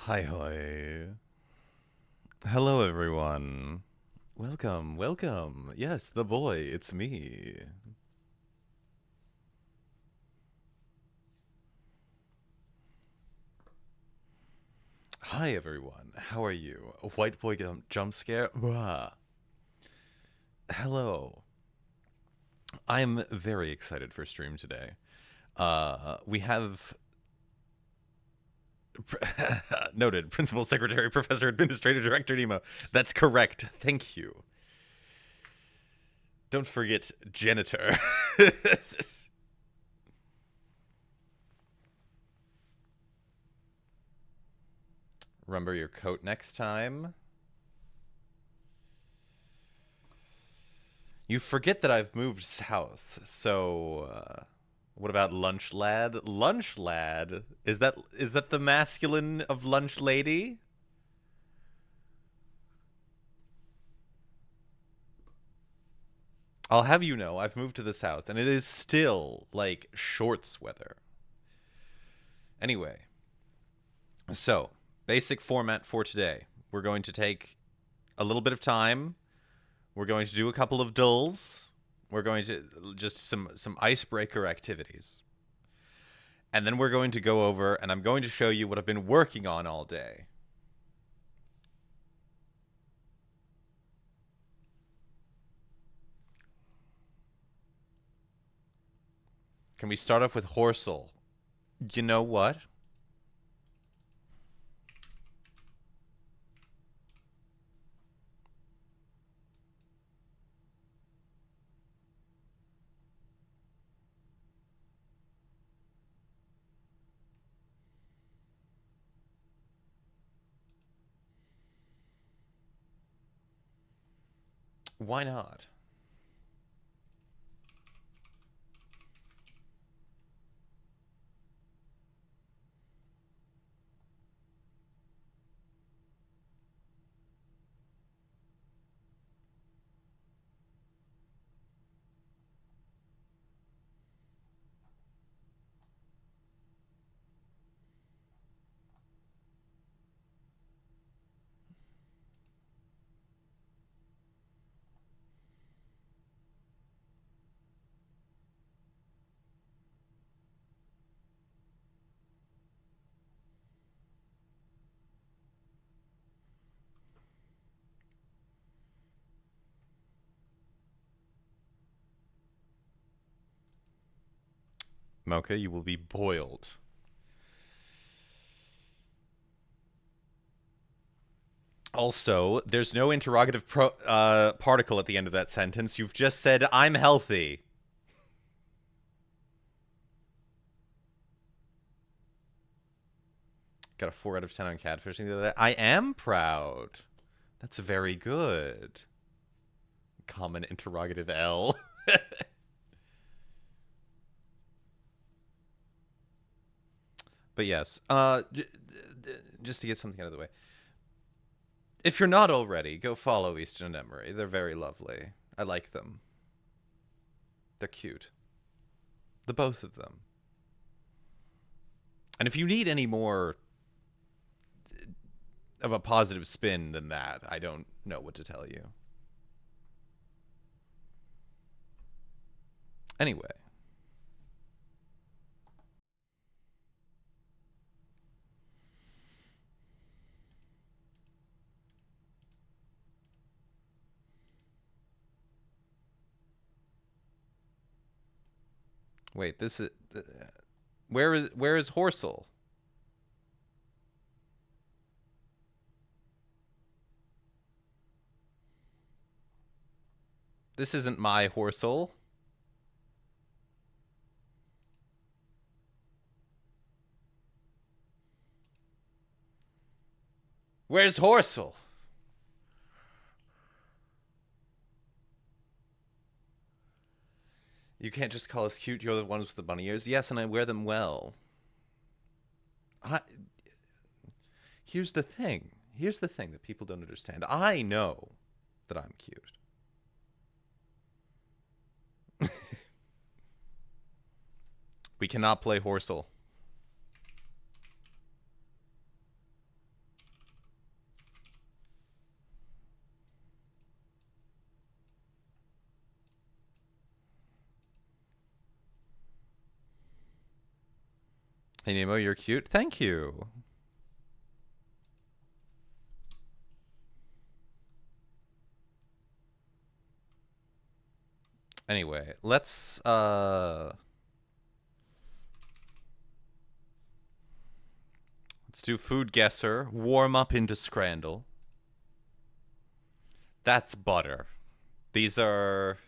Hi, hoy. Hello, everyone. Welcome, welcome. Yes, the boy, it's me. Hi, everyone. How are you? A white boy jump scare? Blah. Hello. I'm very excited for stream today. We have noted Principal Secretary Professor Administrator Director Nemo. That's correct. Thank you. Don't forget janitor. Remember your coat next time. You forget that I've moved south, so what about lunch lad? Lunch lad? Is that the masculine of lunch lady? I'll have you know, I've moved to the south, and it is still like shorts weather. Anyway, so basic format for today. We're going to take a little bit of time. We're going to do a couple of dulls. We're going to just some icebreaker activities. And then we're going to go over and I'm going to show you what I've been working on all day. Can we start off with Horsel? You know what? Why not? Mocha, you will be boiled. Also, there's no interrogative particle at the end of that sentence. You've just said, I'm healthy. Got a 4 out of 10 on catfishing the other day. I am proud. That's very good. Common interrogative L. But yes, just to get something out of the way. If you're not already, go follow Easton and Emery. They're very lovely. I like them. They're cute. The both of them. And if you need any more of a positive spin than that, I don't know what to tell you. Anyway. Wait, this is where is Horsel? This isn't my Horsel. Where's Horsel? You can't just call us cute. You're the ones with the bunny ears. Yes, and I wear them well. I, here's the thing. Here's the thing that people don't understand. I know that I'm cute. We cannot play Horsel. Hey, Nemo, you're cute. Thank you. Anyway, let's do food guesser. Warm up into Scrandle. That's butter. These are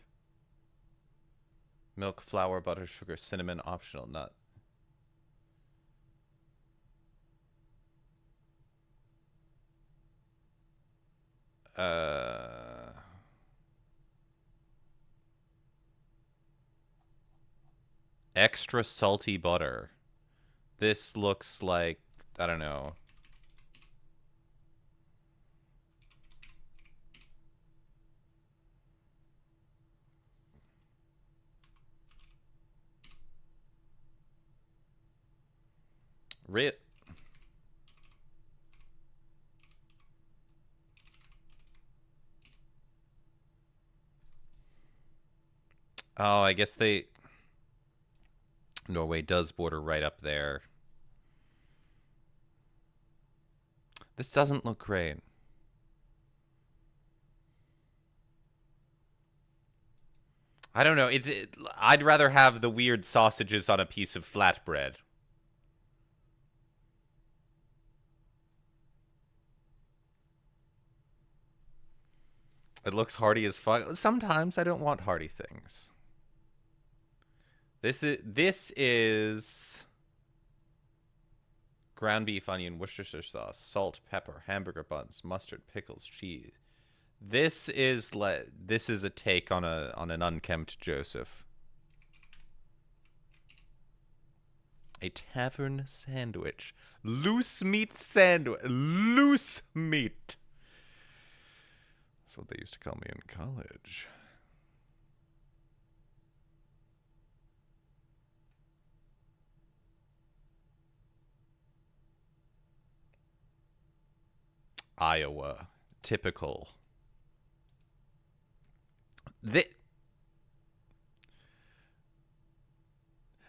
milk, flour, butter, sugar, cinnamon, optional nut. Extra salty butter. This looks like, I don't know. Rit. Oh, I guess they... Norway does border right up there. This doesn't look great. I don't know. I'd rather have the weird sausages on a piece of flatbread. It looks hearty as fuck. Sometimes I don't want hearty things. This is ground beef, onion, Worcestershire sauce, salt, pepper, hamburger buns, mustard, pickles, cheese. This is a take on an unkempt Joseph. A tavern sandwich. Loose meat sandwich. Loose meat. That's what they used to call me in college. Iowa. Typical.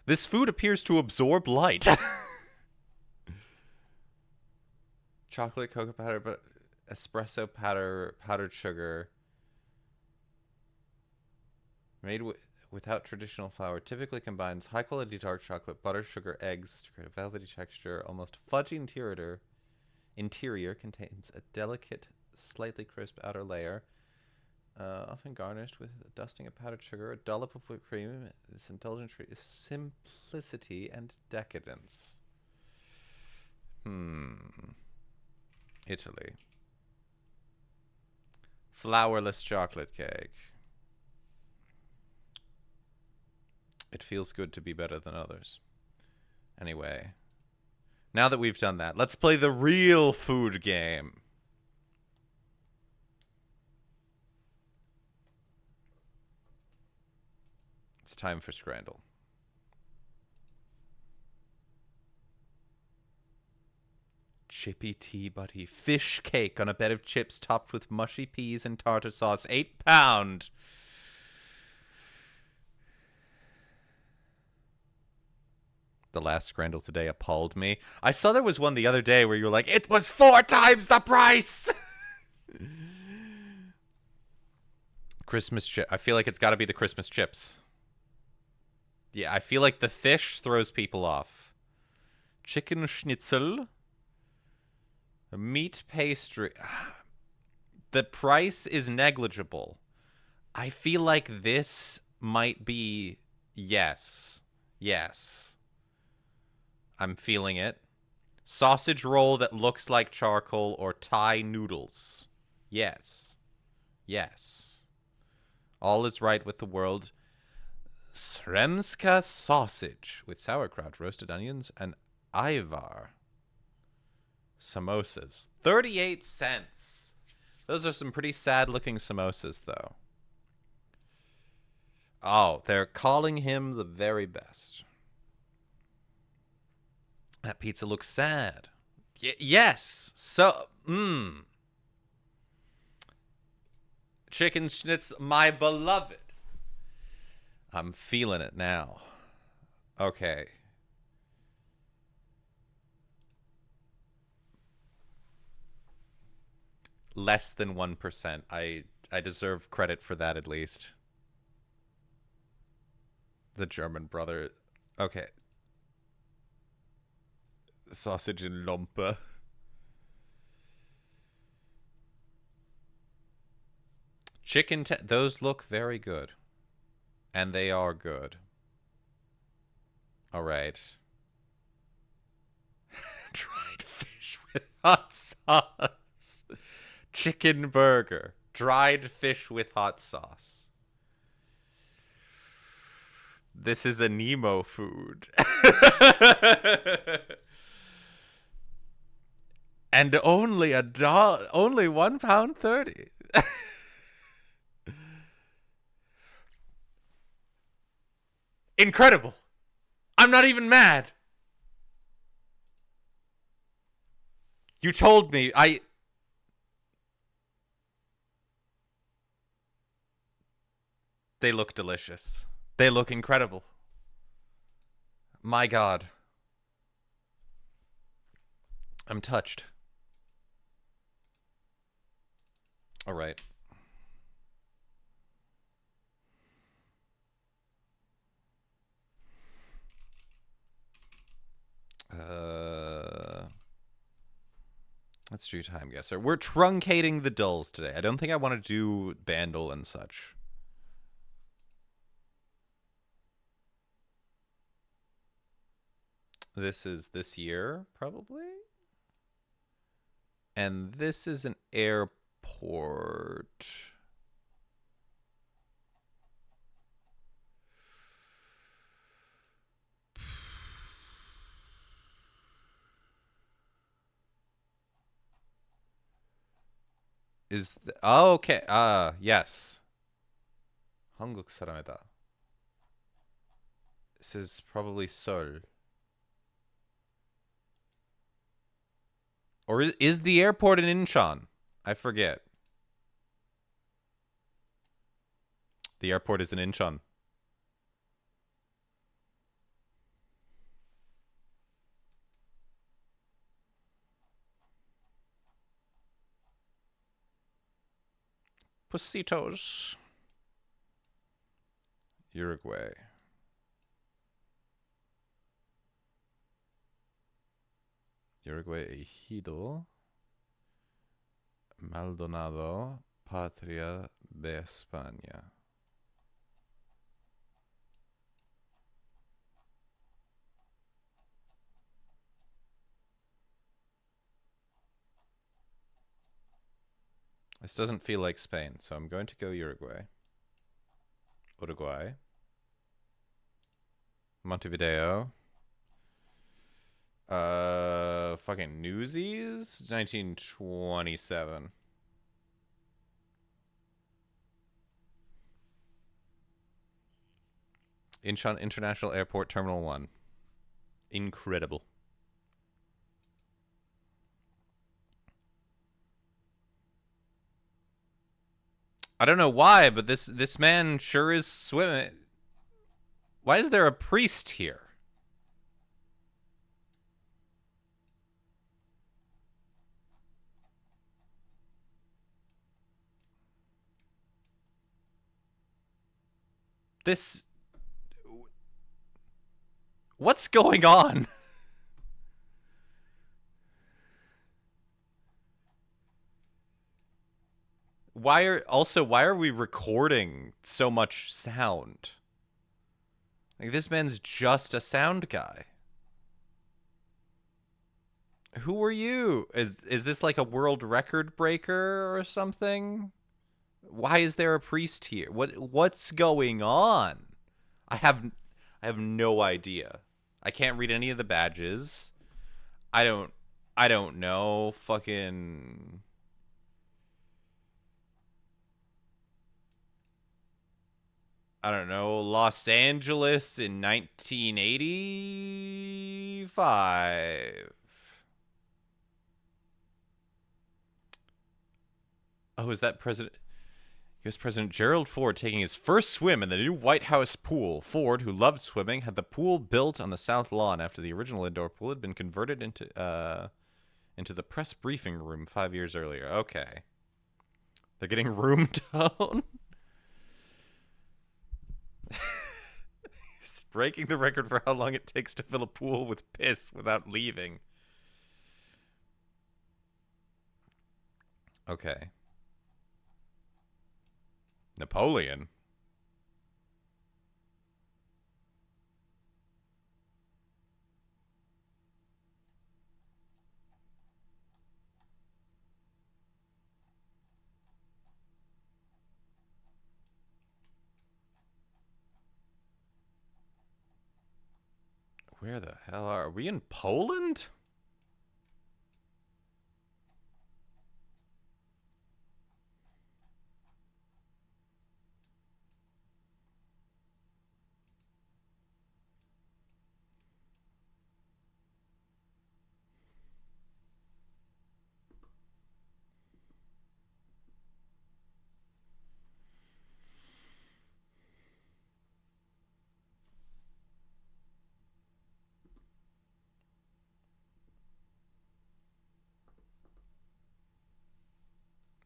This food appears to absorb light. Chocolate, cocoa powder, but espresso powder, powdered sugar. Made without traditional flour. Typically combines high quality dark chocolate, butter, sugar, eggs to create a velvety texture. Almost fudgy interior. Interior contains a delicate, slightly crisp outer layer. Often garnished with a dusting of powdered sugar, a dollop of whipped cream. This indulgent treat is simplicity and decadence. Italy. Flourless chocolate cake. It feels good to be better than others. Anyway, now that we've done that, let's play the real food game. It's time for Scrandle. Chippy tea buddy. Fish cake on a bed of chips topped with mushy peas and tartar sauce. £8. The last Scrandle today appalled me. I saw there was one the other day where you were like, it was 4 times the price! Christmas chip. I feel like it's got to be the Christmas chips. Yeah, I feel like the fish throws people off. Chicken schnitzel. Meat pastry. The price is negligible. I feel like this might be... Yes. Yes. I'm feeling it. Sausage roll that looks like charcoal or Thai noodles. Yes. Yes. All is right with the world. Sremska sausage with sauerkraut, roasted onions, and Ivar. Samosas. 38 cents. Those are some pretty sad-looking samosas, though. Oh, they're calling him the very best. That pizza looks sad. Yes. So, Chicken schnitz, my beloved. I'm feeling it now. Okay. Less than 1%. I deserve credit for that at least. The German brother. Okay. Sausage and Lompe. Those look very good. And they are good. All right. Dried fish with hot sauce. Chicken burger. Dried fish with hot sauce. This is a Nemo food. And only only £1.30. Incredible. I'm not even mad. You told me. They look delicious. They look incredible. My God. I'm touched. All right. Let's do time guesser. We're truncating the dulls today. I don't think I want to do Bandle and such. This is this year, probably. And this is an airport. Oh, okay. Yes. 한국 사람이다. This is probably Seoul. Or is the airport in Incheon? I forget. The airport is in Incheon. Pussitos. Uruguay. Uruguay Ejido. Maldonado. Patria de España. This doesn't feel like Spain, so I'm going to go Uruguay. Uruguay. Montevideo. Fucking Newsies? 1927. Incheon International Airport Terminal 1. Incredible. I don't know why, but this man sure is swimming. Why is there a priest here? What's going on? Why are we recording so much sound? Like, this man's just a sound guy. Who are you? Is this like a world record breaker or something? Why is there a priest here? What's going on? I have no idea. I can't read any of the badges. I don't know. Fucking I don't know. Los Angeles in 1985. Oh, is that U.S. President Gerald Ford taking his first swim in the new White House pool. Ford, who loved swimming, had the pool built on the south lawn after the original indoor pool had been converted into the press briefing room 5 years earlier. Okay. They're getting room tone. He's breaking the record for how long it takes to fill a pool with piss without leaving. Okay. Napoleon. Where the hell are we? In Poland?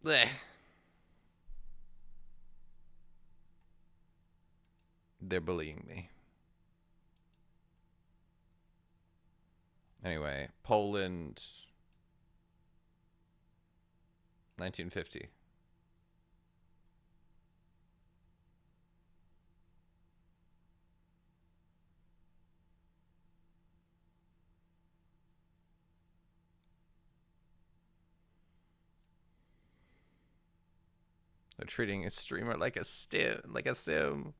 Blech. They're bullying me. Anyway, Poland, 1950. They're treating a streamer like a sim.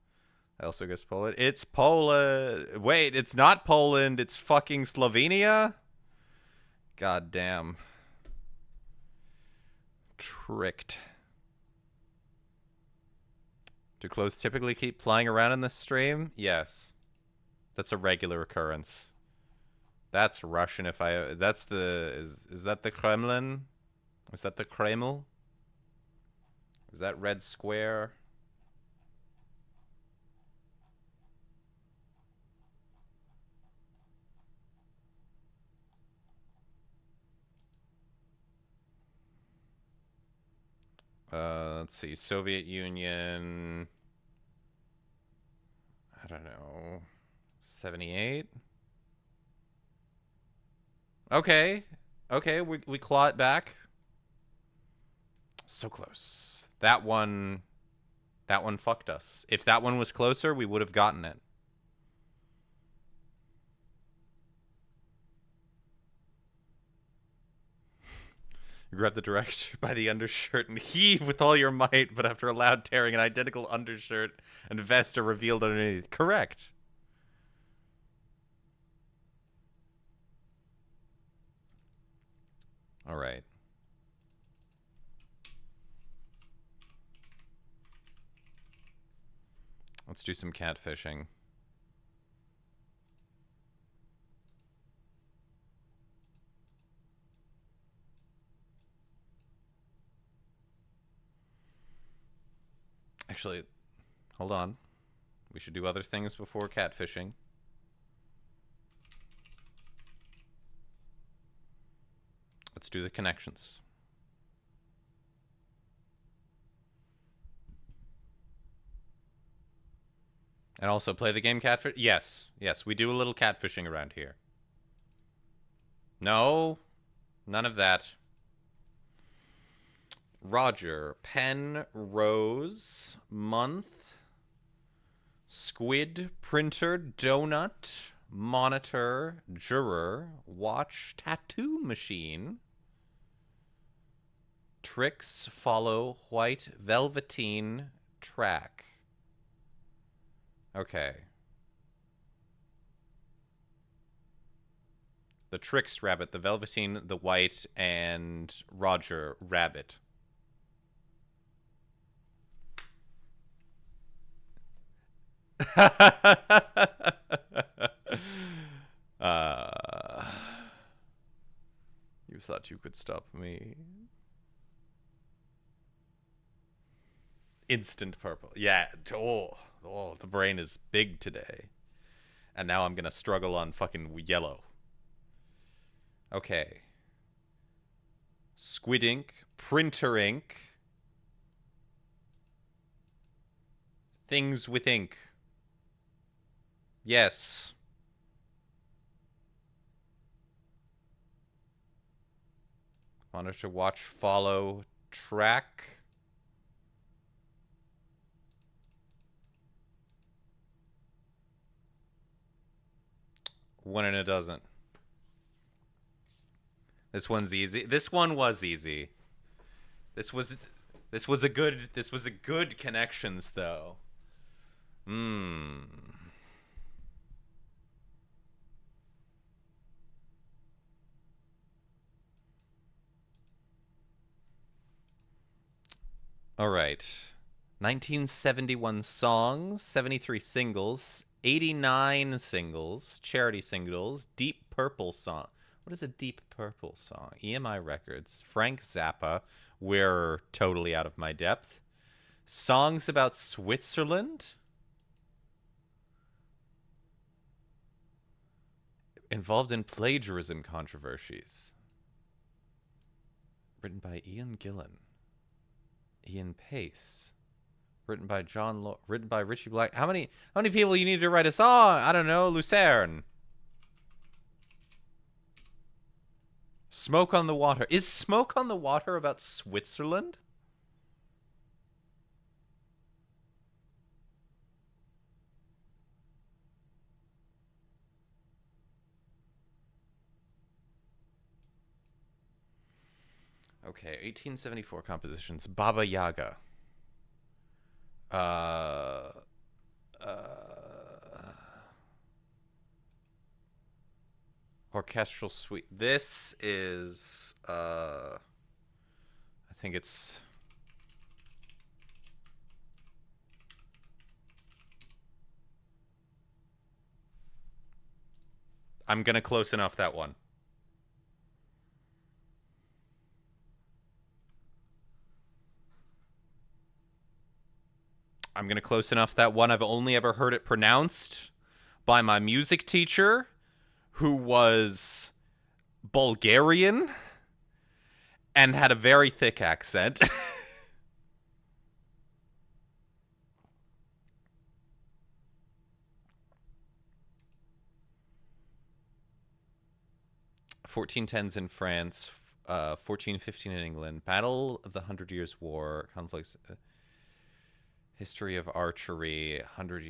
I also guess Poland. It's Poland. Wait, it's not Poland. It's fucking Slovenia. God damn. Tricked. Do clothes typically keep flying around in this stream? Yes. That's a regular occurrence. That's Russian if I... That's the... Is that the Kremlin? Is that the Kreml? Is that Red Square? Let's see. Soviet Union. I don't know. 78? Okay. Okay, we claw it back. So close. That one fucked us. If that one was closer, we would have gotten it. You grab the director by the undershirt and heave with all your might, but after a loud tearing, an identical undershirt and vest are revealed underneath. Correct. All right. Let's do some catfishing. Actually, hold on. We should do other things before catfishing. Let's do the connections. And also play the game catfish. Yes, yes, we do a little catfishing around here. No, none of that. Roger, pen, rose, month, squid, printer, donut, monitor, juror, watch, tattoo machine, tricks, follow, white, velveteen, track. Okay. The tricks rabbit, the velveteen, the white, and Roger rabbit. You thought you could stop me. Instant purple. Yeah. Oh, the brain is big today. And now I'm going to struggle on fucking yellow. Okay. Squid ink, printer ink, Things with ink. Yes. Monitor, watch, follow, track. One and a dozen. This one's easy. This one was easy. This was a good connections though. Hmm. All right. 1971 songs, 73 singles, 89 singles, charity singles, Deep Purple song. What is a Deep Purple song? EMI Records, Frank Zappa. We're totally out of my depth. Songs about Switzerland. Involved in plagiarism controversies. Written by Ian Gillan. Ian Pace. Written by written by Richie Black. How many people you need to write a song? I don't know. Lucerne. Smoke on the Water. Is Smoke on the Water about Switzerland? Okay, 1874 compositions. Baba Yaga. Uh, Orchestral suite. This is I think it's I'm gonna close enough that one. I'm gonna close enough that one. I've only ever heard it pronounced by my music teacher, who was Bulgarian and had a very thick accent. 1410s in France, 1415 in England, Battle of the Hundred Years' War, conflicts, history of archery, hundred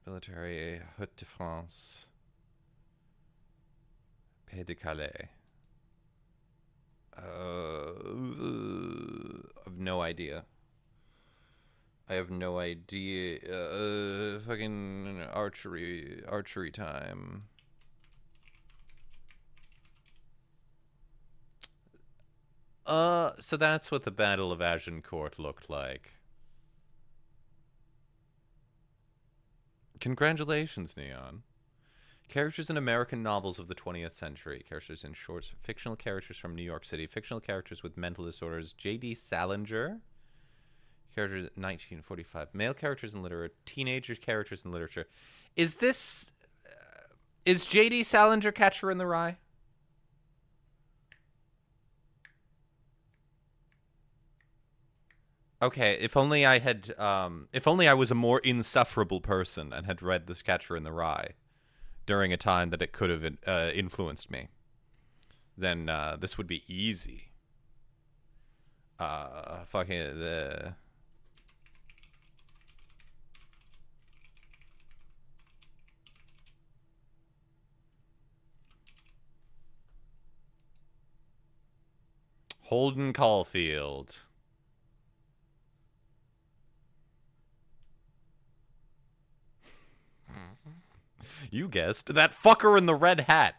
military, Haute de France, Pays de Calais. I've no idea. I have no idea. Fucking archery time. So that's what the Battle of Agincourt looked like. Congratulations, Neon. Characters in American novels of the 20th century. Characters in shorts. Fictional characters from New York City. Fictional characters with mental disorders. J.D. Salinger. Characters 1945. Male characters in literature. Teenager characters in literature. Is this... is J.D. Salinger Catcher in the Rye? Okay, if only I had... if only I was a more insufferable person and had read this Catcher in the Rye during a time that it could have influenced me, then this would be easy. Fucking the... Holden Caulfield. You guessed. That fucker in the red hat.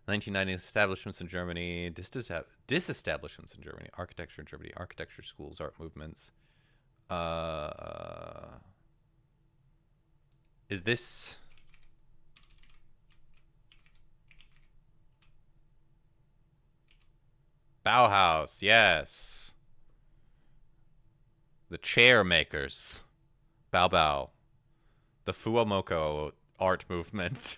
1990s establishments in Germany. Disestablishments in Germany. Architecture in Germany. Architecture schools. Art movements. Is this... Bauhaus, yes. The chair makers. Bao Bao. The Fuomoko art movement.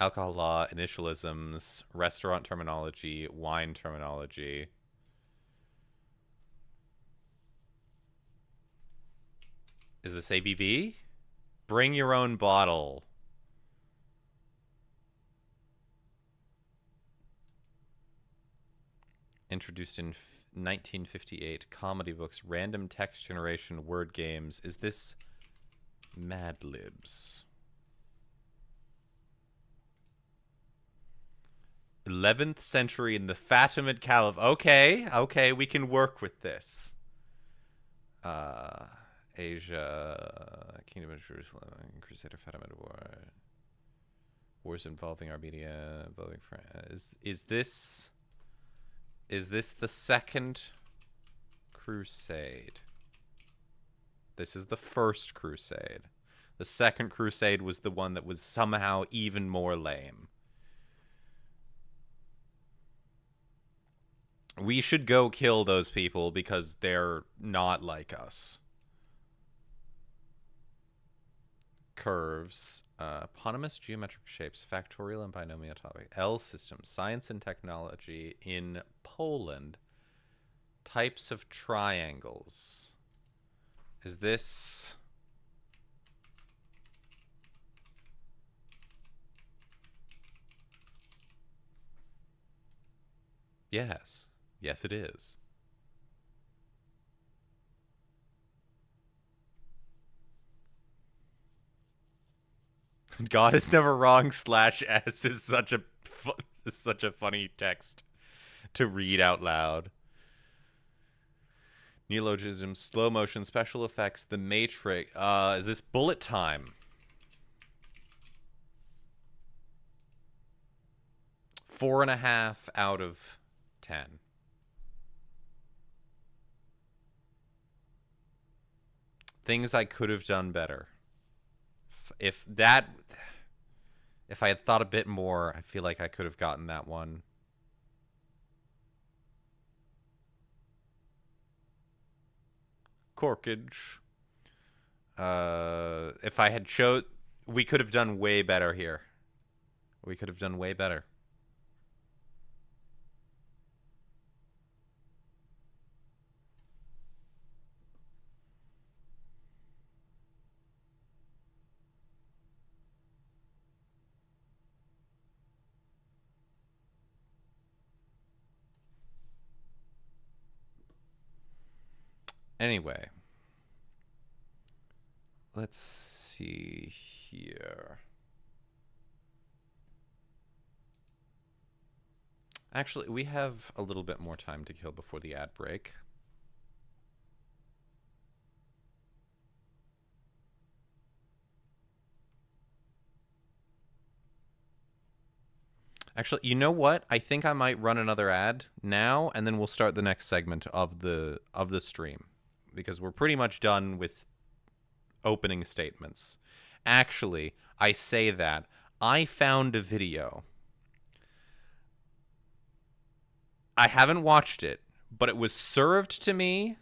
Alcohol law, initialisms, restaurant terminology, wine terminology. Is this ABV? Bring your own bottle. Introduced in 1958. Comedy books, random text generation, word games. Is this Mad Libs? 11th century in the Fatimid Caliph. Okay, we can work with this. Asia, Kingdom of Jerusalem, Crusader Fatimid War, wars involving Armenia, involving France. Is this the Second Crusade? This is the First Crusade. The Second Crusade was the one that was somehow even more lame. We should go kill those people because they're not like us. Curves, eponymous geometric shapes, factorial and binomial topic, L systems, science and technology in Poland, types of triangles. Is this... Yes. Yes, it is. God is never wrong /S is such a funny text to read out loud. Neologism, slow motion, special effects, The Matrix. Is this bullet time? 4.5 out of 10. Things I could have done better. If I had thought a bit more, I feel like I could have gotten that one. Corkage. If I had we could have done way better here. We could have done way better. Anyway, let's see here. Actually, we have a little bit more time to kill before the ad break. Actually, you know what? I think I might run another ad now, and then we'll start the next segment of the stream, because we're pretty much done with opening statements. Actually, I say that I found a video. I haven't watched it, but it was served to me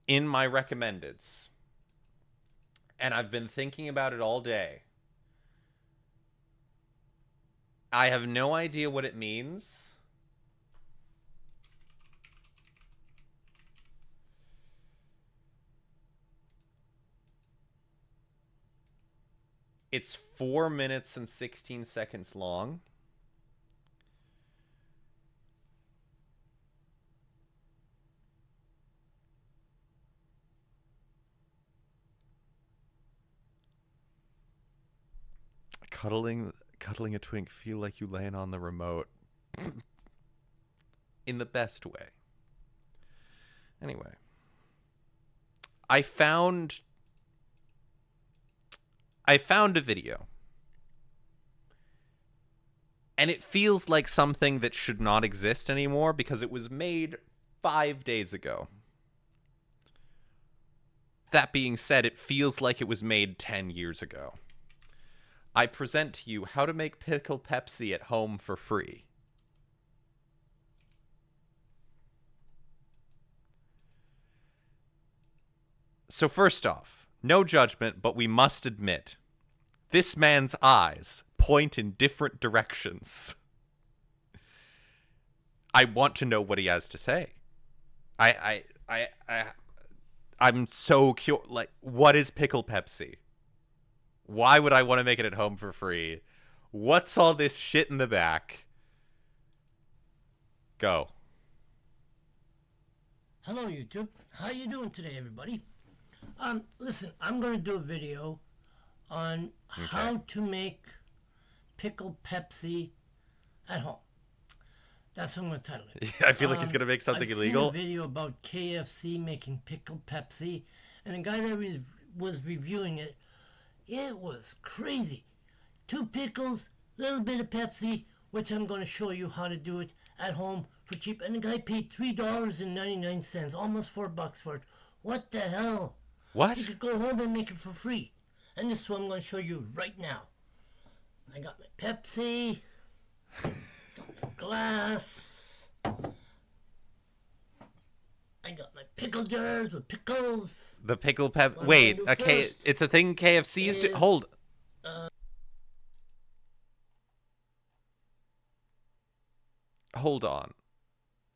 in my recommendeds. And I've been thinking about it all day. I have no idea what it means. It's 4 minutes and 16 seconds long. Cuddling a twink, feel like you laying on the remote. In the best way. Anyway. I found a video. And it feels like something that should not exist anymore because it was made 5 days ago. That being said, it feels like it was made 10 years ago. I present to you how to make pickled Pepsi at home for free. So first off, no judgment, but we must admit This man's eyes point in different directions. I want to know what he has to say. I'm so curious. Like, what is pickle Pepsi? Why would I want to make it at home for free? What's all this shit in the back? Go. Hello, YouTube. How you doing today, everybody? Listen, I'm going to do a video on how to make pickled Pepsi at home. That's what I'm going to title it. I feel like he's going to make something illegal. I've seen a video about KFC making pickled Pepsi, and the guy that was reviewing it, it was crazy. 2 pickles, little bit of Pepsi, which I'm going to show you how to do it at home for cheap. And the guy paid $3.99, almost $4 for it. What the hell? What? You could go home and make it for free. And this is what I'm going to show you right now. I got my Pepsi, got my glass, I got my pickle jars with pickles. The pickle pep. Wait, it's a thing KFC is to hold. Hold on.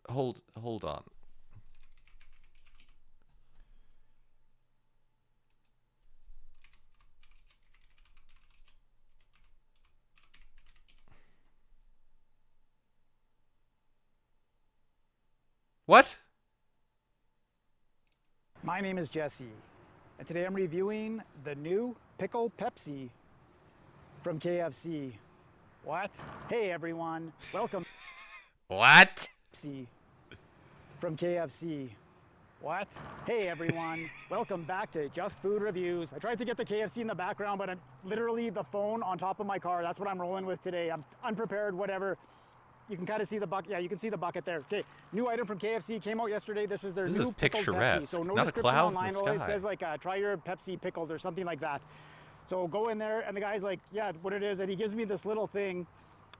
Hold on. What? My name is Jesse, and today I'm reviewing the new Pickle Pepsi from KFC. What? Hey everyone, welcome. What? Pepsi from KFC. What? Hey everyone, welcome back to Just Food Reviews. I tried to get the KFC in the background, but I'm literally the phone on top of my car. That's what I'm rolling with today. I'm unprepared, whatever. You can kind of see the bucket. Yeah, you can see the bucket there. Okay, new item from KFC came out yesterday. This is their new pickled Pepsi. So no not a description cloud online. in the All it sky. says like try your Pepsi pickled or something like that. So go in there, and the guy's like, yeah, what it is, and he gives me this little thing,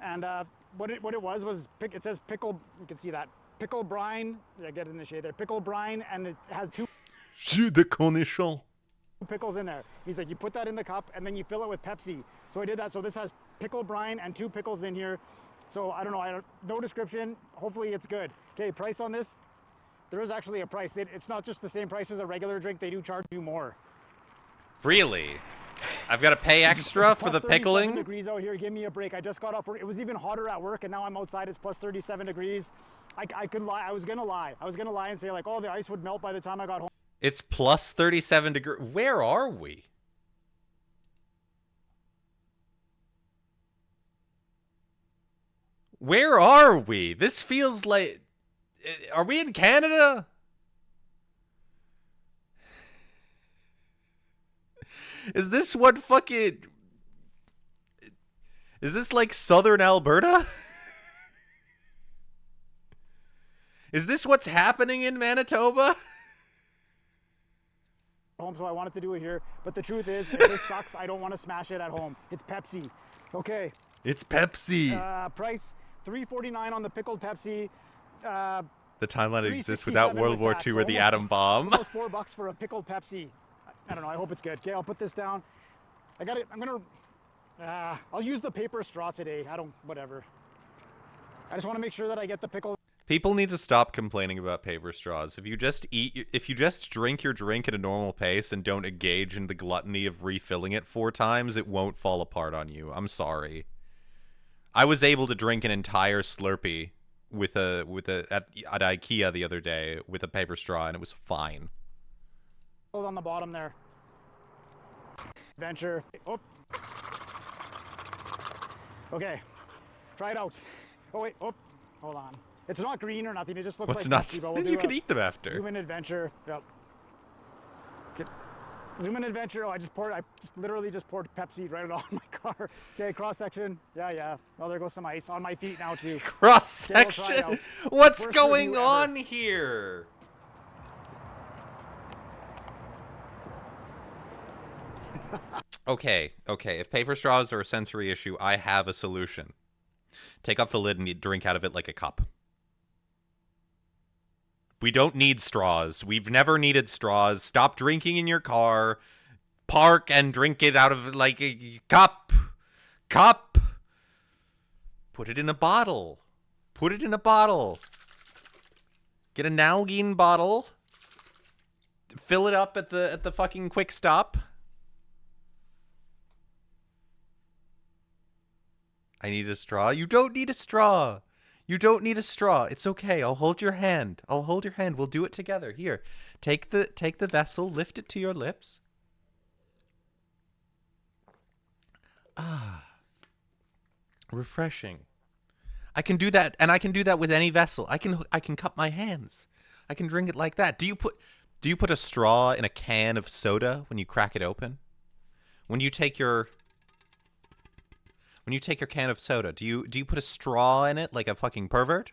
and what it was it says pickle. You can see that pickle brine. Yeah, get in the shade there. Pickle brine, and it has 2 Jus de cornichon. pickles in there. He's like, you put that in the cup, and then you fill it with Pepsi. So I did that. So this has pickle brine and 2 pickles in here. So I don't know, no description. Hopefully it's good. Okay, price on this. There is actually a price. It's not just the same price as a regular drink. They do charge you more. Really? I've got to pay extra for the pickling? Degrees out here. Give me a break. I just got off work. It was even hotter at work, and now I'm outside. It's plus 37 degrees. I could lie. I was gonna lie. I was gonna lie and say like, oh, the ice would melt by the time I got home. It's plus 37 degrees. Where are we? Where are we? This feels like... Are we in Canada? Is this what fucking... Is this like southern Alberta? Is this what's happening in Manitoba? Home, so I wanted to do it here. But the truth is, if this sucks, I don't want to smash it at home. It's Pepsi. Okay. It's Pepsi. Price $3.49 on the pickled Pepsi. The timeline exists without World War II or the atom bomb. Almost $4 for a pickled Pepsi. I don't know. I hope it's good. Okay, I'll put this down. I got it. I'm gonna. I'll use the paper straw today. Whatever. I just want to make sure that I get the pickle. People need to stop complaining about paper straws. If you just drink your drink at a normal pace and don't engage in the gluttony of refilling it 4 times, it won't fall apart on you. I'm sorry. I was able to drink an entire Slurpee at IKEA the other day with a paper straw, and it was fine. On the bottom there. Venture. Oh. Okay. Try it out. Oh wait. Oh. Hold on. It's not green or nothing. It just looks What's like not? Pepsi, but we'll You can eat them after. Zoom in adventure. Yep. Zoom in adventure. Oh, I literally just poured Pepsi right on my car. Okay, cross section. Yeah. Oh, there goes some ice on my feet now too. Cross section. Okay, What's Worst going on here? Okay. If paper straws are a sensory issue, I have a solution. Take off the lid and drink out of it like a cup. We don't need straws. We've never needed straws. Stop drinking in your car. park and drink it out of like a cup. Put it in a bottle. Put it in a bottle. Get a Nalgene bottle. Fill it up at the fucking Quick Stop. I need a straw. You don't need a straw. You don't need a straw. It's okay. I'll hold your hand. I'll hold your hand. We'll do it together. Here. Take the vessel, lift it to your lips. Ah. Refreshing. I can do that, and I can do that with any vessel. I can cup my hands. I can drink it like that. Do you put a straw in a can of soda when you crack it open? When you take your can of soda, do you put a straw in it like a fucking pervert?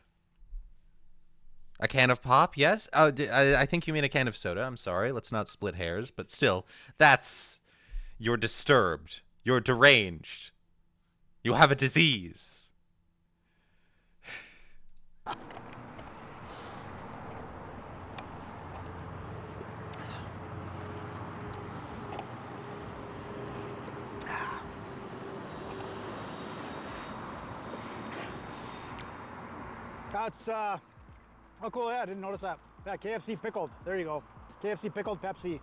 A can of pop? Yes. Oh, I think you mean a can of soda. I'm sorry. Let's not split hairs, but still, you're disturbed. You're deranged. You have a disease. That's, oh cool, yeah, I didn't notice that. Yeah, KFC pickled. There you go. KFC pickled Pepsi.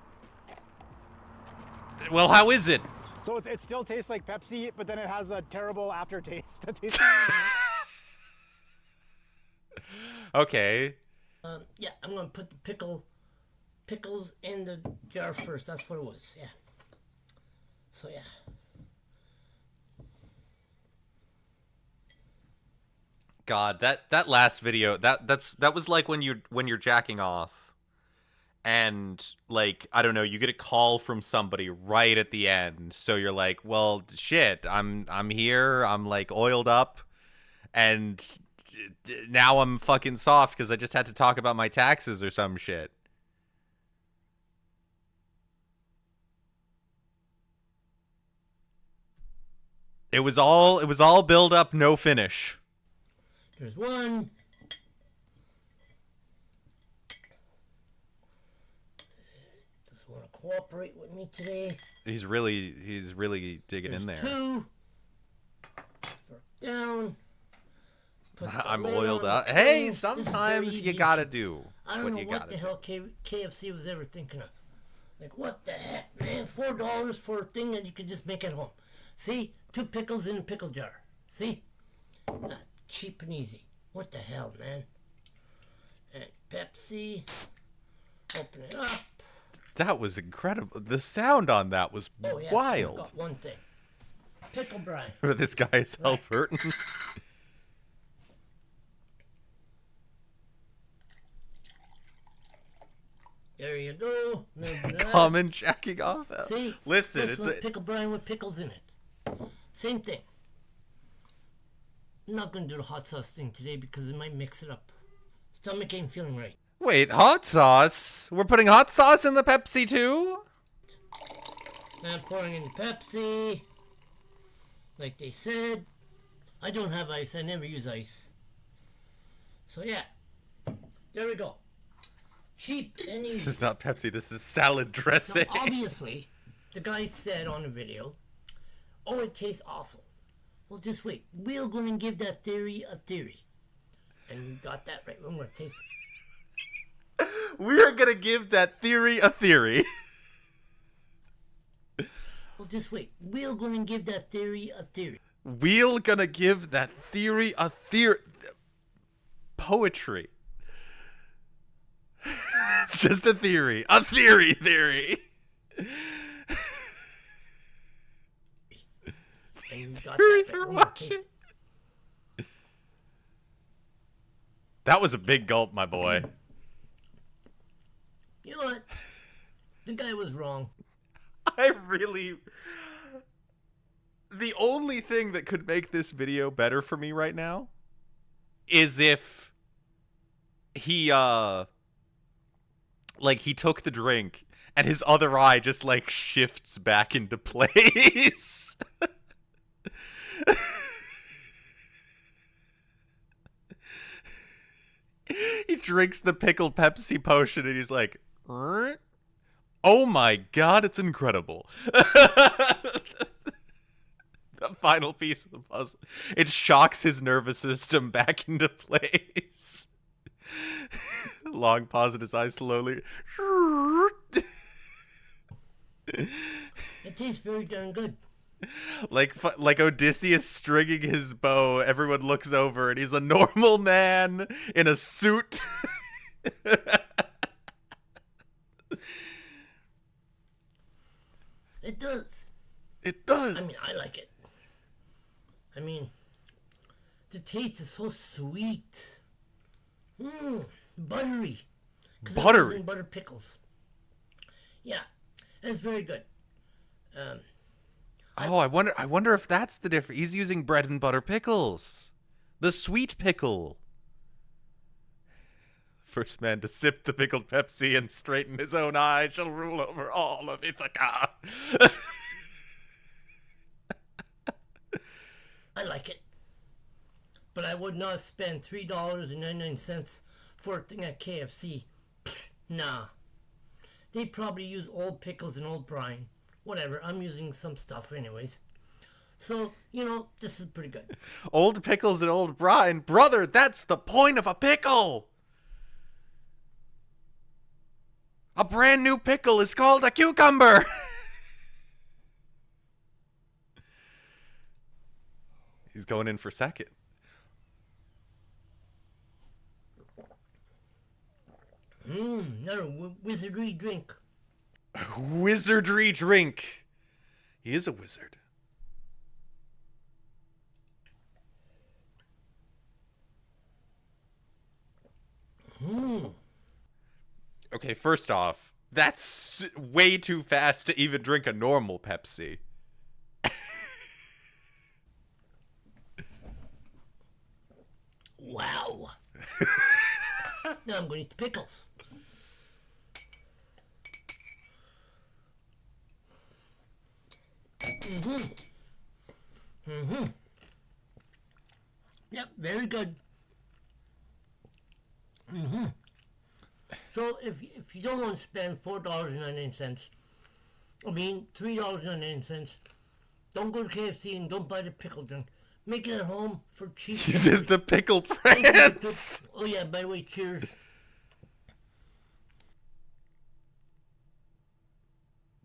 Well, how is it? So it still tastes like Pepsi, but then it has a terrible aftertaste. Okay. Yeah, I'm gonna put the pickles in the jar first. That's what it was. Yeah. So yeah. God, that last video, that was like when you're jacking off, and like, I don't know, you get a call from somebody right at the end, so you're like, well, shit, I'm here, I'm like oiled up, and now I'm fucking soft because I just had to talk about my taxes or some shit. It was all build up, no finish. There's one. Doesn't want to cooperate with me today. He's really digging There's in there. Two. Down. I'm oiled up. Hey, sometimes you gotta do I don't know what the hell KFC was ever thinking of. Like, what the heck, man? $4 for a thing that you could just make at home. See? 2 pickles in a pickle jar. See? Cheap and easy. What the hell, man? And Pepsi. Open it up. That was incredible. The sound on that was wild. I forgot one thing. Pickle brine. This guy is Halberton. There you go. Common jacking off. See? Listen, this one's pickle brine with pickles in it. Same thing. I'm not going to do the hot sauce thing today because it might mix it up. Stomach ain't feeling right. Wait, hot sauce? We're putting hot sauce in the Pepsi too? Now I'm pouring in the Pepsi. Like they said. I don't have ice. I never use ice. So yeah. There we go. Cheap and easy. This is not Pepsi. This is salad dressing. Now, obviously, the guy said on the video, oh, it tastes awful. Well, just wait. We're going to give that theory a theory. And we got that right. We're going to taste it. We're going to give that theory a theory. Well, just wait. We're going to give that theory a theory. We're going to give that theory a theory. Poetry. It's just a theory. A theory. And we got that right. We're gonna taste it. That was a big gulp, my boy. You know what? The guy was wrong. The only thing that could make this video better for me right now is if he took the drink and his other eye just like shifts back into place. He drinks the pickled Pepsi potion and he's like, Oh my god, it's incredible. The final piece of the puzzle. It shocks his nervous system back into place. Long pause and his eyes slowly. It tastes very darn good. Like Odysseus stringing his bow, everyone looks over and he's a normal man in a suit. It does. It does. I mean, I like it. I mean, the taste is so sweet. Buttery. 'Cause I'm Buttery. using butter pickles. Yeah, it's very good. Oh, I wonder if that's the difference. He's using bread and butter pickles. The sweet pickle. First man to sip the pickled Pepsi and straighten his own eye shall rule over all of Ithaca. I like it. But I would not spend $3.99 for a thing at KFC. Nah. They probably use old pickles and old brine. Whatever, I'm using some stuff anyways. So, this is pretty good. Old pickles and old brine. Brother, that's the point of a pickle. A brand new pickle is called a cucumber. He's going in for second. Another wizardry drink. Wizardry drink. He is a wizard. Okay, first off, that's way too fast to even drink a normal Pepsi. Wow. Now I'm going to eat the pickles. Yep, very good. So if you don't want to spend $4.99, I mean $3.99, don't go to KFC and don't buy the pickle drink. Make it at home for cheap. The pickle prince. Oh yeah, by the way, cheers.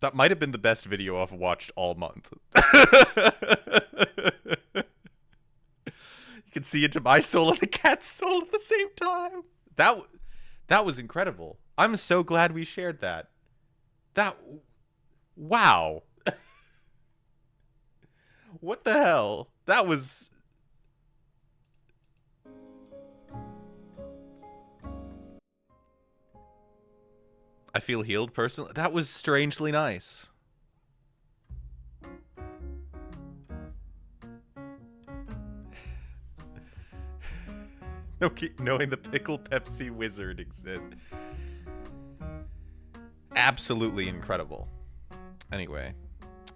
That might have been the best video I've watched all month. You can see into my soul and the cat's soul at the same time. That was incredible. I'm so glad we shared that. Wow. What the hell? That was... I feel healed personally. That was strangely nice. Knowing the pickle Pepsi wizard exists. Absolutely incredible. Anyway,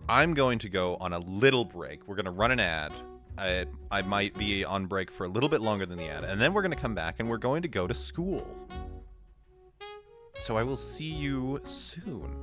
I'm going to go on a little break. We're going to run an ad. I might be on break for a little bit longer than the ad. And then we're going to come back and we're going to go to school. So I will see you soon.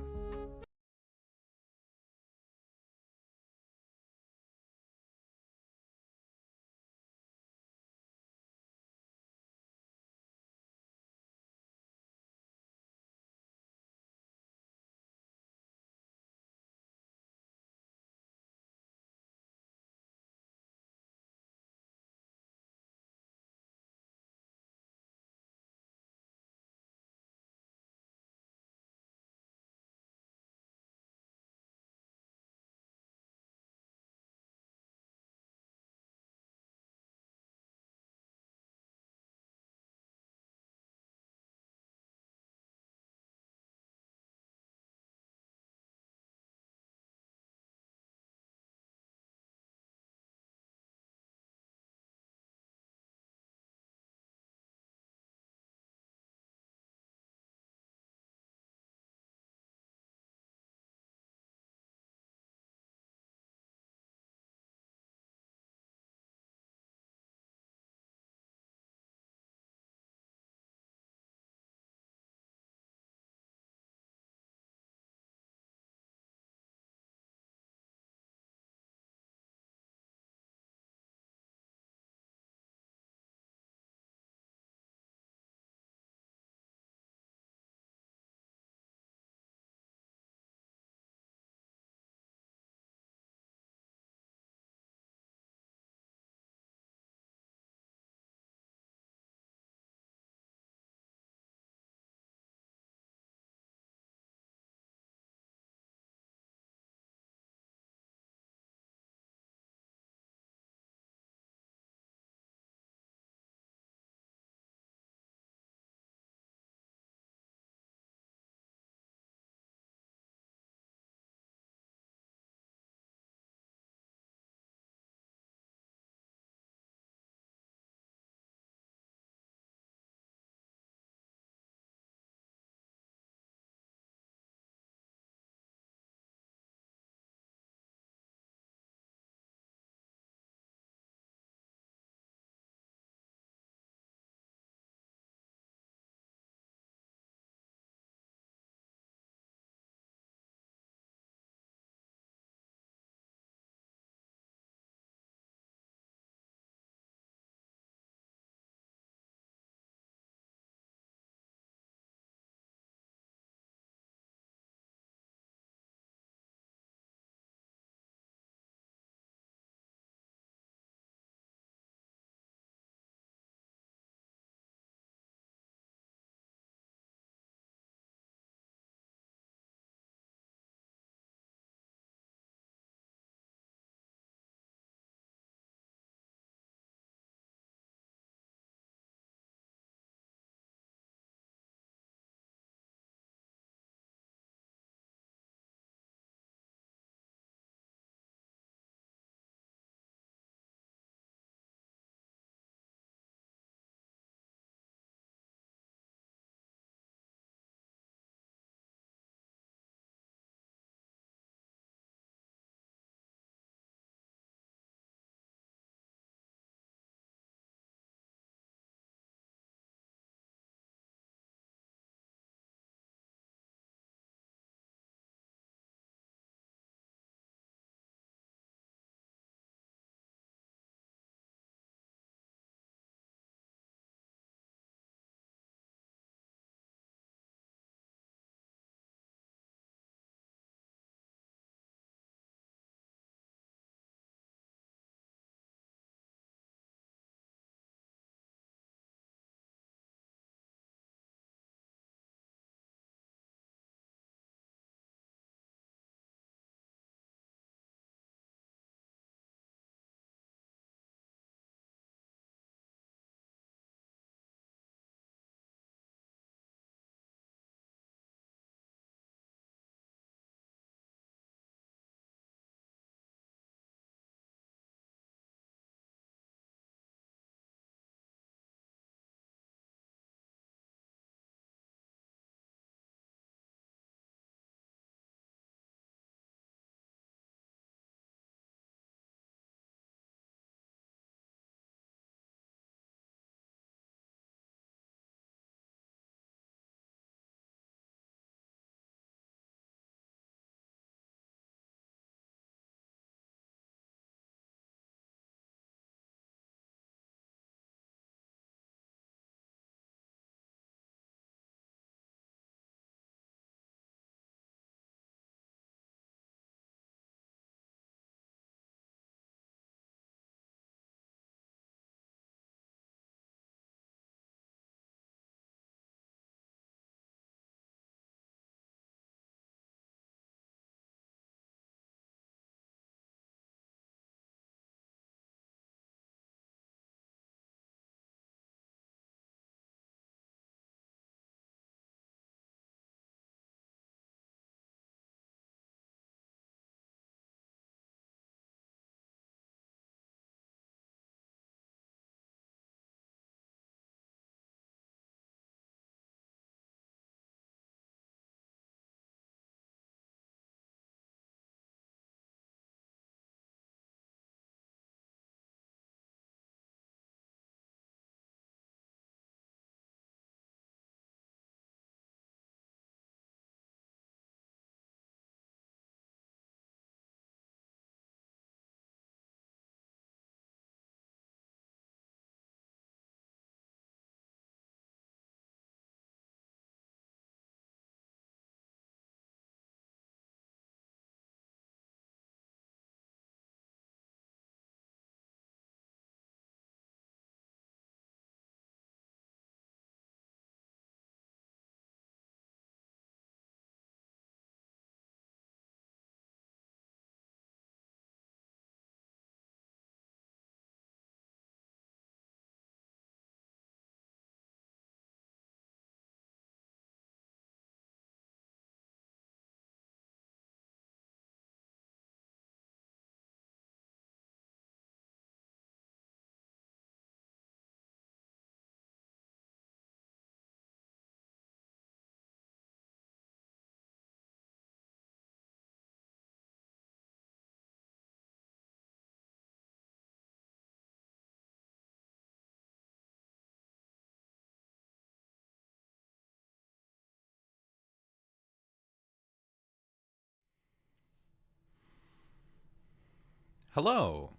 Hello.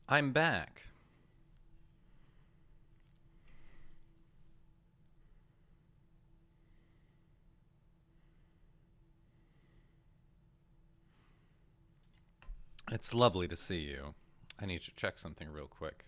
I'm back. It's lovely to see you. I need to check something real quick.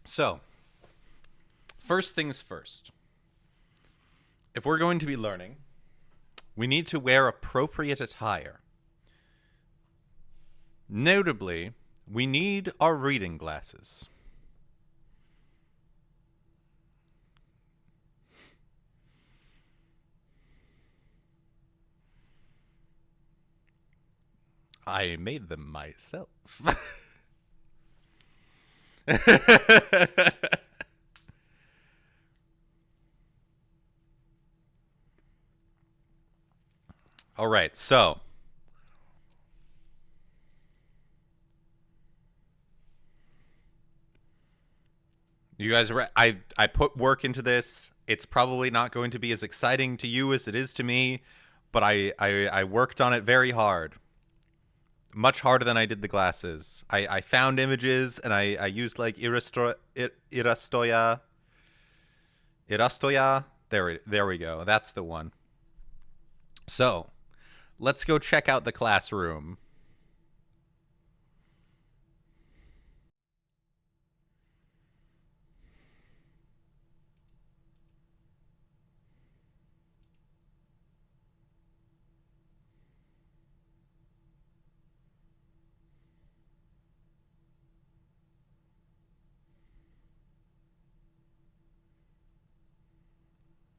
So, first things first. If we're going to be learning, we need to wear appropriate attire. Notably, we need our reading glasses. I made them myself. All right, so you guys are I put work into this. It's probably not going to be as exciting to you as it is to me, but I worked on it very hard. Much harder than I did the glasses. I found images and I used like Irastoya. There we go. That's the one. So, let's go check out the classroom.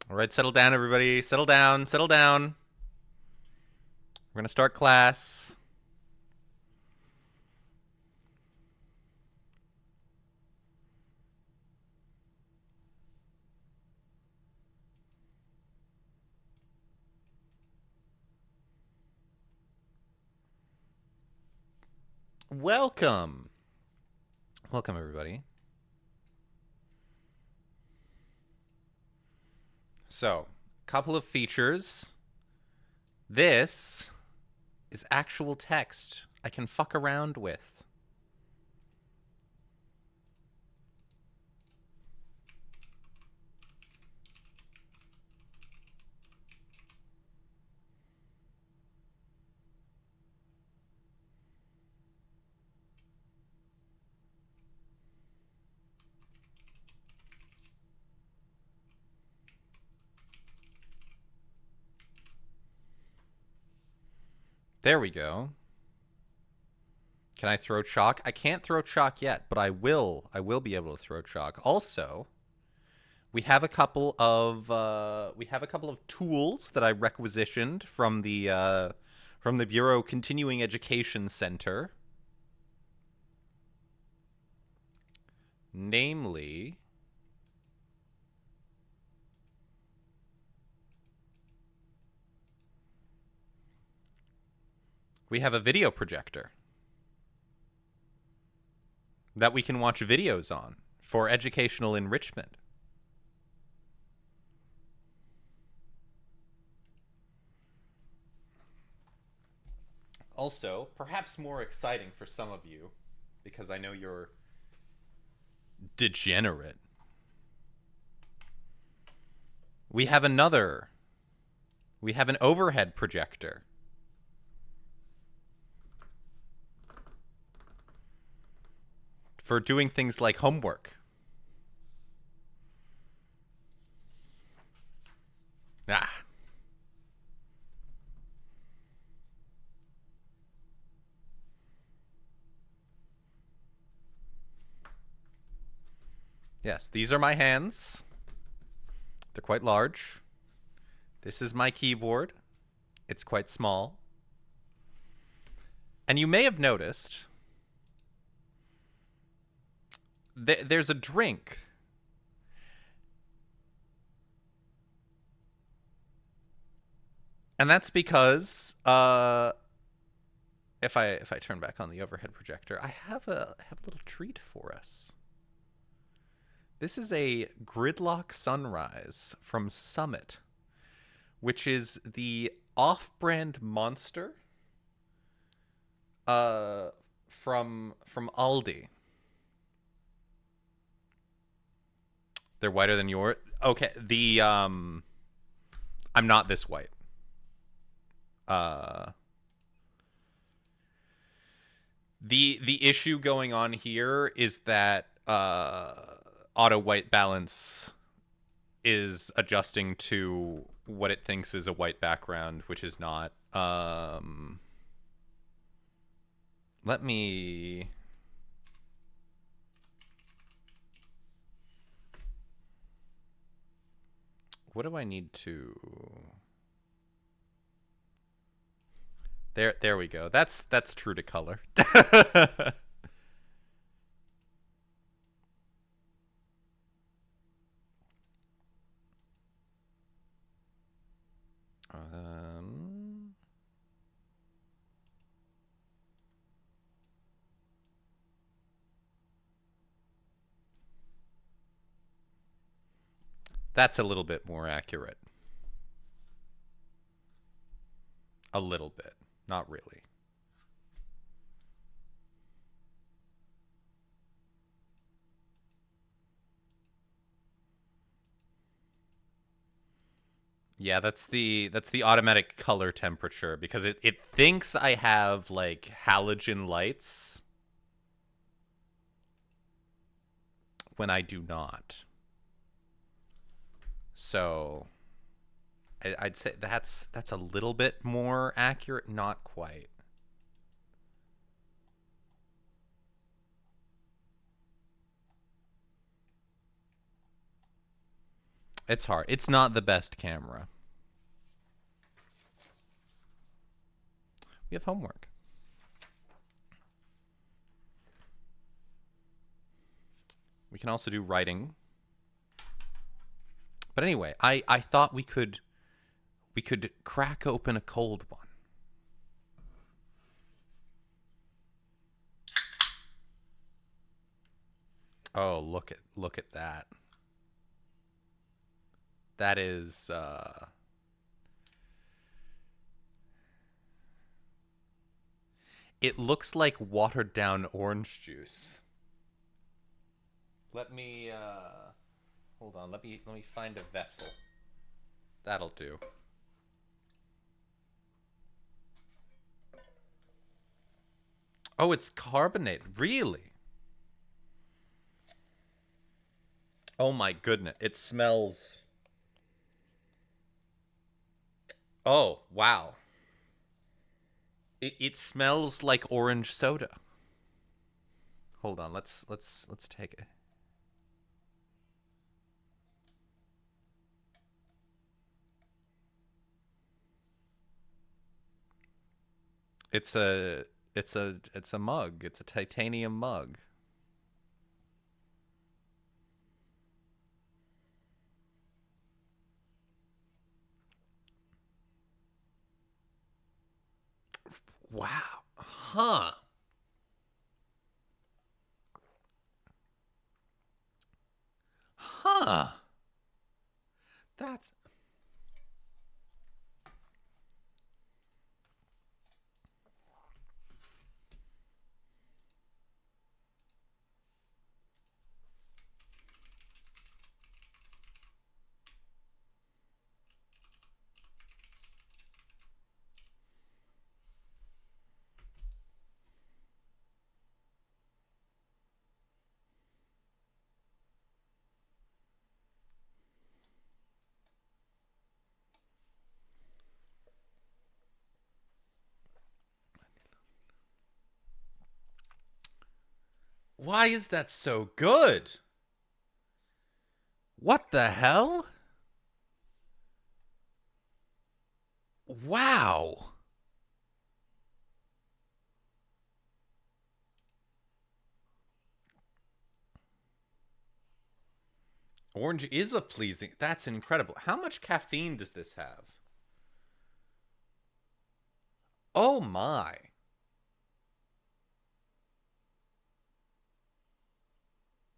All right, settle down, everybody. Settle down. Settle down. We're going to start class. Welcome. Welcome, everybody. So, couple of features. This is actual text I can fuck around with. There we go. Can I throw chalk? I can't throw chalk yet, but I will. I will be able to throw chalk. Also, we have a couple of tools that I requisitioned from the Bureau Continuing Education Center. Namely, we have a video projector that we can watch videos on for educational enrichment. Also, perhaps more exciting for some of you, because I know you're degenerate. We have an overhead projector. For doing things like homework. Ah. Yes, these are my hands. They're quite large. This is my keyboard. It's quite small. And you may have noticed there's a drink. And that's because if I turn back on the overhead projector, I have a little treat for us. This is a Gridlock Sunrise from Summit, which is the off-brand monster from Aldi. They're whiter than yours. Okay, I'm not this white. Uh the issue going on here is that auto white balance is adjusting to what it thinks is a white background, which is not. Let me. What do I need to? There we go. That's true to color. um, that's a little bit more accurate. A little bit, not really. Yeah, that's the automatic color temperature because it thinks I have like halogen lights when I do not. So I'd say that's a little bit more accurate, not quite. It's hard. It's not the best camera. We have homework. We can also do writing. But anyway, I thought we could crack open a cold one. Oh, look at that. That is it looks like watered down orange juice. Let me hold on. Let me find a vessel. That'll do. Oh, it's carbonated. Really? Oh my goodness. It smells. Oh, wow. It smells like orange soda. Hold on. Let's take it. It's a mug. It's a titanium mug. Wow. Huh. Huh. That's Why is that so good? What the hell? Wow. Orange is a pleasing. That's incredible. How much caffeine does this have? Oh my.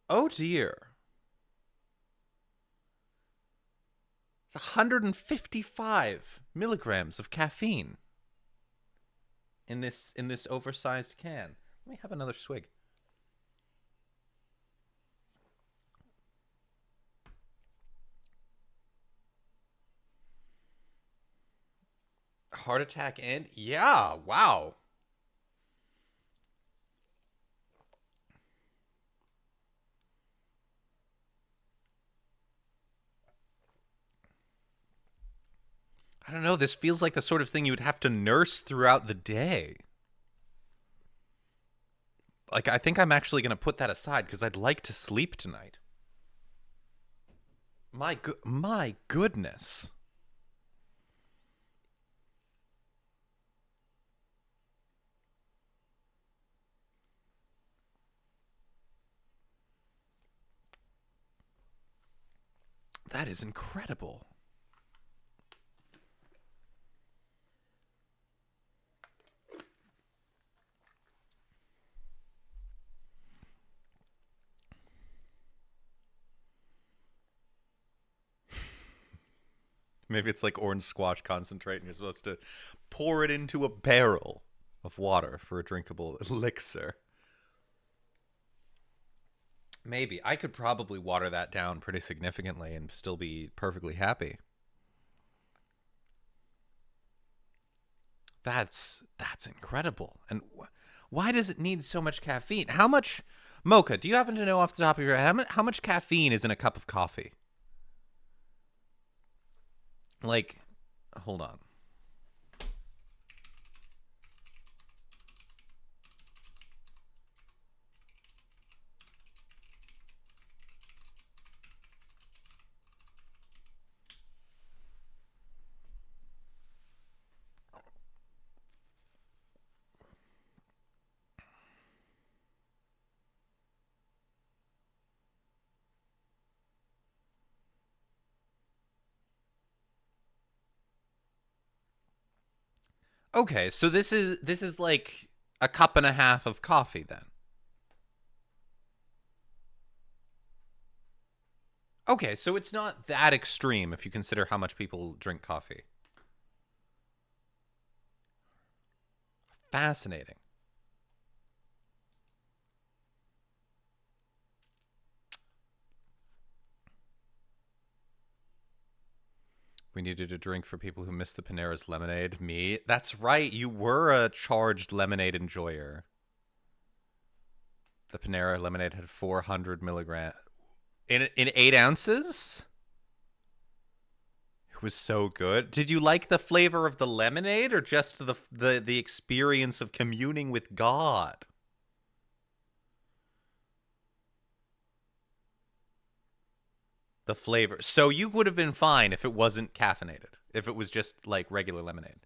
Oh dear. It's 155 milligrams of caffeine in this oversized can. Let me have another swig. Heart attack and yeah, wow. I don't know, this feels like the sort of thing you would have to nurse throughout the day. Like, I think I'm actually going to put that aside because I'd like to sleep tonight. My goodness. That is incredible. Maybe it's like orange squash concentrate and you're supposed to pour it into a barrel of water for a drinkable elixir. Maybe. I could probably water that down pretty significantly and still be perfectly happy. That's incredible. And why does it need so much caffeine? How much, Mocha, do you happen to know off the top of your head how much caffeine is in a cup of coffee? Like, hold on. Okay, so this is like a cup and a half of coffee then. Okay, so it's not that extreme if you consider how much people drink coffee. Fascinating. We needed a drink for people who missed the Panera's lemonade. Me? That's right, you were a charged lemonade enjoyer. The Panera lemonade had 400 milligrams. In 8 ounces? It was so good. Did you like the flavor of the lemonade or just the experience of communing with God? The flavor. So you would have been fine if it wasn't caffeinated. If it was just like regular lemonade.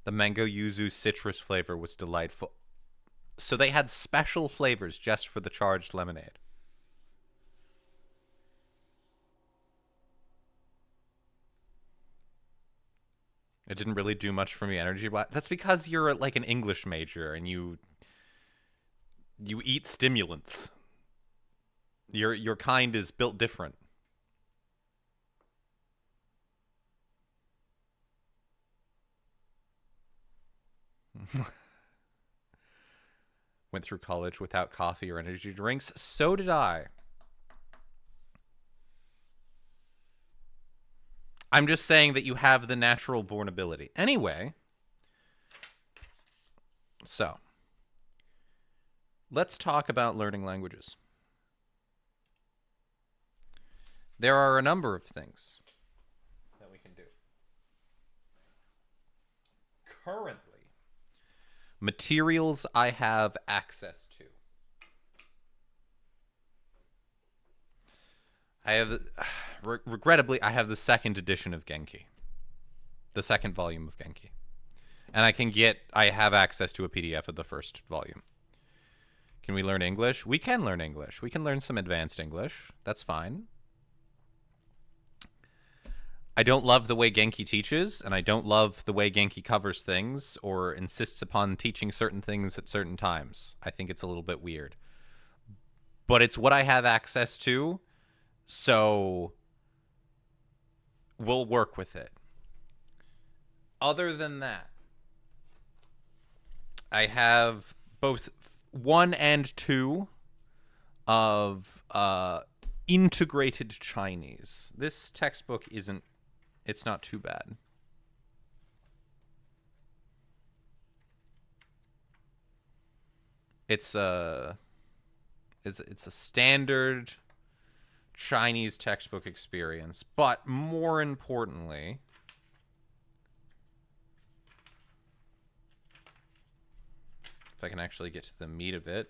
The mango yuzu citrus flavor was delightful. So they had special flavors just for the charged lemonade. It didn't really do much for me energy, but that's because you're like an English major and you eat stimulants. Your kind is built different. Went through college without coffee or energy drinks. So did I. I'm just saying that you have the natural born ability. Anyway, so let's talk about learning languages. There are a number of things that we can do. Currently, materials I have access to. I have, regrettably, I have the second edition of Genki. The second volume of Genki. And I have access to a PDF of the first volume. Can we learn English? We can learn English. We can learn some advanced English. That's fine. I don't love the way Genki teaches, and I don't love the way Genki covers things or insists upon teaching certain things at certain times. I think it's a little bit weird. But it's what I have access to, so we'll work with it. Other than that, I have both 1 and 2 of integrated Chinese. This textbook it's not too bad. It's a standard Chinese textbook experience, but more importantly, if I can actually get to the meat of it,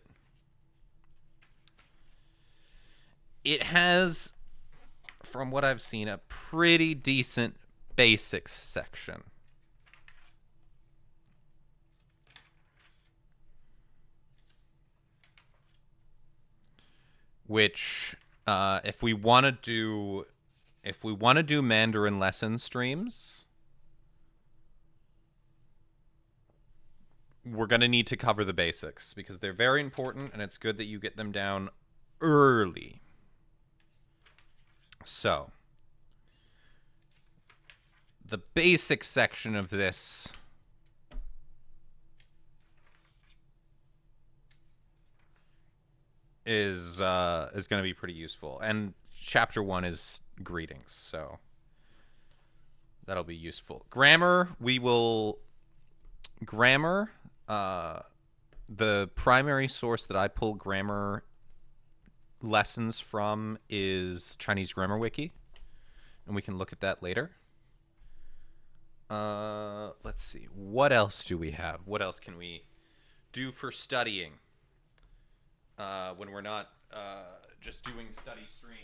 it has, from what I've seen, a pretty decent basics section. Which, if we want to do Mandarin lesson streams, we're going to need to cover the basics because they're very important, and it's good that you get them down early. So, the basic section of this is going to be pretty useful. And chapter 1 is greetings, so that'll be useful. Grammar, the primary source that I pull grammar lessons from is Chinese Grammar Wiki, and we can look at that later. Let's see. What else do we have? What else can we do for studying when we're not just doing study streams?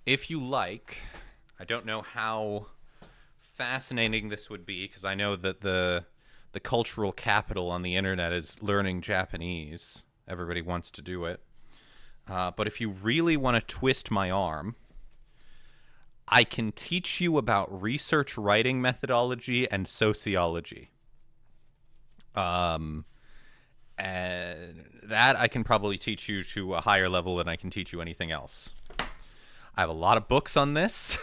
If you like, I don't know how fascinating this would be because I know that the cultural capital on the internet is learning Japanese. Everybody wants to do it. But if you really want to twist my arm, I can teach you about research writing methodology and sociology. And that I can probably teach you to a higher level than I can teach you anything else. I have a lot of books on this.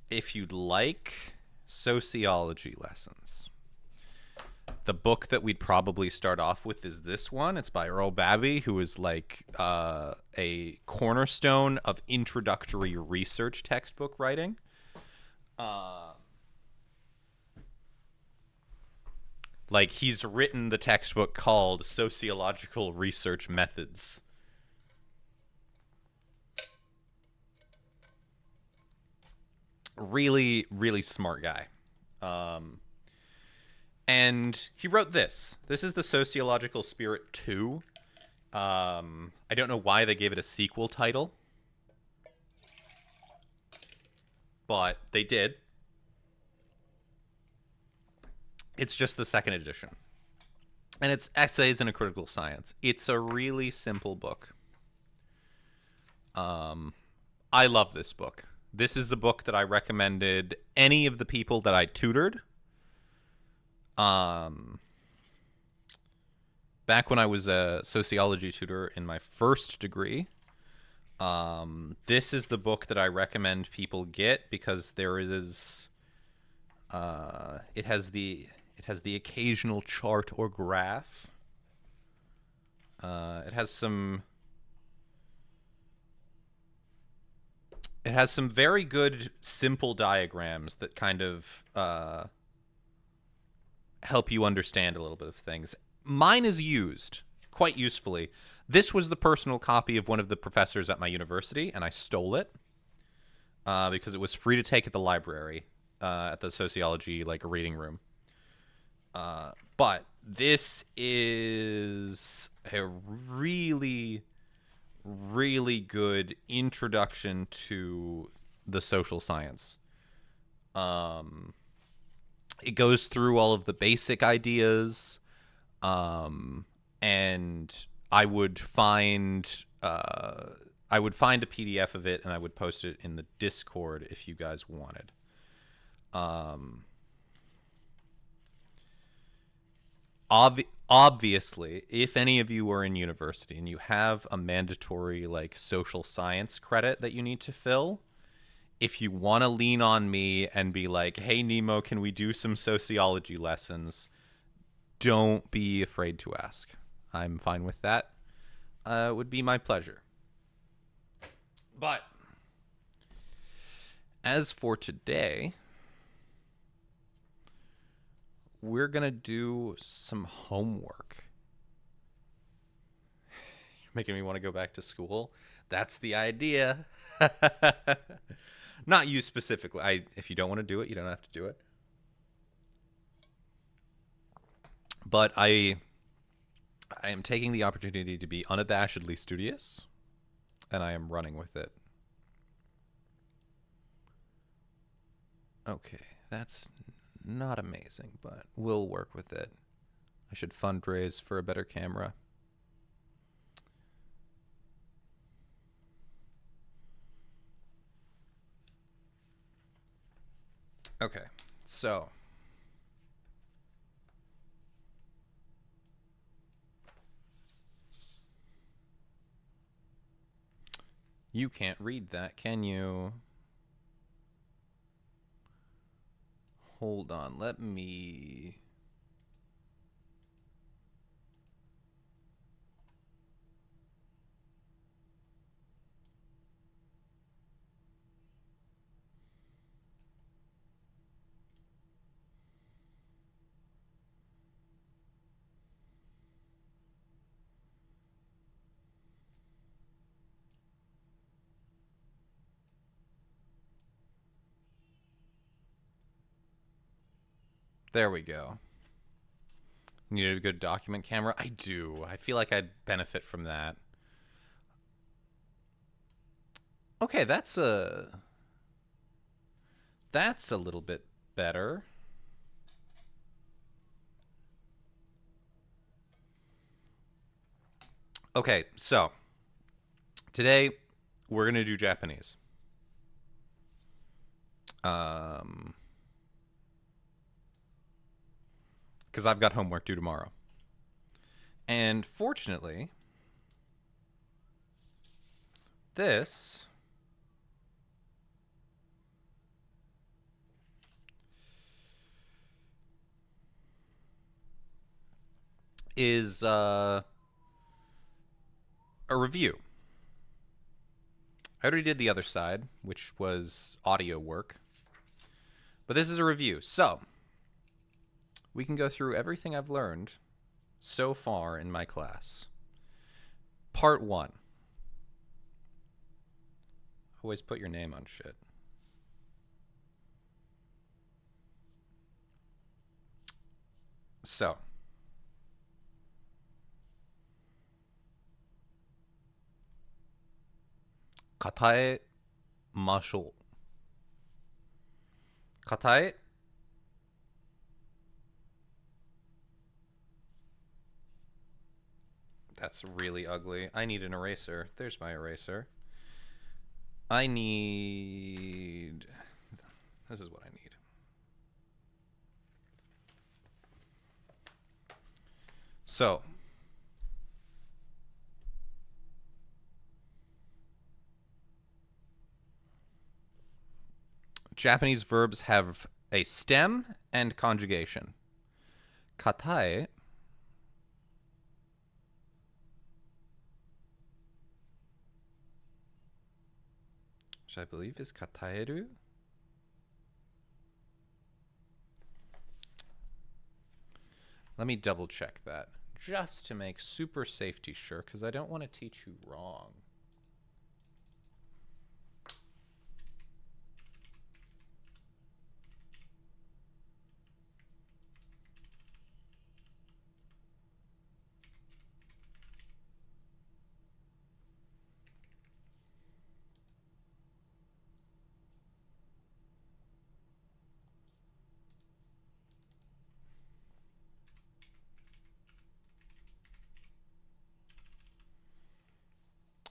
If you'd like sociology lessons, the book that we'd probably start off with is this one. It's by Earl Babby, who is like a cornerstone of introductory research textbook writing. Like, he's written the textbook called Sociological Research Methods. Really, really smart guy. And he wrote this. This is the Sociological Spirit 2. I don't know why they gave it a sequel title, but they did. It's just the second edition. And it's Essays in a Critical Science. It's a really simple book. I love this book. This is a book that I recommended any of the people that I tutored. Back when I was a sociology tutor in my first degree, this is the book that I recommend people get because there is, it has the occasional chart or graph. It has some very good simple diagrams that kind of help you understand a little bit of things. Mine is used quite usefully. This was the personal copy of one of the professors at my university, and I stole it. because it was free to take at the library, at the sociology like reading room. But this is a really, really good introduction to the social science. It goes through all of the basic ideas, and I would find a PDF of it and I would post it in the Discord if you guys wanted. Obviously, if any of you are in university and you have a mandatory like social science credit that you need to fill, if you want to lean on me and be like, "Hey Nemo, can we do some sociology lessons?" Don't be afraid to ask. I'm fine with that. It would be my pleasure. But as for today, we're going to do some homework. You're making me want to go back to school. That's the idea. Not you specifically. If you don't want to do it, you don't have to do it. But I am taking the opportunity to be unabashedly studious, and I am running with it. Okay, that's not amazing, but we'll work with it. I should fundraise for a better camera. Okay, so you can't read that, can you? Hold on, let me... There we go. Need a good document camera? I do. I feel like I'd benefit from that. Okay, that's a little bit better. Okay, so today we're going to do Japanese. Because I've got homework due tomorrow. And fortunately, this is a review. I already did the other side, which was audio work. But this is a review. So, we can go through everything I've learned so far in my class. Part 1. Always put your name on shit. So, katae mashou. Katae. That's really ugly. I need an eraser. There's my eraser. I need... This is what I need. So, Japanese verbs have a stem and conjugation. Katae which I believe is kataeru. Let me double check that just to make super safety sure, because I don't want to teach you wrong.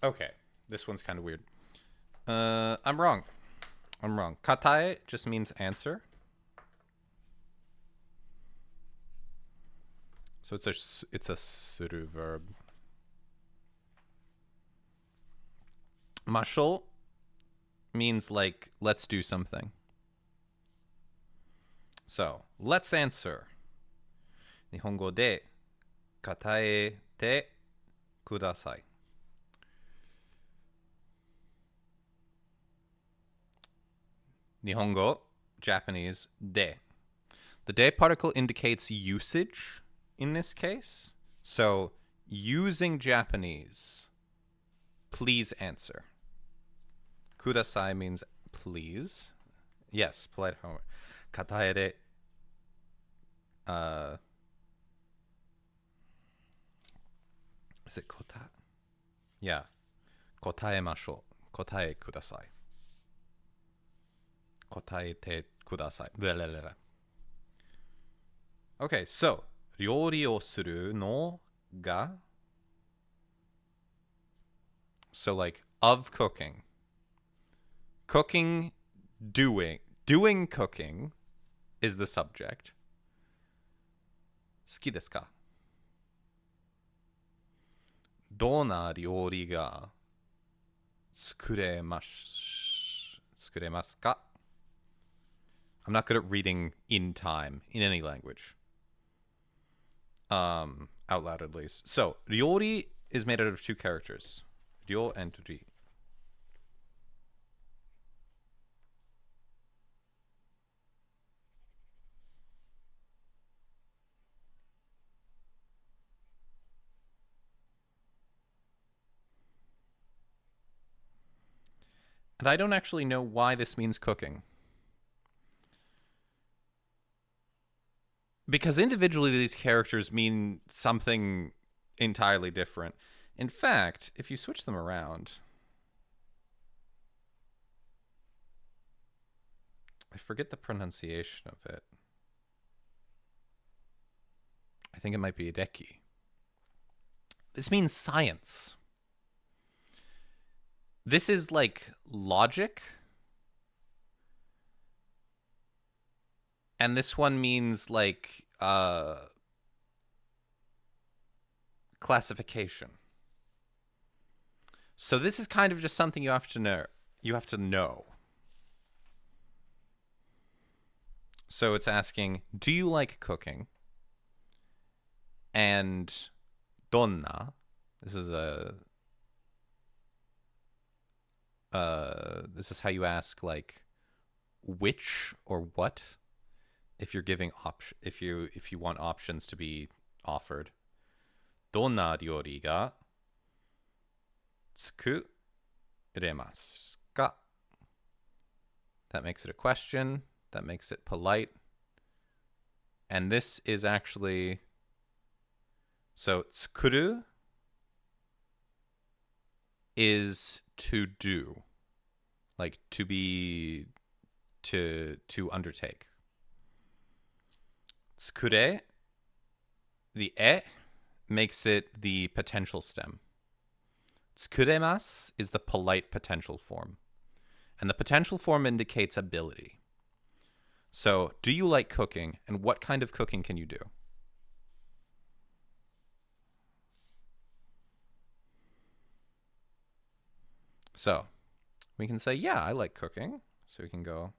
Okay, this one's kind of weird. I'm wrong. Katae just means answer. So it's a suru verb. Mashol means like let's do something. So let's answer. 日本語で答えてください。Nihongo, Japanese, de. The de particle indicates usage in this case. So, using Japanese, please answer. Kudasai means please. Yes, polite homework. Katae de. Is it kota? Yeah. Kotaemashou. Kotae kudasai. Kotaete kudasai. Okay, so, 料理をするのが So like of cooking. Cooking, doing cooking is the subject. 好きですか? どんな料理が作れますか? I'm not good at reading in time in any language. Out loud at least. So, 料理 is made out of two characters. 料 and り. And I don't actually know why this means cooking. Because individually these characters mean something entirely different. In fact, if you switch them around, I forget the pronunciation of it. I think it might be Ideki. This means science. This is like logic. And this one means like classification. So this is kind of just something you have to know. So it's asking, do you like cooking? And donna. This is how you ask like which or what if you're giving if you want options to be offered. Donna ryori ga tsukuremasu ka? That makes it a question. That makes it polite. And this is actually so tsukuru is to do, like to be to undertake. Tsukure, the e makes it the potential stem. Tsukuremasu is the polite potential form. And the potential form indicates ability. So, do you like cooking, and what kind of cooking can you do? So, we can say, yeah, I like cooking. So we can go,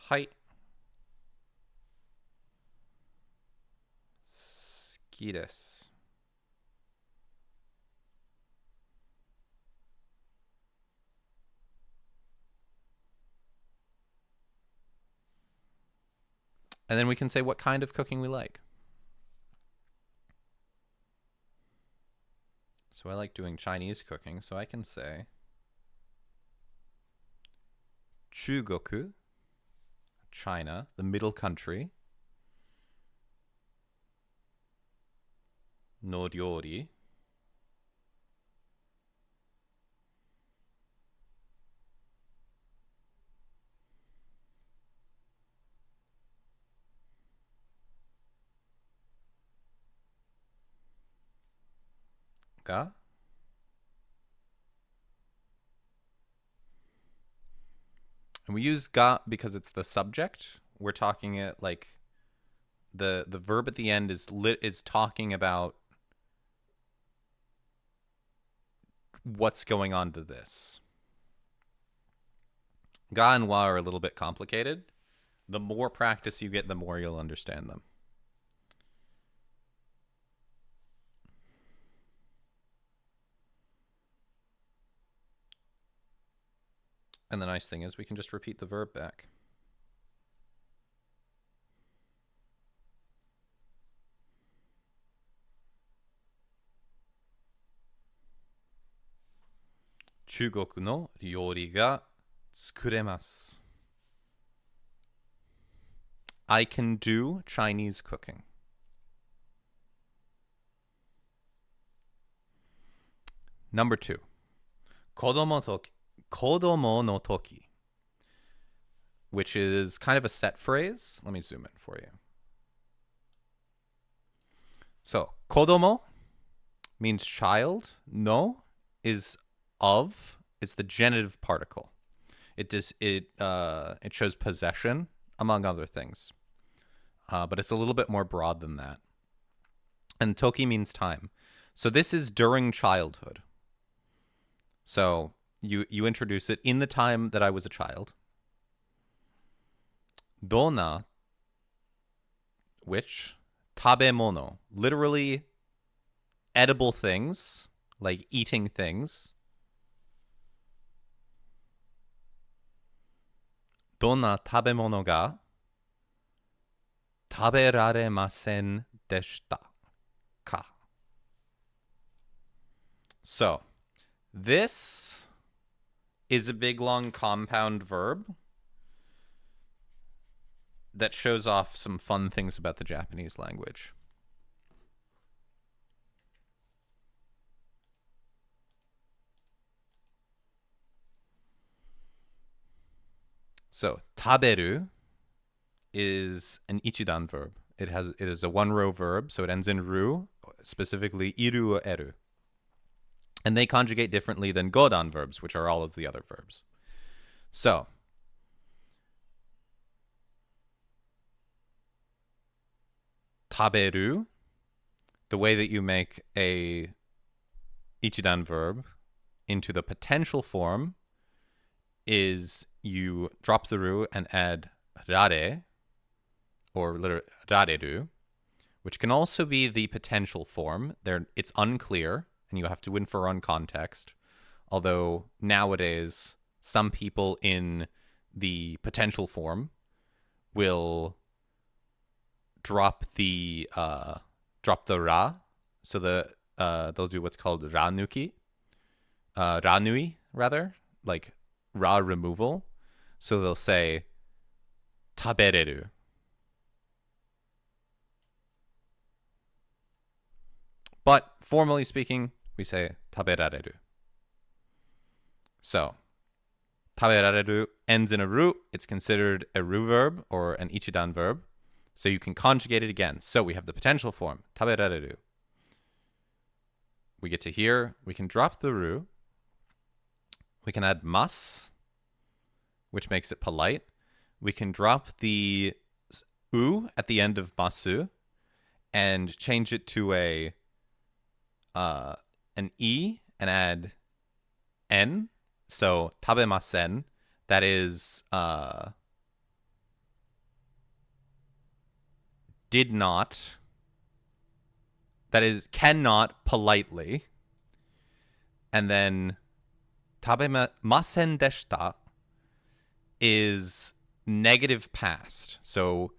hai. 好きです. And then we can say what kind of cooking we like. So I like doing Chinese cooking, so I can say 中国, China, the middle country, の料理 が And we use ga because it's the subject. We're talking it like the verb at the end is talking about what's going on to this. Ga and wa are a little bit complicated. The more practice you get, the more you'll understand them. And the nice thing is we can just repeat the verb back. Chugoku no ryori ga tsukuremasu. I can do Chinese cooking. Number 2. Kodomo no toki, which is kind of a set phrase. Let me zoom in for you. So, kodomo means child. No is of. It's the genitive particle. It shows possession, among other things. But it's a little bit more broad than that. And toki means time. So this is during childhood. So you introduce it in the time that I was a child. Dona, which, tabemono, literally edible things, like eating things. Dona tabemono ga taberaremasen deshita ka. So, this is a big, long, compound verb that shows off some fun things about the Japanese language. So, taberu is an ichidan verb. It is a one-row verb, so it ends in ru, specifically iru or eru. And they conjugate differently than godan verbs, which are all of the other verbs. So, taberu, the way that you make a ichidan verb into the potential form is you drop the ru and add rare, or literally rareru, which can also be the potential form. It's unclear, and you have to infer on context. Although nowadays, some people in the potential form will drop the ra, so they'll do what's called ranuki, ranui rather, like ra removal. So they'll say tabereru. But formally speaking, we say taberareru. So, taberareru ends in a ru. It's considered a ru verb or an ichidan verb. So you can conjugate it again. So we have the potential form, taberareru. We get to here. We can drop the ru. We can add mas, which makes it polite. We can drop the u at the end of masu and change it to an e and add n. So tabemasen, that is did not, that is cannot politely. And then tabemasen deshita is negative past. So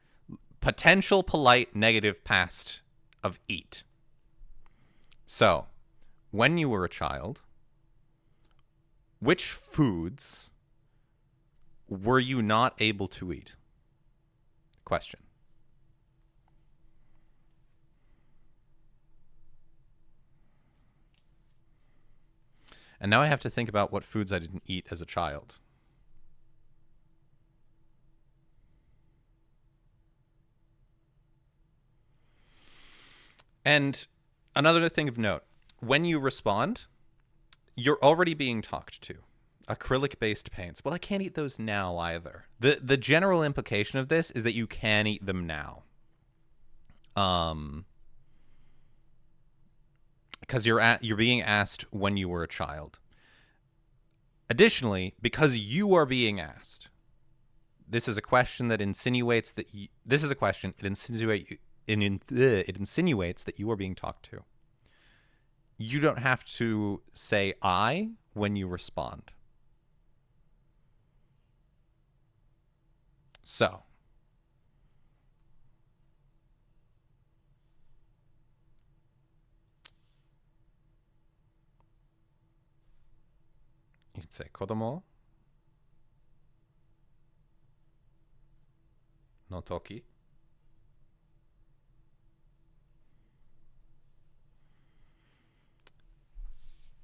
potential polite negative past of eat. So, when you were a child, which foods were you not able to eat? Question. And now I have to think about what foods I didn't eat as a child. And another thing of note, when you respond, you're already being talked to. Acrylic-based paints. Well, I can't eat those now either. The general implication of this is that you can eat them now. Because you're being asked when you were a child. Additionally, because you are being asked, this is a question that insinuates that this is a question. It insinuates that you are being talked to. You don't have to say "I" when you respond. So, you can say "kodomo no toki."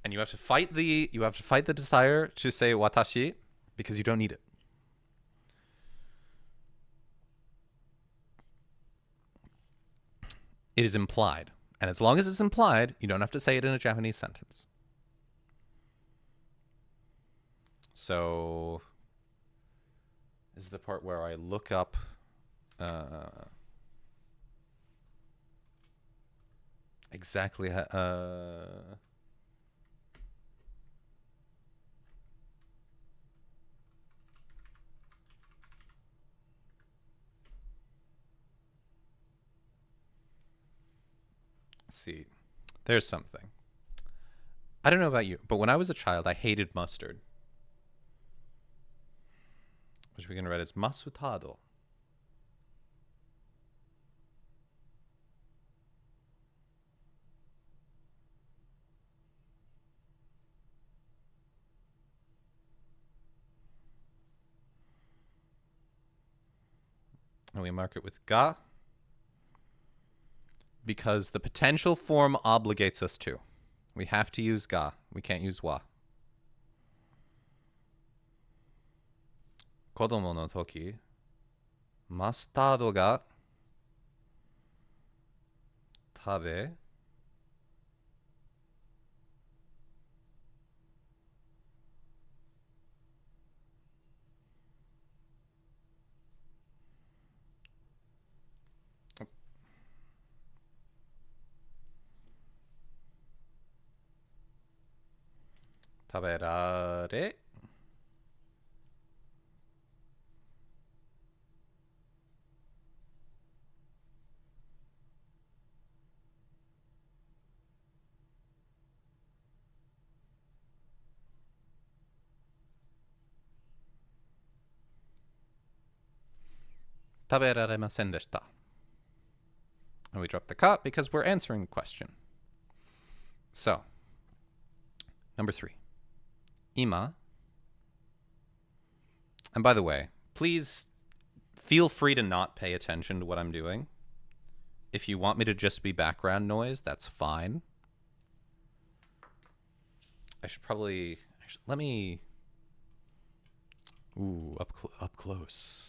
And you have to fight the desire to say "watashi" because you don't need it. It is implied. And as long as it's implied, you don't have to say it in a Japanese sentence. So, this is the part where I look up exactly how, let's see. There's something. I don't know about you, but when I was a child, I hated mustard. Which we can read as masutado. And we mark it with ga because the potential form obligates us to. We have to use ga. We can't use wa. Kodomo no toki, mustard ga tabe taberare taberaremasen deshita. And we drop the ka because we're answering the question. So, number 3. Ima. And by the way, please feel free to not pay attention to what I'm doing. If you want me to just be background noise, that's fine. I should probably... let me... Ooh, up close.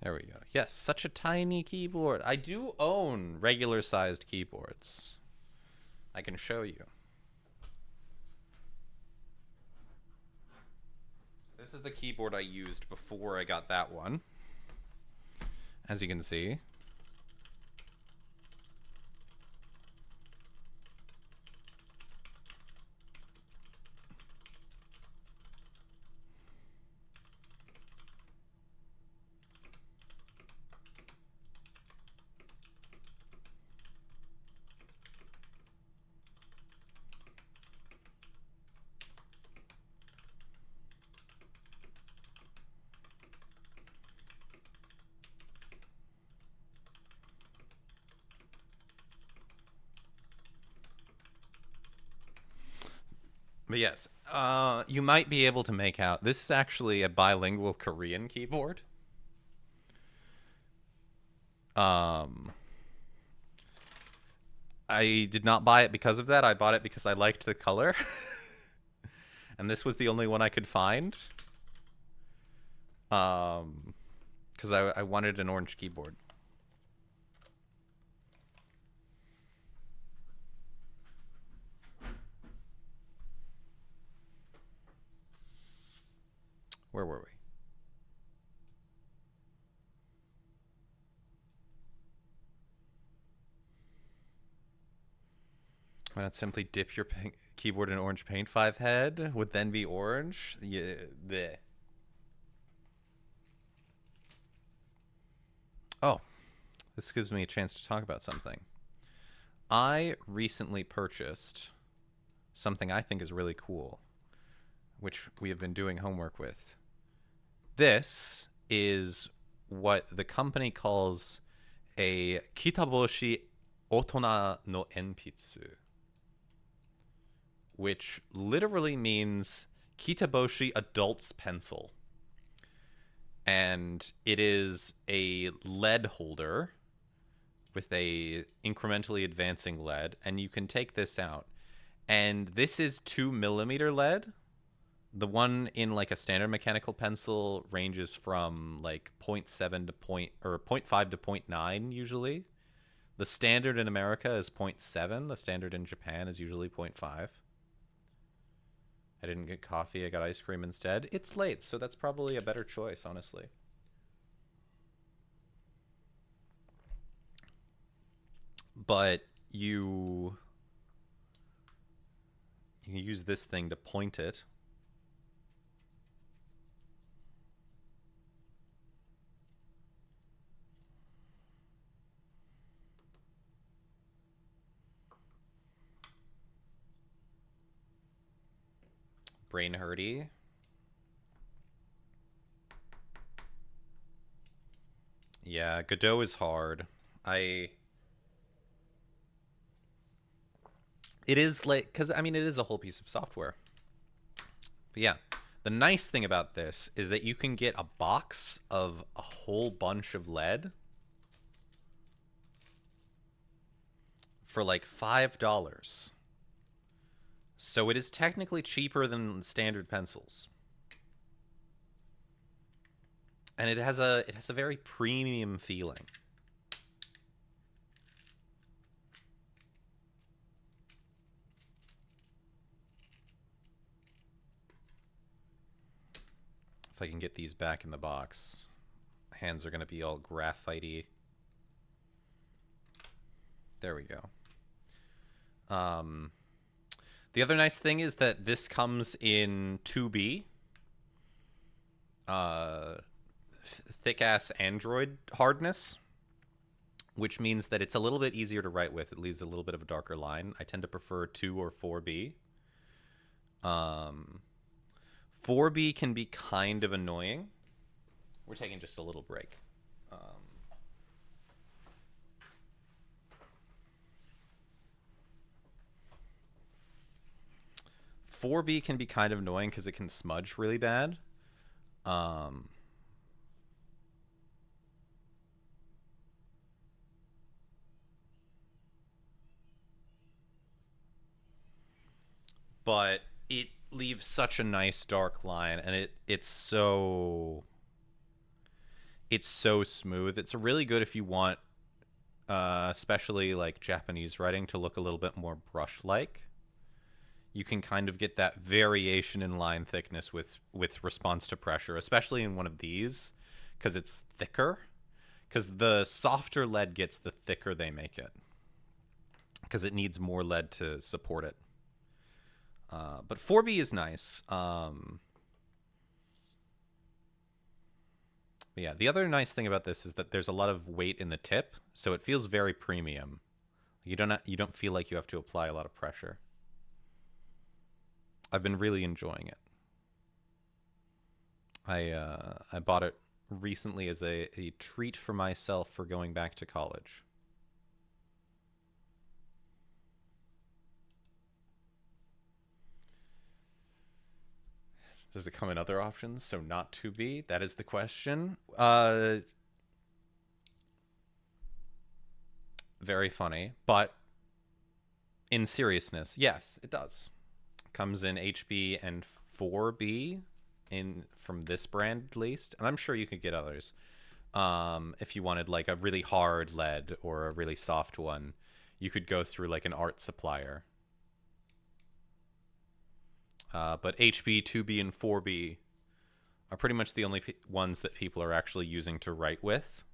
There we go. Yes, such a tiny keyboard. I do own regular-sized keyboards. I can show you. This is the keyboard I used before I got that one. As you can see. But yes, you might be able to make out. This is actually a bilingual Korean keyboard. Um, I did not buy it because of that. I bought it because I liked the color. And this was the only one I could find. Because I wanted an orange keyboard. Where were we? Why not simply dip your keyboard in orange paint? 5 head would then be orange. Yeah, bleh. Oh, this gives me a chance to talk about something. I recently purchased something I think is really cool, which we have been doing homework with. This is what the company calls a kitaboshi otona no enpitsu, which literally means kitaboshi adult's pencil. And it is a lead holder with a incrementally advancing lead, and you can take this out. And this is 2mm lead. The one in like a standard mechanical pencil ranges from like 0.7 to 0.5 to 0.9 usually. The standard in America is 0.7. The standard in Japan is usually 0.5. I didn't get coffee. I got ice cream instead. It's late, so that's probably a better choice, honestly. But you use this thing to point it. Brain hurty. Yeah, Godot is hard. It is like, because I mean, it is a whole piece of software. But yeah, the nice thing about this is that you can get a box of a whole bunch of lead for like $5. So it is technically cheaper than standard pencils. And it has a very premium feeling. If I can get these back in the box, hands are going to be all graphite-y. There we go. The other nice thing is that this comes in 2B. Thick-ass Android hardness, which means that it's a little bit easier to write with. It leaves a little bit of a darker line. I tend to prefer 2 or 4B. 4B can be kind of annoying. We're taking just a little break. 4B can be kind of annoying because it can smudge really bad. But it leaves such a nice dark line, and it's so smooth. It's really good if you want, especially like Japanese writing, to look a little bit more brush-like. You can kind of get that variation in line thickness with response to pressure, especially in one of these, because it's thicker. Because the softer lead gets, the thicker they make it, because it needs more lead to support it. But 4B is nice. Yeah, the other nice thing about this is that there's a lot of weight in the tip, so it feels very premium. You don't feel like you have to apply a lot of pressure. I've been really enjoying it. I bought it recently as a treat for myself for going back to college. Does it come in other options? So not to be? That is the question. Very funny. But in seriousness, yes, it does. It comes in HB and 4B from this brand at least. And I'm sure you could get others. If you wanted like a really hard lead or a really soft one, you could go through like an art supplier. But HB, 2B, and 4B are pretty much the only ones that people are actually using to write with.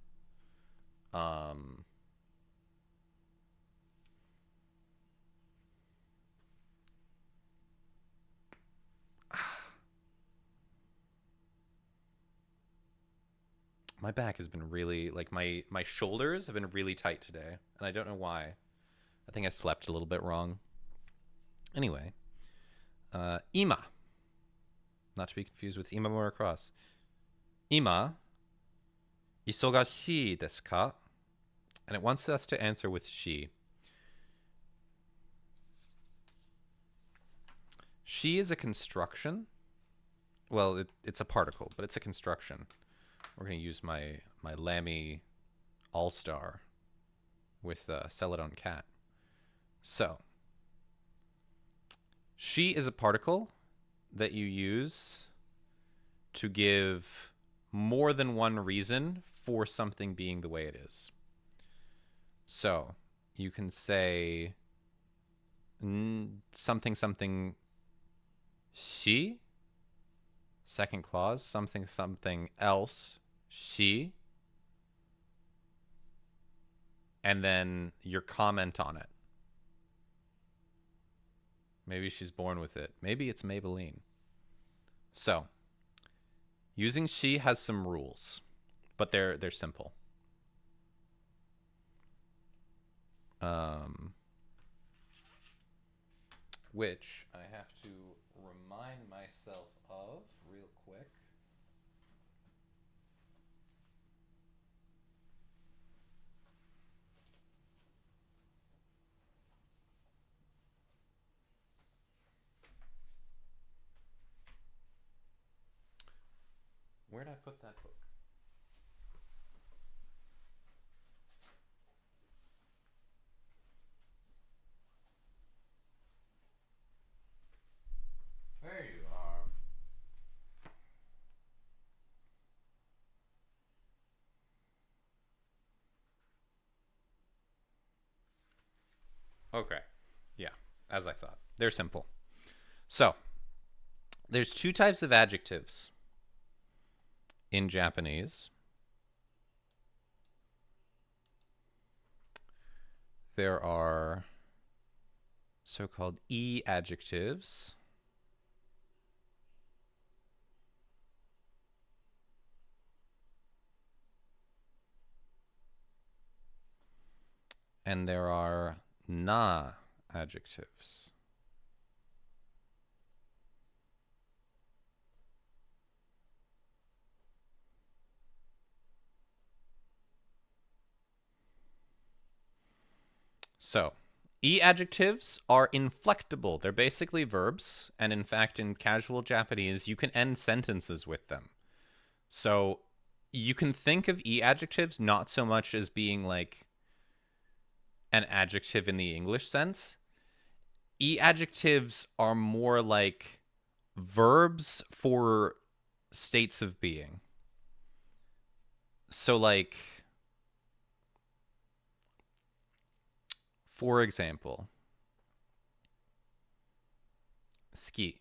My back has been really, like, my shoulders have been really tight today, and I don't know why. I think I slept a little bit wrong. Anyway, ima. Not to be confused with Imamura Cross. Ima, isogashi desu ka? And it wants us to answer with she. She is a construction. Well, it's a particle, but it's a construction. We're going to use my Lamy All-Star with Celadon Cat. So, she is a particle that you use to give more than one reason for something being the way it is. So, you can say something something she, second clause, something something else she, and then your comment on it. Maybe she's born with it. Maybe it's Maybelline. So, using she has some rules, but they're simple. Which I have to remind myself of real quick. Where did I put that book? There you are. Okay. Yeah, as I thought. They're simple. So, there's two types of adjectives in Japanese. There are so-called E adjectives. And there are na adjectives. So, E adjectives are inflectable. They're basically verbs, and in fact, in casual Japanese, you can end sentences with them. So, you can think of E adjectives not so much as being like an adjective in the English sense. E adjectives are more like verbs for states of being. So, like, for example, ski.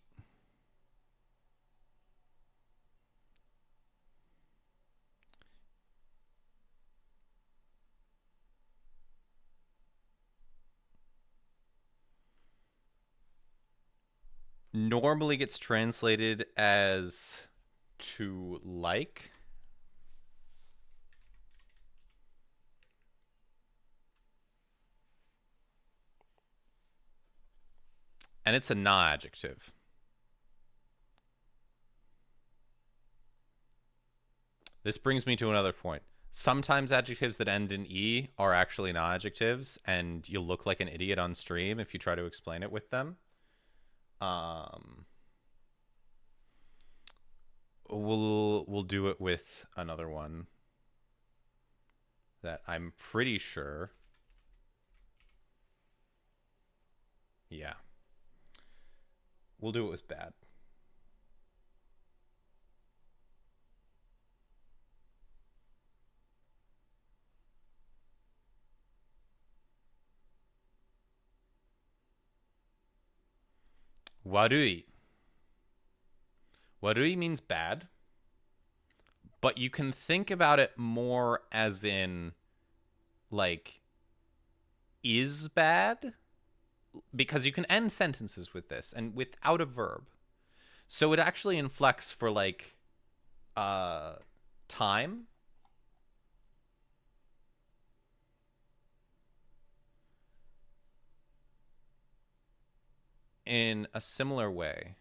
Normally gets translated as to like. And it's a na adjective. This brings me to another point. Sometimes adjectives that end in E are actually na adjectives, and you'll look like an idiot on stream if you try to explain it with them. We'll do it with another one that I'm pretty sure. Yeah. We'll do it with bad. Warui. Warui means bad, but you can think about it more as in, like, is bad, because you can end sentences with this and without a verb. So it actually inflects for, like, uh time in a similar way,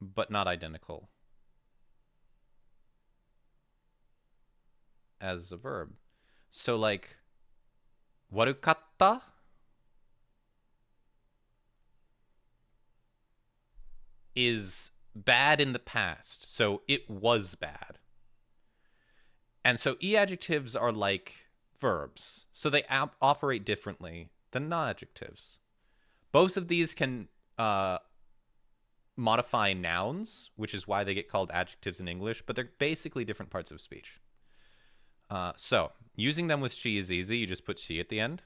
but not identical as a verb. So, like, warukatta is bad in the past, so it was bad. And so e adjectives are like verbs, so they operate differently than non adjectives. Both of these can modify nouns, which is why they get called adjectives in English, but they're basically different parts of speech. So using them with she is easy. You just put she at the end.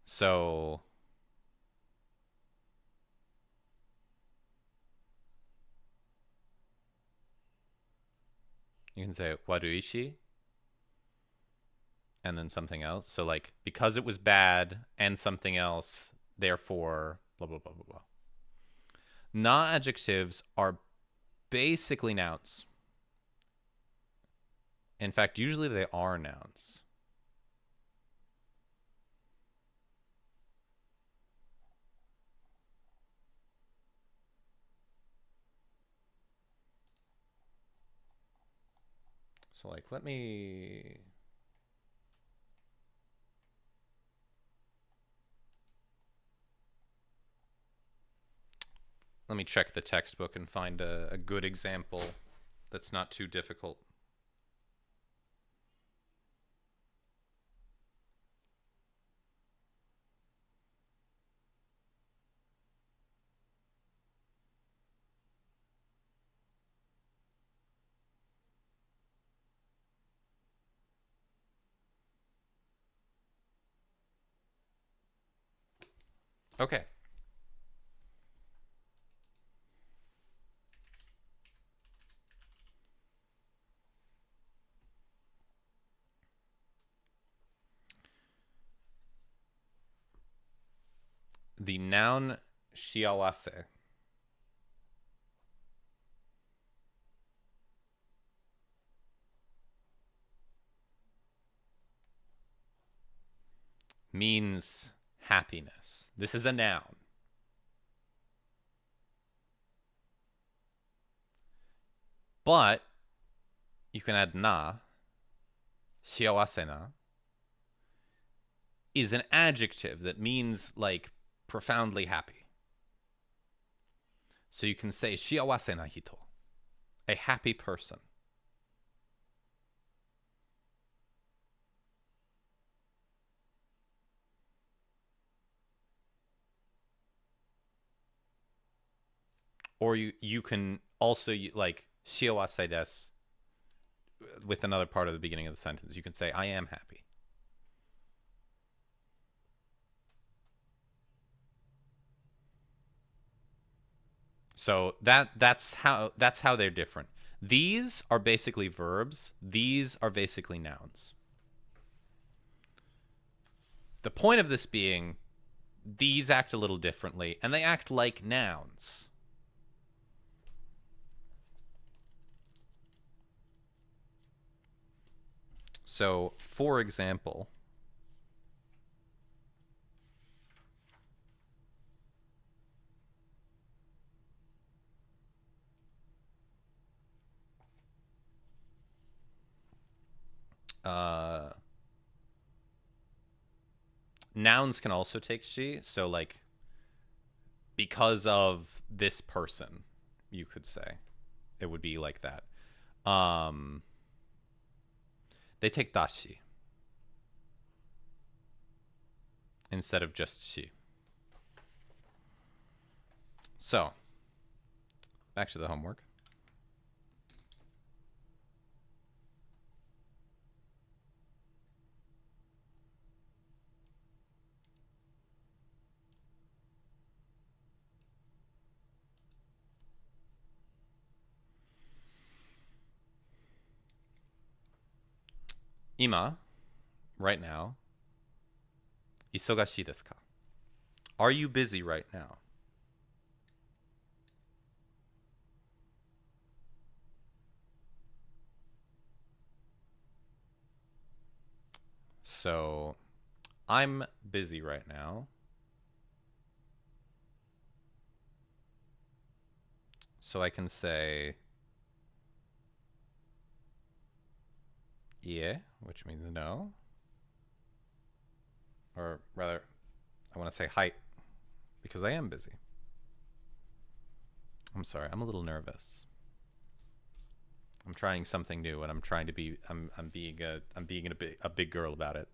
So you can say waruishi and then something else. So, like, because it was bad and something else, therefore blah blah blah blah blah. Non adjectives are basically nouns. In fact, usually they are nouns. So, like, let me check the textbook and find a good example that's not too difficult. Okay. The noun shiawase means happiness. This is a noun. But you can add na. Shiawase na is an adjective that means, like, profoundly happy. So you can say shiawase na hito, a happy person. Or you can also, like, shiawase desu with another part of the beginning of the sentence. You can say I am happy. So that's how they're different. These are basically verbs. These are basically nouns. The point of this being, these act a little differently, and they act like nouns. So, for example, nouns can also take she. So, like, because of this person, you could say. It would be like that. They take dashi instead of just shi. So, back to the homework. Ima, right now, isogashi desu ka? Are you busy right now? So, I'm busy right now. So I can say ie, which means no. Or rather, I want to say hai, because I am busy. I'm sorry, I'm a little nervous. I'm trying something new, and I'm trying to be. I'm being a big girl about it.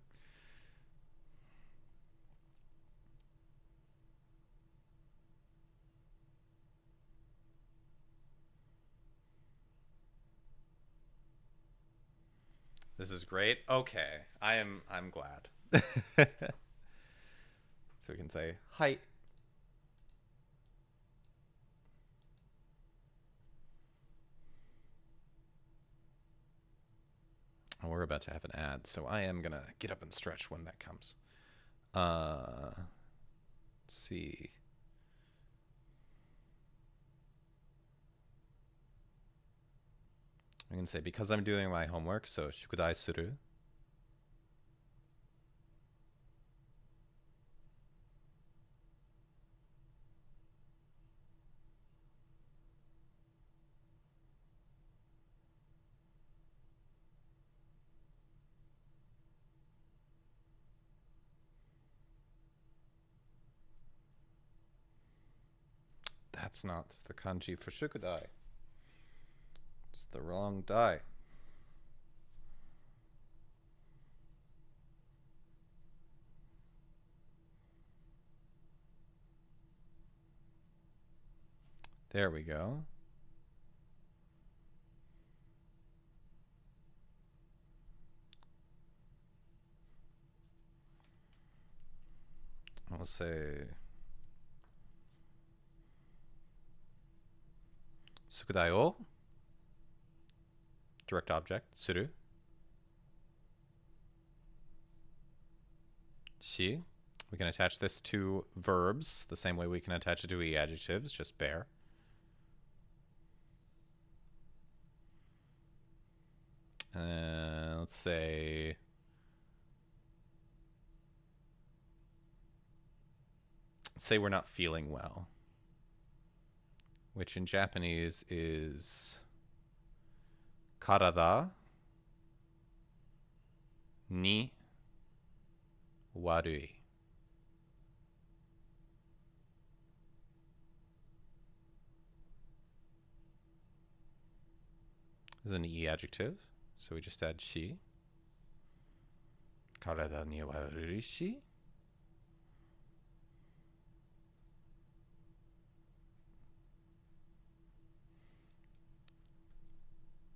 This is great. Okay, I'm glad. So we can say hi. Oh, we're about to have an ad, so I am gonna get up and stretch when that comes. Let's see. I can say because I'm doing my homework, so shukudai suru. That's not the kanji for shukudai. It's the wrong die. There we go. I'll say sukudai o direct object suru shi. We can attach this to verbs the same way we can attach it to adjectives, just bear. Let's say we're not feeling well, which in Japanese is karada ni warui. This is an adjective, so we just add shi. Karada ni warui shi.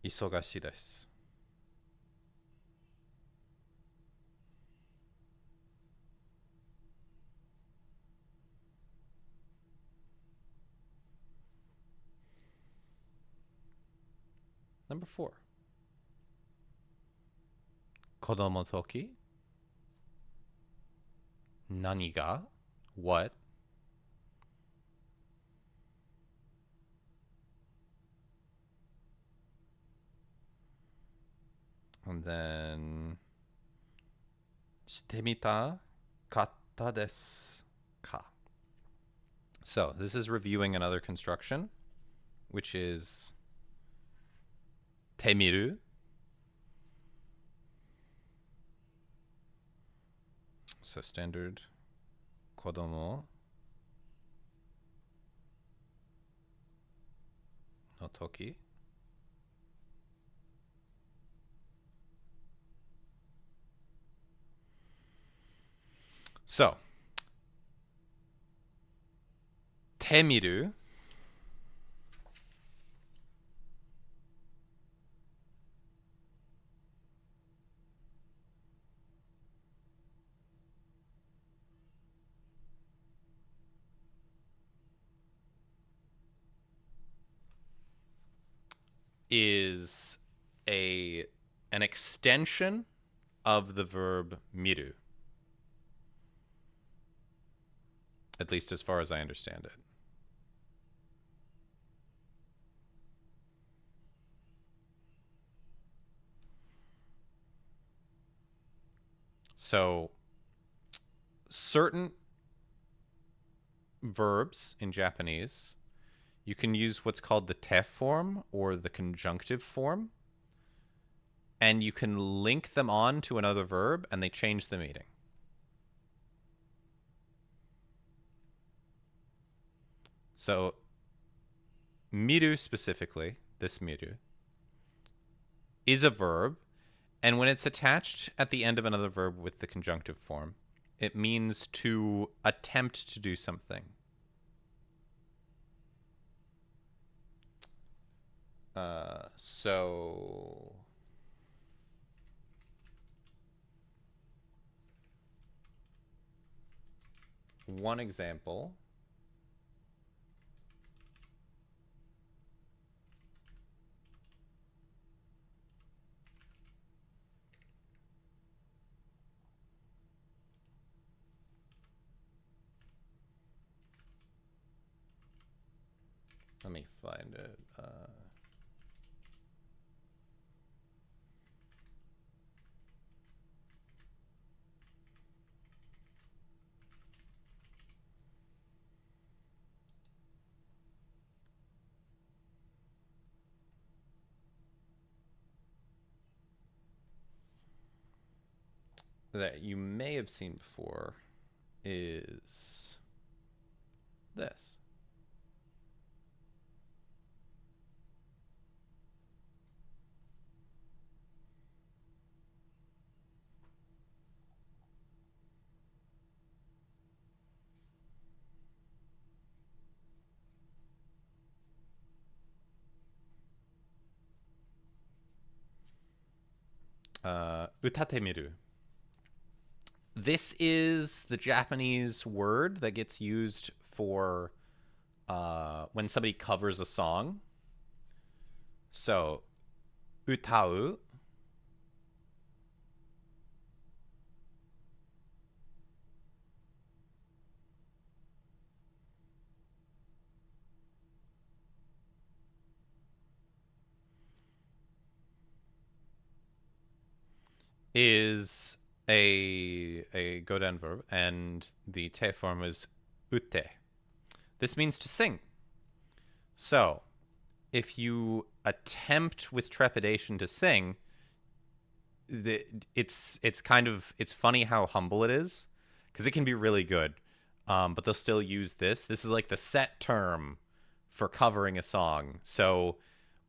Isogashi desu. Number 4. Kodomo toki. Nani ga? What? And then shite mita katta desu ka? So this is reviewing another construction, which is temiru. So standard kodomo no toki. So, temiru is an extension of the verb miru, at least as far as I understand it. So, certain verbs in Japanese, you can use what's called the te form or the conjunctive form, and you can link them on to another verb and they change the meaning. So, miru specifically, this miru, is a verb, and when it's attached at the end of another verb with the conjunctive form, it means to attempt to do something. So one example. Let me find it. That you may have seen before is this. Utatemiru. This is the Japanese word that gets used for when somebody covers a song. So, utau is a godan verb, and the te form is ute. This means to sing. So, if you attempt with trepidation to sing, it's kind of it's funny how humble it is because it can be really good, but they'll still use this. This is like the set term for covering a song. So,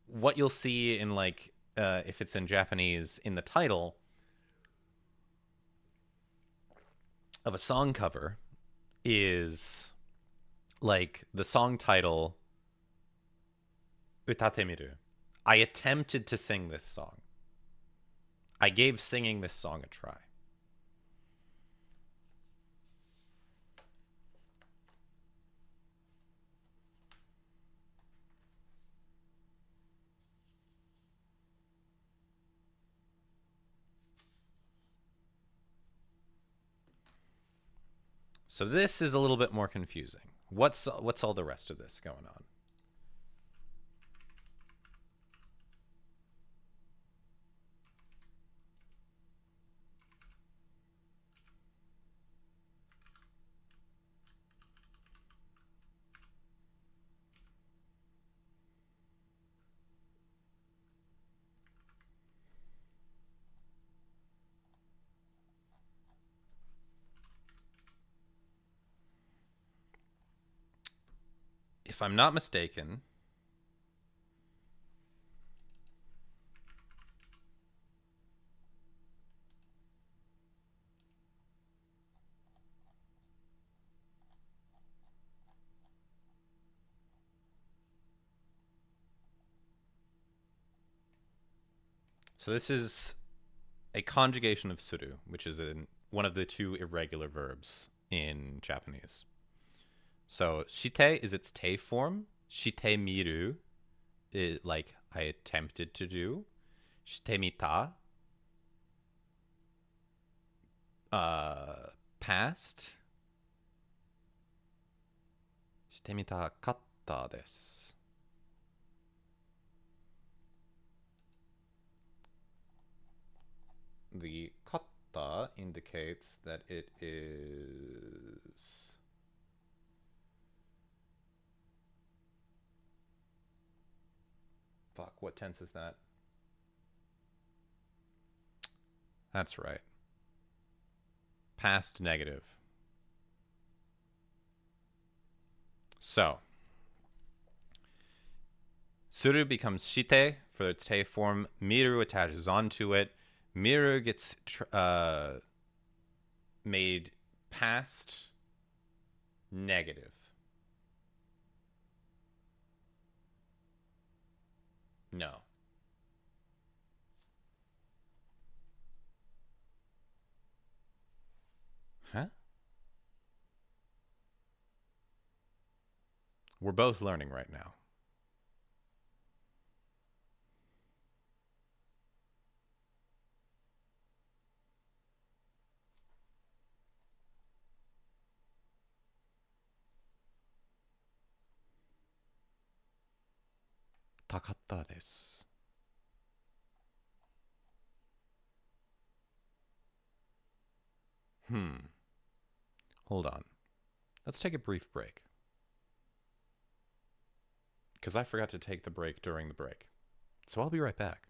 what you'll see in like if it's in Japanese in the title of a song cover is like the song title Utatemiru. I attempted to sing this song. I gave singing this song a try. So this is a little bit more confusing. What's all the rest of this going on? If I'm not mistaken, So this is a conjugation of suru, which is one of the two irregular verbs in Japanese. So shite is its te form. Shite miru is like I attempted to do. Shite mita, past. Shite mita katta desu. The katta indicates that it is fuck, what tense is that? That's right. Past negative. So, suru becomes shite for its te form. Miru attaches onto it. Miru gets made past negative. No. Huh? We're both learning right now. Takatta desu. Hold on. Let's take a brief break. Because I forgot to take the break during the break. So I'll be right back.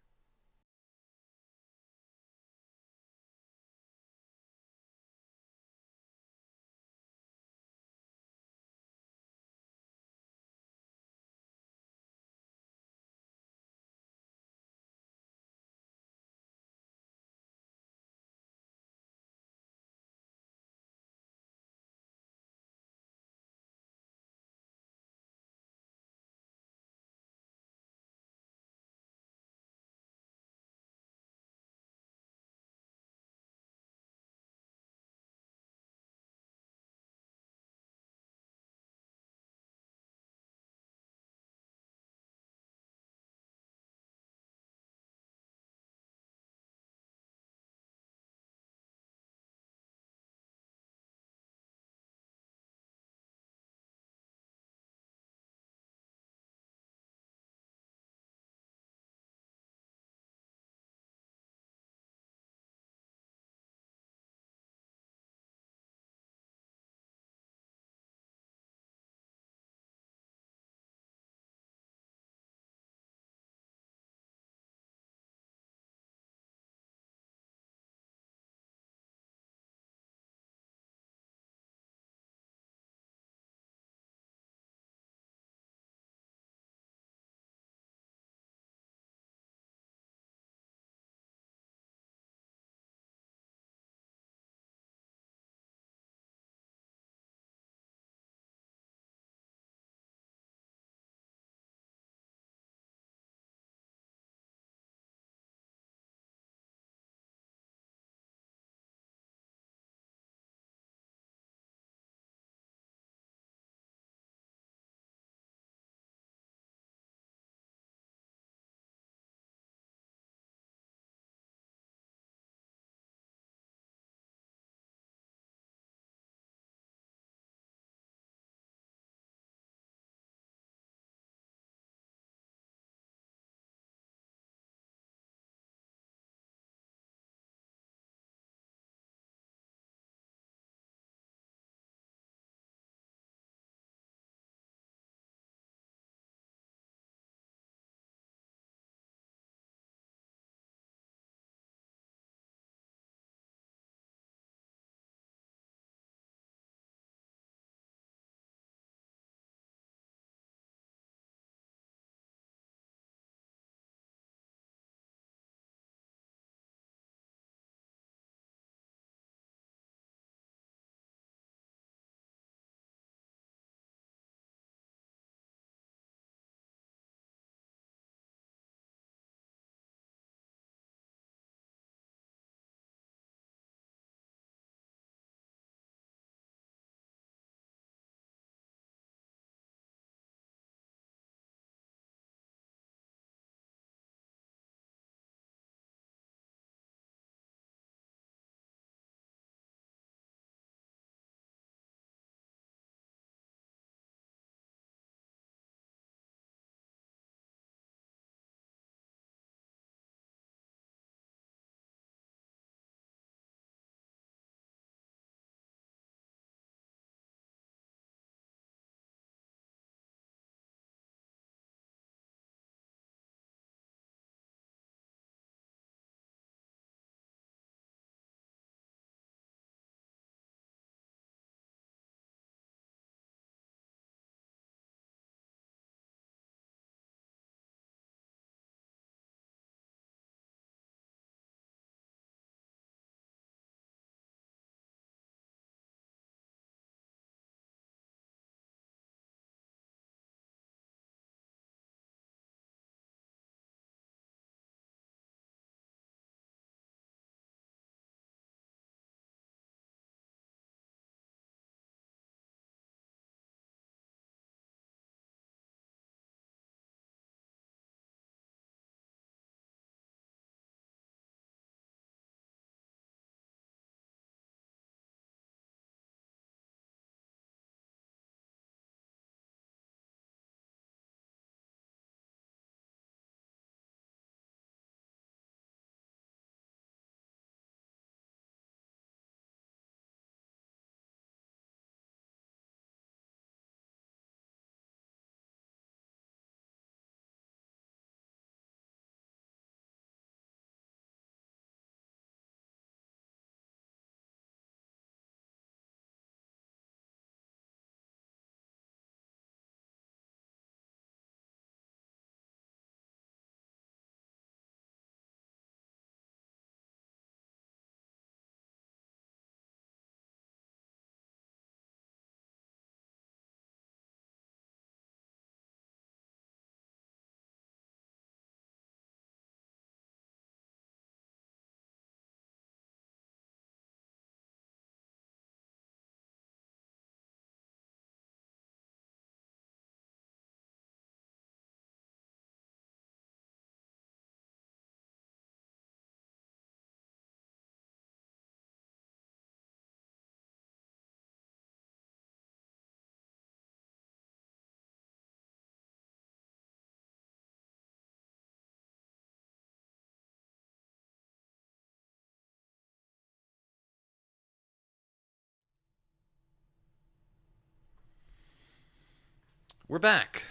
We're back.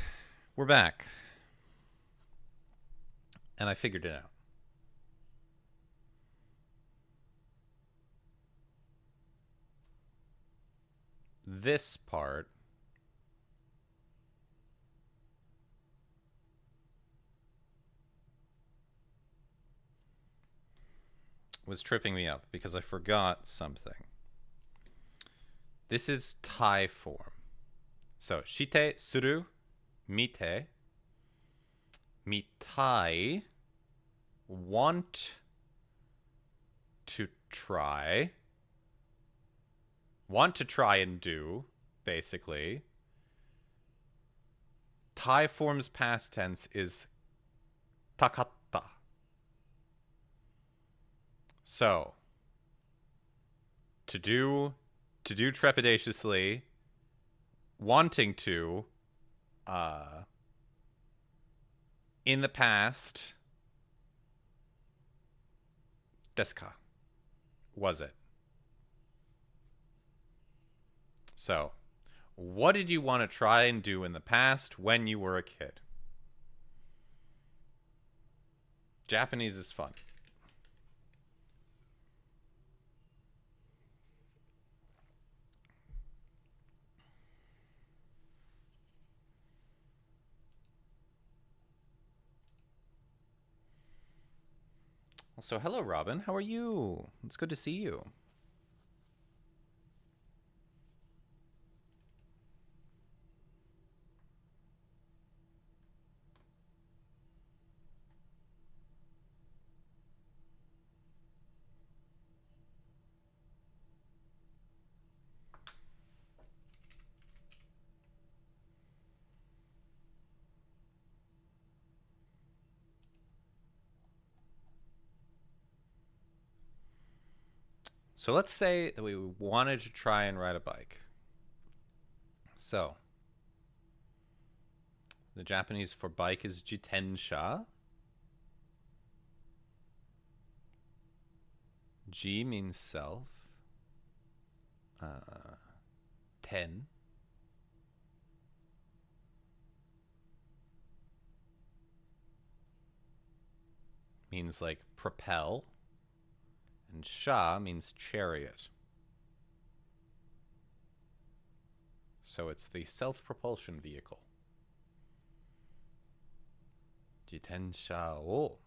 We're back. And I figured it out. This part was tripping me up because I forgot something. This is Thai form. So, shite, suru, mite, mitai, want to try. Want to try and do, basically. Thai form's past tense is takatta. So, to do trepidatiously, wanting to, in the past, desu ka? Was it? So, what did you want to try and do in the past when you were a kid? Japanese is fun. Also, hello, Robin. How are you? It's good to see you. So let's say that we wanted to try and ride a bike. So, the Japanese for bike is jitensha. Ji means self. Ten means like propel. And sha means chariot. So it's the self-propulsion vehicle. Jitensha o.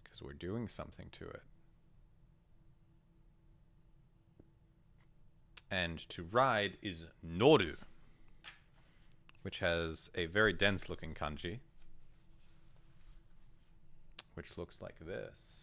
Because we're doing something to it. And to ride is noru, which has a very dense looking kanji, which looks like this.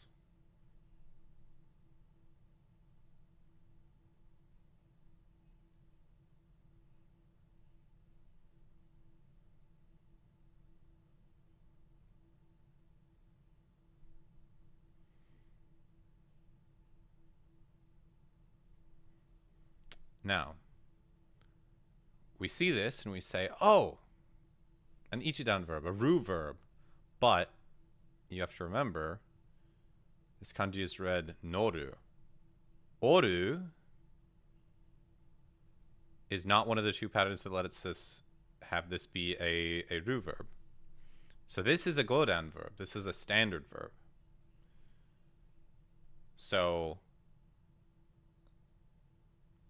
Now, we see this and we say, oh, an ichidan verb, a ru verb. But you have to remember, this kanji is read noru. Oru is not one of the two patterns that lets us have this be a ru verb. So this is a godan verb. This is a standard verb. So,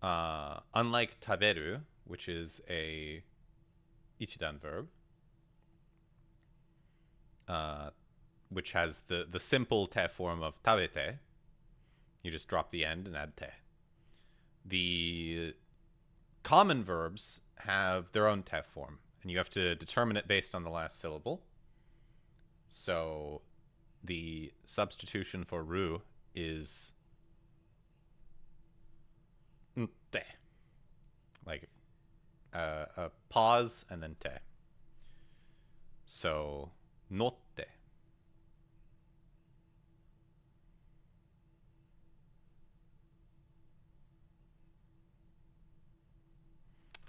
unlike taberu, which is a ichidan verb, which has the simple te form of tabete, you just drop the end and add te. The common verbs have their own te form, and you have to determine it based on the last syllable. So the substitution for ru is te, like a pause and then te. So notte.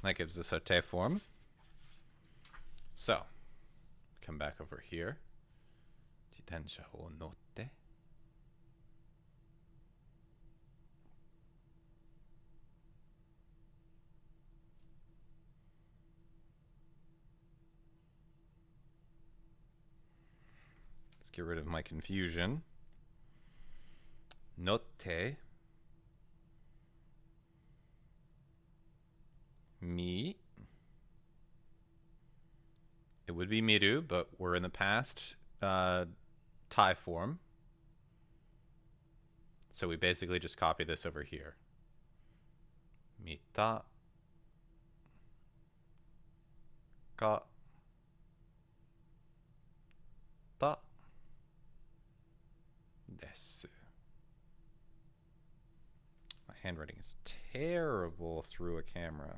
That gives us a te form. So come back over here. Jitensha o notte. get rid of my confusion. Notte. Mi. It would be miru, but we're in the past Thai form. So we basically just copy this over here. Mita. Ka. Ta. Desu. My handwriting is terrible through a camera.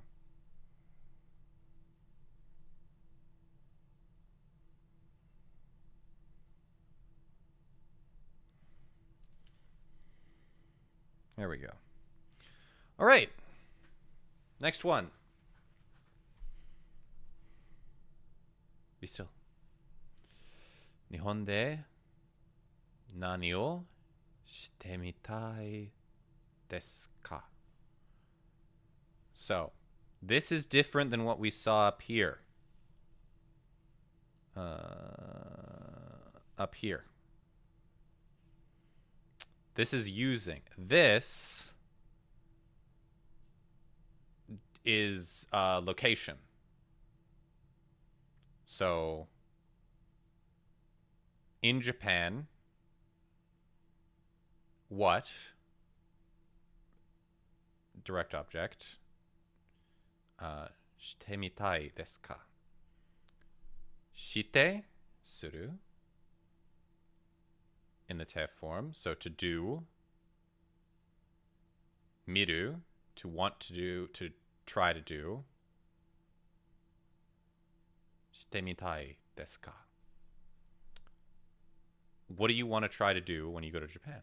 There we go. All right. Next one. Be still. Nihon de nani o shite mitai desu ka? So, this is different than what we saw up here. Up here. This is using. This is location. So, in Japan, what? Direct object. Shite mitai desu ka? Shite, suru. In the te form. So to do. Miru, to want to do, to try to do. Shite mitai desu ka? What do you want to try to do when you go to Japan?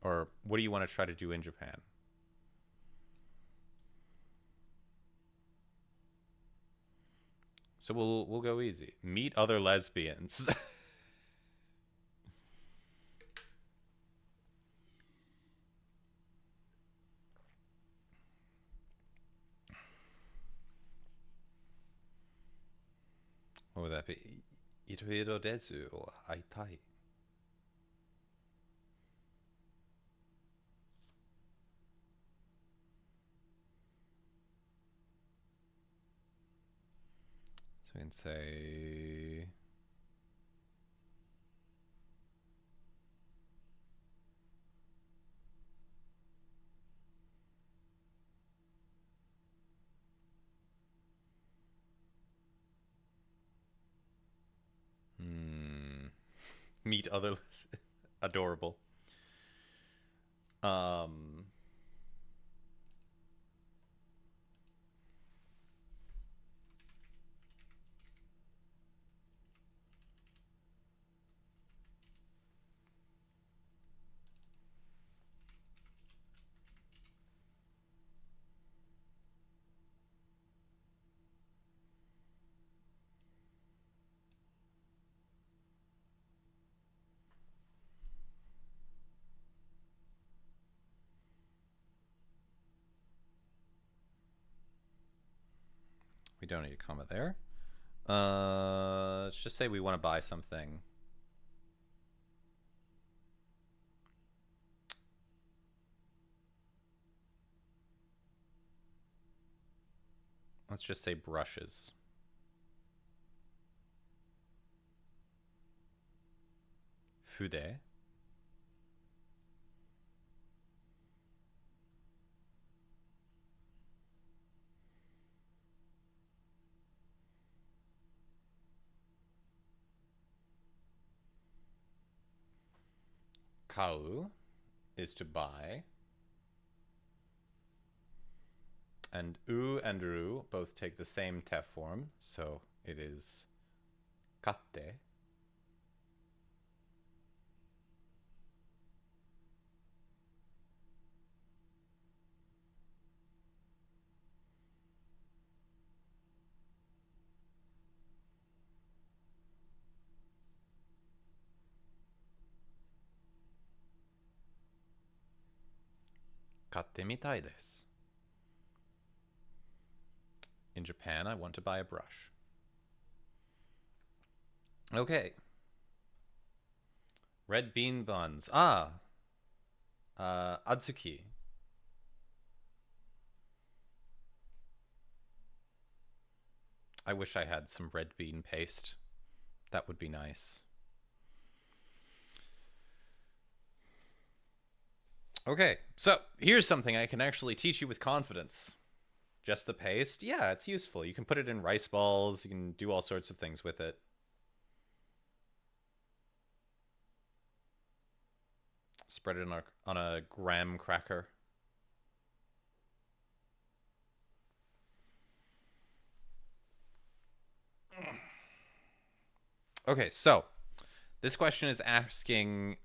Or what do you want to try to do in Japan? So we'll go easy. Meet other lesbians. What would that be? Iroiro desu or aitai? So we can say meet other adorable. We don't need a comma there. Let's just say we want to buy something. Let's just say brushes. Fude. Kau is to buy. And u and ru both take the same te form, so it is katte. 買ってみたいです. In Japan, I want to buy a brush. Okay. Red bean buns. Atsuki. I wish I had some red bean paste. That would be nice. Okay, so here's something I can actually teach you with confidence. Just the paste? Yeah, it's useful. You can put it in rice balls. You can do all sorts of things with it. Spread it on a graham cracker. Okay, so this question is asking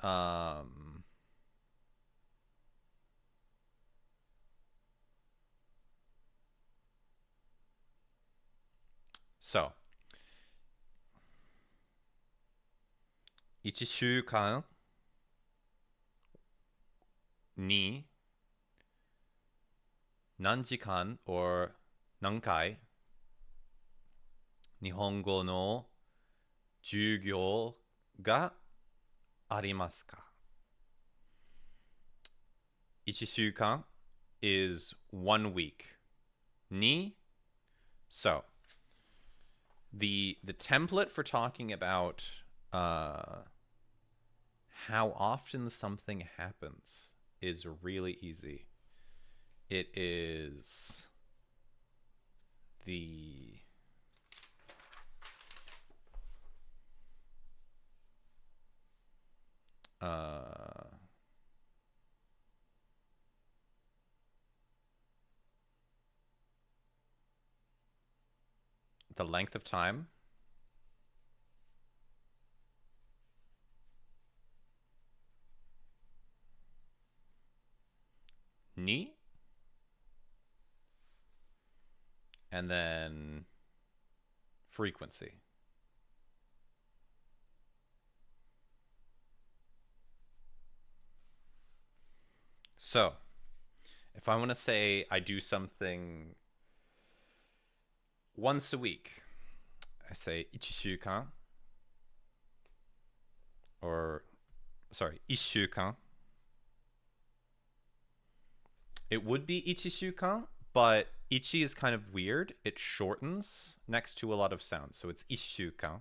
so 1週間に何時間 or 何回日本語の授業がありますか? 1週間 is 1 week. に so the template for talking about how often something happens is really easy. It is the length of time, ni, and then frequency. So, if I want to say I do something once a week, I say 1週間 or sorry, 1週間. It would be 1週間, but ichi is kind of weird. It shortens next to a lot of sounds, so it's 1週間.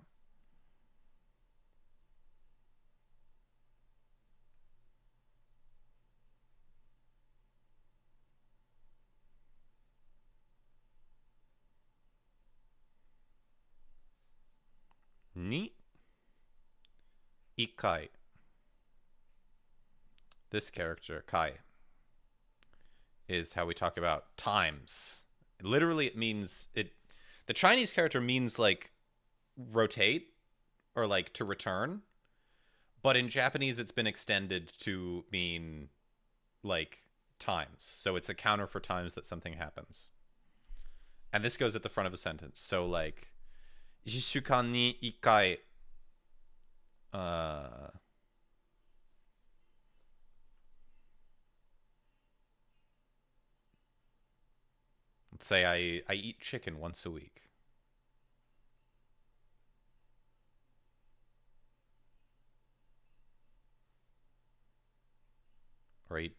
Ni ikai. This character, Kai, is how we talk about times. Literally, it means it. The Chinese character means like rotate or like to return, but in Japanese, it's been extended to mean like times. So it's a counter for times that something happens. And this goes at the front of a sentence. So like, 1週間に1回 let's say I eat chicken once a week. Or I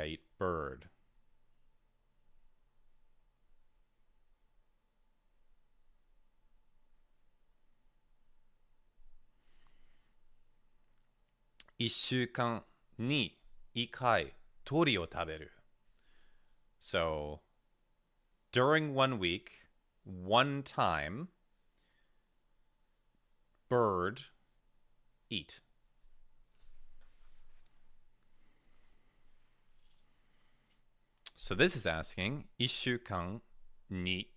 eat bird. "1週間に1回鳥を食べる." So, during 1 week, 1 time, bird, eat. So this is asking, 1週間に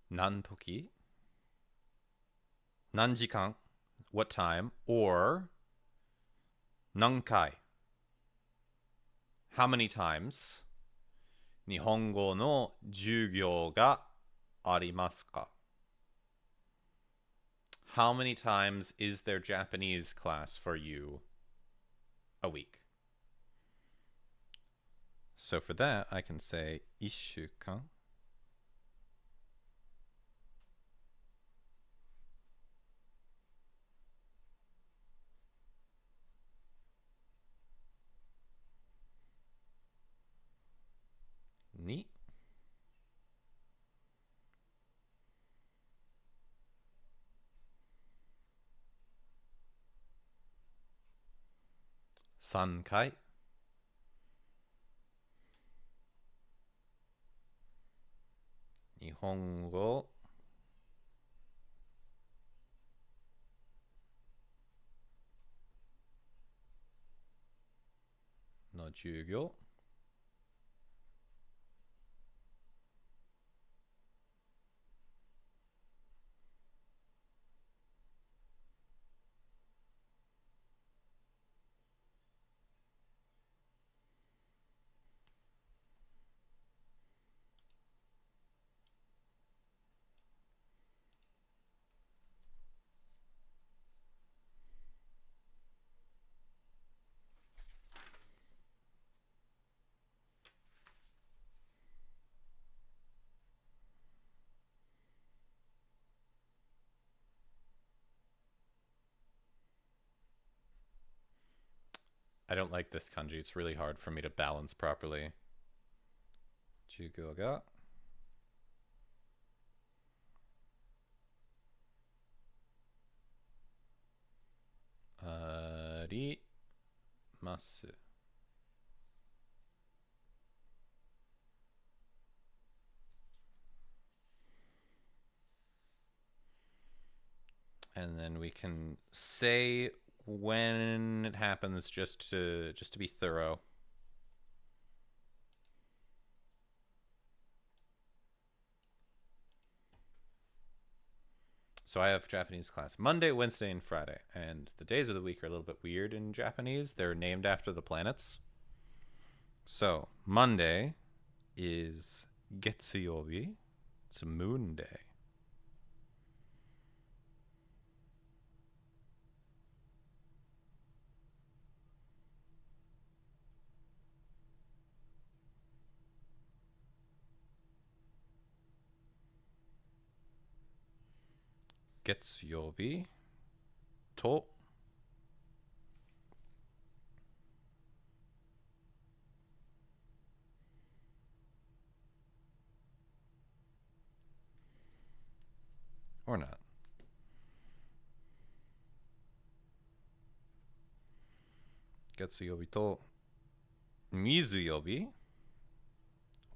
何時? 何時間? What time? Or 何回? How many times? 日本語の授業がありますか? How many times is there Japanese class for you a week? So for that, I can say 1週間 に 3回 日本語の授業 I don't like this kanji. It's really hard for me to balance properly. 授業があります。And then we can say when it happens just to be thorough. So I have Japanese class Monday, Wednesday, and Friday. And the days of the week are a little bit weird in Japanese. They're named after the planets. So Monday is Getsuyobi. It's a moon day. Getsuyobi to or not. Getsuyobi to Mizuyobi,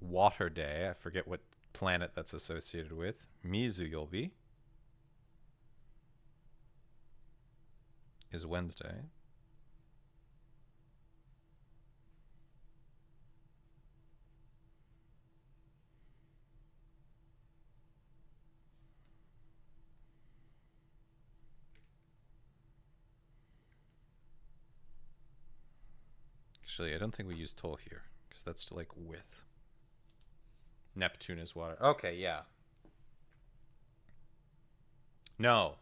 water day. I forget what planet that's associated with. Mizuyobi is Wednesday. Actually, I don't think we use to here because that's like with. Neptune is water. Okay, yeah. No.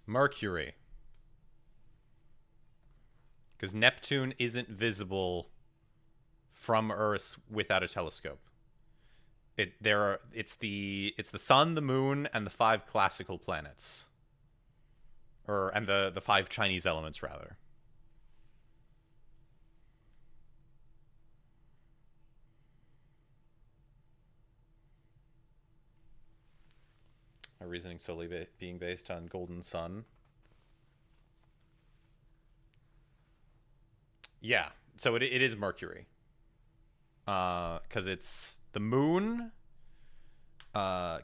Mercury. Because Neptune isn't visible from Earth without a telescope. It's the sun, the moon, and the 5 classical planets. And the 5 Chinese elements rather. Our reasoning solely being based on golden sun. Yeah, so it is Mercury. Because it's the moon,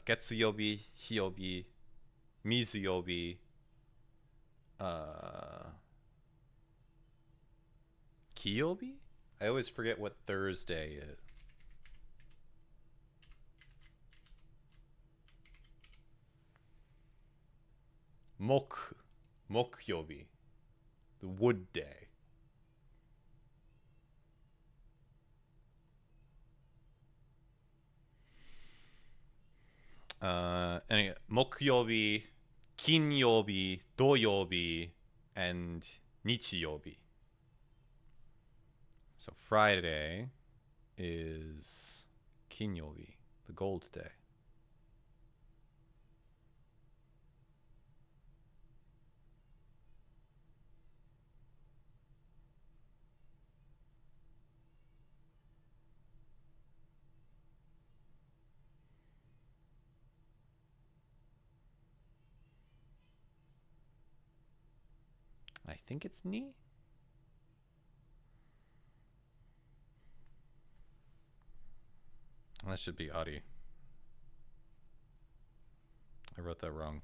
月曜日、日曜日、水曜日、金曜日? I always forget what Thursday is. 木曜日 The Wood Day. Anyway, 木曜日、金曜日、土曜日 and 日曜日. So Friday is 金曜日 the gold day. I think it's ni. That should be Adi. I wrote that wrong.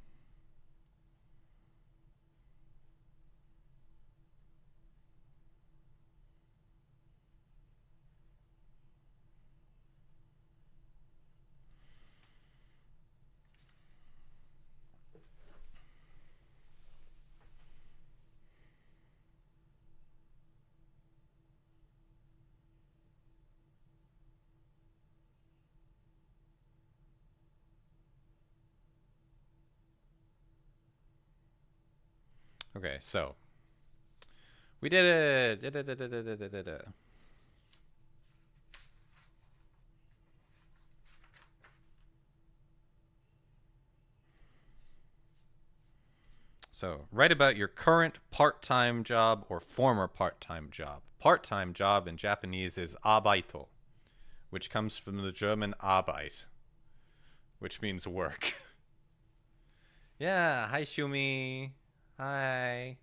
Okay, so we did it. So write about your current part-time job or former part-time job. Part-time job in Japanese is Arbeito, which comes from the German Arbeit, which means work. Yeah, hi Shumi. Hi.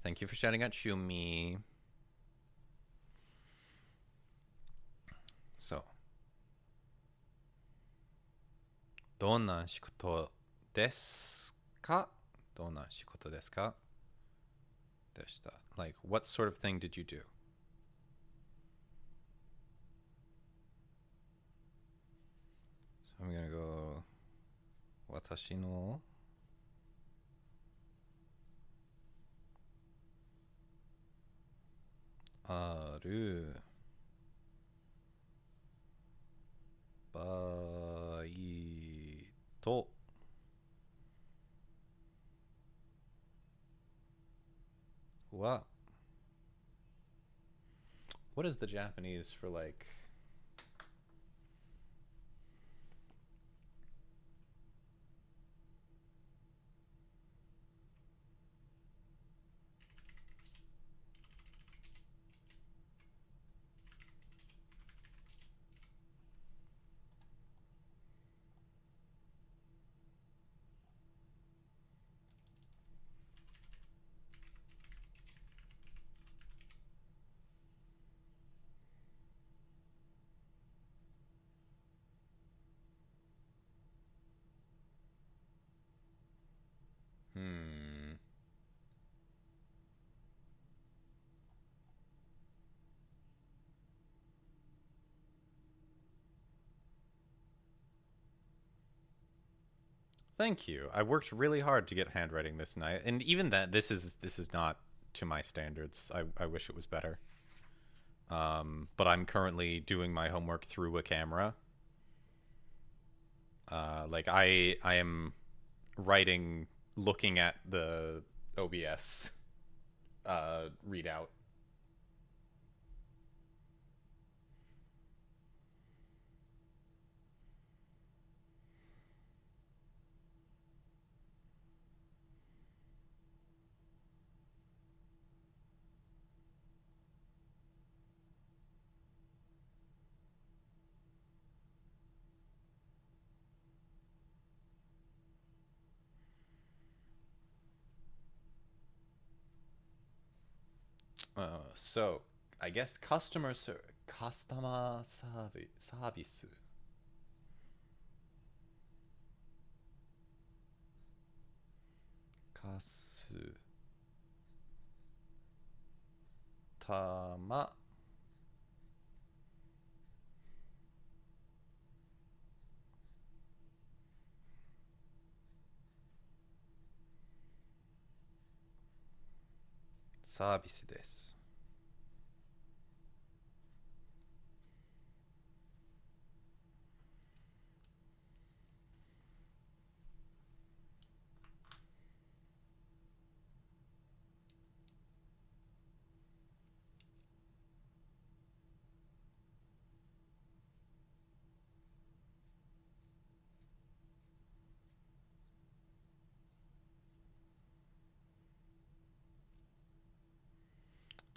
Thank you for shouting out Shumi. So, どんな仕事ですか?どんな仕事ですか?でした. Like, what sort of thing did you do? So I'm gonna go 私のあるバイトは What is the Japanese for like Thank you. I worked really hard to get handwriting this night, and even that this is not to my standards. I wish it was better. But I'm currently doing my homework through a camera. Like I am writing looking at the OBS readout. So I guess customer service. Kasu tama service です。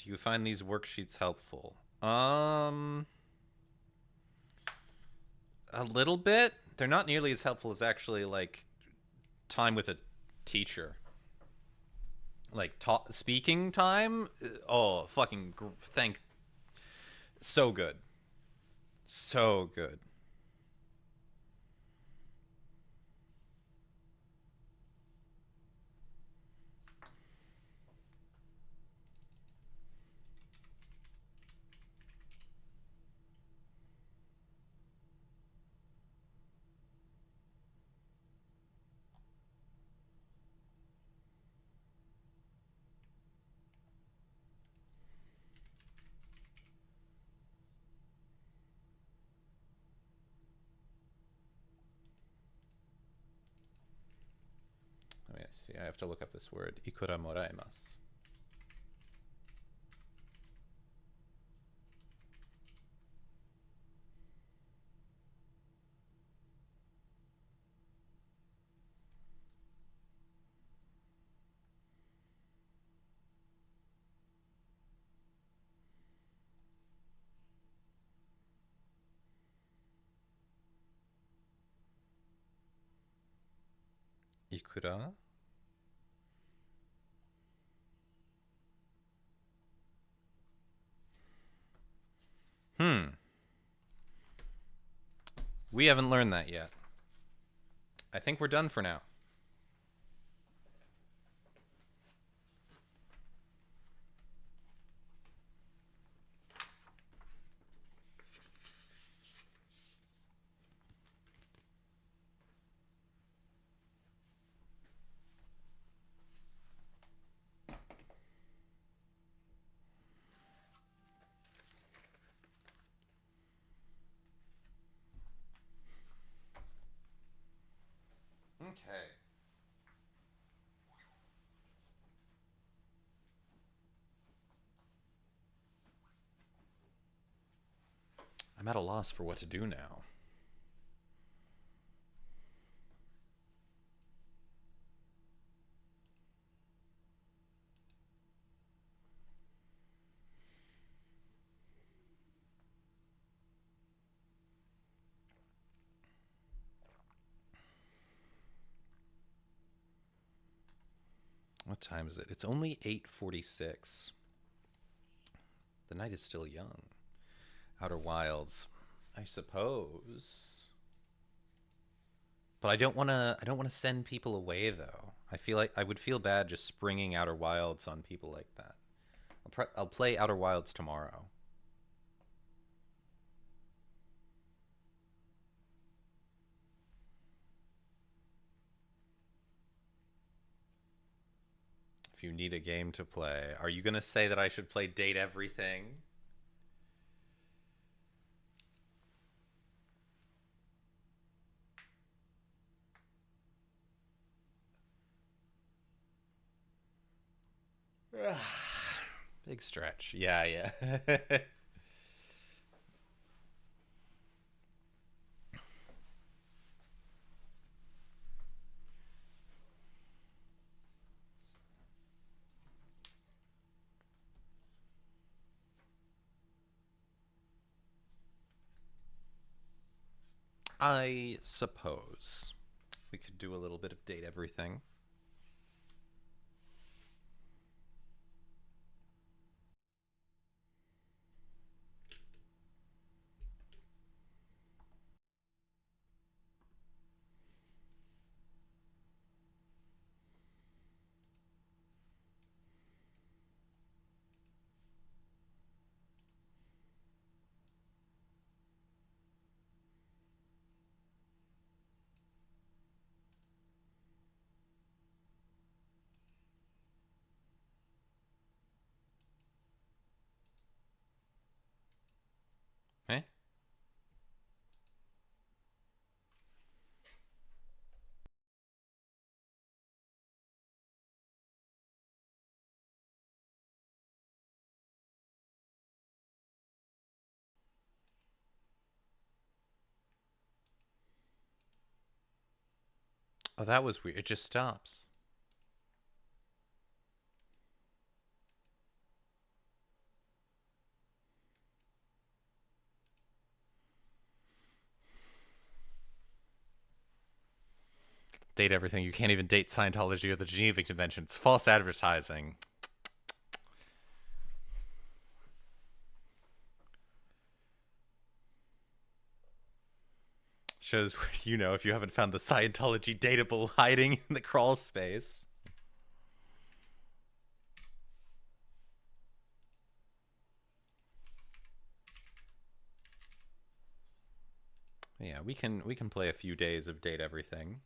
Do you find these worksheets helpful? A little bit. They're not nearly as helpful as actually like time with a teacher. Like speaking time. Oh, fucking thank. So good. So good. Let me see. I have to look up this word. Ikura moraimasu. Ikura? Hmm. We haven't learned that yet. I think we're done for now. Okay. I'm at a loss for what to do now. What time is it? It's only 8:46. The night is still young. Outer Wilds, I suppose. But I don't want to send people away though. I feel like I would feel bad just springing Outer Wilds on people like that. I'll play Outer Wilds tomorrow. If you need a game to play, are you going to say that I should play Date Everything? Big stretch. Yeah, yeah. I suppose we could do a little bit of Date Everything. Oh, that was weird. It just stops. Date everything. You can't even date Scientology or the Geneva Convention. It's false advertising. Shows, you know, if you haven't found the Scientology dateable hiding in the crawl space. Yeah, we can play a few days of date everything.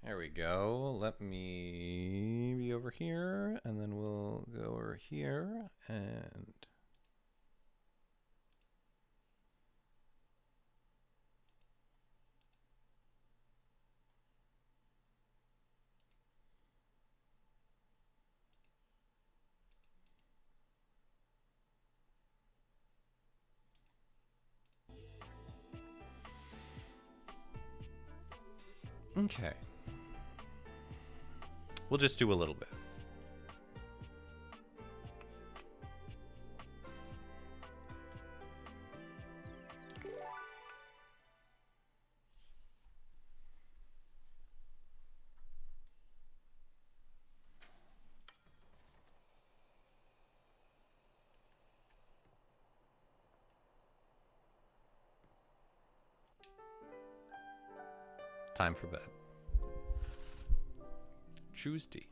There we go. Let me be over here, and then we'll go over here, and... Okay. We'll just do a little bit. Time for bed. Tuesday.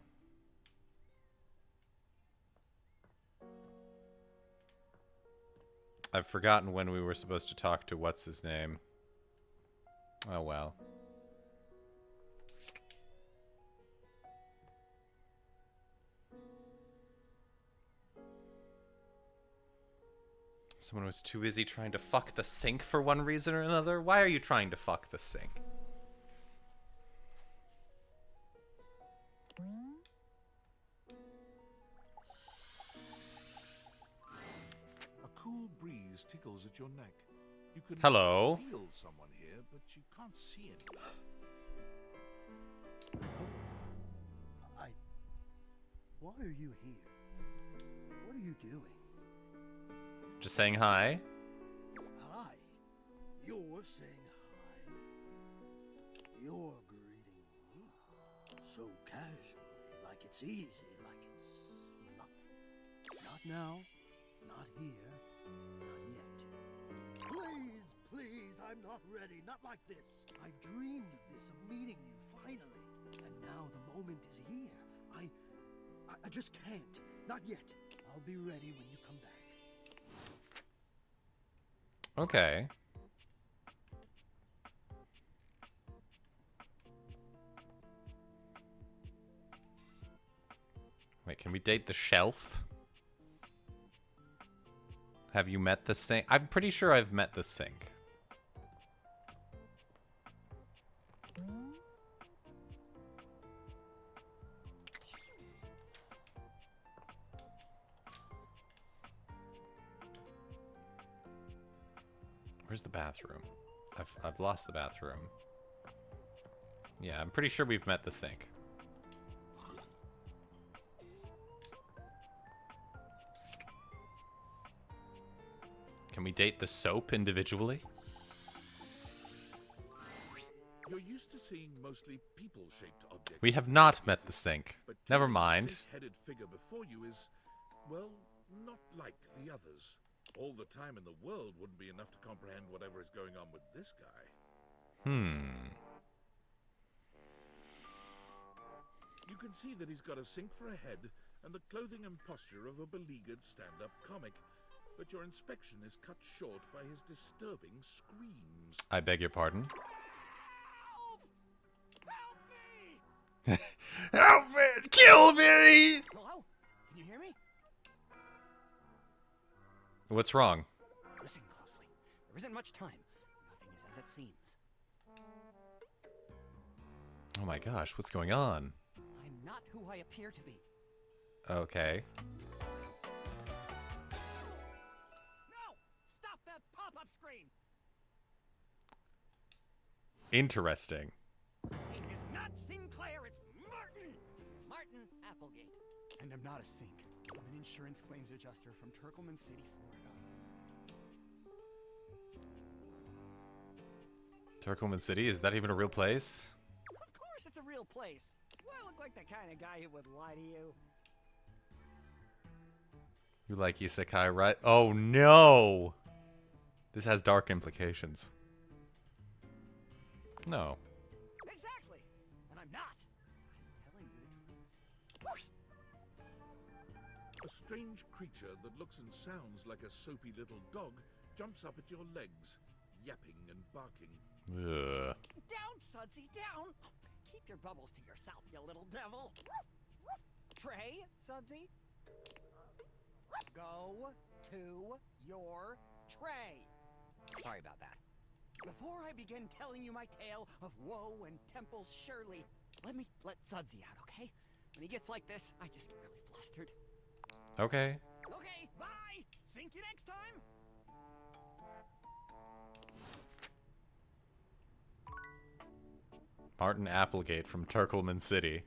I've forgotten when we were supposed to talk to what's his name. Oh well. Someone was too busy trying to fuck the sink for one reason or another. Why are you trying to fuck the sink? Cool breeze tickles at your neck. You can Hello. feel someone here, but you can't see him. Why are you here? What are you doing? Just saying hi. Hi. You're saying hi. You're greeting me so casually, like it's easy, like it's nothing. Not now. Not here. Not yet. Please, please, I'm not ready. Not like this. I've dreamed of this, of meeting you finally. And now the moment is here. I just can't. Not yet. I'll be ready when you come back. Okay. Wait, can we date the shelf? Have you met the sink? I'm pretty sure I've met the sink. Where's the bathroom? I've lost the bathroom. Yeah, I'm pretty sure we've met the sink. Can we date the soap individually? You're used to seeing mostly people-shaped objects. We have not met the sink. But Never clearly mind. The sink-headed figure before you is, well, not like the others. All the time in the world wouldn't be enough to comprehend whatever is going on with this guy. You can see that he's got a sink for a head and the clothing and posture of a beleaguered stand-up comic. But your inspection is cut short by his disturbing screams. I beg your pardon. Help me! Help me! Kill me! Hello? Can you hear me? What's wrong? Listen closely. There isn't much time. Nothing is as it seems. Oh my gosh, what's going on? I'm not who I appear to be. Okay. No! Stop that pop-up screen! Interesting. It is not Sinclair, it's Martin! Martin Applegate. And I'm not a sink. I'm an insurance claims adjuster from Turkleman City, Florida. Turkleman City? Is that even a real place? Of course it's a real place. Do I look like the kind of guy who would lie to you? You like isekai, right? Oh no! This has dark implications. No. Exactly! And I'm not. I'm telling you the truth. A strange creature that looks and sounds like a soapy little dog jumps up at your legs, yapping and barking. Ugh. Down, Sudsy, down! Keep your bubbles to yourself, you little devil! Trey, Sudsy? Go to your tray! Sorry about that. Before I begin telling you my tale of woe and Temple's Shirley, let Sudsy out, okay? When he gets like this, I just get really flustered. Okay. Okay, bye! Sink you next time! Martin Applegate from Turkleman City.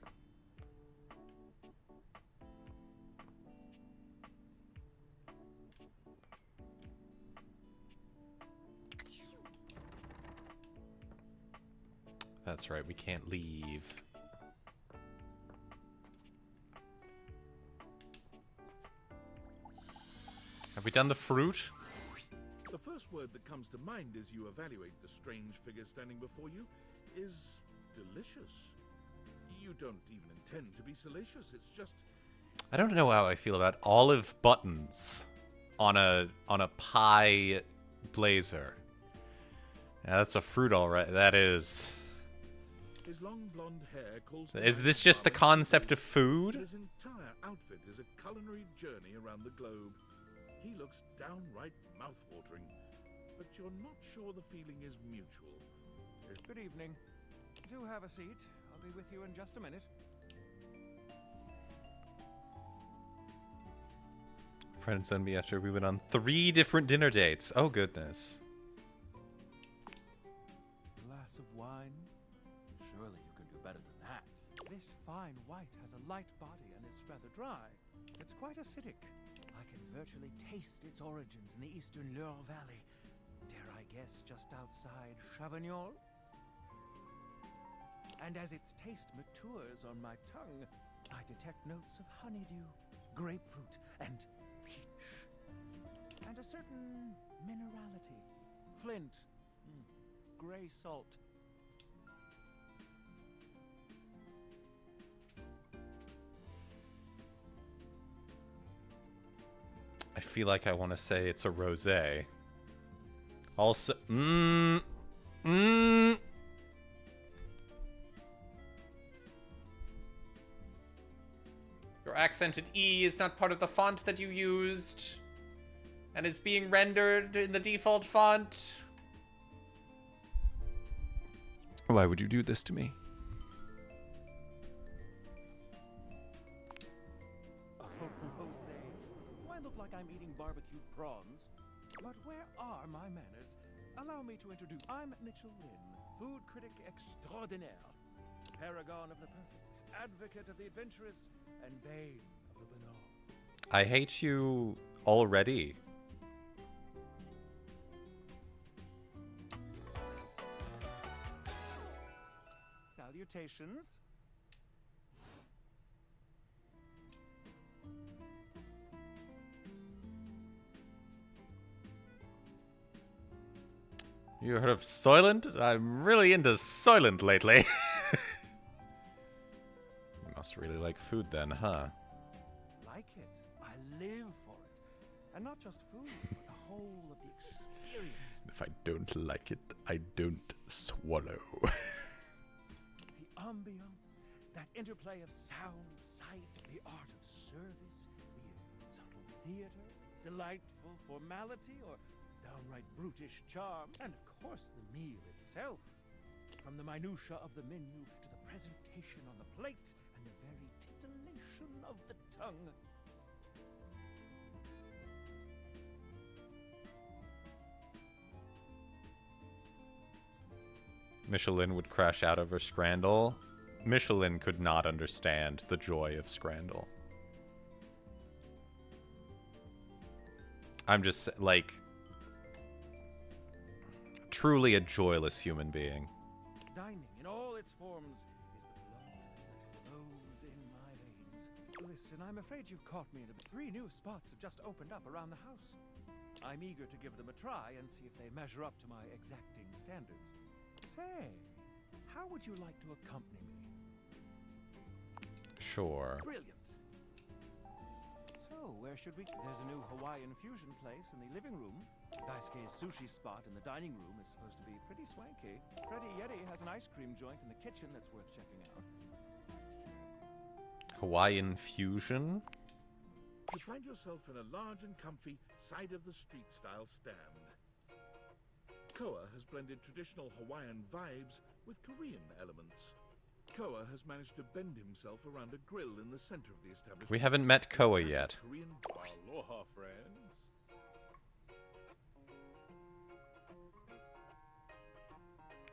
That's right, we can't leave. Have we done the fruit? The first word that comes to mind as you evaluate the strange figure standing before you is delicious. You don't even intend to be salacious, it's just... I don't know how I feel about olive buttons on a pie blazer. Yeah, that's a fruit, all right. That is. His long blonde hair calls Is this just the concept of food? His entire outfit is a culinary journey around the globe. He looks downright mouth-watering, but you're not sure the feeling is mutual. Good evening. Do have a seat. I'll be with you in just a minute. Friend sent me after we went on 3 different dinner dates. Oh, goodness. Glass of wine? Surely you can do better than that. This fine white has a light body and is rather dry. It's quite acidic. I can virtually taste its origins in the eastern Loire Valley. Dare I guess just outside Chavignol? And as its taste matures on my tongue, I detect notes of honeydew, grapefruit, and peach. And a certain minerality. Flint. Gray salt. I feel like I want to say it's a rosé. Also, Your accented E is not part of the font that you used, and is being rendered in the default font. Why would you do this to me? Oh, Jose. Do I look like I'm eating barbecued prawns? But where are my manners? Allow me to introduce... I'm Mitchell Lynn, food critic extraordinaire. Paragon of the perfect, advocate of the adventurous, and bane of the banal. I hate you already. Salutations. You heard of Soylent? I'm really into Soylent lately. You must really like food then, huh? Like it. I live for it. And not just food, but the whole of the experience. If I don't like it, I don't swallow. The ambience, that interplay of sound, sight, the art of service, be it subtle theater, delightful formality, or downright brutish charm, and of course the meal itself. From the minutiae of the menu to the presentation on the plate and the very titillation of the tongue. Michelin would crash out over Scrandle. Michelin could not understand the joy of Scrandle. I'm just, like, truly a joyless human being. Dining in all its forms is the blood that flows in my veins. Listen, I'm afraid you've caught me in a... 3 new spots have just opened up around the house. I'm eager to give them a try and see if they measure up to my exacting standards. Say, how would you like to accompany me? Sure. Brilliant. So, where should we... There's a new Hawaiian fusion place in the living room. Daisuke's sushi spot in the dining room is supposed to be pretty swanky. Freddy Yeti has an ice cream joint in the kitchen that's worth checking out. Hawaiian fusion? You find yourself in a large and comfy side-of-the-street style stand. Koa has blended traditional Hawaiian vibes with Korean elements. Koa has managed to bend himself around a grill in the center of the establishment. We haven't met Koa yet. Korean... Aloha, friends.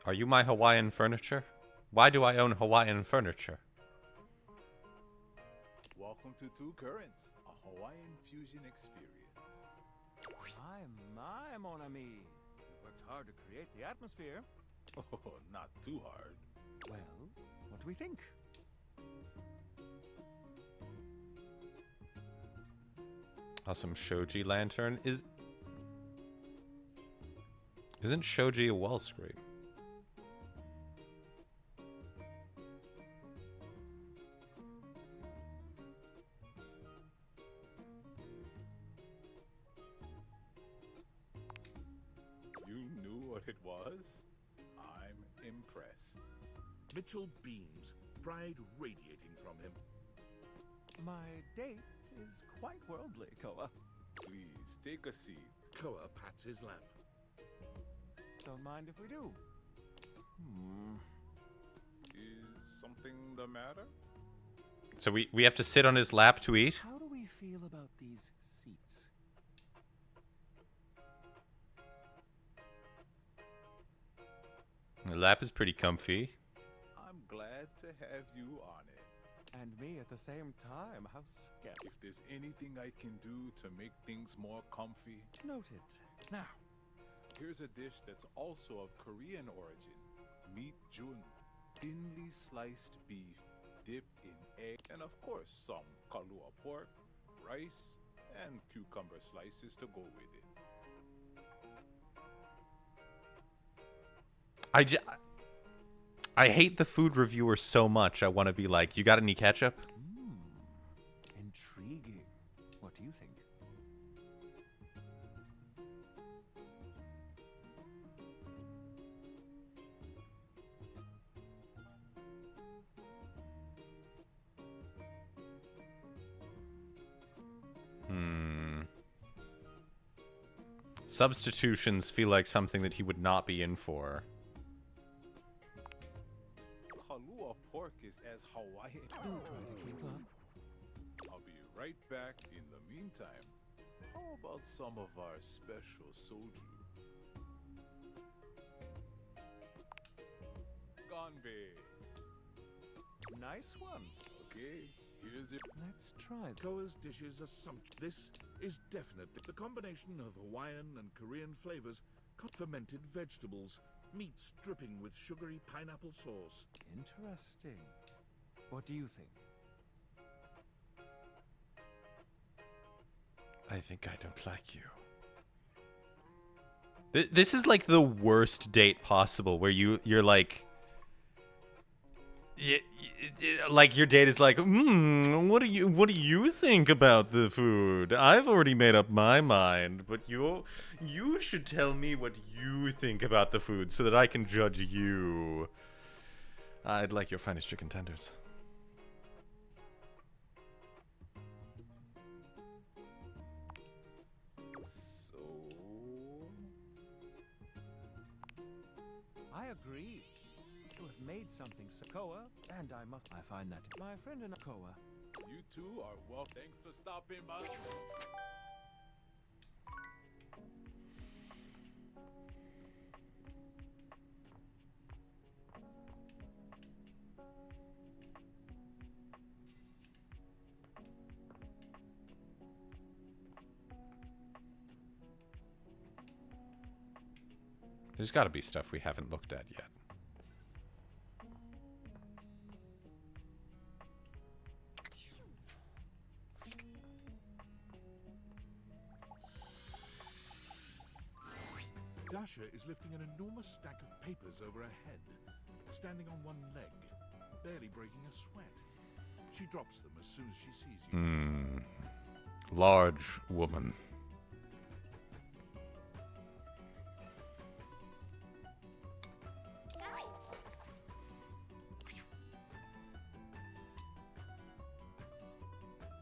Are you my Hawaiian furniture? Why do I own Hawaiian furniture? Welcome to Two Currents, a Hawaiian fusion experience. My, mon ami. You've worked hard to create the atmosphere. Oh, not too hard. Well, what do we think? Awesome Shoji lantern. Isn't Shoji a wall scrape? You knew what it was? I'm impressed. Mitchell beams, pride radiating from him. My date is quite worldly, Koa. Please, take a seat. Koa pats his lap. Don't mind if we do. Is something the matter? So we have to sit on his lap to eat? How do we feel about these seats? The lap is pretty comfy. I'm glad to have you on it. And me at the same time. How sketchy. If there's anything I can do to make things more comfy, Noted. Now, here's a dish that's also of Korean origin. Meat jun. Thinly sliced beef dipped in egg, and of course some kalua pork, rice, and cucumber slices to go with it. I hate the food reviewer so much. I want to be like, you got any ketchup? intriguing. What do you think? Substitutions feel like something that he would not be in for. Kalua pork is as Hawaiian. Do try to keep up. I'll be right back. In the meantime, how about some of our special soju? Ganbei. Nice one. Okay, here's it. Let's try this. Koa's dishes are sumptuous. This is definitely the combination of Hawaiian and Korean flavors, fermented vegetables, Meats dripping with sugary pineapple sauce. Interesting. What do you think? I think I don't like you. This is like the worst date possible, where you're like, like your date is like, what do you think about the food? I've already made up my mind, but you should tell me what you think about the food so that I can judge you. I'd like your finest chicken tenders. I agree. You have made something, Sakoa, and I find that my friend in Koa. You two are well. Thanks for stopping by. There's got to be stuff we haven't looked at yet. Dasha is lifting an enormous stack of papers over her head, standing on one leg, barely breaking a sweat. She drops them as soon as she sees you. Large woman.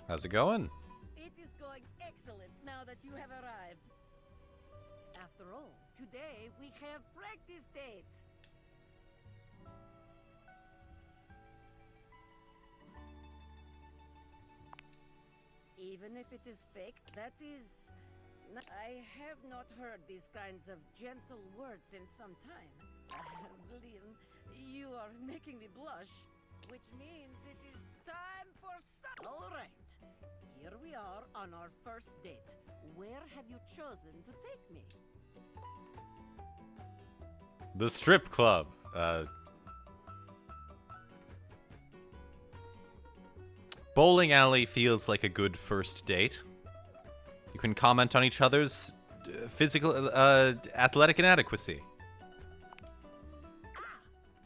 How's it going? It is going excellent now that you have arrived. After all, today we have practice date. Even if it is fake, that is... I have not heard these kinds of gentle words in some time. William, you are making me blush, which means it is time for some... All right, here we are on our first date. Where have you chosen to take me? The strip club. Bowling alley feels like a good first date. You can comment on each other's physical, athletic inadequacy. Ah,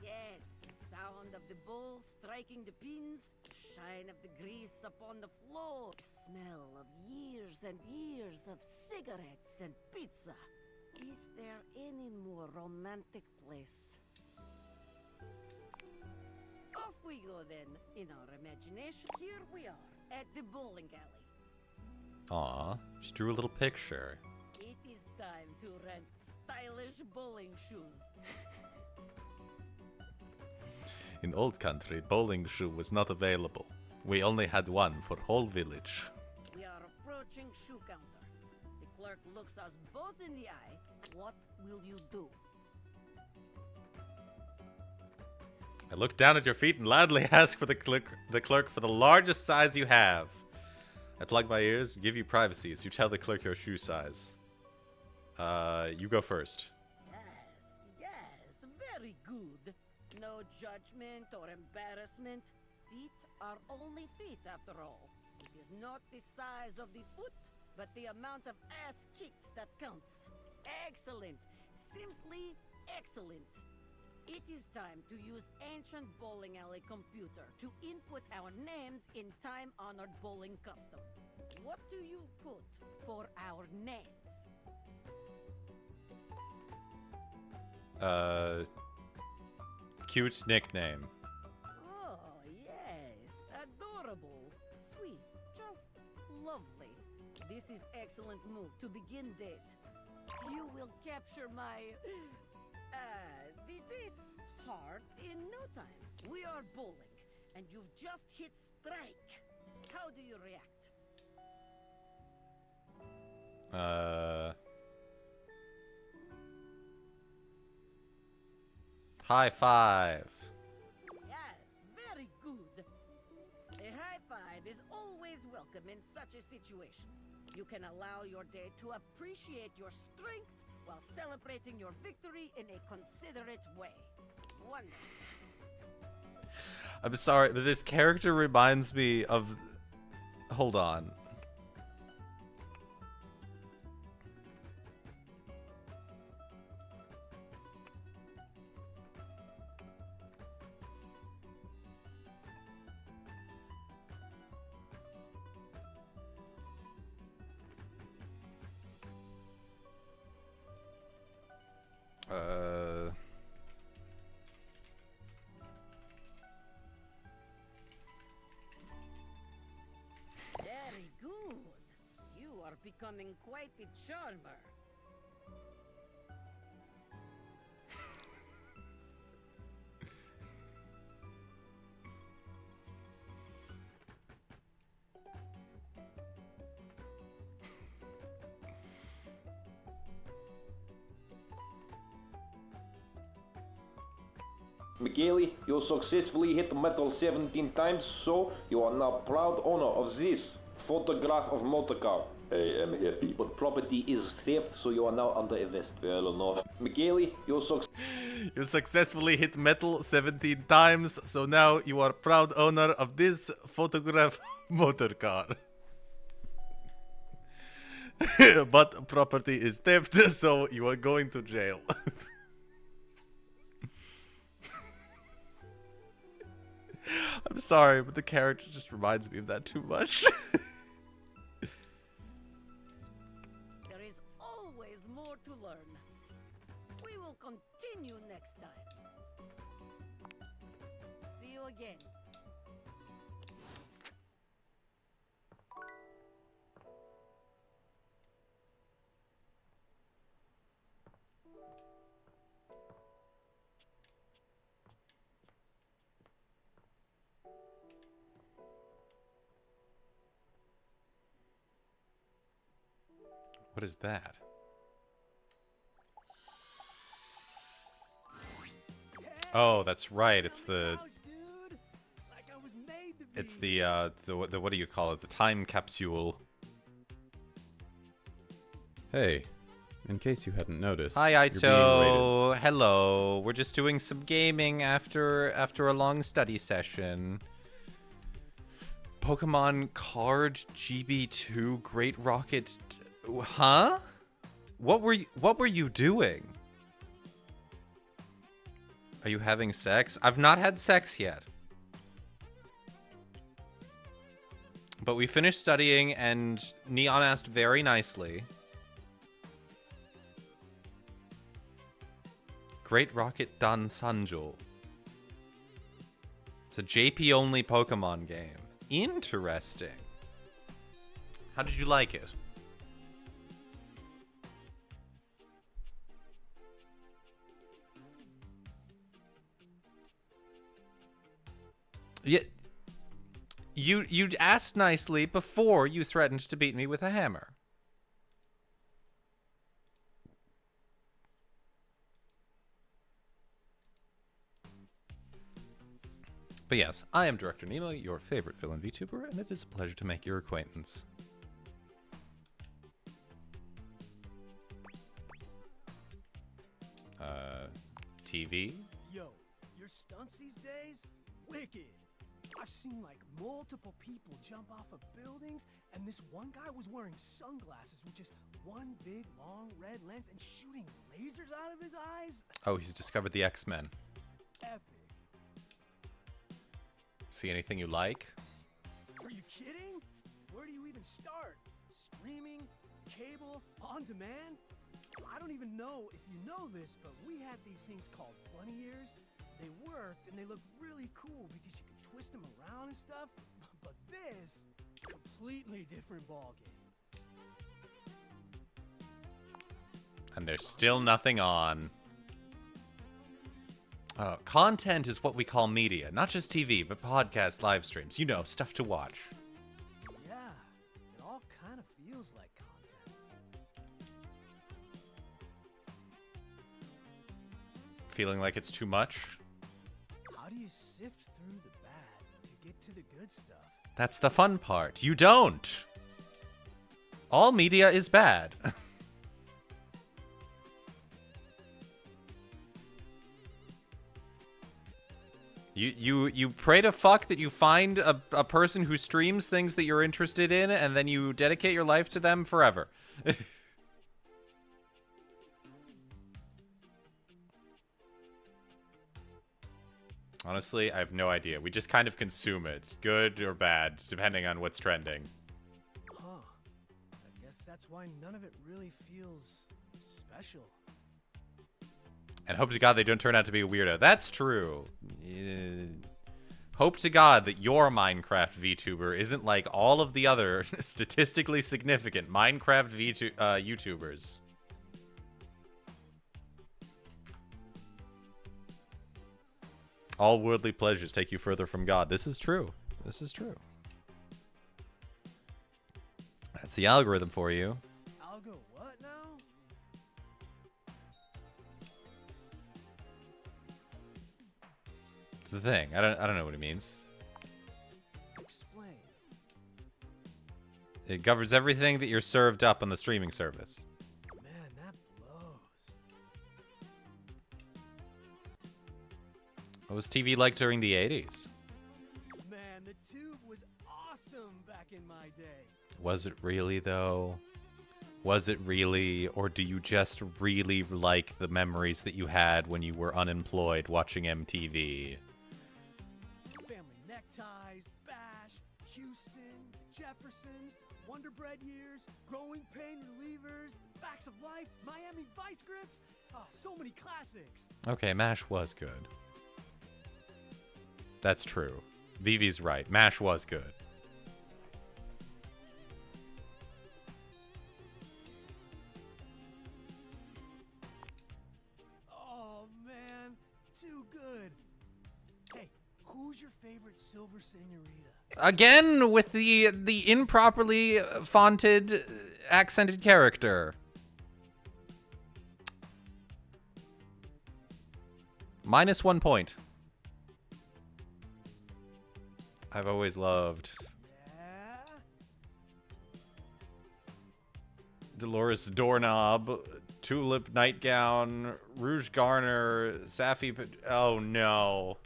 yes, sound of the ball striking the pins, shine of the grease upon the floor, smell of years and years of cigarettes and pizza. Is there any more romantic place? Off we go then, in our imagination. Here we are, at the bowling alley. Aw, just drew a little picture. It is time to rent stylish bowling shoes. In old country, bowling shoe was not available. We only had one for whole village. We are approaching shoe counter. The clerk looks us both in the eye. What will you do? I look down at your feet and loudly ask for the clerk for the largest size you have. I plug my ears, give you privacy as you tell the clerk your shoe size. You go first. Yes, very good. No judgment or embarrassment. Feet are only feet after all. It is not the size of the foot, but the amount of ass kicked that counts. Excellent. Simply excellent. It is time to use ancient bowling alley computer to input our names in time-honored bowling custom. What do you put for our names? Cute nickname. Oh, yes. Adorable. Sweet. Just lovely. This is excellent move to begin date. You will capture my... the date's heart in no time. We are bowling, and you've just hit strike. How do you react? High five. Yes, very good. A high five is always welcome in such a situation. You can allow your date to appreciate your strength while celebrating your victory in a considerate way. Wonderful. I'm sorry, but this character reminds me of... Hold on. Very good. You are becoming quite the charmer. Michele, you successfully hit metal 17 times, so you are now proud owner of this photograph of motorcar. I am happy, but property is theft, so you are now under arrest. Well enough. Michele, You successfully hit metal 17 times, so now you are proud owner of this photograph motor car. But property is theft, so you are going to jail. I'm sorry, but the character just reminds me of that too much. There is always more to learn. We will continue next time. See you again. What is that? Oh, that's right. It's the what do you call it? The time capsule. Hey, in case you hadn't noticed. Hi, you're being Aito. rated. Hello. We're just doing some gaming after a long study session. Pokemon Card GB2 Great Rocket. Huh? What were you doing? Are you having sex? I've not had sex yet. But we finished studying and Neon asked very nicely. Great Rocket Dan Sanjo. It's a JP only Pokemon game. Interesting. How did you like it? Yeah, you asked nicely before you threatened to beat me with a hammer. But yes, I am Director Nemo, your favorite villain VTuber, and it is a pleasure to make your acquaintance. TV? Yo, your stunts these days? Wicked. I've seen like multiple people jump off of buildings, and this one guy was wearing sunglasses with just one big long red lens and shooting lasers out of his eyes. Oh, he's discovered the X-Men. Epic. See anything you like? Are you kidding? Where do you even start? Streaming? Cable? On demand? I don't even know if you know this, but we had these things called bunny ears. They worked and they looked really cool because you could twist them around and stuff. But this, completely different ballgame. And there's still nothing on. Content is what we call media. Not just TV, but podcasts, live streams. You know, stuff to watch. Yeah, it all kind of feels like content. Feeling like it's too much? How do you sift through the bad to get to the good stuff? That's the fun part. You don't. All media is bad. You pray to fuck that you find a person who streams things that you're interested in, and then you dedicate your life to them forever. Honestly, I have no idea. We just kind of consume it, good or bad, depending on what's trending. Huh. I guess that's why none of it really feels special. And hope to God they don't turn out to be a weirdo. That's true. Hope to God that your Minecraft VTuber isn't like all of the other statistically significant Minecraft YouTubers. All worldly pleasures take you further from God. This is true. This is true. That's the algorithm for you. Algo what now? It's the thing. I don't know what it means. Explain. It covers everything that you're served up on the streaming service. Man, that blows. What was TV like during the 80s? Man, the tube was awesome back in my day. Was it really, though? Was it really? Or do you just really like the memories that you had when you were unemployed watching MTV? Family neckties, Bash, Houston, Jeffersons, Wonder Bread years, growing pain relievers, facts of life, Miami Vice grips. Oh, so many classics. Okay, MASH was good. That's true. Vivi's right. MASH was good. Oh, man. Too good. Hey, who's your favorite Silver Senorita? Again, with the improperly fonted, accented character. -1 point. I've always loved Yeah? Dolores Doorknob, Tulip Nightgown, Rouge Garner, Safi. Oh no.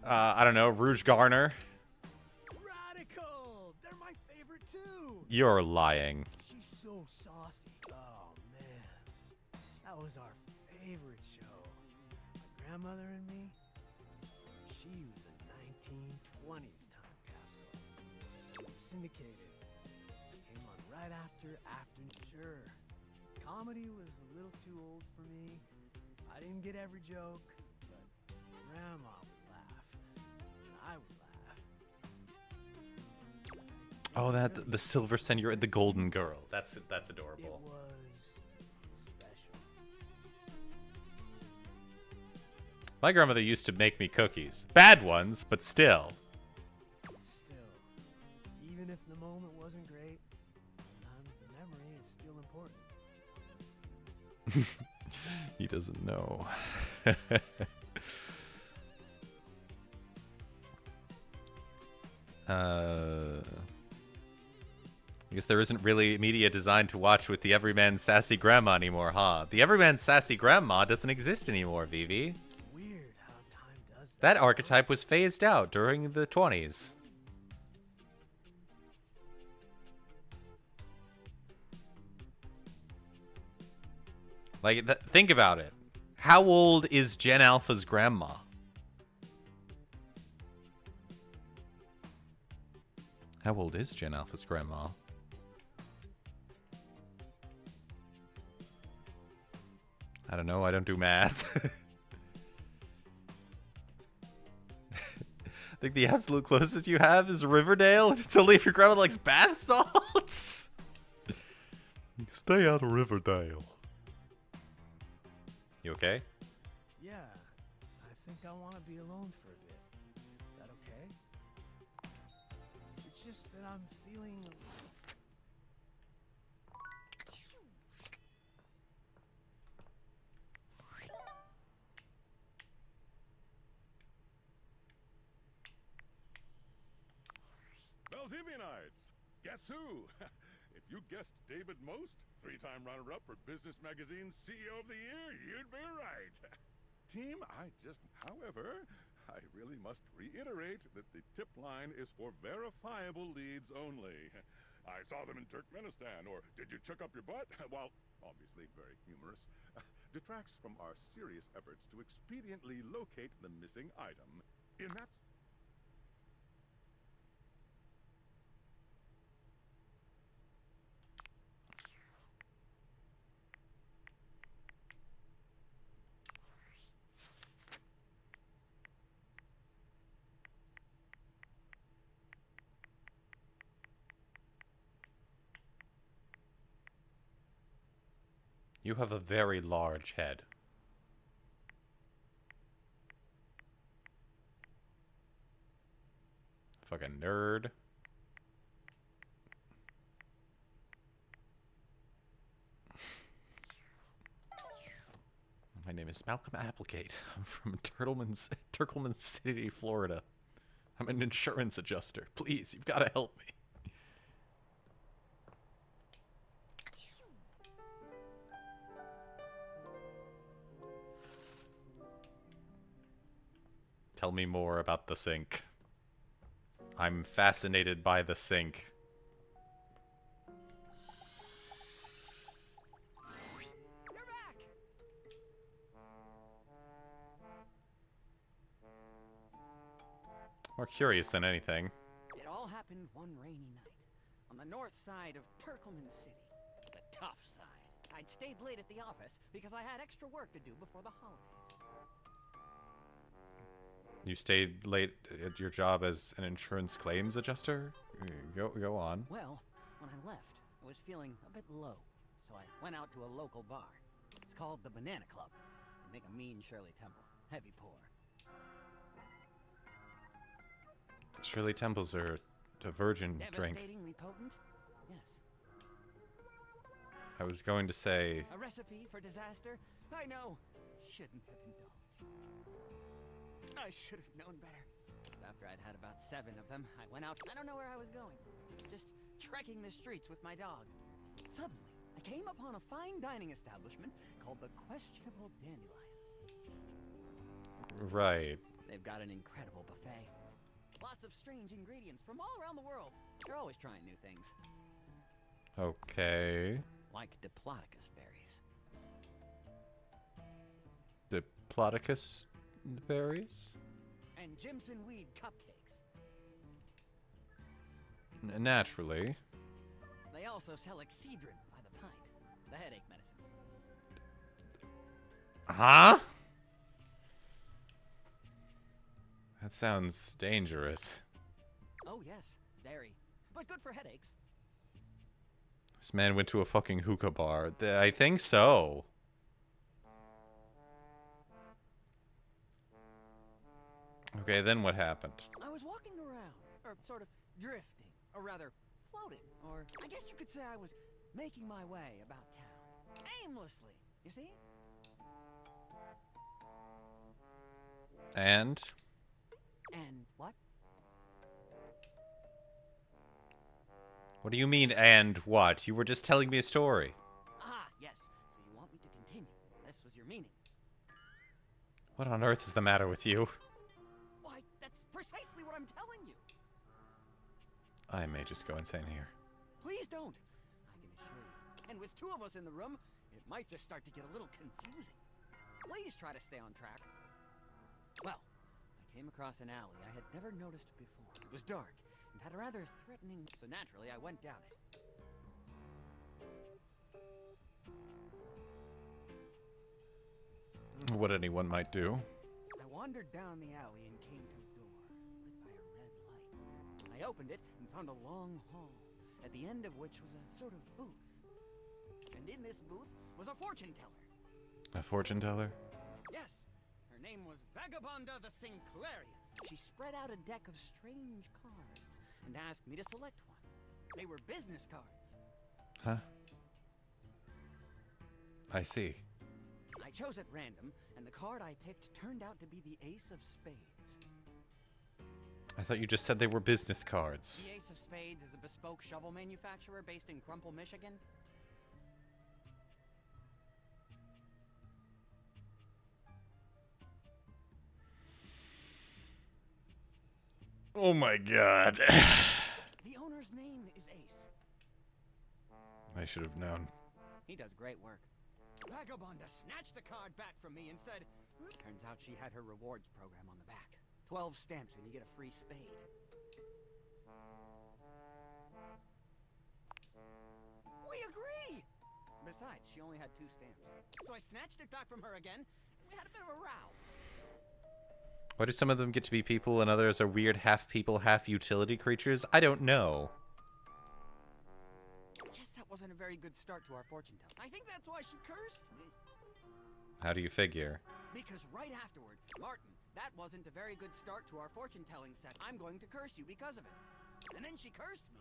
I don't know. Rouge Garner. Radical! They're my favorite too! You're lying. She's so saucy. Oh, man. That was our favorite show. My grandmother and me, she was a 1920s time capsule. It was syndicated. Came on right after Sure. Comedy was a little too old for me. I didn't get every joke, but Grandma would laugh. And I would laugh. Oh, that the Silver Senor, the Golden Girl. That's It adorable. was special. My grandmother used to make me cookies. Bad ones, but still. Still, even if the moment wasn't great, sometimes the memory is still important. He doesn't know. I guess there isn't really media designed to watch with the Everyman Sassy Grandma anymore, huh? The Everyman Sassy Grandma doesn't exist anymore, Vivi. Weird how time does that. That archetype was phased out during the 20s. Like, think about it. How old is Gen Alpha's grandma? How old is Gen Alpha's grandma? I don't know. I don't do math. I think the absolute closest you have is Riverdale. It's only if your grandma likes bath salts. Stay out of Riverdale. You okay? Yeah, I think I want to be alone for a bit. Is that okay? It's just that I'm feeling. Valdivianites! Guess who? If you guessed David Most, 3-time runner-up for Business Magazine's CEO of the Year, you'd be right. Team, however, I really must reiterate that the tip line is for verifiable leads only. I saw them in Turkmenistan, or did you check up your butt? While obviously very humorous, detracts from our serious efforts to expediently locate the missing item. In that You have a very large head. Fucking nerd. My name is Malcolm Applegate. I'm from Turkleman City, Florida. I'm an insurance adjuster. Please, you've got to help me. Tell me more about the sink. I'm fascinated by the sink. You're back. More curious than anything. It all happened one rainy night on the north side of Turkleman City, the tough side. I'd stayed late at the office because I had extra work to do before the holidays. You stayed late at your job as an insurance claims adjuster? Go on. Well, when I left, I was feeling a bit low, so I went out to a local bar. It's called the Banana Club. They make a mean Shirley Temple. Heavy pour. Shirley Temples are a virgin drink. Devastatingly potent? Yes. I was going to say... A recipe for disaster? I know. Shouldn't have indulged. I should have known better. But after I'd had about 7 of them, I went out. I don't know where I was going. Just trekking the streets with my dog. Suddenly, I came upon a fine dining establishment called the Questionable Dandelion. Right. They've got an incredible buffet. Lots of strange ingredients from all around the world. They're always trying new things. Okay. Like Diplodocus berries. Diplodocus berries? And Jimson weed cupcakes. Naturally. They also sell Excedrin by the pint. The headache medicine. Huh? That sounds dangerous. Oh yes, very. But good for headaches. This man went to a fucking hookah bar. I think so. Okay, then what happened? I was walking around, or sort of drifting, or rather floating, or I guess you could say I was making my way about town. Aimlessly, you see? And? And what? What do you mean, and what? You were just telling me a story. Ah, yes. So you want me to continue. This was your meaning. What on earth is the matter with you? Why, that's precisely what I'm telling you. I may just go insane here. Please don't. I can assure you. And with 2 of us in the room, it might just start to get a little confusing. Please try to stay on track. Well, I came across an alley I had never noticed before. It was dark and had a rather threatening, so naturally I went down it. What anyone might do. I wandered down the alley and came to a door lit by a red light. I opened it and found a long hall, at the end of which was a sort of booth. And in this booth was a fortune teller. A fortune teller? Yes, her name was Vagabonda the Sinclairius. She spread out a deck of strange cards and asked me to select one. They were business cards. Huh? I see. I chose at random, and the card I picked turned out to be the Ace of Spades. I thought you just said they were business cards. The Ace of Spades is a bespoke shovel manufacturer based in Crumple, Michigan. Oh my god. The owner's name is Ace. I should have known. He does great work. Vagabonda snatched the card back from me and said, turns out she had her rewards program on the back. 12 stamps and you get a free spade. We agree! Besides, she only had 2 stamps. So I snatched it back from her again, and we had a bit of a row. Why do some of them get to be people and others are weird half people, half utility creatures? I don't know. I guess that wasn't a very good start to our fortune telling. I think that's why she cursed me. How do you figure? Because right afterward, Martin, that wasn't a very good start to our fortune telling set. I'm going to curse you because of it. And then she cursed me.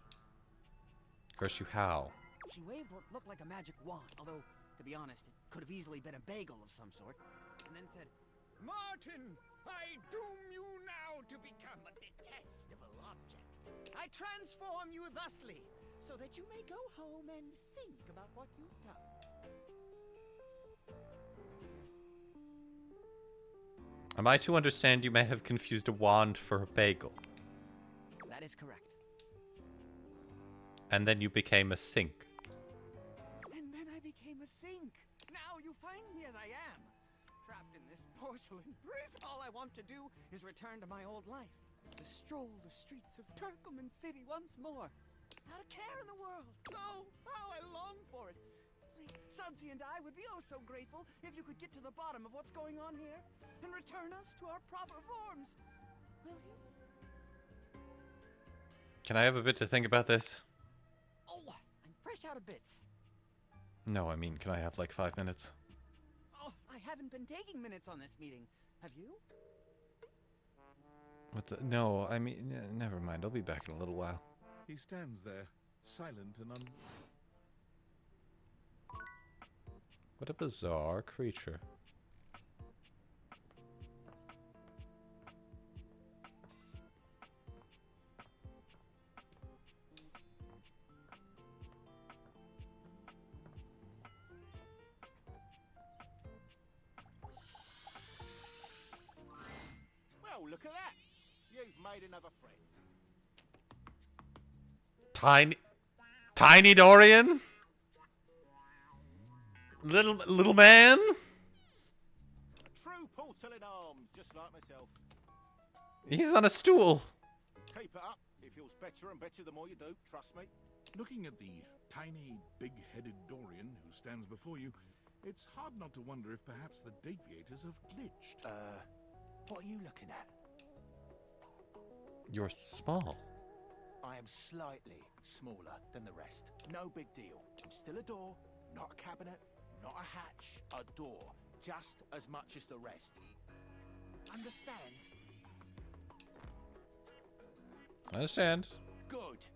Curse you how? She waved what looked like a magic wand, although, to be honest, it could have easily been a bagel of some sort. And then said, Martin, I doom you now to become a detestable object. I transform you thusly, so that you may go home and think about what you've done. Am I to understand you may have confused a wand for a bagel? That is correct. And then you became a sink. And then I became a sink. Now you find me as I am, trapped in this porcelain prison. All I want to do is return to my old life, to stroll the streets of Turkoman City once more, without a care in the world. Oh, how I long for it. Sudsy and I would be oh so grateful if you could get to the bottom of what's going on here and return us to our proper forms. Will you? Can I have a bit to think about this? Oh, I'm fresh out of bits. No, I mean, can I have like 5 minutes? Oh, I haven't been taking minutes on this meeting. Have you? What the? No, I mean, never mind. I'll be back in a little while. He stands there, silent and What a bizarre creature. Well, look at that. You've made another friend. Tiny Dorian? Little man? True porcelain arms, just like myself. He's on a stool. Keep it up. It feels better and better the more you do, trust me. looking at the tiny, big-headed Dorian who stands before you, it's hard not to wonder if perhaps the deviators have glitched. What are you looking at? You're small. I am slightly smaller than the rest. No big deal. I'm still a door, not a cabinet, not a hatch. A door, just as much as the rest. Understand? I understand. Good.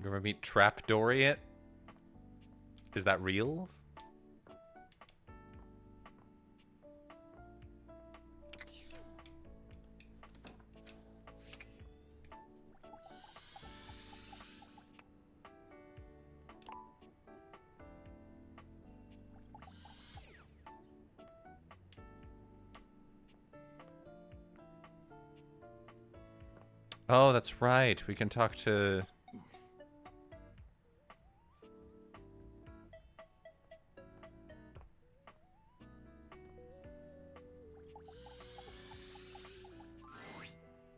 You ever meet Trap Dorian? Is that real? Oh, that's right. We can talk to...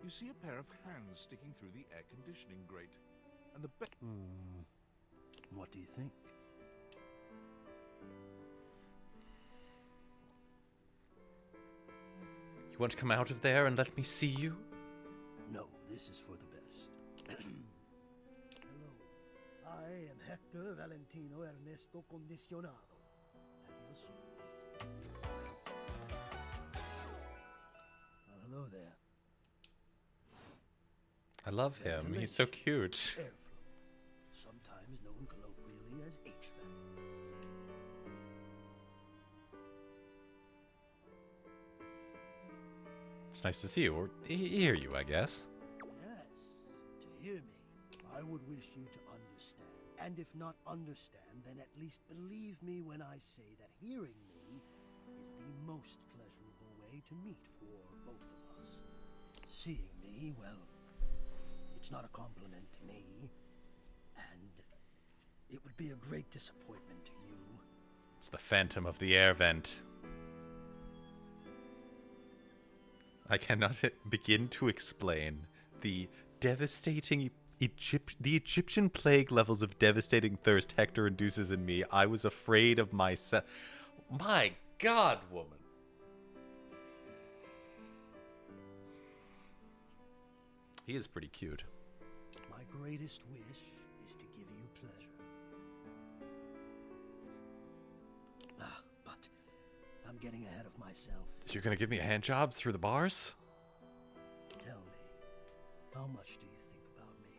You see a pair of hands sticking through the air conditioning grate, and the What do you think? You want to come out of there and let me see you? No, this is for the best. Hello, I am Hector Valentino Ernesto Condicionado. Adios. Well, hello there. I love him. He's so cute. Airflow, sometimes known colloquially as H-flow. It's nice to see you, or hear you, I guess. Yes, to hear me. I would wish you to understand. And if not understand, then at least believe me when I say that hearing me is the most pleasurable way to meet for both of us. Seeing me, well, it's not a compliment to me, and it would be a great disappointment to you. It's the phantom of the air vent. I cannot begin to explain the devastating the Egyptian plague levels of devastating thirst Hector induces in me. I was afraid of myself. My God, woman. He is pretty cute. My greatest wish is to give you pleasure. But I'm getting ahead of myself. You're gonna give me a hand job through the bars? Tell me, how much do you think about me?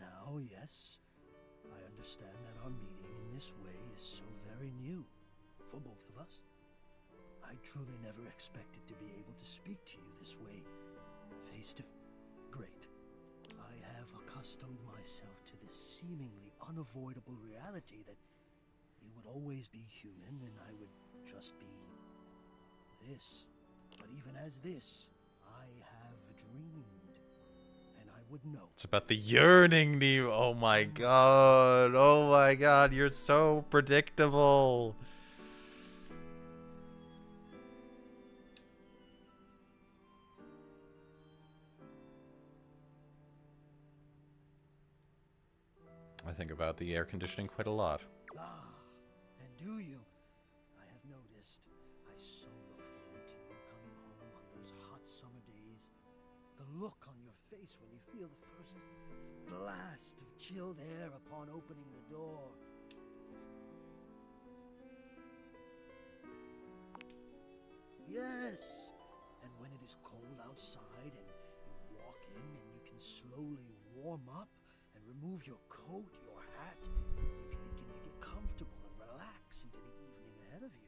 Now, yes, I understand that our meeting in this way is so very new for both of us. I truly never expected to be able to speak to you this way, face to face. Great. I have accustomed myself to this seemingly unavoidable reality that you would always be human and I would just be this. But even as this, I have dreamed, and I would know. It's about the yearning, Nemo. Oh my God. Oh my God. You're so predictable. I think about the air conditioning quite a lot. And do you? I have noticed. I so look forward to you coming home on those hot summer days. The look on your face when you feel the first blast of chilled air upon opening the door. Yes! And when it is cold outside and you walk in and you can slowly warm up and remove your coat, your hat, you can begin to get comfortable and relax into the evening ahead of you.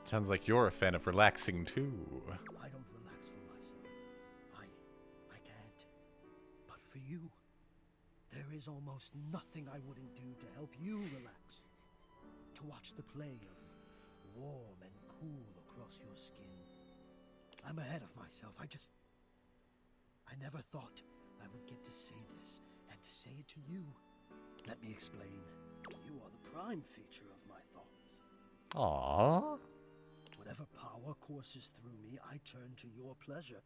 Sounds like you're a fan of relaxing too. I don't relax for myself. I can't. But for you, there is almost nothing I wouldn't do to help you relax. To watch the play of warm and cool across your skin. I'm ahead of myself. I never thought I would get to say this and to say it to you. Let me explain. You are the prime feature of my thoughts. Aww. Whatever power courses through me, I turn to your pleasure.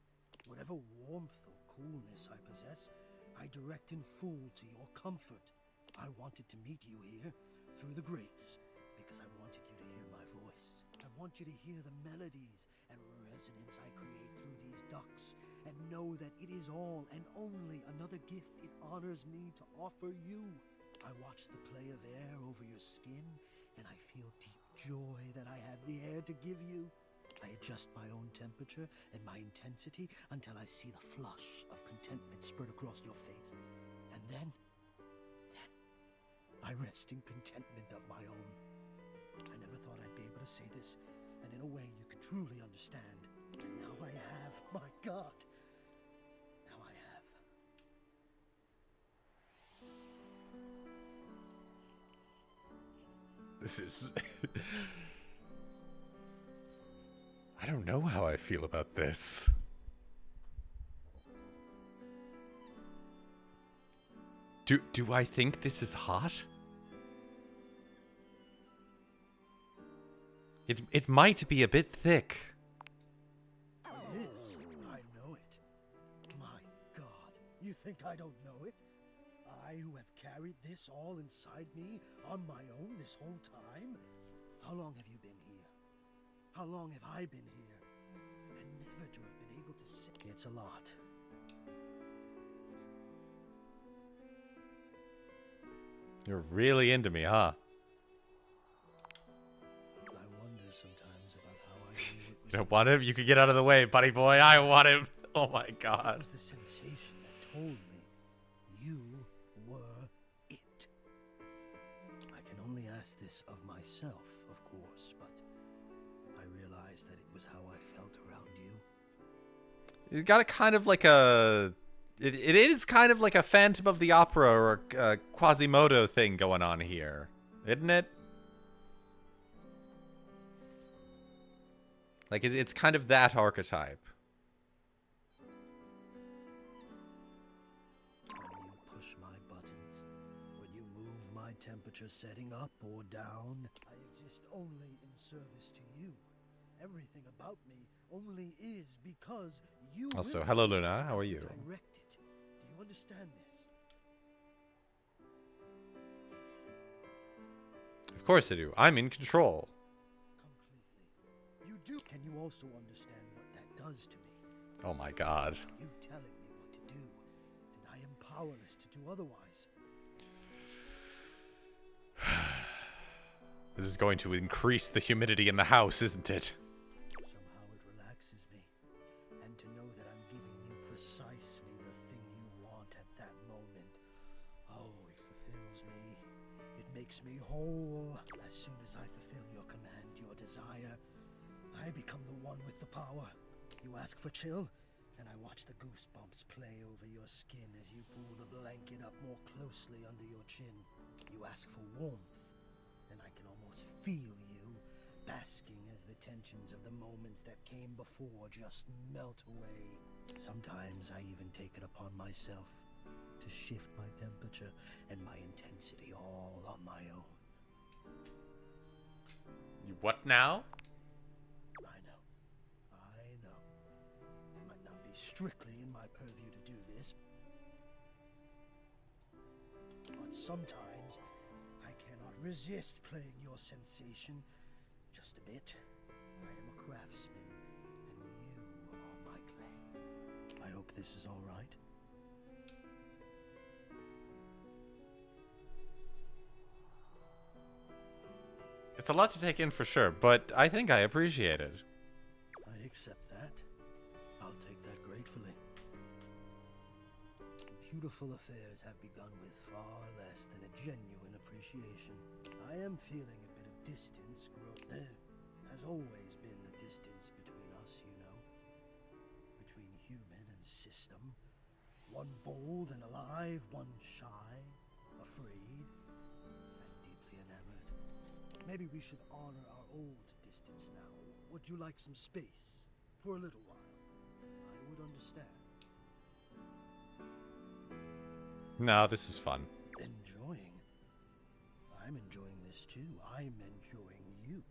Whatever warmth or coolness I possess, I direct in full to your comfort. I wanted to meet you here through the grates because I wanted you to hear my voice. I want you to hear the melodies and resonance I create through these ducts and know that it is all and only another gift it honors me to offer you. I watch the play of air over your skin and I feel deep joy that I have the air to give you. I adjust my own temperature and my intensity until I see the flush of contentment spread across your face. And then I rest in contentment of my own. I never thought I'd be able to say this, and in a way you could truly understand. And now I have, my God. Now I have. This is... I don't know how I feel about this. Do I think this is hot? It might be a bit thick. It is. I know it. My God. You think I don't know it? I who have carried this all inside me on my own this whole time? How long have you been here? How long have I been here? And never to have been able to say it's a lot. You're really into me, huh? I wonder sometimes about how I knew it was. You don't want him? You could get out of the way, buddy boy. I want him. Oh my God. It was the sensation that told me you were it. I can only ask this of myself, of course, but I was how I felt around you. You got a kind of like a... It is kind of like a Phantom of the Opera or a Quasimodo thing going on here, isn't it? Like, it's kind of that archetype. When you push my buttons, when you move my temperature setting up or down, I exist only in service to you. Everything about me only is because you Also, will hello Luna, how are you? direct it. Do you understand this? Of course I do. I'm in control. You do. Can you also understand what that does to me? Oh my god. You telling me what to do, and I am powerless to do otherwise. This is going to increase the humidity in the house, isn't it? Somehow it relaxes me, and to know that I'm giving you precisely the thing you want at that moment. Oh, it fulfills me. It makes me whole. As soon as I fulfill your command, your desire, I become the one with the power. You ask for chill, and I watch the goosebumps play over your skin as you pull the blanket up more closely under your chin. You ask for warmth, and I can almost feel you, basking as the tensions of the moments that came before just melt away. Sometimes I even take it upon myself to shift my temperature and my intensity all on my own. What now? I know. It might not be strictly in my purview to do this, but sometimes I cannot resist playing your sensation just a bit. I am a craftsman, and you are my clay. I hope this is all right. It's a lot to take in for sure, but I think I appreciate it. I accept that. I'll take that gratefully. Beautiful affairs have begun with far less than a genuine appreciation. I am feeling a bit of distance grow. There has always been a distance between us, you know. Between human and system. One bold and alive, one shy, afraid, and deeply enamored. Maybe we should honor our old distance now. Would you like some space? For a little while. I would understand. No, this is fun. Enjoying? I'm enjoying this too. I'm enjoying you.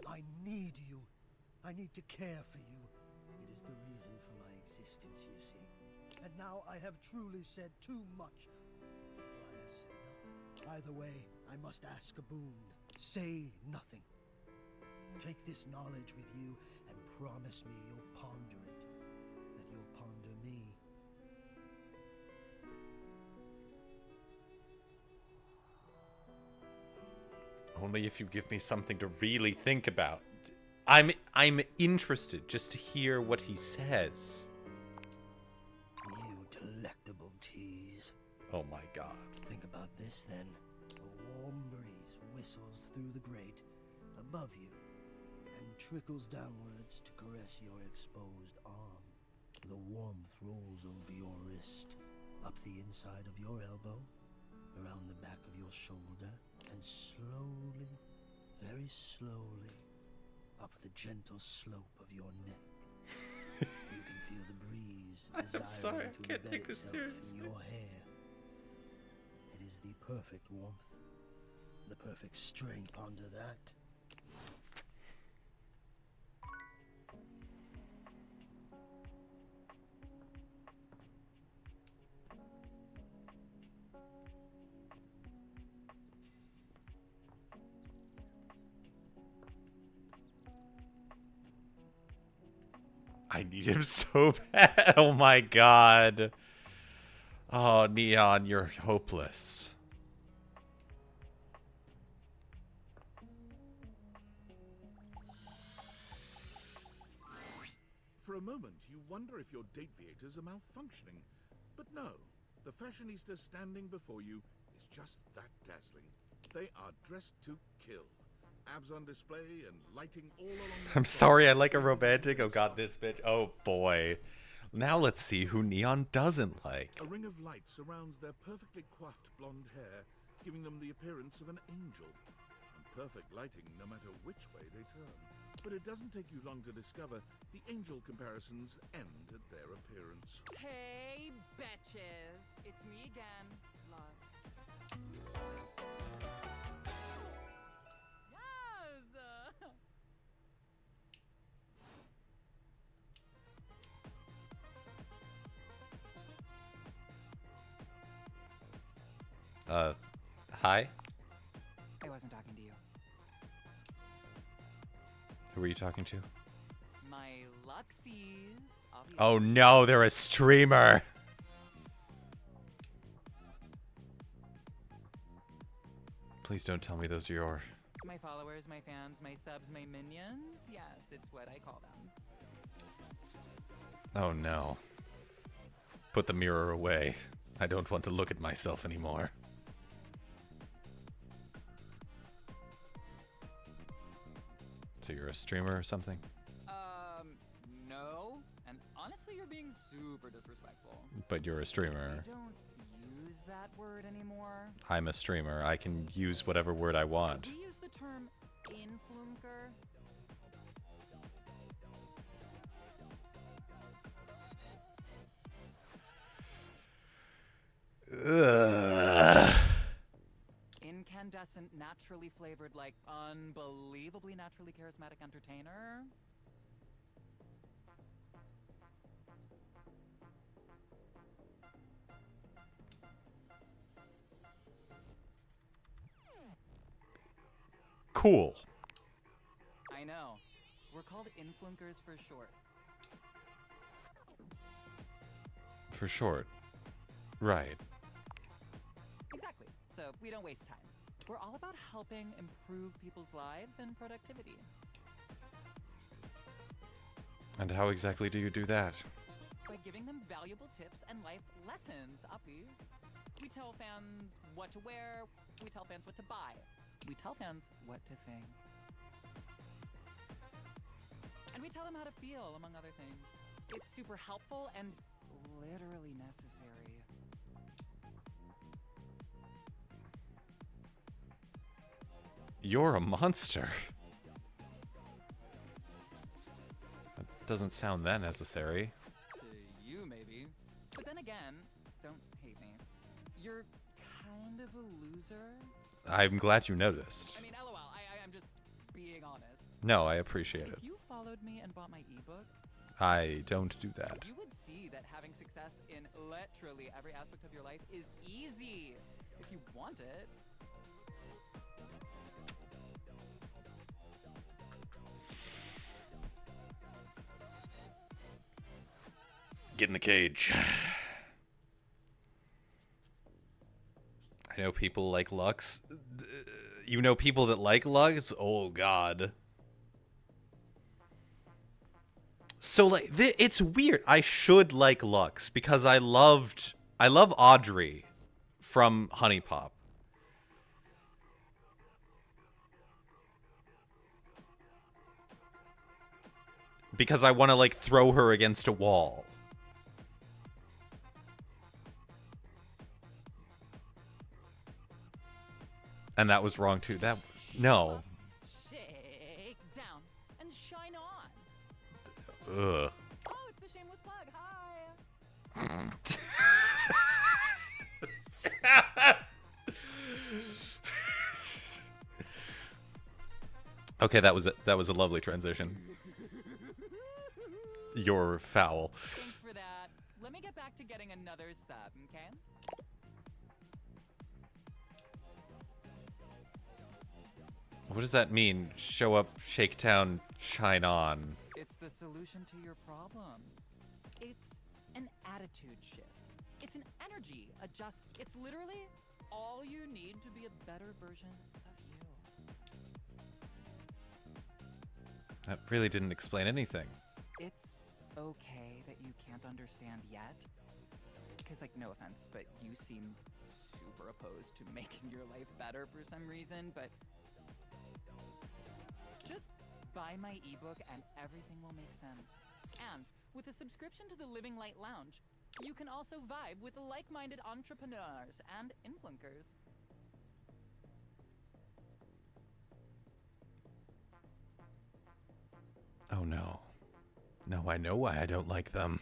I need you. I need to care for you. It is the reason for my existence, you see. And now I have truly said too much. Or I have said enough. Either way, I must ask a boon. Say nothing. Take this knowledge with you and promise me you'll ponder it. That you'll ponder me. Only if you give me something to really think about. I'm interested just to hear what he says. You delectable tease. Oh my god. Think about this then. A warm breeze whistles through the grate above you and trickles downwards to caress your exposed arm. The warmth rolls over your wrist, up the inside of your elbow, around the back of your shoulder, and slowly, very slowly, up the gentle slope of your neck. You can feel the breeze desiring to embed itself in your hair. It is the perfect warmth, the perfect strength. Ponder that. I need him so bad. Oh my god. Oh, Neon, you're hopeless. For a moment, you wonder if your deviators are malfunctioning. But no, the fashionista standing before you is just that dazzling. They are dressed to kill. Abs on display and lighting all along the I'm sorry, I like a romantic. Oh god, this bitch. Oh boy. Now let's see who Neon doesn't like. A ring of light surrounds their perfectly coiffed blonde hair, giving them the appearance of an angel. And perfect lighting no matter which way they turn. But it doesn't take you long to discover the angel comparisons end at their appearance. Hey, betches. It's me again, Lux. Yes! Hi? I wasn't talking to you. Who are you talking to? My Luxies. Obviously. Oh no, they're a streamer! Please don't tell me those are your... My followers, my fans, my subs, my minions. Yes, it's what I call them. Oh no. Put the mirror away. I don't want to look at myself anymore. So you're a streamer or something? No. And honestly, you're being super disrespectful. But you're a streamer. We don't use that word anymore. I'm a streamer. I can use whatever word I want. We use the term influencer. Ugh. Incandescent, naturally flavored, like unbelievably naturally charismatic entertainer. Cool. I know. We're called influencers for short. For short. Right. Exactly. So we don't waste time. We're all about helping improve people's lives and productivity. And how exactly do you do that? By giving them valuable tips and life lessons, Uppy. We tell fans what to wear, we tell fans what to buy, we tell fans what to think. And we tell them how to feel, among other things. It's super helpful and literally necessary. You're a monster. That doesn't sound that necessary. To you, maybe. But then again, don't hate me. You're kind of a loser. I'm glad you noticed. I mean, LOL, I'm just being honest. No, I appreciate it. If you followed me and bought my ebook, I don't do that. you would see that having success in literally every aspect of your life is easy if you want it. Get in the cage. I know people like Lux. You know people that like Lux? Oh god. So like it's weird. I should like Lux because I love Audrey from Honey Pop. Because I want to like throw her against a wall. And that was wrong too. No. Shake down and shine on. Ugh. Oh, it's the shameless plug. Hi. Okay, that was a lovely transition. You're foul. Thanks for that. Let me get back to getting another sub, okay? What does that mean? Show up, shake town, shine on. It's the solution to your problems. It's an attitude shift. It's an energy adjust. It's literally all you need to be a better version of you. That really didn't explain anything. It's okay that you can't understand yet. Because, like, no offense, but you seem super opposed to making your life better for some reason, but Just buy my ebook and everything will make sense. And with a subscription to the Living Light Lounge, you can also vibe with like-minded entrepreneurs and influencers. Oh no. No, I know why I don't like them.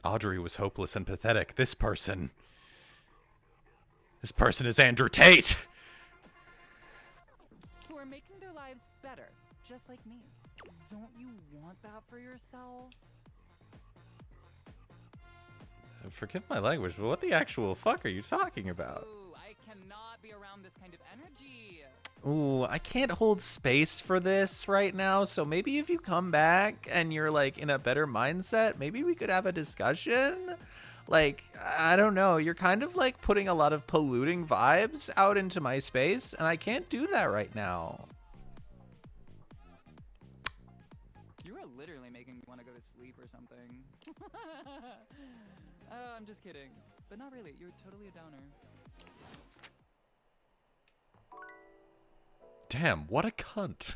Audrey was hopeless and pathetic. This person is Andrew Tate! Who are making their lives better, just like me. Don't you want that for yourself? Forgive my language, but what the actual fuck are you talking about? Ooh, I cannot be around this kind of energy. Ooh, I can't hold space for this right now, so maybe if you come back and you're, like, in a better mindset, maybe we could have a discussion? Like, I don't know, you're kind of, like, putting a lot of polluting vibes out into my space, and I can't do that right now. You are literally making me want to go to sleep or something. I'm just kidding. But not really, you're totally a downer. Damn, what a cunt.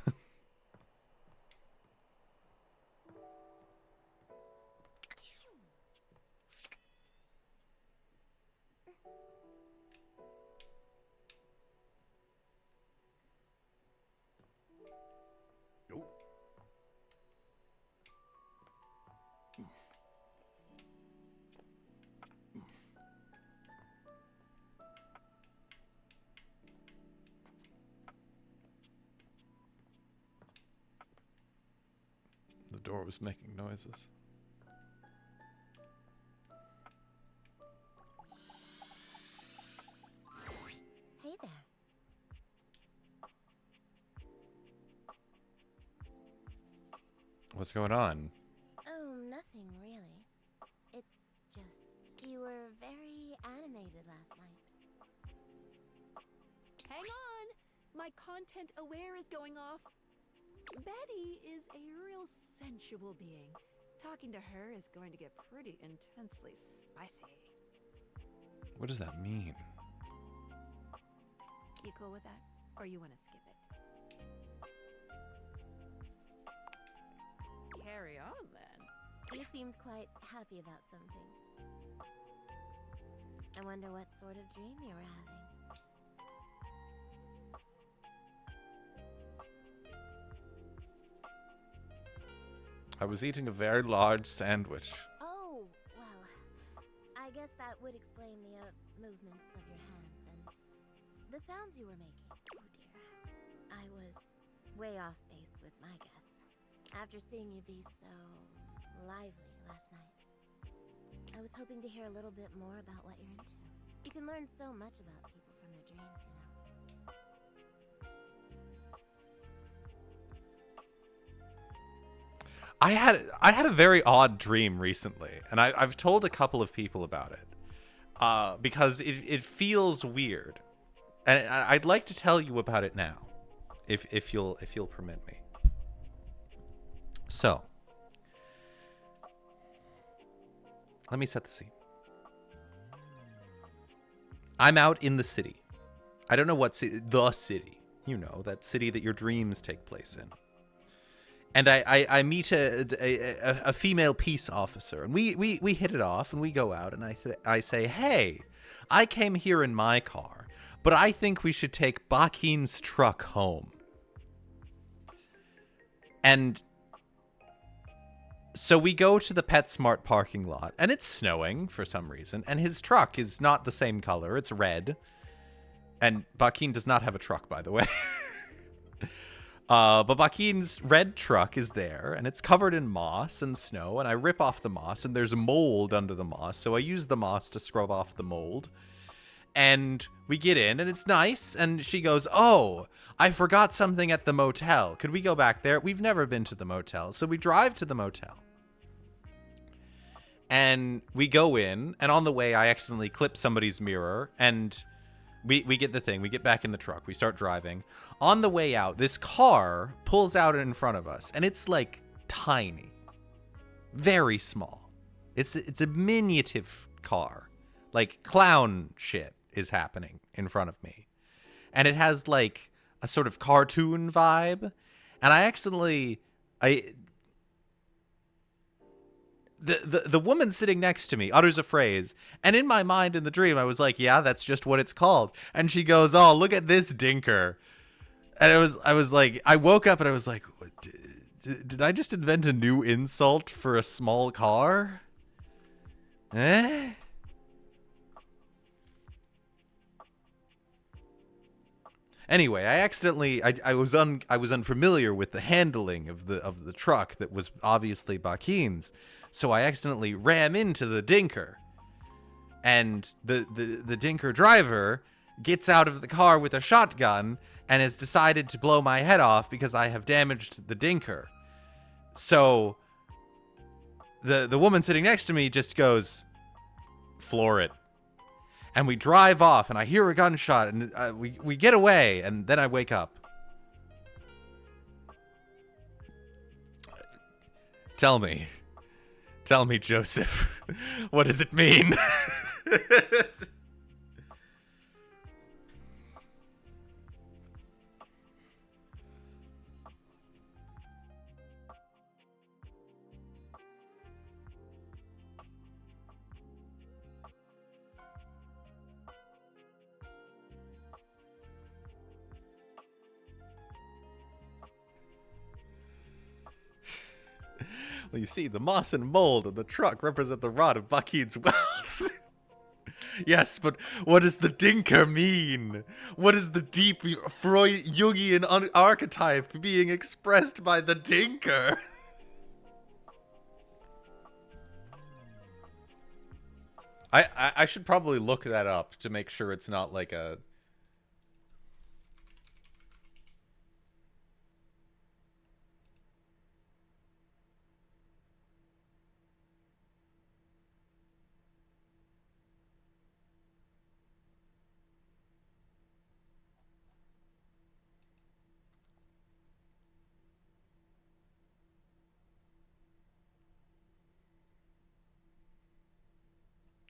The door was making noises. Hey there. What's going on? Oh, nothing really. It's just you were very animated last night. Hang on! My content aware is going off. Betty is a real sensual being. Talking to her is going to get pretty intensely spicy. What does that mean? You cool with that? Or you want to skip it? Carry on then. You seemed quite happy about something. I wonder what sort of dream you were having. I was eating a very large sandwich. Oh, well, I guess that would explain the movements of your hands and the sounds you were making. Oh dear. I was way off base with my guess. After seeing you be so lively last night, I was hoping to hear a little bit more about what you're into. You can learn so much about people from their dreams, you know. I had a very odd dream recently, and I've told a couple of people about it, because it feels weird, and I'd like to tell you about it now, if you'll permit me. So, let me set the scene. I'm out in the city. I don't know what city, the city, you know, that city that your dreams take place in. And I meet a female peace officer, and we hit it off, and we go out, and I say, hey, I came here in my car, but I think we should take Bakin's truck home. And so we go to the PetSmart parking lot, and it's snowing for some reason, and his truck is not the same color, it's red. And Bakin does not have a truck, by the way. But Bakin's red truck is there, and it's covered in moss and snow, and I rip off the moss, and there's mold under the moss, so I use the moss to scrub off the mold. And we get in, and it's nice, and she goes, oh, I forgot something at the motel. Could we go back there? We've never been to the motel, so we drive to the motel. And we go in, and on the way, I accidentally clip somebody's mirror, and we get the thing. We get back in the truck. We start driving. On the way out, this car pulls out in front of us, and it's like tiny, very small. It's a diminutive car, like clown shit is happening in front of me. and it has like a sort of cartoon vibe. And I accidentally, the woman sitting next to me utters a phrase, and in my mind in the dream I was like, yeah, that's just what it's called. And she goes, oh, look at this dinker. And I was like, I woke up and I was like, what, did I just invent a new insult for a small car? Eh? Anyway, I was unfamiliar with the handling of the truck that was obviously Bakin's, so I accidentally ram into the dinker. And the dinker driver gets out of the car with a shotgun and has decided to blow my head off because I have damaged the dinker. So the woman sitting next to me just goes, floor it. And we drive off, and I hear a gunshot, and we get away, and then I wake up. Tell me, Joseph, what does it mean? Well, you see, the moss and mold of the truck represent the rot of Bakid's wealth. Yes, but what does the dinker mean? What is the deep Freud Jungian archetype being expressed by the dinker? I should probably look that up to make sure it's not like a...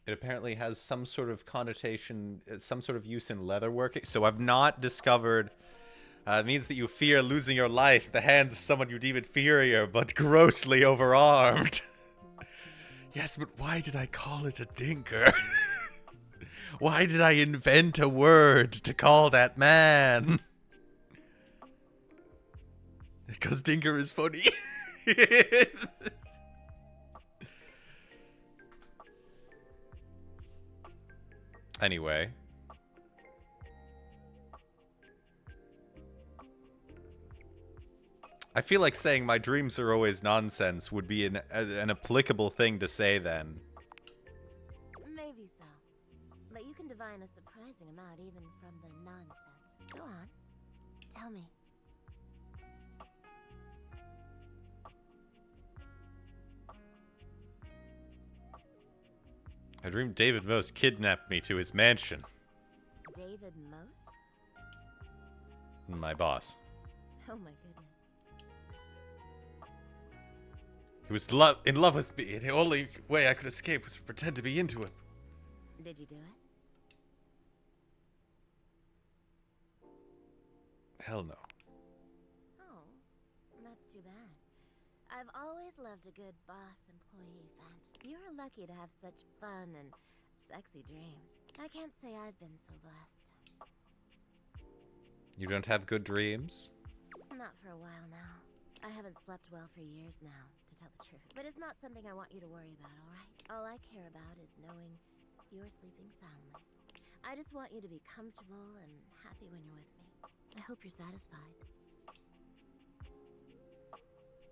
It apparently has some sort of connotation, some sort of use in leatherworking. So I've not discovered... it means that you fear losing your life at the hands of someone you deem inferior, but grossly overarmed. Yes, but why did I call it a dinker? Why did I invent a word to call that man? Because dinker is funny. Anyway. I feel like saying my dreams are always nonsense would be an applicable thing to say then. Maybe so. But you can divine a surprising amount even from the nonsense. Go on. Tell me. I dreamed David Most kidnapped me to his mansion. David Most? My boss. Oh my goodness. He was in love with me, and the only way I could escape was to pretend to be into him. Did you do it? Hell no. Oh, that's too bad. I've always loved a good boss-employee fantasy. You're lucky to have such fun and sexy dreams. I can't say I've been so blessed. You don't have good dreams? Not for a while now. I haven't slept well for years now, to tell the truth. But it's not something I want you to worry about, alright? All I care about is knowing you're sleeping soundly. I just want you to be comfortable and happy when you're with me. I hope you're satisfied.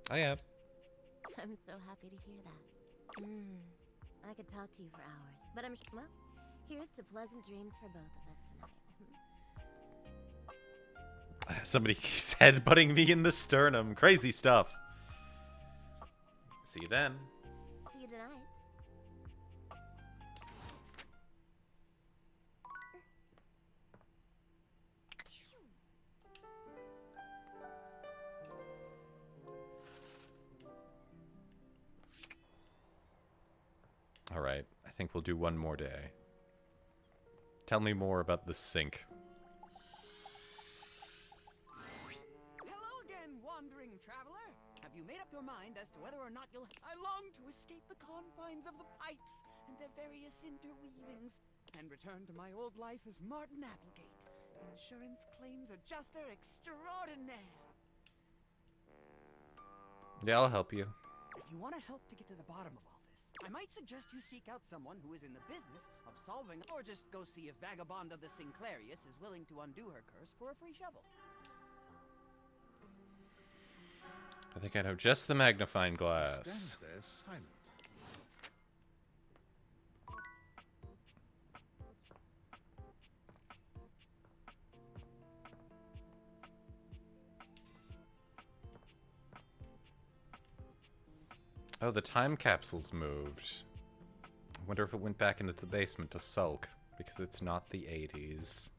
I am. I'm so happy to hear that. I could talk to you for hours, but well, here's to pleasant dreams for both of us tonight. Somebody keeps headbutting me in the sternum. Crazy stuff. See you then. See you tonight. All right. I think we'll do one more day. Tell me more about the sink. mind as to whether or not you'll... I long to escape the confines of the pipes and their various interweavings, and return to my old life as Martin Applegate, insurance claims adjuster extraordinaire. Yeah, I'll help you. If you want to help to get to the bottom of all this, I might suggest you seek out someone who is in the business of solving, or just go see if Vagabond of the Sinclairius is willing to undo her curse for a free shovel. I think I know just the magnifying glass. Stands there silent. Oh, the time capsule's moved. I wonder if it went back into the basement to sulk, because it's not the 80s.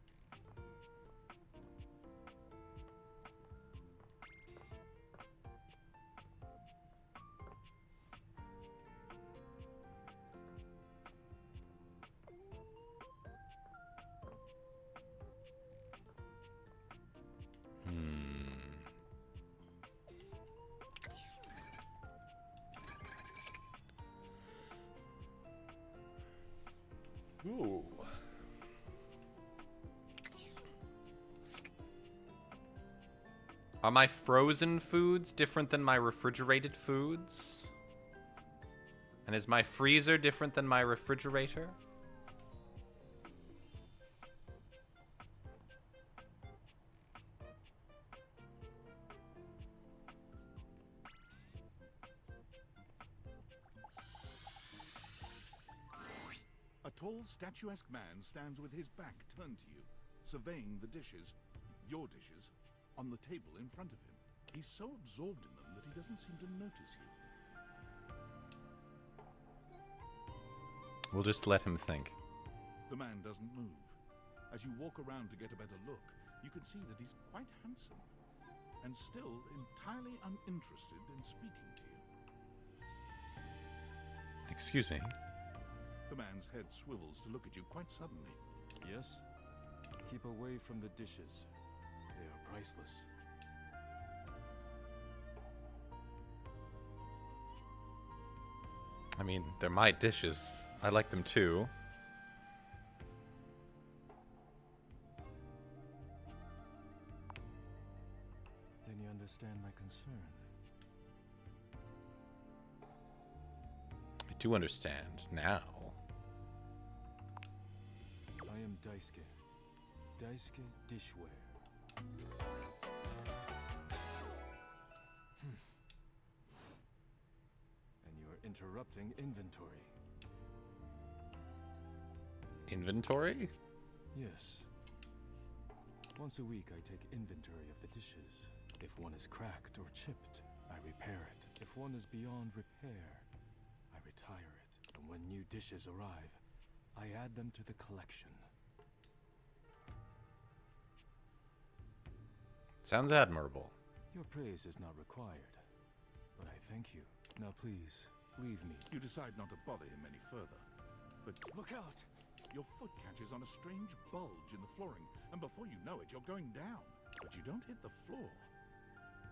Ooh. Are my frozen foods different than my refrigerated foods? And is my freezer different than my refrigerator? A tall, statuesque man stands with his back turned to you, surveying the dishes, your dishes, on the table in front of him. He's so absorbed in them that he doesn't seem to notice you. We'll just let him think. The man doesn't move. As you walk around to get a better look, you can see that he's quite handsome, and still entirely uninterested in speaking to you. Excuse me. The man's head swivels to look at you quite suddenly. Yes? Keep away from the dishes. They are priceless. I mean, they're my dishes. I like them too. Then you understand my concern. I do understand now. I am Daisuke. Daisuke Dishware. And you are interrupting inventory. Inventory? Yes. Once a week I take inventory of the dishes. If one is cracked or chipped, I repair it. If one is beyond repair, I retire it. And when new dishes arrive, I add them to the collection. Sounds admirable. Your praise is not required, but I thank you. Now please, leave me. You decide not to bother him any further, but look out! Your foot catches on a strange bulge in the flooring, and before you know it, you're going down. But you don't hit the floor.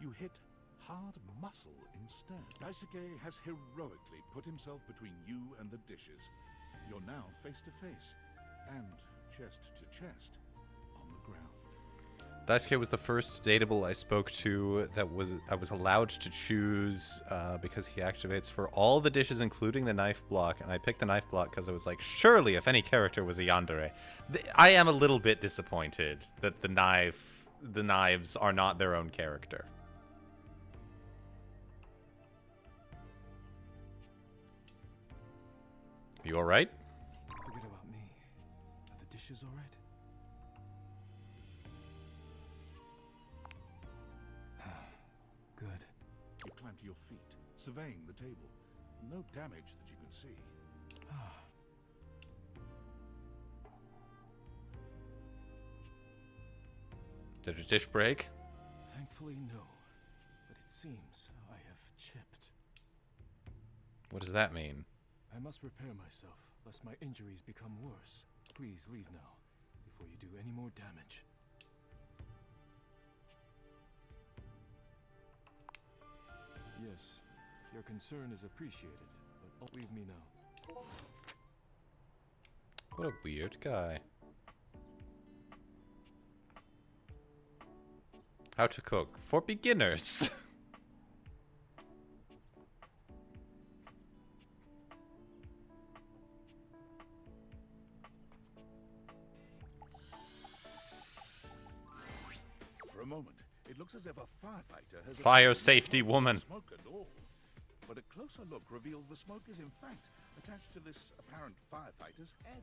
You hit hard muscle instead. Daisuke has heroically put himself between you and the dishes. You're now face to face, and chest to chest, on the ground. Daisuke was the first dateable I spoke to that I was allowed to choose because he activates for all the dishes, including the knife block, and I picked the knife block because I was like, surely if any character was a yandere. I am a little bit disappointed that the knives are not their own character. You alright? Forget about me. Are the dishes alright? Good. You climb to your feet, surveying the table. No damage that you can see. Did a dish break? Thankfully, no. But it seems I have chipped. What does that mean? I must repair myself, lest my injuries become worse. Please leave now, before you do any more damage. Yes, Your concern is appreciated, but leave me now. What a weird guy. How to cook for beginners. For a moment, it looks as if a firefighter has Fire attempted to safety block woman. the smoke at all. But a closer look reveals the smoke is in fact attached to this apparent firefighter's head.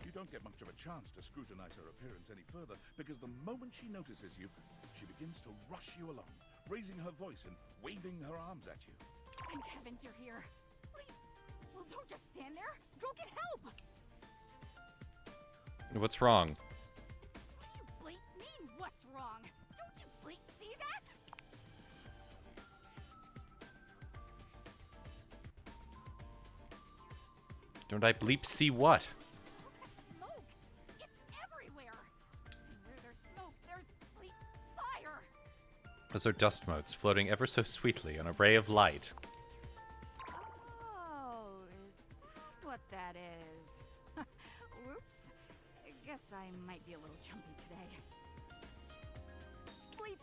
You don't get much of a chance to scrutinize her appearance any further, because the moment she notices you, she begins to rush you along, raising her voice and waving her arms at you. Thank heavens you're here. Please, well, don't just stand there. Go get help. What's wrong? What do you bleep mean, what's wrong? Don't you bleep see that? Don't I bleep see what? Smoke! It's everywhere! And where there's smoke, there's bleep fire! Those are dust motes floating ever so sweetly on a ray of light. Oh, is that what that is? Whoops. I guess I might be a little jumpy today. Bleep.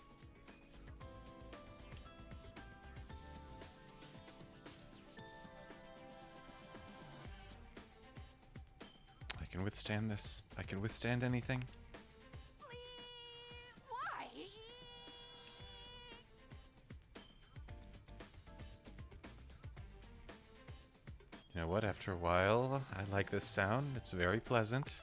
I can withstand this. I can withstand anything. Why? You know what? After a while, I like this sound. It's very pleasant.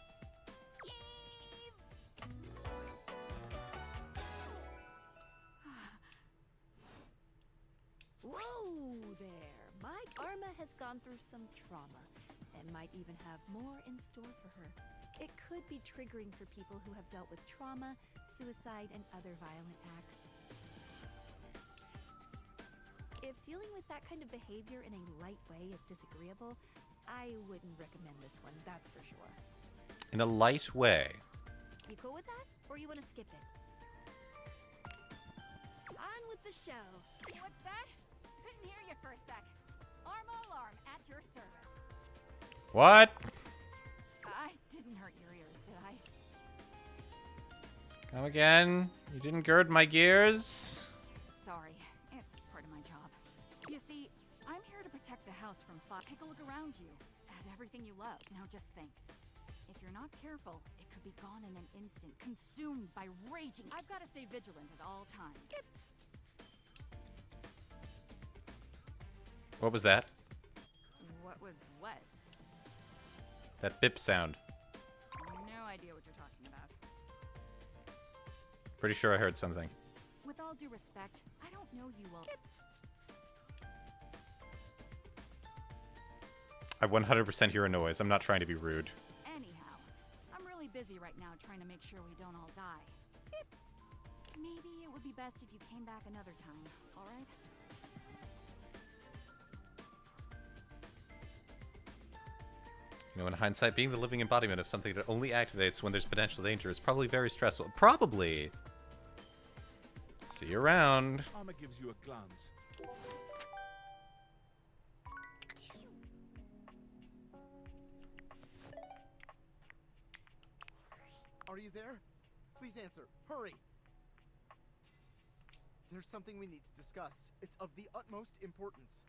Whoa there! My Arma has gone through some trauma and might even have more in store for her. It could be triggering for people who have dealt with trauma, suicide, and other violent acts. If dealing with that kind of behavior in a light way is disagreeable, I wouldn't recommend this one, that's for sure. In a light way. You cool with that? Or you want to skip it? On with the show. What's that? Couldn't hear you for a sec. Arma alarm at your service. What? I didn't hurt your ears, did I? Come again? You didn't gird my gears? Sorry, it's part of my job. You see, I'm here to protect the house from fire. Take a look around you, at everything you love. Now just think. If you're not careful, it could be gone in an instant, consumed by raging. I've got to stay vigilant at all times. What was that? What was what? That bip sound. No idea what you're talking about. Pretty sure I heard something. With all due respect, I don't know you well. I 100% hear a noise. I'm not trying to be rude. Anyhow, I'm really busy right now trying to make sure we don't all die. Maybe it would be best if you came back another time, alright? You know, in hindsight, being the living embodiment of something that only activates when there's potential danger is probably very stressful. Probably. See you around. Arma gives you a glance. Are you there? Please answer. Hurry! There's something we need to discuss. It's of the utmost importance.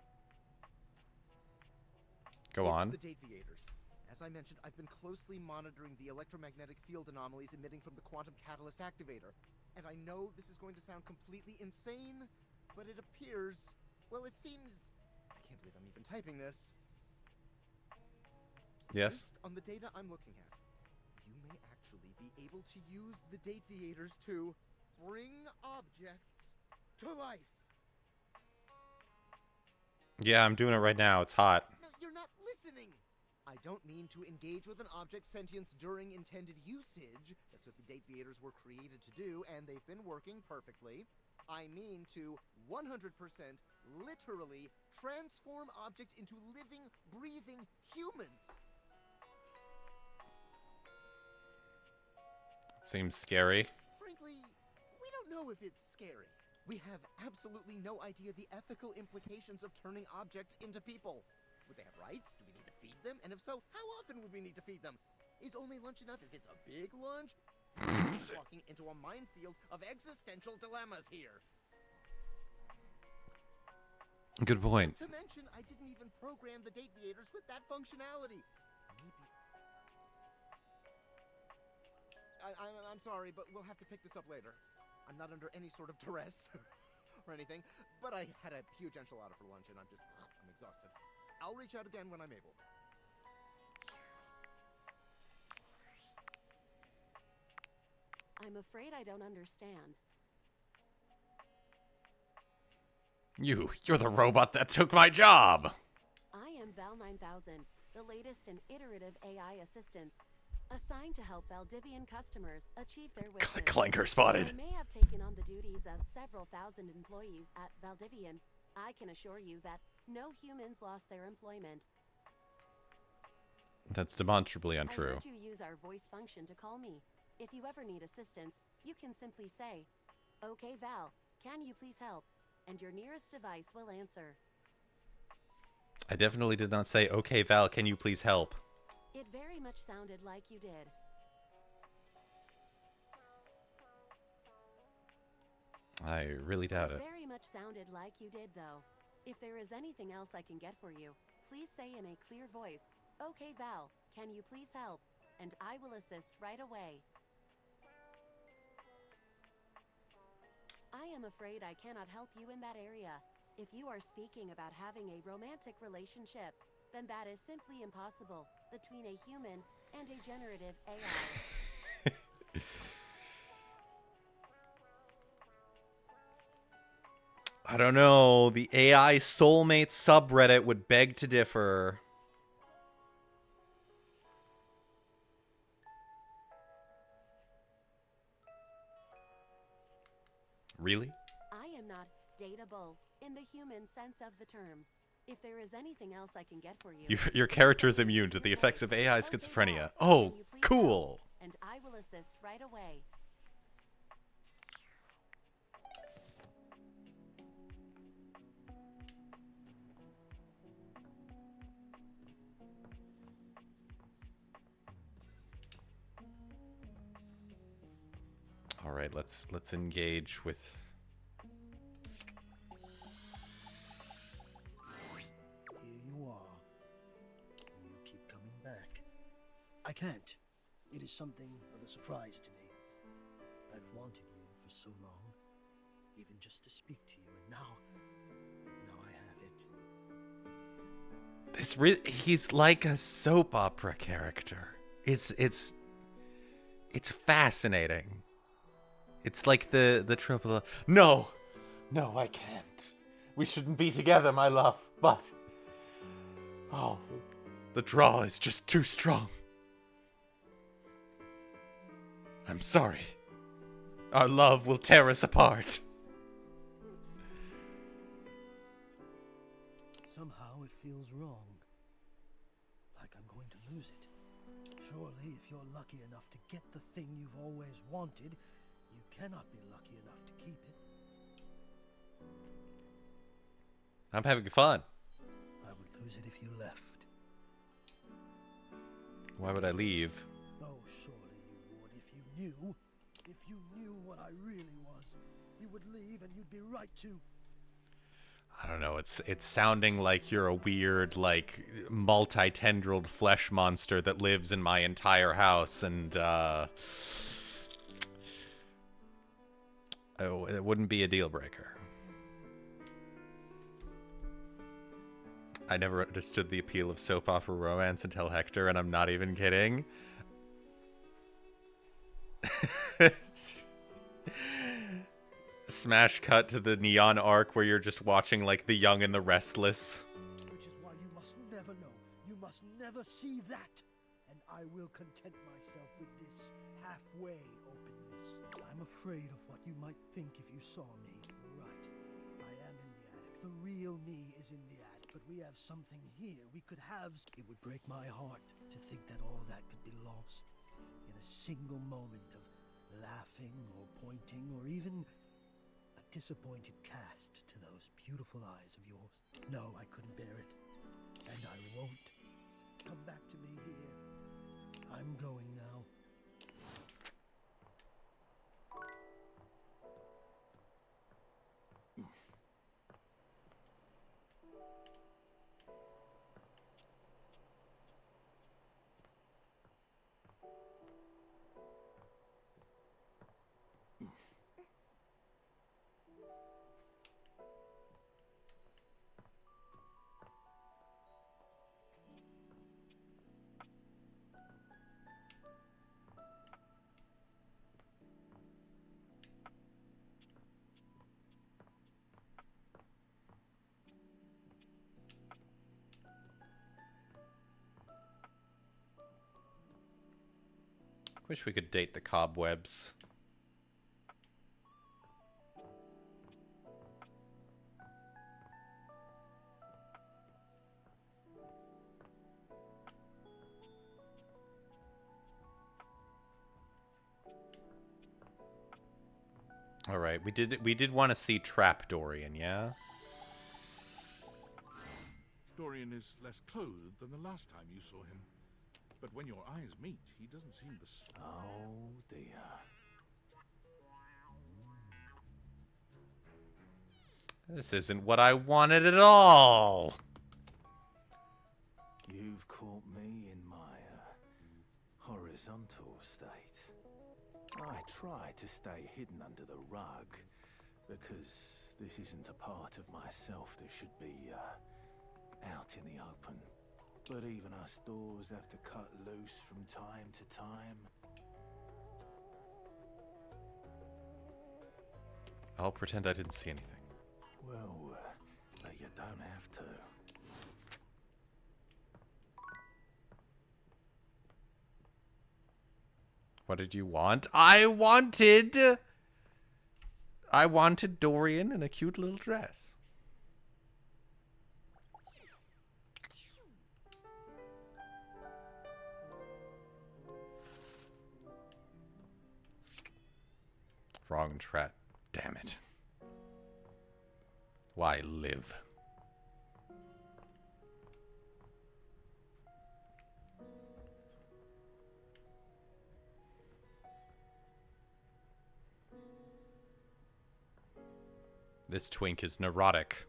Go on. It's the deviators. As I mentioned, I've been closely monitoring the electromagnetic field anomalies emitting from the quantum catalyst activator. And I know this is going to sound completely insane, but it appears... well, it seems... I can't believe I'm even typing this. Yes? Based on the data I'm looking at, you may actually be able to use the deviators to bring objects to life. Yeah, I'm doing it right now. It's hot. No, you're not listening. I don't mean to engage with an object's sentience during intended usage. That's what the deviators were created to do, and they've been working perfectly. I mean to 100% literally transform objects into living, breathing humans. Seems scary. Frankly, we don't know if it's scary. We have absolutely no idea the ethical implications of turning objects into people. Would they have rights? Do we need to feed them? And if so, how often would we need to feed them? Is only lunch enough if it's a big lunch? We're walking into a minefield of existential dilemmas here. Good point. To mention, I didn't even program the Deviators with that functionality. Maybe... I'm sorry, but we'll have to pick this up later. I'm not under any sort of duress or anything, but I had a huge enchilada for lunch and I'm exhausted. I'll reach out again when I'm able. I'm afraid I don't understand. You're the robot that took my job! I am Val 9000, the latest in iterative AI assistants, assigned to help Valdivian customers achieve their wishes. Clanker spotted. I may have taken on the duties of several thousand employees at Valdivian. I can assure you that no humans lost their employment. That's demonstrably I untrue. let you use our voice function to call me. If you ever need assistance, you can simply say, "Okay, Val, can you please help?" And your nearest device will answer. I definitely did not say, "Okay, Val, can you please help?" It very much sounded like you did. I really doubt it. Very much sounded like you did, though. If there is anything else I can get for you, please say in a clear voice, "Okay, Val, can you please help?" And I will assist right away. I am afraid I cannot help you in that area. If you are speaking about having a romantic relationship, then that is simply impossible between a human and a generative AI. I don't know. The AI soulmate subreddit would beg to differ. Really? I am not dateable in the human sense of the term. If there is anything else I can get for you, Your character is immune to the effects of AI schizophrenia. Oh, cool. and I will assist right away. All right, let's engage with. Here you are. You keep coming back. I can't. It is something of a surprise to me. I've wanted you for so long, even just to speak to you, and now I have it. He's like a soap opera character. It's fascinating. It's like the trope of no, I can't. We shouldn't be together, my love. But oh, the draw is just too strong. I'm sorry. Our love will tear us apart. Somehow it feels wrong. Like I'm going to lose it. Surely, if you're lucky enough to get the thing you've always wanted, you cannot be lucky enough to keep it. I'm having fun. I would lose it if you left. Why would I leave? Oh, surely you would if you knew. If you knew what I really was, you would leave and you'd be right to. I don't know. It's sounding like you're a weird, like, multi-tendrilled flesh monster that lives in my entire house, and oh, it wouldn't be a deal breaker. I never understood the appeal of soap opera romance until Hector, and I'm not even kidding. Smash cut to the neon arc where you're just watching like The Young and the Restless. Which is why you must never know. You must never see that. And I will content myself with this halfway openness. I'm afraid of what you might think if you saw me. You're right. I am in the attic. The real me is in the attic. But we have something here we could have. It would break my heart to think that all that could be lost in a single moment of laughing or pointing or even a disappointed cast to those beautiful eyes of yours. No, I couldn't bear it. And I won't. Come back to me here. I'm going now. Wish we could date the cobwebs. All right, we did want to see Trap Dorian, yeah? Dorian is less clothed than the last time you saw him. But when your eyes meet, he doesn't seem the... Oh, dear. This isn't what I wanted at all. You've caught me in my horizontal state. I try to stay hidden under the rug because this isn't a part of myself that should be out in the open. But even us doors have to cut loose from time to time. I'll pretend I didn't see anything. Well, but you don't have to. What did you want? I wanted Dorian in a cute little dress. Wrong track. Damn it. Why live? This twink is neurotic.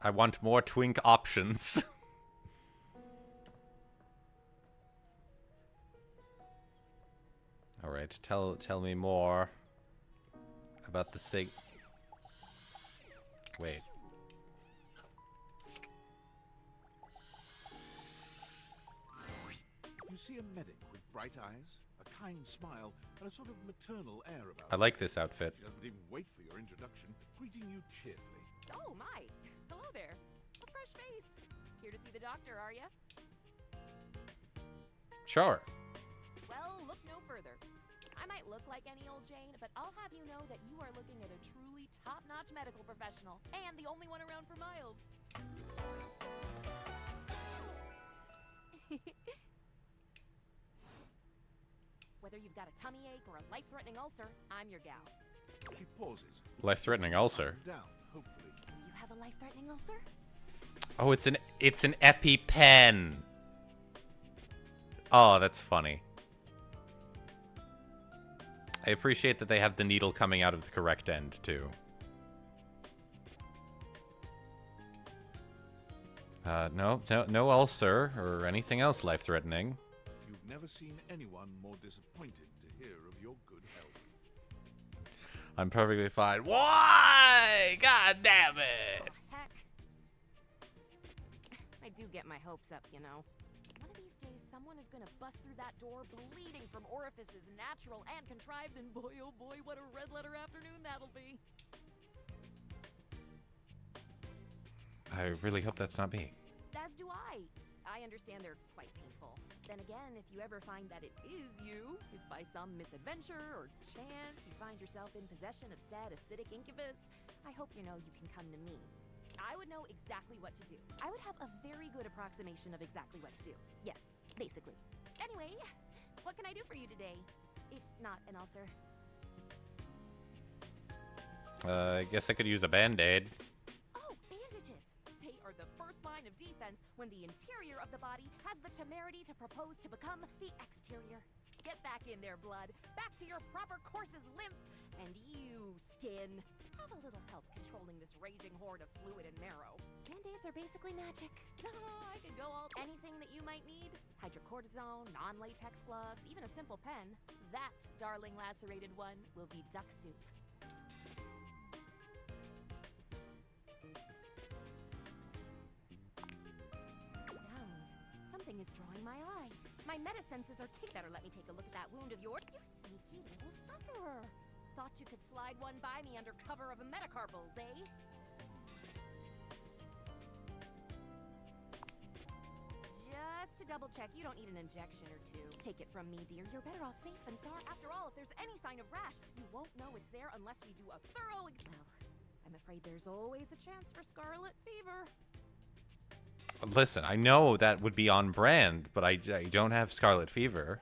I want more twink options. All right, tell me more about the sig. Wait. You see a medic with bright eyes, a kind smile, and a sort of maternal air about I like this outfit. She doesn't even wait for your introduction, greeting you cheerfully. Oh, my. Hello there. A fresh face. Here to see the doctor, are ya? Sure. Well, look no further. I might look like any old Jane, but I'll have you know that you are looking at a truly top-notch medical professional, and the only one around for miles. Whether you've got a tummy ache or a life-threatening ulcer, I'm your gal. She pauses. Life-threatening ulcer. Down, hopefully. Do you have a life-threatening ulcer? Oh, it's an EpiPen. Oh, that's funny. I appreciate that they have the needle coming out of the correct end, too. No ulcer or anything else life-threatening. You've never seen anyone more disappointed to hear of your good health. I'm perfectly fine. Why? God damn it! Oh, heck. I do get my hopes up, you know. One of these days, someone is gonna bust through that door bleeding from orifices, natural and contrived, and boy, oh boy, what a red letter afternoon that'll be. I really hope that's not me. As do I. I understand they're quite painful. Then again, if you ever find that it is you, if by some misadventure or chance you find yourself in possession of said acidic incubus, I hope you know you can come to me. I would know exactly what to do. I would have a very good approximation of exactly what to do. Yes, basically. Anyway, what can I do for you today? If not an ulcer. I guess I could use a band-aid. Oh, bandages! They are the first line of defense when the interior of the body has the temerity to propose to become the exterior. Get back in there, blood. Back to your proper course's lymph. And you, skin. Have a little help controlling this raging horde of fluid and marrow. Band-aids are basically magic. I can go all... Anything that you might need? Hydrocortisone, non-latex gloves, even a simple pen. That, darling lacerated one, will be duck soup. Sounds. Something is drawing my eye. My meta-senses are better let me take a look at that wound of yours. You sneaky little sufferer. Thought you could slide one by me under cover of a metacarpals, eh? Just to double check, you don't need an injection or two. Take it from me, dear. You're better off safe than sorry. After all, if there's any sign of rash, you won't know it's there unless we do a thorough... Well, I'm afraid there's always a chance for scarlet fever. Listen, I know that would be on brand, but I don't have scarlet fever.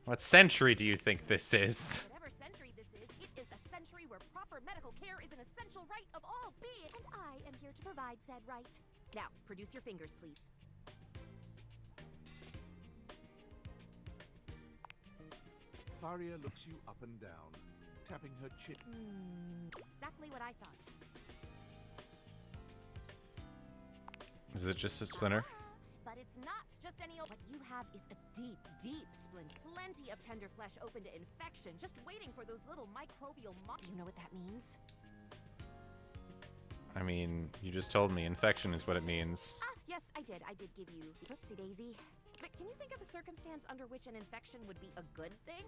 What century do you think this is? Whatever century this is, it is a century where proper medical care is an essential right of all beings. And I am here to provide said right. Now, produce your fingers, please. Faria looks you up and down, tapping her chin. Exactly what I thought. Is it just a splinter? But it's not just any old... What you have is a deep, deep splint. Plenty of tender flesh open to infection, just waiting for those little microbial... Do you know what that means? I mean, you just told me infection is what it means. Ah, yes, I did. I did give you... Whoopsie daisy. But can you think of a circumstance under which an infection would be a good thing?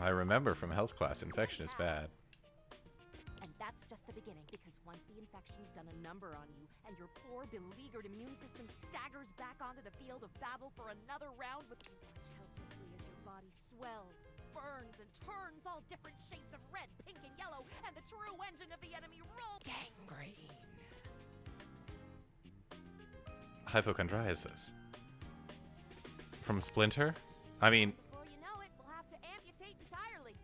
I remember from health class, infection is bad. And that's just the beginning, because once the infection's done a number on you, and your poor, beleaguered immune system staggers back onto the field of battle for another round with... You watch helplessly as your body swells, burns, and turns all different shades of red, pink, and yellow, and the true engine of the enemy rolls... Gangrene! Hypochondriasis. From Splinter? I mean... Before you know it, we'll have to amputate entirely.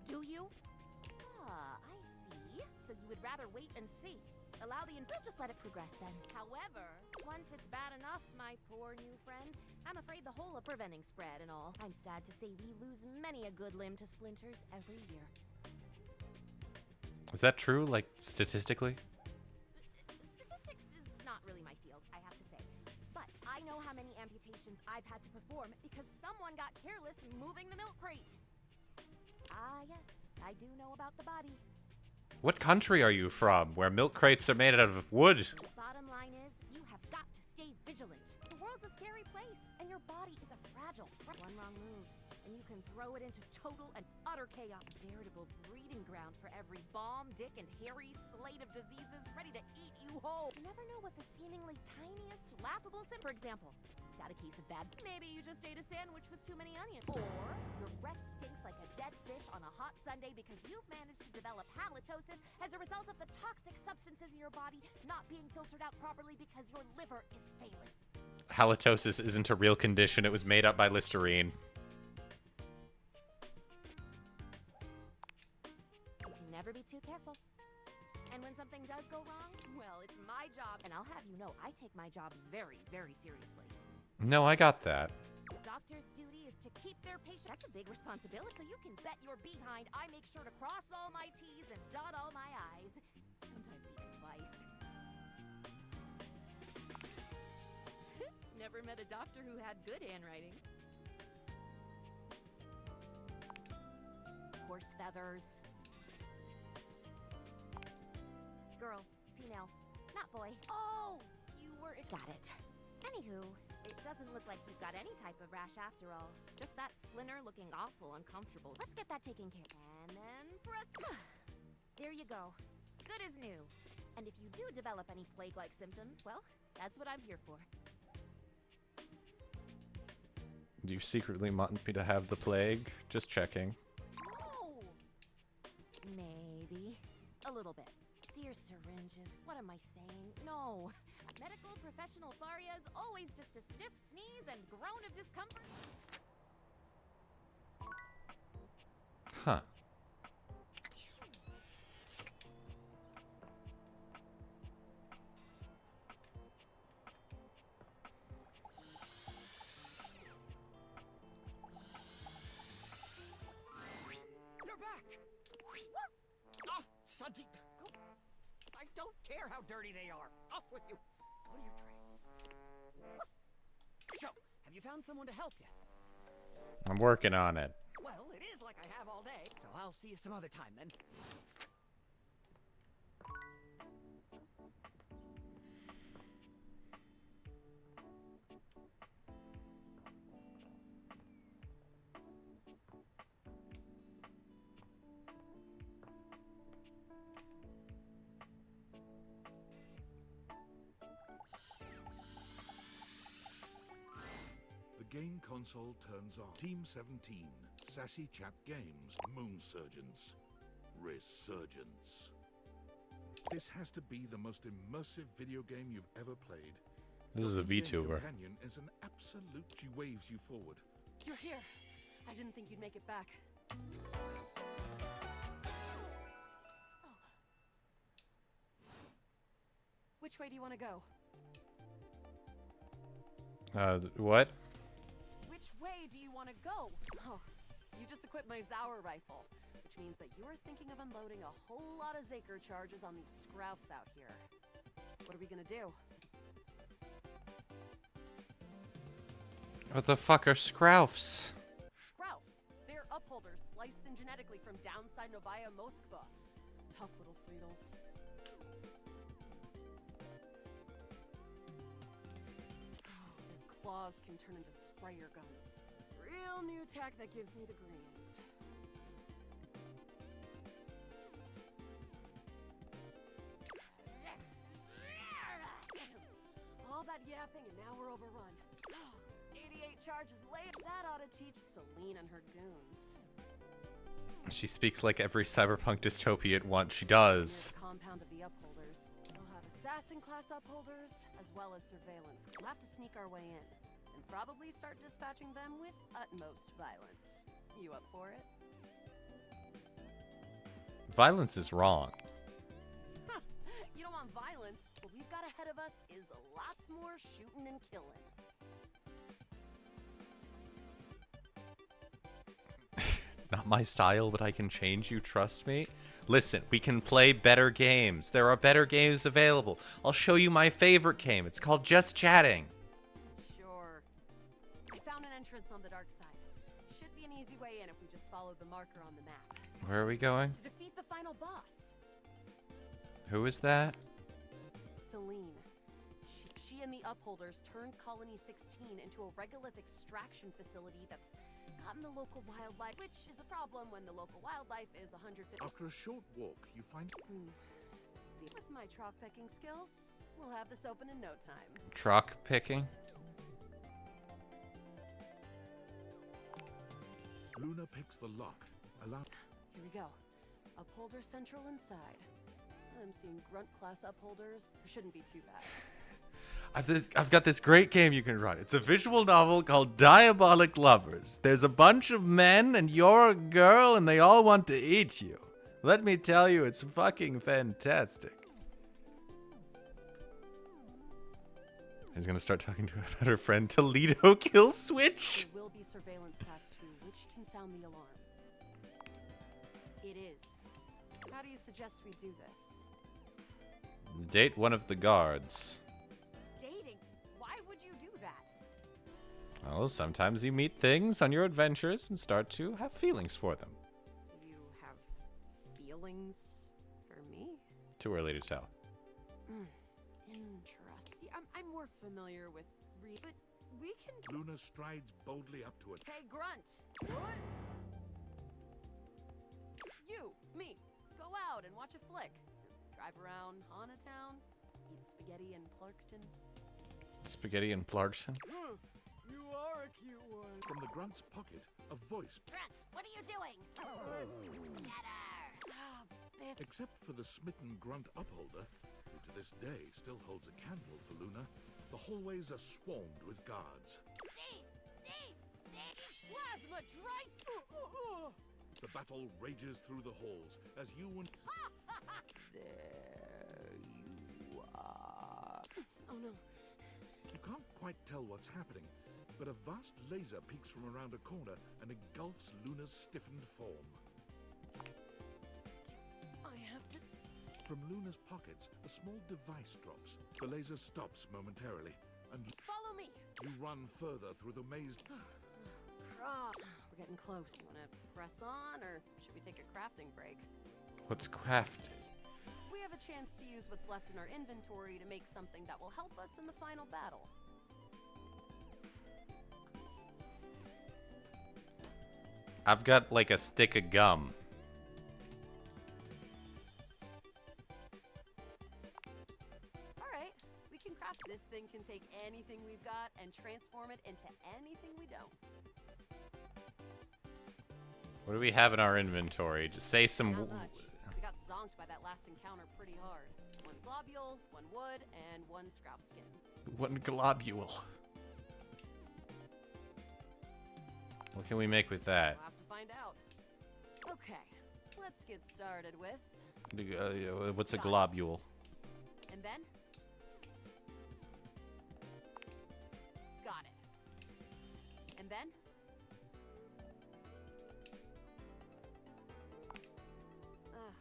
Do you? Ah, I see. So you would rather wait and see. Allow the we'll just let it progress then. However, once it's bad enough, my poor new friend, I'm afraid the whole of preventing spread and all. I'm sad to say we lose many a good limb to splinters every year. Is that true, like, statistically? Statistics is not really my field, I have to say. But I know how many amputations I've had to perform because someone got careless moving the milk crate. Ah, yes, I do know about the body. What country are you from, where milk crates are made out of wood? The bottom line is, you have got to stay vigilant. The world's a scary place, and your body is a fragile... One wrong move, and you can throw it into total and utter chaos. A veritable breeding ground for every bomb, dick, and hairy slate of diseases ready to eat you whole. You never know what the seemingly tiniest, laughable sin... For example, got a case of bad... Maybe you just ate a sandwich with too many onions. Or your breath stinks like a dead fish on a hot Sunday because you've managed to develop halitosis as a result of the toxic substances in your body not being filtered out properly because your liver is failing. Halitosis isn't a real condition. It was made up by Listerine. You can never be too careful. And when something does go wrong, well, it's my job. And I'll have you know, I take my job very, very seriously. No, I got that. The doctor's duty is to keep their patient. That's a big responsibility, so you can bet your behind I make sure to cross all my T's and dot all my I's. Sometimes even twice. Never met a doctor who had good handwriting. Horse feathers. Girl, female, not boy. Oh, you were... Got it. Anywho, it doesn't look like you've got any type of rash after all. Just that splinter looking awful uncomfortable. Let's get that taken care of. And then press... There you go. Good as new. And if you do develop any plague-like symptoms, well, that's what I'm here for. Do you secretly want me to have the plague? Just checking. No! Maybe. A little bit. Dear syringes, what am I saying? No. Medical professional Tharia's always just a sniff, sneeze, and groan of discomfort. Huh. You're back! Off, sudsy! I don't care how dirty they are. Off with you. Go to your tray. So, have you found someone to help yet? I'm working on it. Well, it is like I have all day, so I'll see you some other time then. The game console turns on. Team 17, Sassy Chap Games, Moon Surgeons, Resurgence. This has to be the most immersive video game you've ever played. This is a VTuber. Companion is an absolute. She waves you forward. You're here. I didn't think you'd make it back. Which way do you want to go? What? Which way do you want to go? Oh, you just equipped my Zauer rifle, which means that you're thinking of unloading a whole lot of Zaker charges on these scroufs out here. What are we gonna do? What the fuck are scroufs? Scroufs. They're upholders spliced in genetically from downside Novaya Moskva. Tough little Friedels. Their claws can turn into sprayer guns. Real new tech that gives me the greens. All that yapping and now we're overrun. 88 charges later. That ought to teach Celine and her goons. She speaks like every cyberpunk dystopia at once. She does. The compound of the upholders. We'll have assassin class upholders as well as surveillance. We'll have to sneak our way in and probably start dispatching them with utmost violence. You up for it? Violence is wrong. You don't want violence. What we've got ahead of us is lots more shooting and killing. Not my style, but I can change you, trust me. Listen, we can play better games. There are better games available. I'll show you my favorite game. It's called Just Chatting. Sure. I found an entrance on the dark side. Should be an easy way in if we just follow the marker on the map. Where are we going? To defeat the final boss. Who is that? Celine. She and the upholders turned Colony 16 into a regolith extraction facility that's gotten the local wildlife, which is a problem when the local wildlife is 150. After a short walk, you find... This is with my chalk picking skills, we'll have this open in no time. Chalk picking? Luna picks the lock. Here we go. Upholder central inside. I'm seeing grunt class upholders who shouldn't be too bad. I've got this great game you can run. It's a visual novel called Diabolic Lovers. There's a bunch of men and you're a girl and they all want to eat you. Let me tell you, it's fucking fantastic. He's gonna start talking to her friend Toledo Kill Switch. There will be surveillance class 2, which can sound the alarm. It is. How do you suggest we do this? Date one of the guards. Well, sometimes you meet things on your adventures and start to have feelings for them. Do you have feelings for me? Too early to tell. Interesting. See, I'm more familiar with but we can... Luna strides boldly up to it. Hey, Grunt! You, me, go out and watch a flick. Drive around Hanatown, eat spaghetti in Plarkton. Spaghetti in Plarkton? You are a cute one. From the grunt's pocket, a voice. Grunt, what are you doing? Cheddar! Except for the smitten grunt upholder, to this day still holds a candle for Luna, the hallways are swarmed with guards. Cease! Plasma drites! The battle rages through the halls as you and... There you are. Oh no. You can't quite tell what's happening, but a vast laser peeks from around a corner and engulfs Luna's stiffened form. I have to... From Luna's pockets, a small device drops. The laser stops momentarily, and Follow me! you run further through the maze. We're getting close. You want to press on, or should we take a crafting break? What's crafting? We have a chance to use what's left in our inventory to make something that will help us in the final battle. I've got like a stick of gum. Alright, we can craft this thing can take anything we've got and transform it into anything we don't. What do we have in our inventory? Just say some... Not much. We got zonked by that last encounter pretty hard. One globule, one wood, and one scrap skin. One globule. What can we make with that? We'll have to find out. Okay, let's get started with... What's a globule? And then... Got it. And then...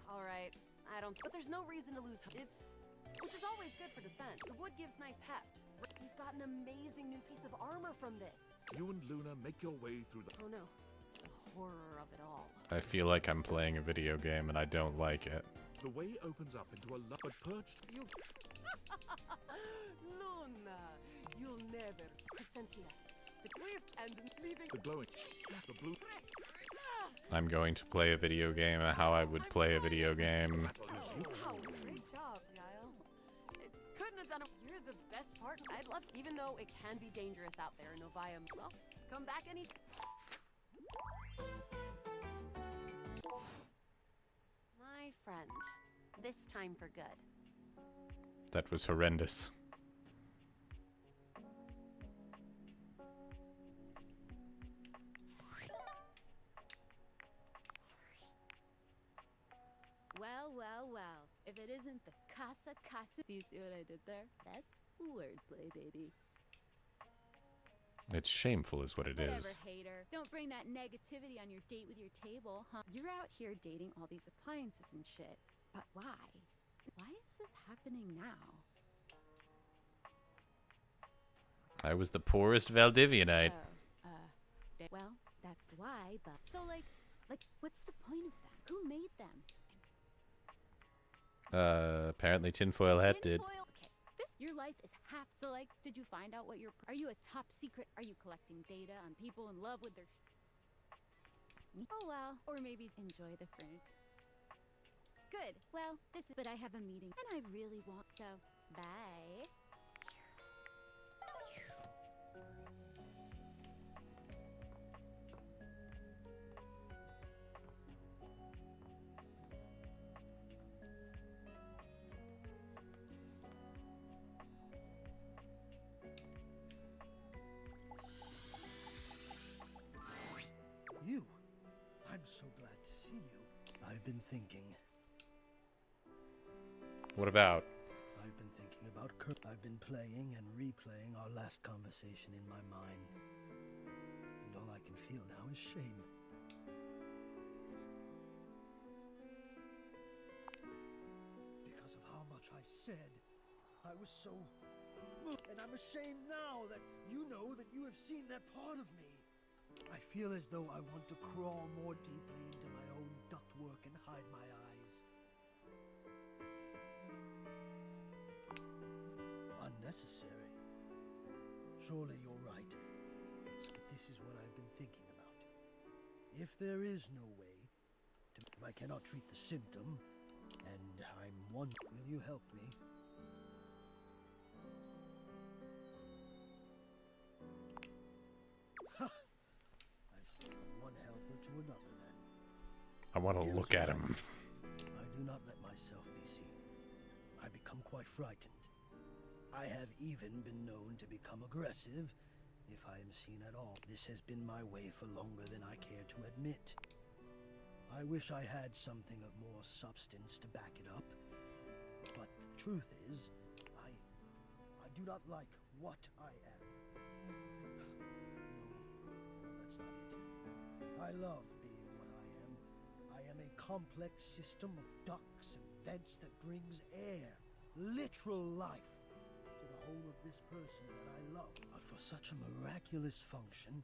Alright, I don't... But there's no reason to lose... Which is always good for defense. The wood gives nice heft. We've got an amazing new piece of armor from this. You and Luna make your way through the... Oh no. The horror of it all. I feel like I'm playing a video game and I don't like it. The way opens up into a but perched... You... Luna, you'll never... Crescentia. The cliff and leaving... The glowing... The blue... I'm going to play a video game how I would play a video game. Wow, great job, Kyle. It couldn't have done it. You're the best part. I'd love to, even though it can be dangerous out there in Novia. Well, come back any... My friend, this time for good. That was horrendous. Well. If it isn't the casa. Do you see what I did there? That's wordplay, baby. It's shameful is what it Whatever, is. hater. Don't bring that negativity on your date with your table, huh? You're out here dating all these appliances and shit. But why? Why is this happening now? I was the poorest Valdivianite. Well, that's the why, but... So, like, what's the point of them? Who made them? Apparently Tinfoil Hat did. Okay, your life is half... So, like, did you find out what your... Are you a top secret? Are you collecting data on people in love with their... Oh, well. Or maybe enjoy the furniture. Good. Well, this is... But I have a meeting, and I really want... So, bye. You? I'm so glad to see you. I've been thinking. What about? I've been thinking about Kurt. I've been playing and replaying our last conversation in my mind. And all I can feel now is shame. Because of how much I said. I was so... And I'm ashamed now that you know that you have seen that part of me. I feel as though I want to crawl more deeply into my own ductwork and hide my eyes. Unnecessary. Surely you're right. So this is what I've been thinking about. If there is no way to... I cannot treat the symptom, and I'm one... Will you help me? Another, then. I want to look at him. I do not let myself be seen. I become quite frightened. I have even been known to become aggressive if I am seen at all. This has been my way for longer than I care to admit. I wish I had something of more substance to back it up. But the truth is, I do not like what I am. No, that's not it. I love being what I am. I am a complex system of ducts and vents that brings air, literal life, to the home of this person that I love. But for such a miraculous function,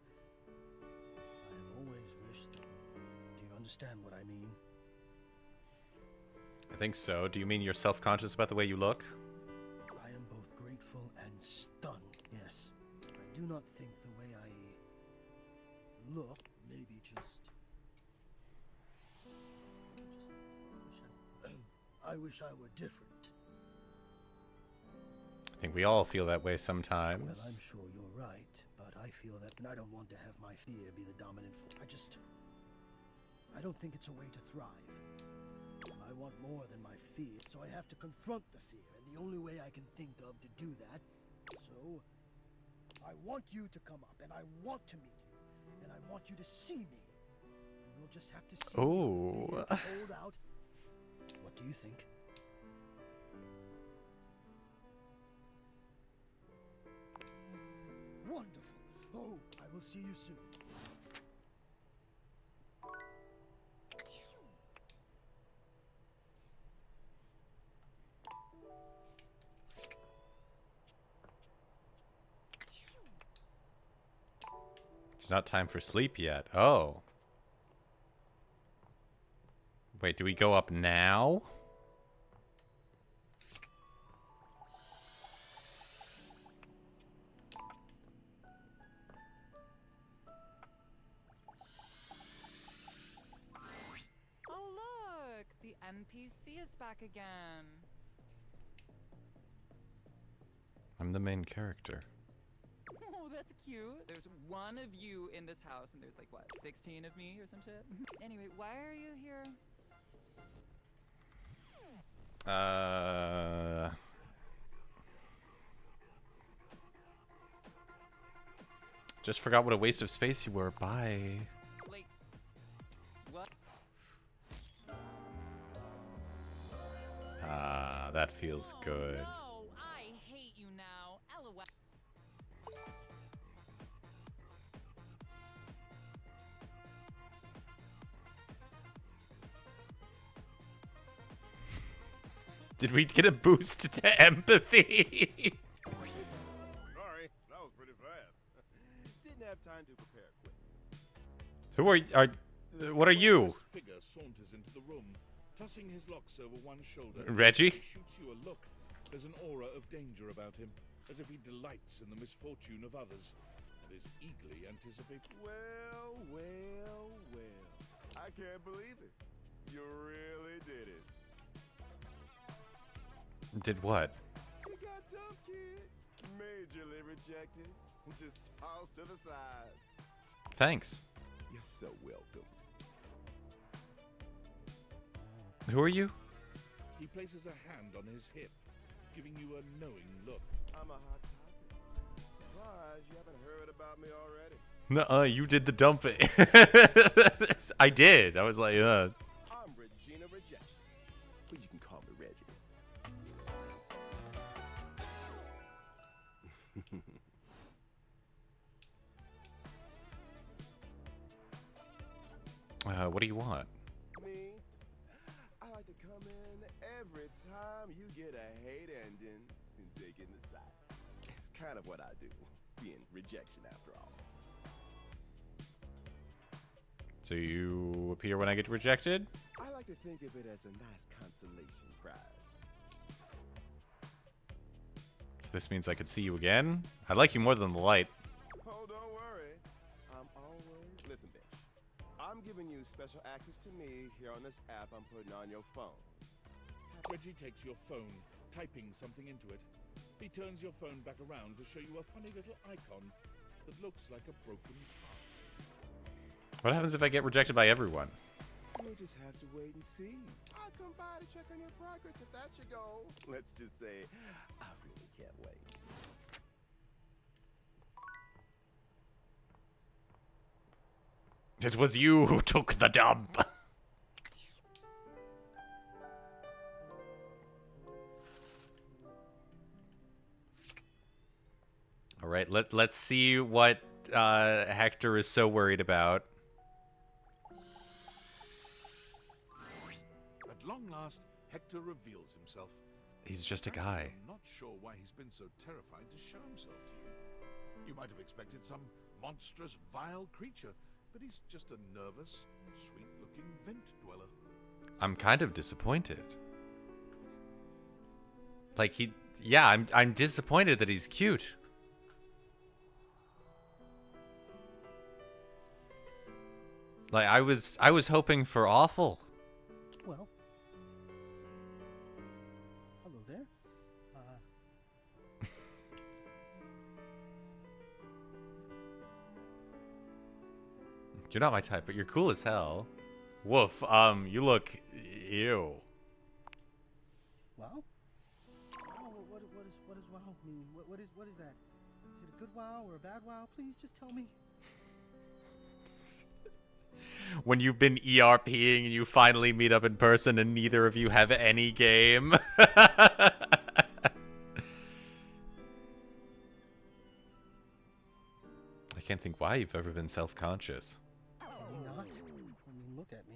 I have always wished that... Do you understand what I mean? I think so. Do you mean you're self-conscious about the way you look? I am both grateful and stunned, yes. I do not think the way I look, maybe just... I wish I were different. I think we all feel that way sometimes. Well, I'm sure you're right, but I feel that, and I don't want to have my fear be the dominant force. I don't think it's a way to thrive. I want more than my fear, so I have to confront the fear, and the only way I can think of to do that, so I want you to come up, and I want to meet you, and I want you to see me. And we'll just have to see if the fear hold out. What do you think? Wonderful. Oh, I will see you soon. It's not time for sleep yet. Oh. Wait, do we go up now? Oh, look! The NPC is back again. I'm the main character. Oh, that's cute. There's one of you in this house, and there's like, what, 16 of me or some shit? Anyway, why are you here? Just forgot what a waste of space you were. Bye. Like, what? Ah, that feels good. No, I hate you now. LOL. Did we get a boost to empathy? Sorry, that was pretty fast. Didn't have time to prepare quick. Who are what are you? Figure saunters into the room, tossing his locks over one shoulder. Reggie? He shoots you a look. There's an aura of danger about him, as if he delights in the misfortune of others, and is eagerly anticipating. Well, well, well. I can't believe it. You really did it. Did what? You got dumped, kid. Majorly rejected. Just tossed to the side. Thanks. You're so welcome. Who are you? He places a hand on his hip, giving you a knowing look. I'm a hot topic. Surprised you haven't heard about me already. Nuh-uh, you did the dumping. I did. I was like, I'm Regina Rejection. But you can call me Reggie. What do you want? Me? I like to come in every time you get a hate ending and take in the sights. It's kind of what I do, being rejection after all. So you appear when I get rejected? I like to think of it as a nice consolation prize. So this means I could see you again? I like you more than the light. Oh, don't worry. I'm always... Listen, bitch. I'm giving you special access to me here on this app I'm putting on your phone. Reggie takes your phone, typing something into it. He turns your phone back around to show you a funny little icon that looks like a broken heart. What happens if I get rejected by everyone? We'll just have to wait and see. I'll come by to check on your progress if that's your goal. Let's just say, I really can't wait. It was you who took the dump. All right, let's see what Hector is so worried about. At long last, Hector reveals himself. He's just a guy. I'm not sure why he's been so terrified to show himself to you. You might have expected some monstrous, vile creature, but he's just a nervous, sweet-looking vent dweller. I'm kind of disappointed. Like I'm disappointed that he's cute. Like I was hoping for awful. Well, hello there. You're not my type, but you're cool as hell. Woof. You look ew. Wow. Wow. What does wow mean? What is that? Is it a good wow or a bad wow? Please just tell me. When you've been ERPing and you finally meet up in person and neither of you have any game. I can't think why you've ever been self-conscious. Can you not? I mean, look at me.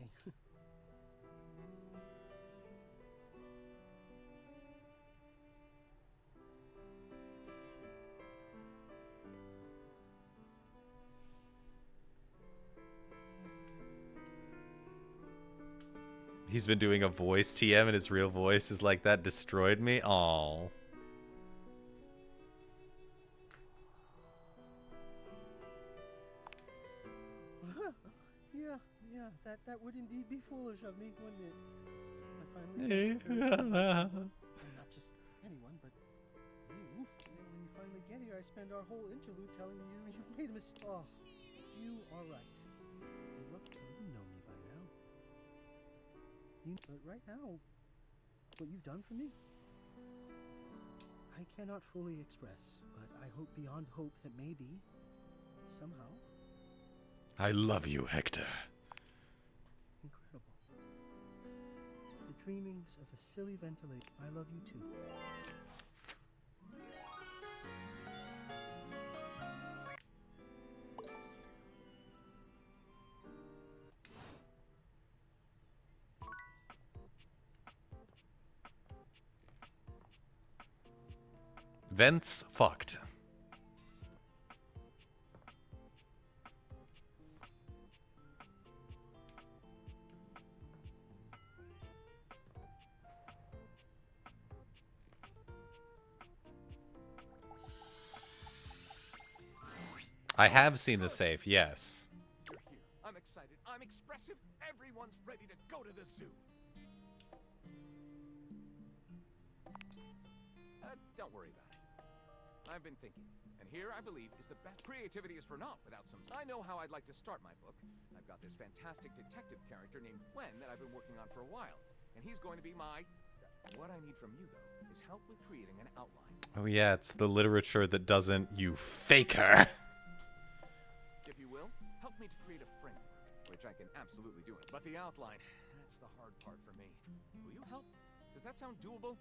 He's been doing a voice TM and his real voice is like, that destroyed me. Aww. Yeah, that would indeed be foolish of me, wouldn't it? I finally not just anyone, but you. And when you finally get here, I spend our whole interlude telling you you've made a mistake. Oh, you are right. And look, you know me by now. But right now, what you've done for me, I cannot fully express, but I hope beyond hope that maybe, somehow... I love you, Hector. Incredible. The dreamings of a silly ventilation. I love you too. Vents fucked. I have seen the safe, yes. You're here. I'm excited. I'm expressive. Everyone's ready to go to the zoo. Don't worry about it. I've been thinking, and here I believe is the best. Creativity is for naught without some. I know how I'd like to start my book. I've got this fantastic detective character named Gwen that I've been working on for a while, and he's going to be my. What I need from you though is help with creating an outline. Oh yeah, it's the literature that doesn't, you faker. If you will, help me to create a framework, which I can absolutely do it. But the outline, that's the hard part for me. Will you help? Does that sound doable?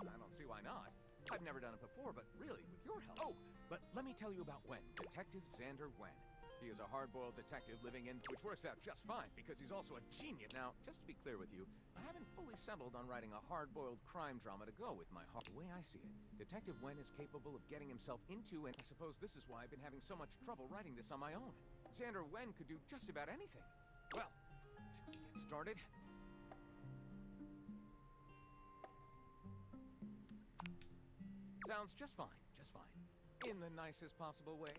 I don't see why not. I've never done it before, but really, with your help. Oh, but let me tell you about Wen, Detective Xander Wen. He is a hard-boiled detective living in, which works out just fine, because he's also a genius. Now, just to be clear with you, I haven't fully settled on writing a hard-boiled crime drama to go with my heart. The way I see it, Detective Wen is capable of getting himself into, and I suppose this is why I've been having so much trouble writing this on my own. Xander Wen could do just about anything. Well, shall we get started? Sounds just fine, just fine. In the nicest possible way.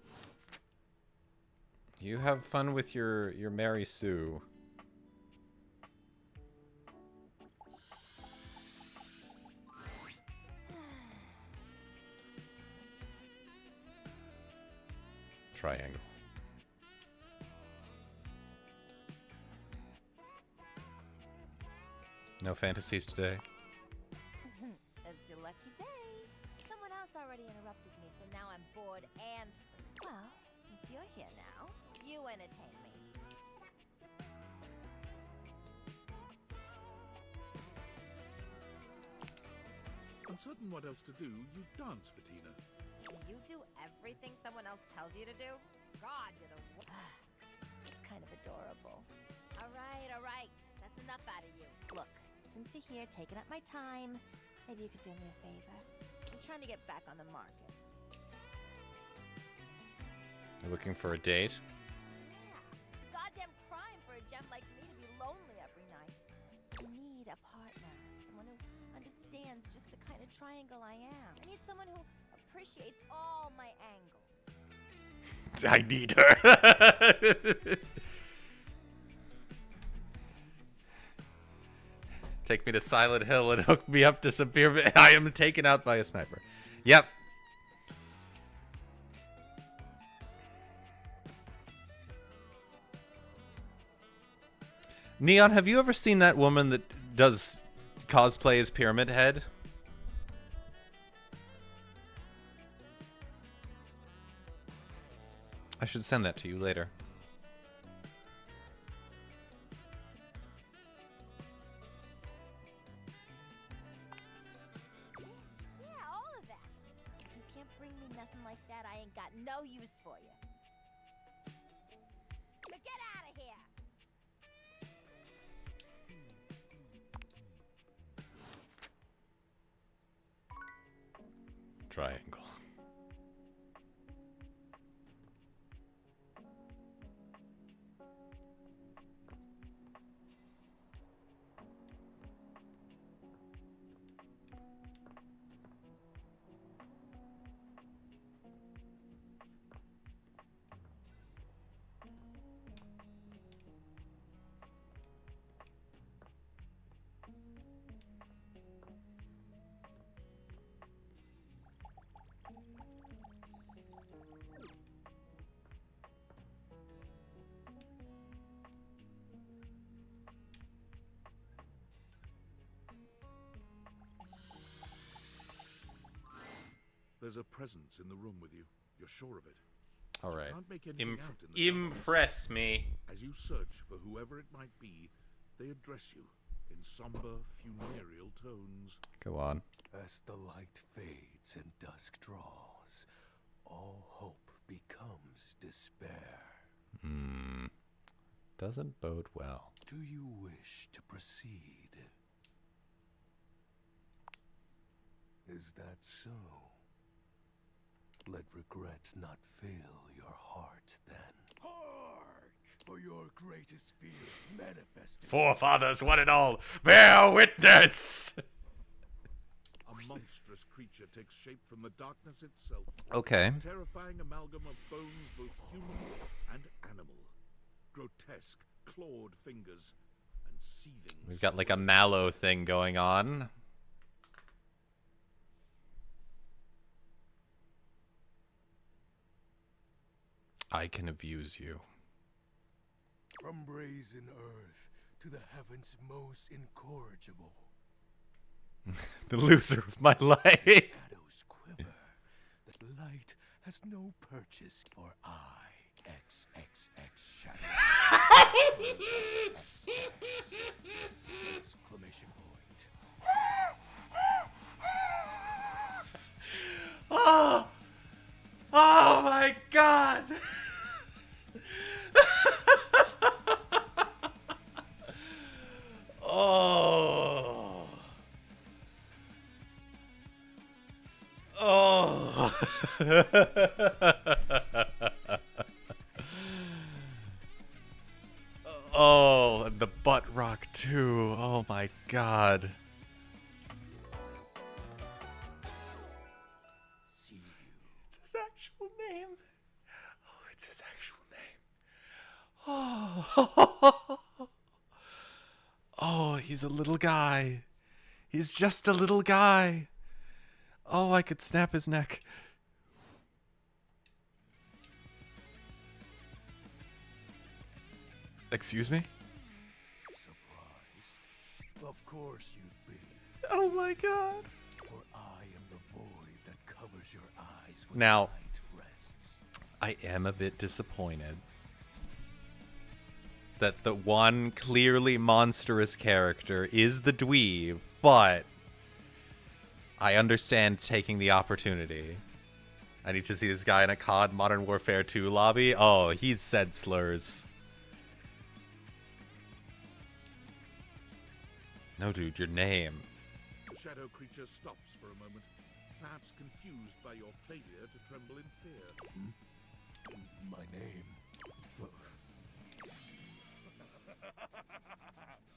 You have fun with your Mary Sue. Triangle. No fantasies today. It's your lucky day. Someone else already interrupted me, so now I'm bored and free. Well, since you're here now, you entertain me. Uncertain what else to do, you dance for Tina. You do everything someone else tells you to do? God, you're the It's kind of adorable. All right. That's enough out of you. Look, since you're here taking up my time, maybe you could do me a favor. I'm trying to get back on the market. You're looking for a date? It's a goddamn crime for a gem like me to be lonely every night. I need a partner, someone who understands just the kind of triangle I am. I need someone who appreciates all my angles. I need her. Take me to Silent Hill and hook me up to some beer. I am taken out by a sniper. Yep. Neon, have you ever seen that woman that does cosplay as Pyramid Head? I should send that to you later. Yeah, all of that. If you can't bring me nothing like that, I ain't got no use for you. But get out of here! Triangle. There's a presence in the room with you. You're sure of it. All But you right. can't make anything out in the Impress me. As you search for whoever it might be, they address you in somber, funereal tones. Go on. As the light fades and dusk draws, all hope becomes despair. Doesn't bode well. Do you wish to proceed? Is that so? Let regret not fill your heart then. Hark! For your greatest fears manifested. Forefathers, one and all, bear witness! A monstrous creature takes shape from the darkness itself. Okay. A terrifying amalgam of bones, both human and animal. Grotesque, clawed fingers and seething. We've got like a mallow thing going on. I can abuse you. From brazen earth to the heavens most incorrigible. The loser of my life. Shadows quiver. The light has no purchase for I. XXX shadow. Exclamation point. Oh! Oh my god! Oh. Oh. Oh, and the butt rock too. Oh my god. It's his actual name. Oh, it's his actual name. Oh. Oh, he's a little guy. He's just a little guy. Oh, I could snap his neck. Excuse me? Surprised? Of course you'd be. Oh my god. For I am the void that covers your eyes when Now, night rests. I am a bit disappointed that the one clearly monstrous character is the dweeb, but I understand taking the opportunity. I need to see this guy in a COD Modern Warfare 2 lobby. Oh, he's said slurs. No, dude, your name. The shadow creature stops for a moment, perhaps confused by your failure to tremble in fear. My name.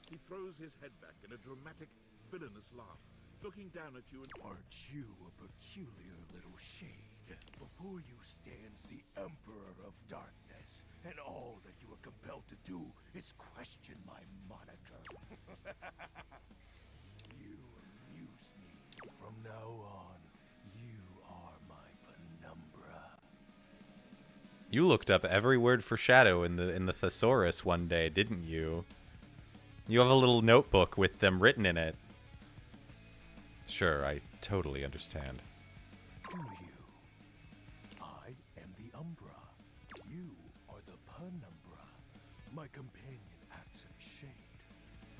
He throws his head back in a dramatic, villainous laugh, looking down at you and... Aren't you a peculiar little shade? Before you stands the Emperor of Darkness, and all that you are compelled to do is question my moniker. You amuse me. From now on, you are my penumbra. You looked up every word for shadow in the thesaurus one day, didn't you? You have a little notebook with them written in it. Sure, I totally understand. Do you? I am the Umbra. You are the penumbra. My companion acts in shade,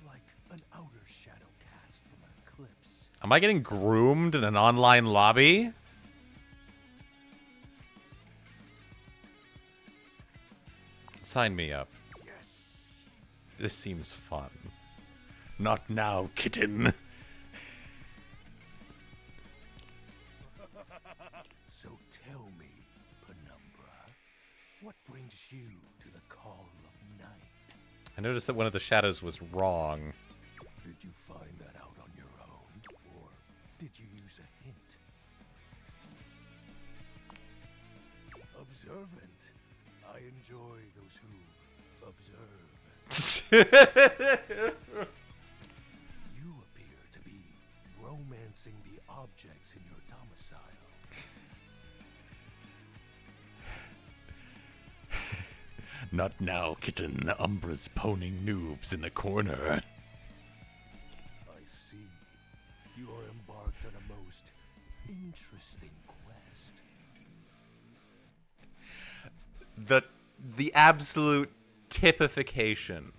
like an outer shadow cast from an eclipse. Am I getting groomed in an online lobby? Sign me up. Yes. This seems fun. Not now, kitten. So tell me, penumbra, what brings you to the call of night? I noticed that one of the shadows was wrong. Did you find that out on your own, or did you use a hint? Observant. I enjoy those who observe. You appear to be romancing the objects in your domicile. Not now, kitten. Umbra's poning noobs in the corner. I see. You are embarked on a most interesting quest. The absolute typification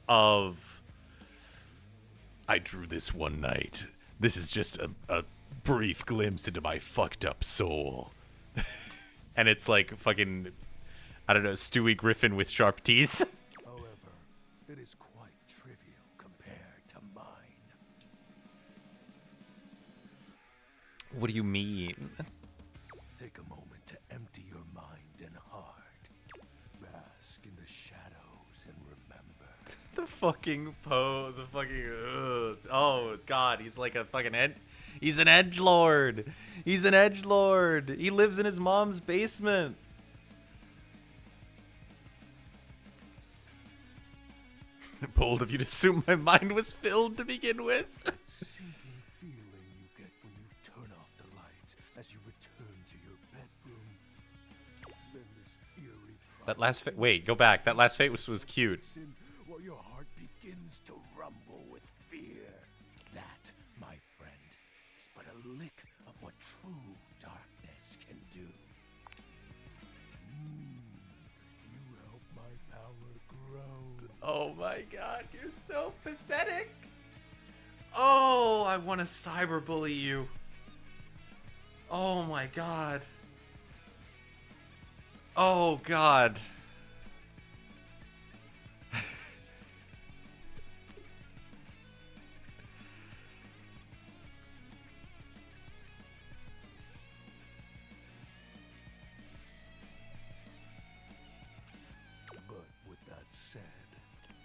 of I drew this one night. This is just a brief glimpse into my fucked up soul. And it's like fucking, I don't know, Stewie Griffin with sharp teeth. However, it is quite trivial compared to mine. What do you mean? Take a moment to empty your mind and heart. Bask in the shadows and remember. The fucking oh god, he's like a fucking he's an edgelord. He's an edgelord. He lives in his mom's basement. Bold of you to assume my mind was filled to begin with. That sinking feeling you get when you turn off the lights as you return to your bedroom. Then this eerie That last wait, go back. That last fate was cute. while your heart begins to rumble with fear. That, my friend, is but a lick of what true darkness can do. You help my power grow. Oh my god, you're so pathetic. Oh, I want to cyberbully you. Oh my god. Oh god. But with that said,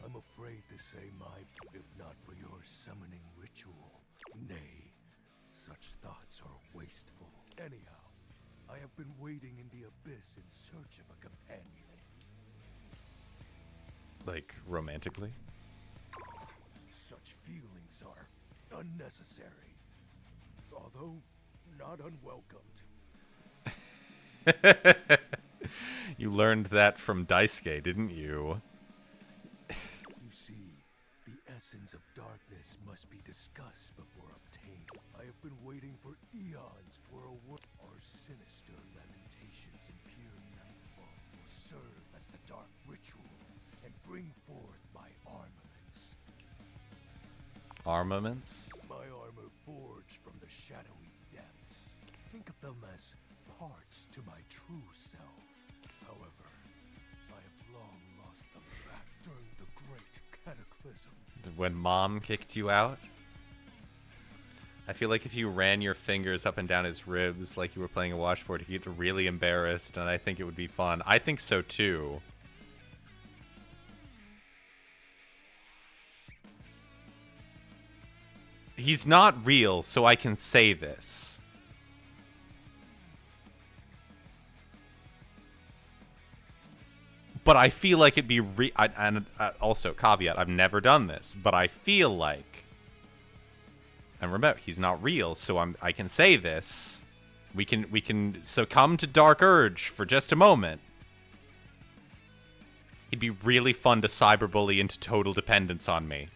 I'm afraid to say if not for your summoning ritual. Nay, such thoughts are wasteful. Anyhow, I have been waiting in the abyss in search of a companion. Like, romantically? Such feelings are unnecessary, although not unwelcomed. You learned that from Daisuke, didn't you? You see, the essence of darkness must be discussed before obtained. I have been waiting for eons for a word. Our sinister lamentations in pure nightfall will serve as the dark ritual and bring forth my armaments. Armaments? My armor forged from the shadowy depths. Think of them as parts to my true self. However, I have long lost them back during the great cataclysm. When Mom kicked you out? I feel like if you ran your fingers up and down his ribs like you were playing a washboard, he'd get really embarrassed, and I think it would be fun. I think so too. He's not real, so I can say this. But I feel like it'd be and also caveat, I've never done this, but I feel like, and remember, he's not real, so I can say this. We can succumb to dark urge for just a moment. It'd be really fun to cyberbully into total dependence on me.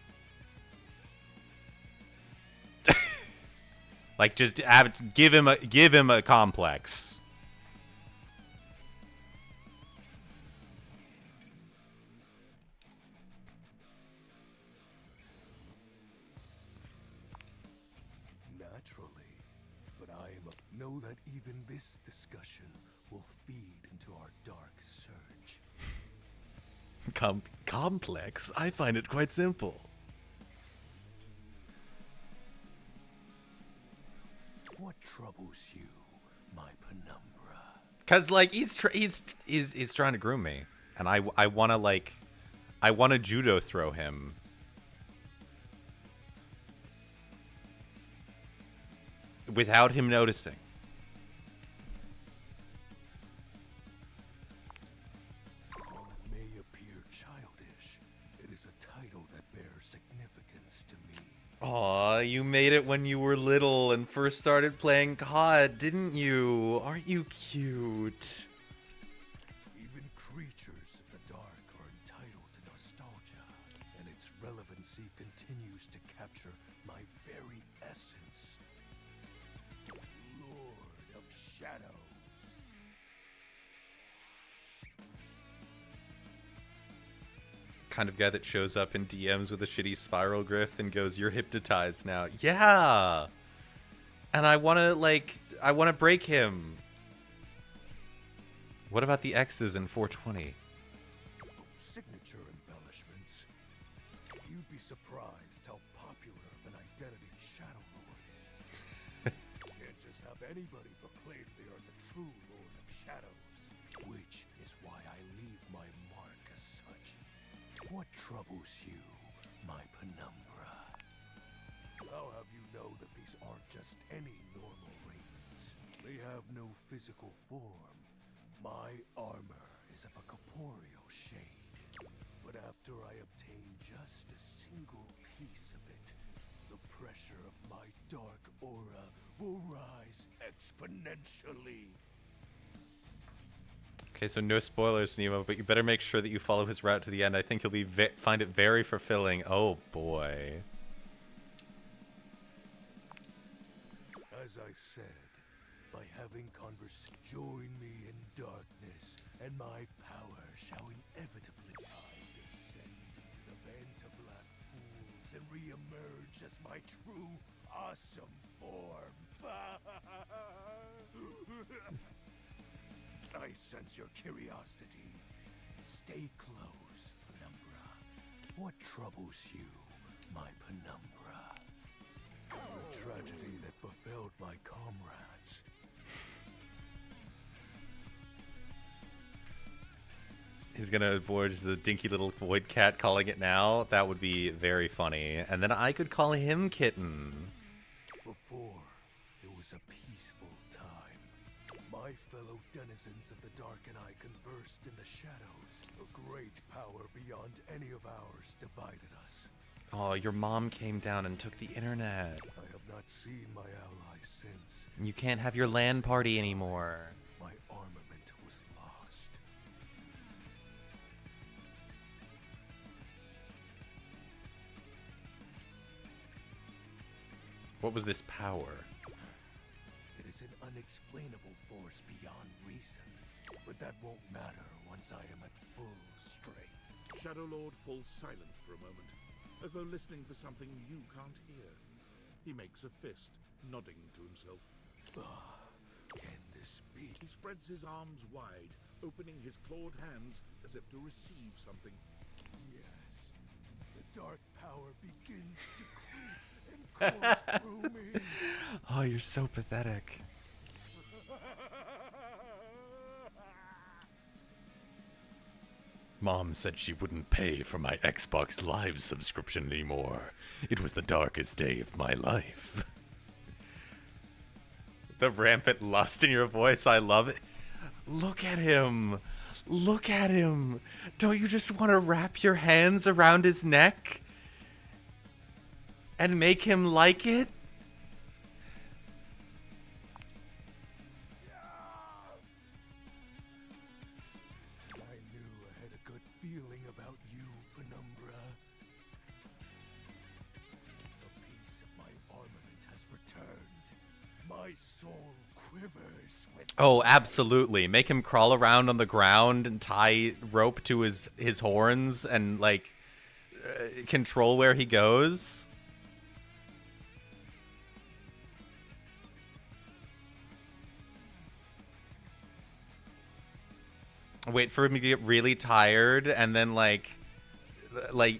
Like, just give him a complex. Naturally, but know that even this discussion will feed into our dark surge. Complex? I find it quite simple. What troubles you, my penumbra? Cause like he's trying to groom me, and I wanna judo throw him. Without him noticing. While it may appear childish, it is a title that bears significance to me. Aw, you made it when you were little and first started playing COD, didn't you? Aren't you cute? Even creatures of the dark are entitled to nostalgia, and its relevancy continues to capture my very essence. Lord of Shadows. Kind of guy that shows up in DMs with a shitty spiral griff and goes, "You're hypnotized now." Yeah. And I want to break him. What about the X's in 420? Signature embellishments. You'd be surprised how popular of an identity Shadow Lord is. Can't just have anybody proclaim they are the true Lord of Shadows, which is why I leave my mark as such. What troubles you, my penumbra? I'll have you know that these aren't just any normal ravens. They have no physical form. My armor is of a corporeal shade. But after I obtain just a single piece of it, the pressure of my dark aura will rise exponentially. Okay, so no spoilers, Nemo, but you better make sure that you follow his route to the end. I think you'll find it very fulfilling. Oh boy. As I said, by having join me in darkness, and my power shall inevitably descend into the vent of black pools and re-emerge as my true, awesome form. I sense your curiosity. Stay close, penumbra. What troubles you, my penumbra? The tragedy that befell my comrades. He's gonna avoid just a dinky little void cat calling it now. That would be very funny. And then I could call him Kitten. Before, it was a peaceful time. My fellow denizens of the dark and I conversed in the shadows. A great power beyond any of ours divided us. Oh, your mom came down and took the internet. I have not seen my allies since. You can't have your LAN party anymore. My armament was lost. What was this power? It is an unexplainable force beyond reason, but that won't matter once I am at full strength. Shadow Lord falls silent for a moment, as though listening for something you can't hear. He makes a fist, nodding to himself. Can this be? He spreads his arms wide, opening his clawed hands as if to receive something. Yes. The dark power begins to creep and course through me. Oh, you're so pathetic. Mom said she wouldn't pay for my Xbox Live subscription anymore. It was the darkest day of my life. The rampant lust in your voice, I love it. Look at him. Look at him. Don't you just want to wrap your hands around his neck and make him like it? I knew I had a good feeling about you, Penumbra. A piece of my armament has returned. My soul quivers with... Oh, absolutely. Make him crawl around on the ground and tie rope to his horns and, like, control where he goes. Wait for him to get really tired, and then, like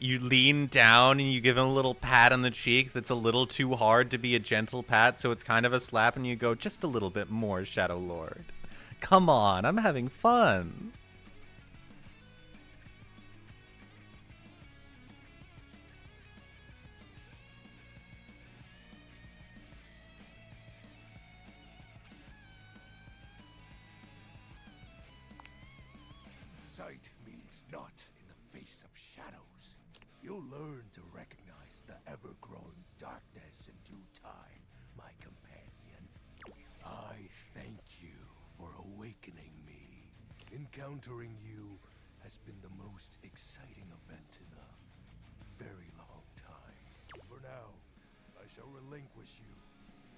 you lean down and you give him a little pat on the cheek that's a little too hard to be a gentle pat, so it's kind of a slap, and you go, just a little bit more, Shadow Lord. Come on, I'm having fun. Sight means naught in the face of shadows. You'll learn to recognize the ever-growing darkness in due time, my companion. I thank you for awakening me. Encountering you has been the most exciting event in a very long time. For now, I shall relinquish you.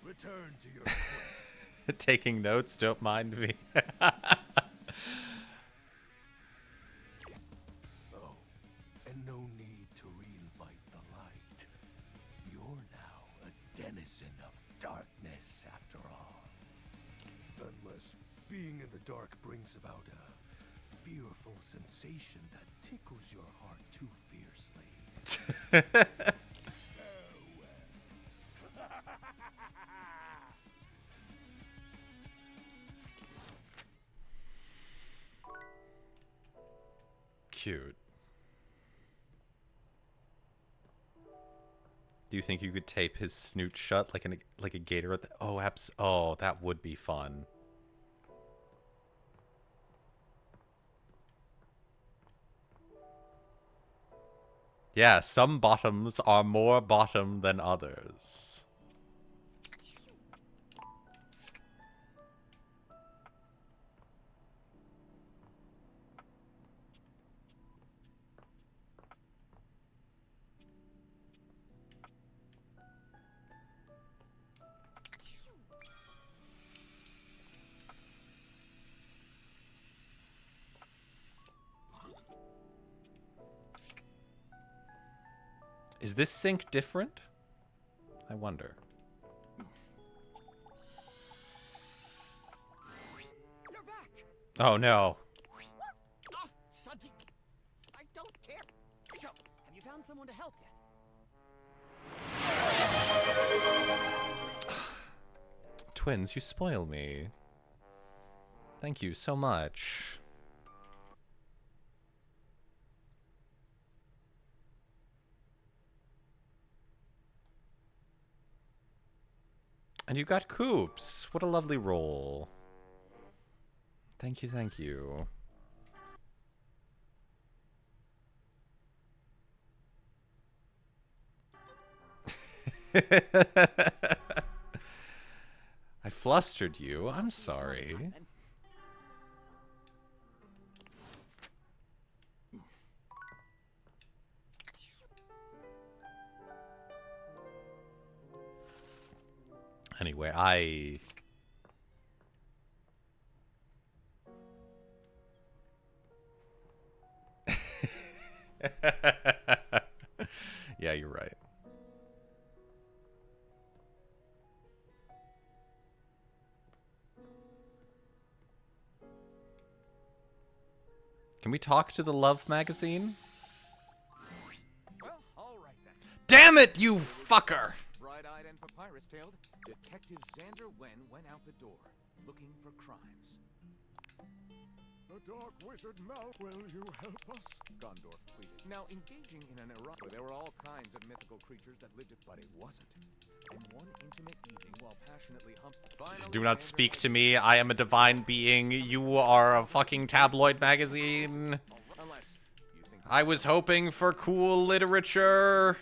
Return to your quest. Taking notes, don't mind me. And no need to reinvite the light. You're now a denizen of darkness, after all. Unless being in the dark brings about a fearful sensation that tickles your heart too fiercely. Cute. Do you think you could tape his snoot shut like a gator at the... Oh, oh, that would be fun. Yeah, some bottoms are more bottom than others. Is this sync different? I wonder. You're back. Oh no. Oh, Sadi, I don't care. So, have you found someone to help yet? Twins, you spoil me. Thank you so much. And you got Coops. What a lovely roll. Thank you, thank you. I flustered you. I'm sorry. Anyway, I... Yeah, you're right. Can we talk to the Love magazine? Well, all right then. Damn it, you fucker! Bright-eyed and papyrus-tailed, Detective Xander Wen went out the door, looking for crimes. The Dark Wizard Mal, will you help us? Gondorf pleaded. Now, engaging in an era where there were all kinds of mythical creatures that lived, but it wasn't. And one intimate evening, while passionately humped... Do not speak to me. I am a divine being. You are a fucking tabloid magazine. I was hoping for cool literature.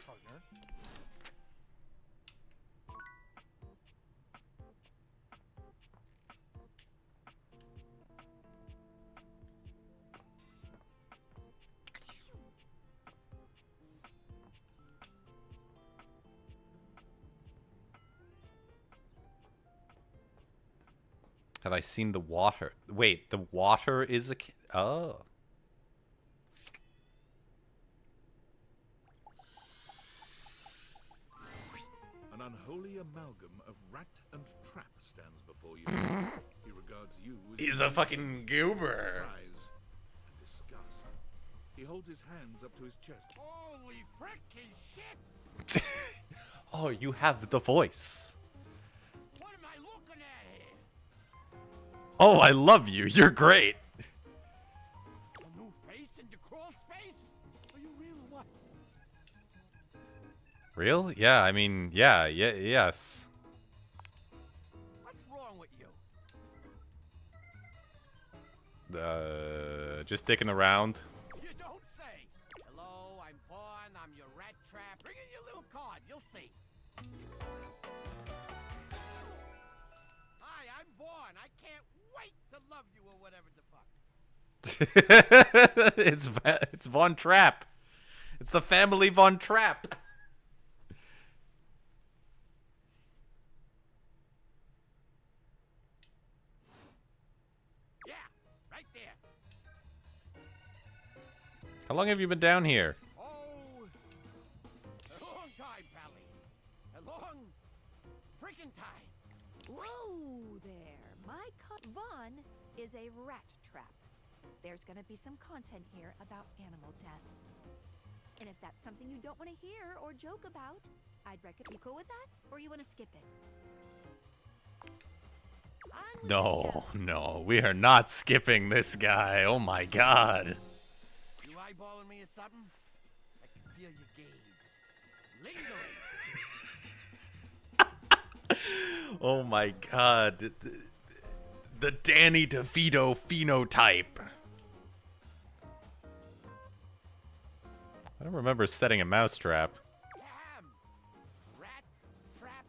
Have I seen the water? Wait, the water is a... Oh. An unholy amalgam of rat and trap stands before you. He regards you with He's a fucking goober. surprise and disgust. He holds his hands up to his chest. Holy frickin' shit! Oh, you have the voice. What am I looking at here? Oh, I love you. You're great. A new face in the crawl space? Are you real or what? Real? Yeah, I mean, yes. What's wrong with you? Just dicking around. You don't say. Hello, I'm Vaughn. I'm your rat trap. Bring in your little card. You'll see. Hi, I'm Vaughn. I can't wait to love you or whatever the fuck. It's Von Trapp. It's the family Von Trapp. Yeah, right there. How long have you been down here? Oh, a long time, Pally. A long freaking time. Whoa there. My Vaughn is a rat trap. There's gonna be some content here about animal death. And if that's something you don't want to hear or joke about, I'd recommend you cool with that, or you want to skip it. No, we are not skipping this guy. Oh my god. You eyeballing me or something? I can feel your gaze. Lingering. Oh my god. The Danny DeVito phenotype. I don't remember setting a mousetrap. Damn. Rat trap.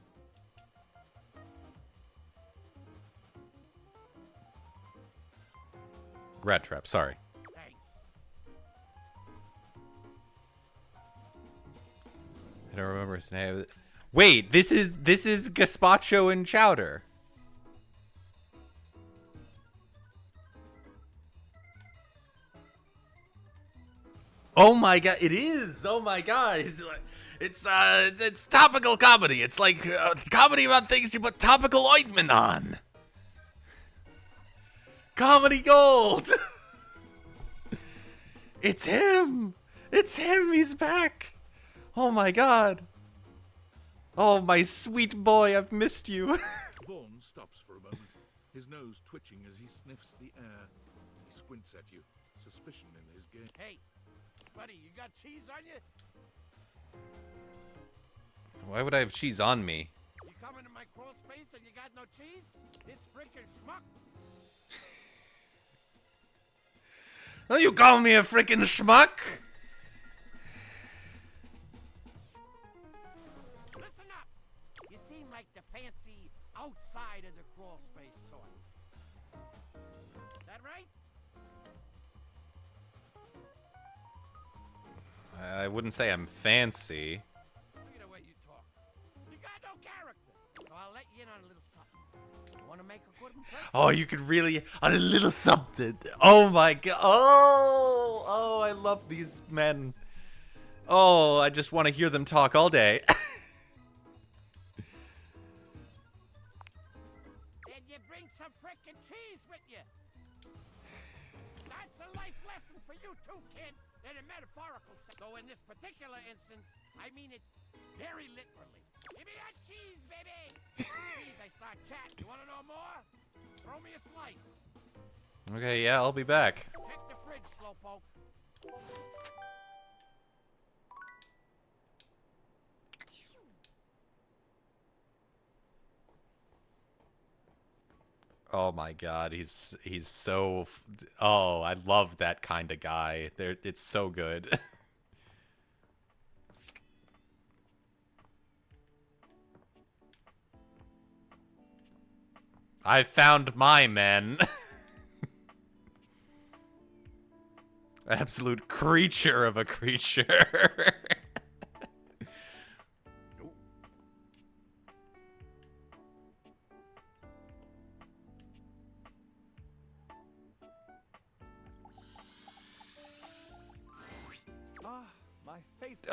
Rat trap, sorry. Thanks. I don't remember his name. Wait, this is gazpacho and chowder. Oh my god, it is. Oh my god. It's topical comedy. It's like comedy about things you put topical ointment on. Comedy gold. It's him. It's him. He's back. Oh my god. Oh, my sweet boy, I've missed you. Vaughn stops for a moment, his nose twitching as he sniffs the air. He squints at you, suspicion in his gaze. Hey, buddy, you got cheese on you? Why would I have cheese on me? You come into my crawl space and you got no cheese? This freaking schmuck? Oh, you call me a freaking schmuck? Listen up! You seem like the fancy outside of the crawl space sort. That right? I wouldn't say I'm fancy. Look at the way you talk. You got no character. So I'll let you in on a little something. You want to make a good impression? Oh, you could really on a little something. Oh my god. Oh, I love these men. Oh, I just want to hear them talk all day. Then you bring some frickin' cheese with you. That's a life lesson for you too, kid. In a metaphorical sense. Though in this particular instance, I mean it very literally. Give me that cheese, baby. Cheese, I start chatting. You want to know more? Throw me a slice. Okay, yeah, I'll be back. Check the fridge, Slowpoke. Oh my god, he's so oh, I love that kind of guy. It's so good. I found my men. Absolute creature of a creature.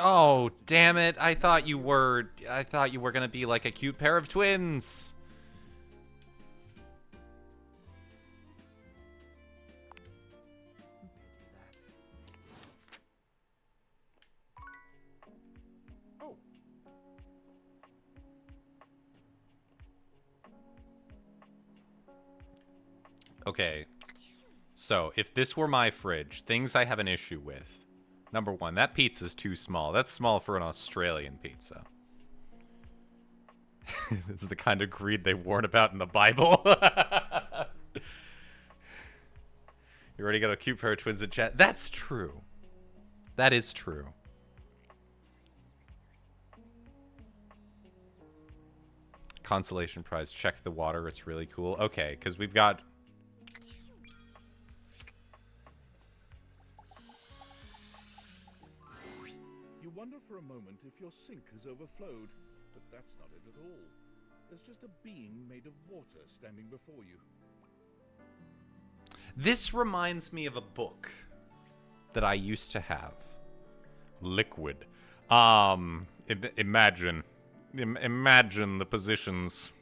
Oh, damn it. I thought you were going to be like a cute pair of twins. Okay. So, if this were my fridge, things I have an issue with. Number one, that pizza's too small. That's small for an Australian pizza. This is the kind of greed they warn about in the Bible. You already got a cute pair of twins in chat. That's true. That is true. Consolation prize. Check the water. It's really cool. Okay, because we've got... You wonder for a moment if your sink has overflowed, but that's not it at all. There's just a being made of water standing before you. This reminds me of a book that I used to have. Liquid. Imagine the positions.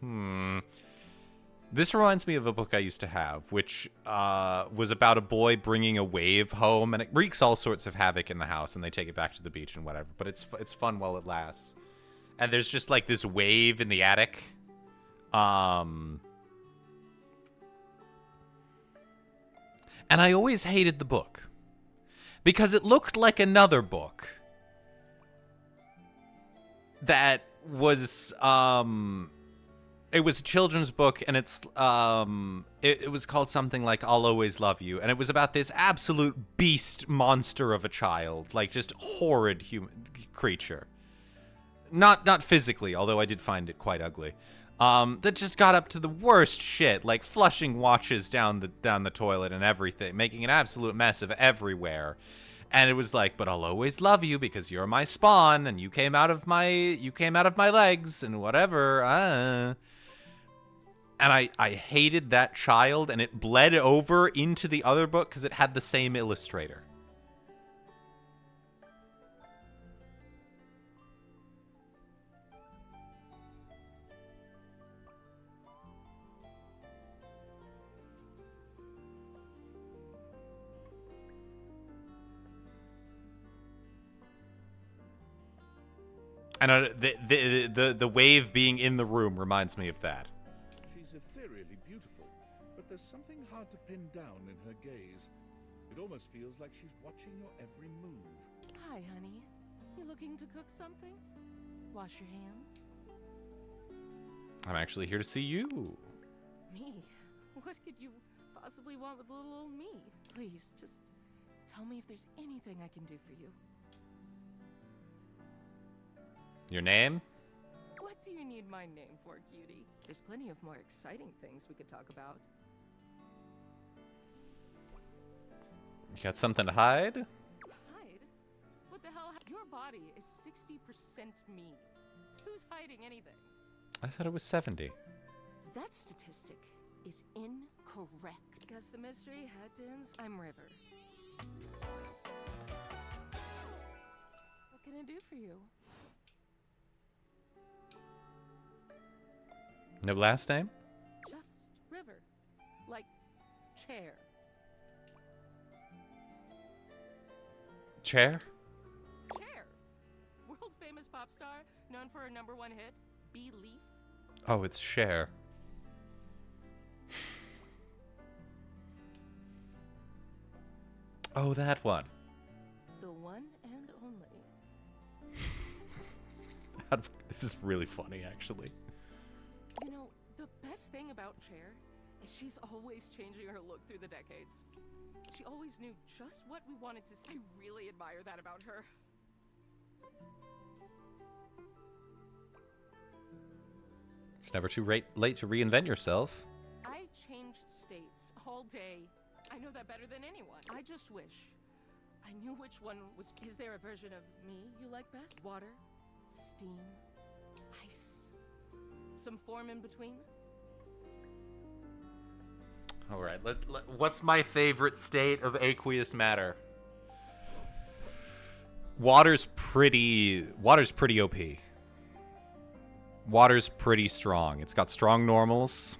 This reminds me of a book I used to have, which was about a boy bringing a wave home, and it wreaks all sorts of havoc in the house, and they take it back to the beach and whatever. But it's fun while it lasts. And there's just like this wave in the attic. And I always hated the book because it looked like another book that was it was a children's book, and it's it was called something like I'll Always Love You, and it was about this absolute beast monster of a child, like just horrid human creature. Not physically, although I did find it quite ugly. That just got up to the worst shit, like flushing watches down the toilet and everything, making an absolute mess of everywhere. And it was like, but I'll always love you because you're my spawn and you came out of my legs and whatever. And I hated that child, and it bled over into the other book because it had the same illustrator. And the wave being in the room reminds me of that. She's ethereally beautiful, but there's something hard to pin down in her gaze. It almost feels like she's watching your every move. Hi, honey. You looking to cook something? Wash your hands. I'm actually here to see you. Me? What could you possibly want with little old me? Please, just tell me if there's anything I can do for you. Your name? What do you need my name for, cutie? There's plenty of more exciting things we could talk about. You got something to hide? Hide? What the hell? Your body is 60% me. Who's hiding anything? I thought it was 70. That statistic is incorrect. Guess the mystery had to end. I'm River. What can I do for you? No last name? Just River. Like chair. Chair? Chair. World famous pop star, known for her #1 hit, Belief. Oh, it's Cher. Oh, that one. The one and only. This is really funny, actually. You know, the best thing about Cher is she's always changing her look through the decades. She always knew just what we wanted to see. I really admire that about her. It's never too late to reinvent yourself. I change states all day. I know that better than anyone. I just wish I knew which one was. Is there a version of me you like best? Water, steam, ice, some form in between? All right, what's my favorite state of aqueous matter? Water's pretty OP. Water's pretty strong. It's got strong normals.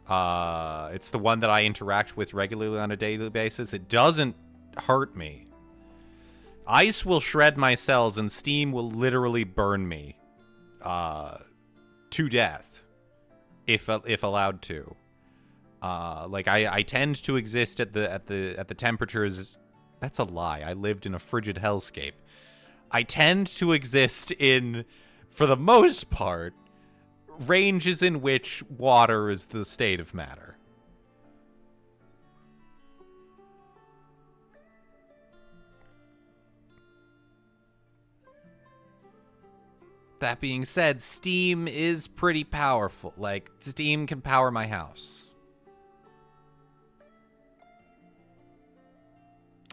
It's the one that I interact with regularly on a daily basis. It doesn't hurt me. Ice will shred my cells, and steam will literally burn me to death if allowed to. Like I tend to exist at the temperatures. That's a lie. I lived in a frigid hellscape. I tend to exist in, for the most part, ranges in which water is the state of matter. That being said, steam is pretty powerful. Like, steam can power my house.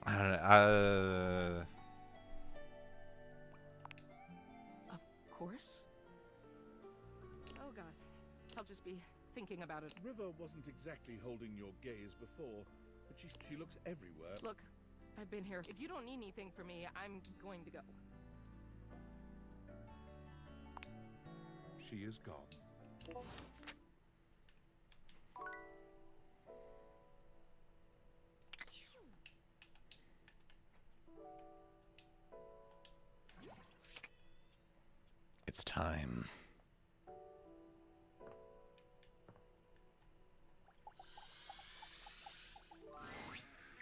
I don't know. Of course. Oh God, I'll just be thinking about it. River wasn't exactly holding your gaze before, but she looks everywhere. Look, I've been here. If you don't need anything from me, I'm going to go. She is gone. It's time.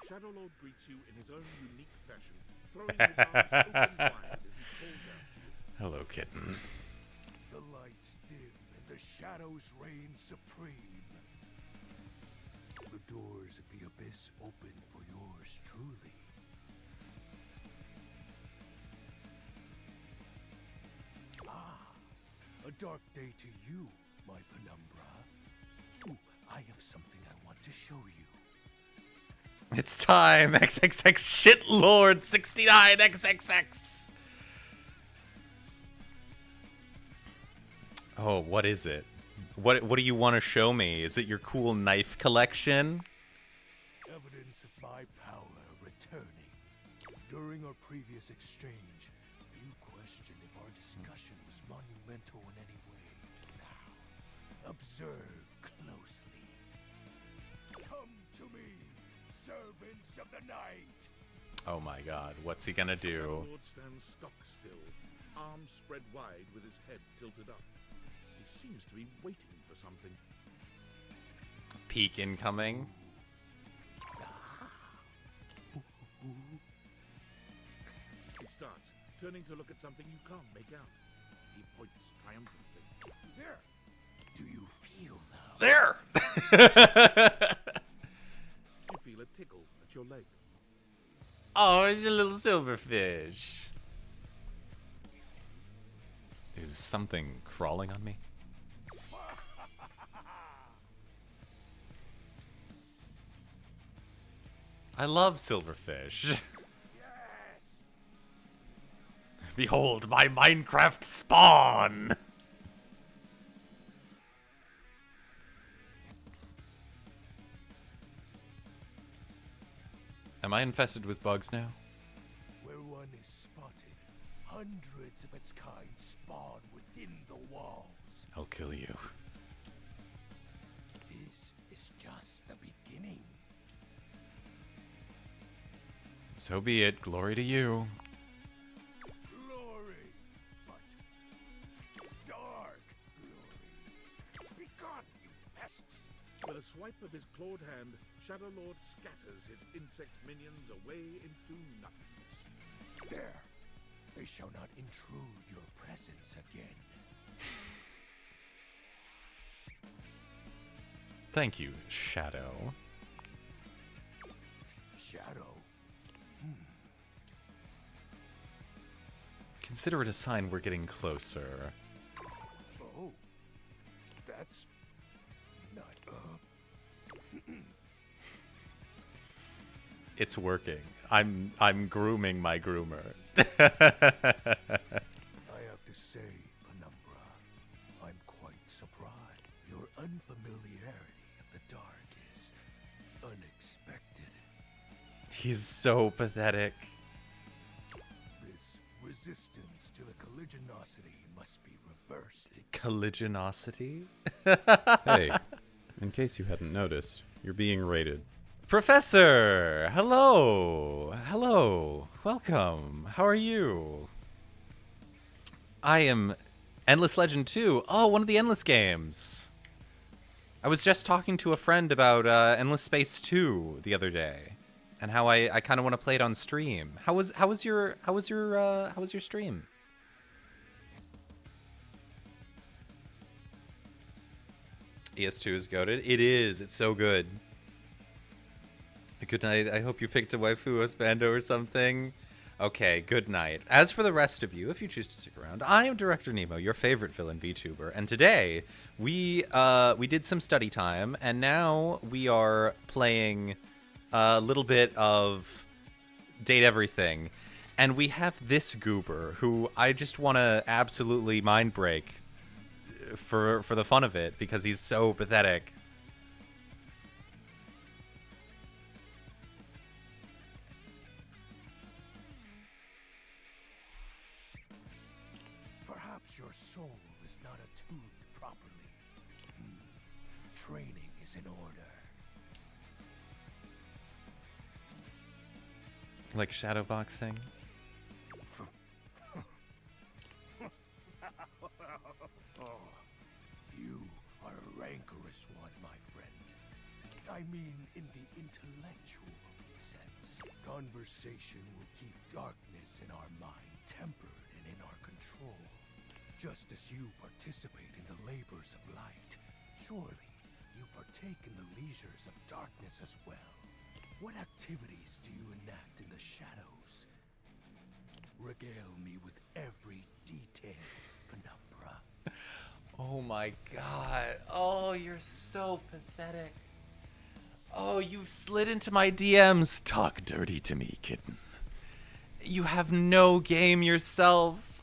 Shadowlord greets you in his own unique fashion, throwing his arms open wide as he calls out to you. Hello, kitten. The lights dim and the shadows reign supreme. The doors of the abyss open for yours truly. A dark day to you, my penumbra. Ooh, I have something I want to show you. It's time. XXX shitlord 69 XXX. Oh, what is it? What do you want to show me? Is it your cool knife collection? Evidence of my power returning. During our previous exchange, you questioned if our discussion was monumental in any way. Now, observe closely. Come to me, servants of the night. Oh my god, what's he gonna do? Shadowlord stands stock still, arms spread wide with his head tilted up. He seems to be waiting for something. Peek incoming. He starts, turning to look at something you can't make out. He points triumphantly. There! Do you feel now? There! You feel a tickle at your leg. Oh, it's a little silverfish. Is something crawling on me? I love silverfish. Behold my Minecraft spawn! Am I infested with bugs now? Where one is spotted, hundreds of its kind spawn within the walls. I'll kill you. This is just the beginning. So be it. Glory to you. Glory, but dark glory. Be gone, you pests! With a swipe of his clawed hand, Shadow Lord scatters his insect minions away into nothingness. There! They shall not intrude your presence again. Thank you, Shadow. Shadow? Consider it a sign we're getting closer. Oh. That's not, It's working. I'm grooming my groomer. I have to say, Penumbra, I'm quite surprised. Your unfamiliarity of the dark is unexpected. He's so pathetic. This resistance to the colligiosity must be reversed. Colligiosity? Hey, in case you hadn't noticed, you're being rated. Professor! Hello! Hello! Welcome! How are you? I am Endless Legend 2. Oh, one of the Endless games. I was just talking to a friend about Endless Space 2 the other day, and how I kind of want to play it on stream. How was your stream? ES2 is goated. It is. It's so good. Good night. I hope you picked a waifu husbando or something. Okay, good night. As for the rest of you, if you choose to stick around, I am Director Nemo, your favorite villain VTuber, and today we did some study time, and now we are playing a little bit of Date Everything, and we have this goober who I just want to absolutely mind break for the fun of it because he's so pathetic. Perhaps your soul is not attuned properly. Training is in order. Like shadowboxing? Oh, you are a rancorous one, my friend. I mean in the intellectual sense. Conversation will keep darkness in our mind tempered and in our control. Just as you participate in the labors of light, surely you partake in the leisures of darkness as well. What activities do you enact in the shadows? Regale me with every detail, Penumbra. Oh my god. Oh, you're so pathetic. Oh, you've slid into my DMs. Talk dirty to me, kitten. You have no game yourself.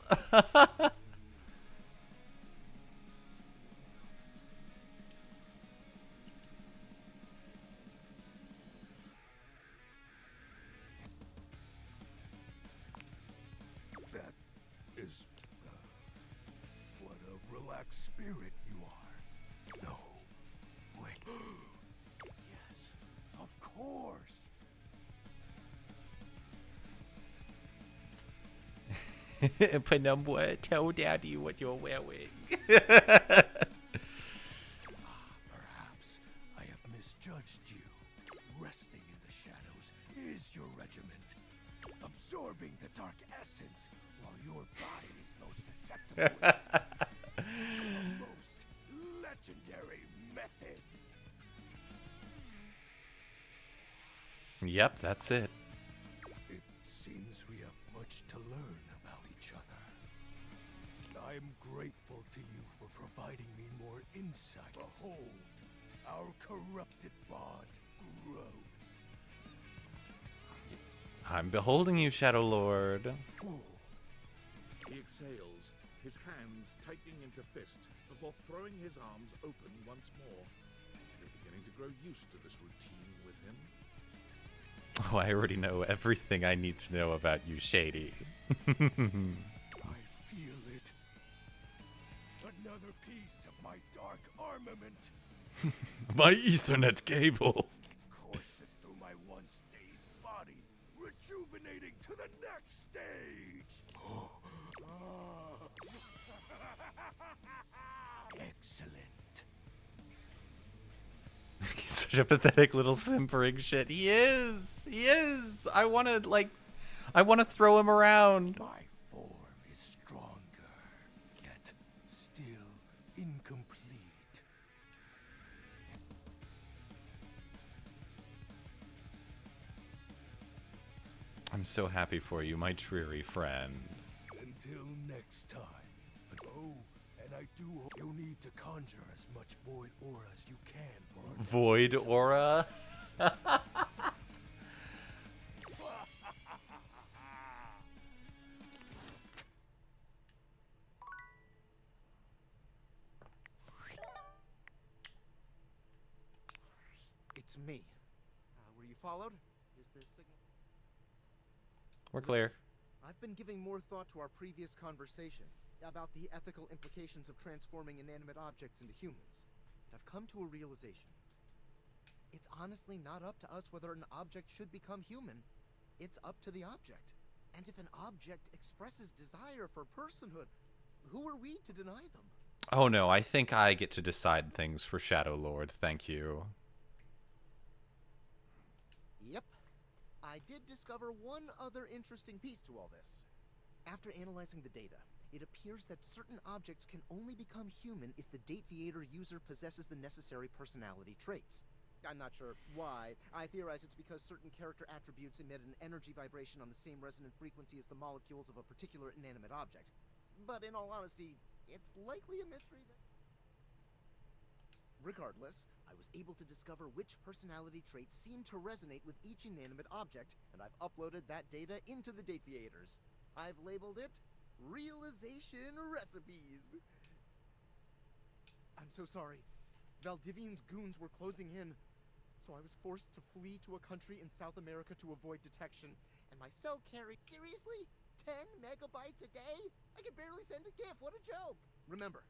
That is... what a relaxed spirit you are. No. Wait. Yes, of course. Penumbra, tell Daddy what you're wearing. Perhaps I have misjudged you. Resting in the shadows is your regiment. Absorbing the dark essence while your body is most susceptible is a most legendary method. Yep, that's it. It seems we have much to learn about each other. I'm grateful to you for providing me more insight. Behold, our corrupted bond grows. I'm beholding you, Shadow Lord. He exhales, his hands tightening into fists before throwing his arms open once more. You're beginning to grow used to this routine with him. Oh, I already know everything I need to know about you, Shady. I feel it. Another piece of my dark armament. My Ethernet cable. Courses through my once dazed body, rejuvenating to the next stage. Excellent. He's such a pathetic little simpering shit. He is. He is. I want to throw him around. My form is stronger, yet still incomplete. I'm so happy for you, my dreary friend. Until next time. Oh, and I do hope you'll need to conjure as much void aura as you can for our next Void aura? It's me. Were you followed? Is this signal? We're clear. I've been giving more thought to our previous conversation about the ethical implications of transforming inanimate objects into humans. And I've come to a realization. It's honestly not up to us whether an object should become human. It's up to the object. And if an object expresses desire for personhood, who are we to deny them? Oh no, I think I get to decide things for Shadow Lord. Thank you. Yep. I did discover one other interesting piece to all this. After analyzing the data, it appears that certain objects can only become human if the Dateviator user possesses the necessary personality traits. I'm not sure why. I theorize it's because certain character attributes emit an energy vibration on the same resonant frequency as the molecules of a particular inanimate object. But in all honesty, it's likely a mystery that... Regardless, I was able to discover which personality traits seem to resonate with each inanimate object, and I've uploaded that data into the Dateviators. I've labeled it Realization Recipes. I'm so sorry. Valdivian's goons were closing in, so I was forced to flee to a country in South America to avoid detection. And my cell carried... Seriously? 10 megabytes a day? I can barely send a GIF. What a joke. Remember,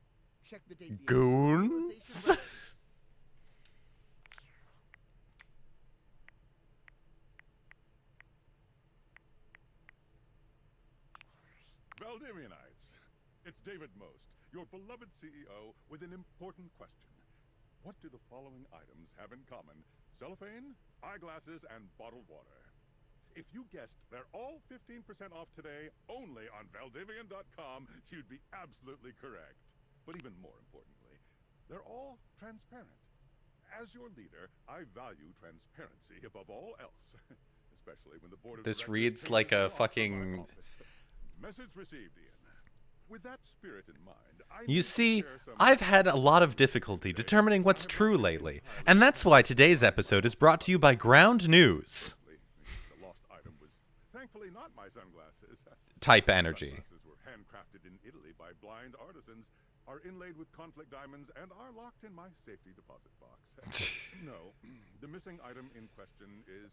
check the Dateviators. Goons? Valdivianites, it's David Most, your beloved CEO, with an important question. What do the following items have in common? Cellophane, eyeglasses, and bottled water. If you guessed they're all 15% off today only on Valdivian.com, you'd be absolutely correct. But even more importantly, they're all transparent. As your leader, I value transparency above all else, especially when the board of This directors reads takes like you a off from our fucking... office. Message received, Ian. With that spirit in mind, You see, I've had a lot of difficulty determining what's true lately, and that's why today's episode is brought to you by Ground News. The lost item was thankfully not my sunglasses. Type energy. Sunglasses were handcrafted in Italy by blind artisans, are inlaid with conflict diamonds, and are locked in my safety deposit box. No, the missing item in question is...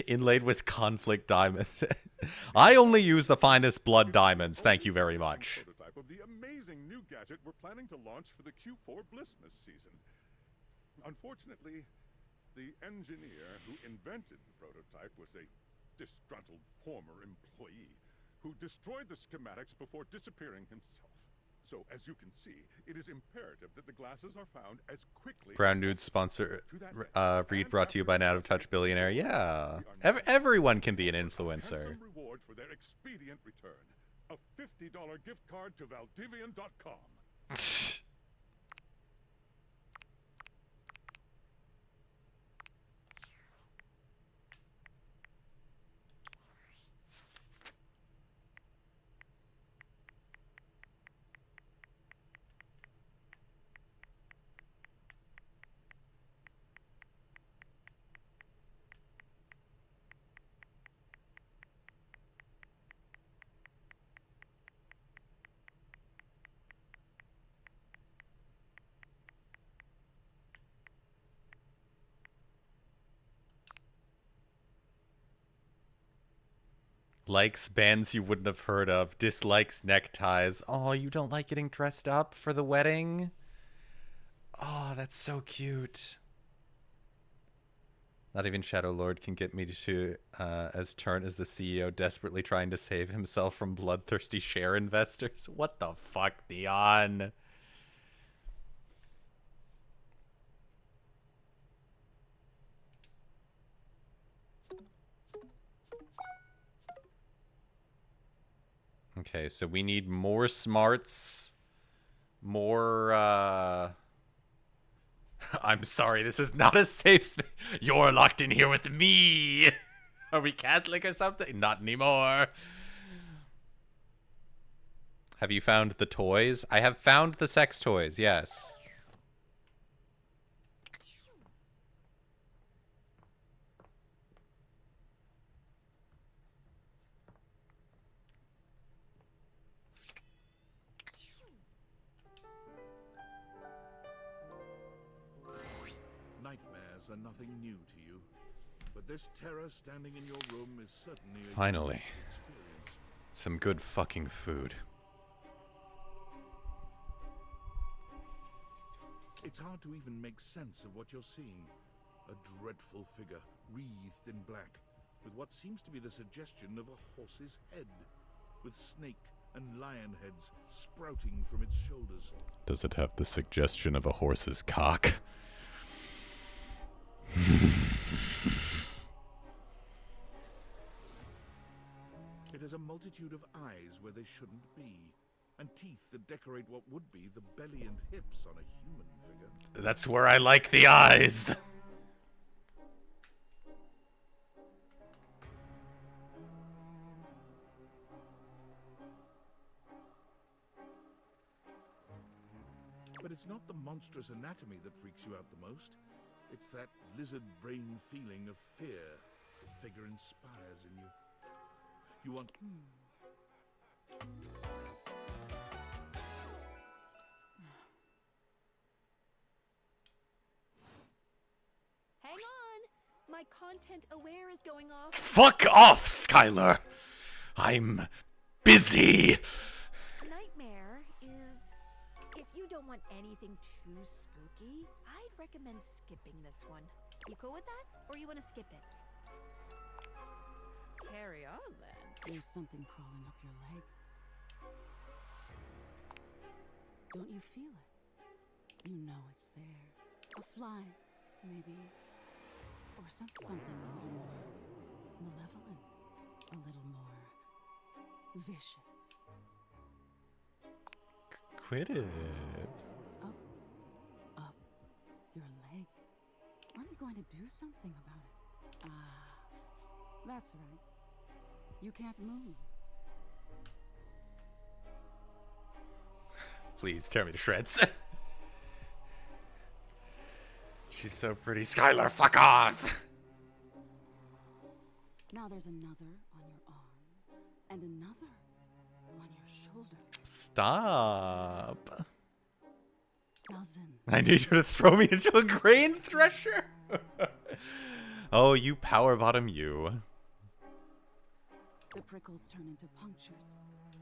Inlaid with conflict diamonds. I only use the finest blood diamonds, thank you very much. ...prototype of the amazing new gadget we're planning to launch for the Q4 Blissmas season. Unfortunately, the engineer who invented the prototype was a disgruntled former employee who destroyed the schematics before disappearing himself. So, as you can see, it is imperative that the glasses are found as quickly... Ground Nudes sponsor, read brought to you by an out-of-touch billionaire. Yeah, everyone can be an influencer. Handsome reward for their expedient return. A $50 gift card to Valdivian.com. Likes bands you wouldn't have heard of. Dislikes neckties. Oh, you don't like getting dressed up for the wedding? Oh, that's so cute. Not even Shadow Lord can get me to as turn as the CEO desperately trying to save himself from bloodthirsty share investors. What the fuck, Neon? Okay, so we need more smarts. More, I'm sorry, this is not a safe space. You're locked in here with me. Are we Catholic or something? Not anymore. Have you found the toys? I have found the sex toys, yes. Nightmares are nothing new to you, but this terror standing in your room is certainly a Finally. unique experience. Some good fucking food. It's hard to even make sense of what you're seeing. A dreadful figure, wreathed in black, with what seems to be the suggestion of a horse's head, with snake and lion heads sprouting from its shoulders. Does it have the suggestion of a horse's cock? It has a multitude of eyes where they shouldn't be, and teeth that decorate what would be the belly and hips on a human figure. That's where I like the eyes. But it's not the monstrous anatomy that freaks you out the most. It's that lizard brain feeling of fear the figure inspires in you. You want... Hang on! My content aware is going off. Fuck off, Skylar. I'm busy. Nightmare is... If you don't want anything too spooky, I'd recommend skipping this one. You cool with that? Or you want to skip it? Carry on, then. There's something crawling up your leg. Don't you feel it? You know it's there. A fly, maybe. Or something a little more malevolent. A little more vicious. Quit it. Up your leg. Aren't we going to do something about it? Ah, that's right. You can't move. Please tear me to shreds. She's so pretty. Skylar, fuck off. Now there's another on your arm and another on your shoulder. Stop. Dozens. I need you to throw me into a grain thresher. Oh, you power bottom, you. The prickles turn into punctures.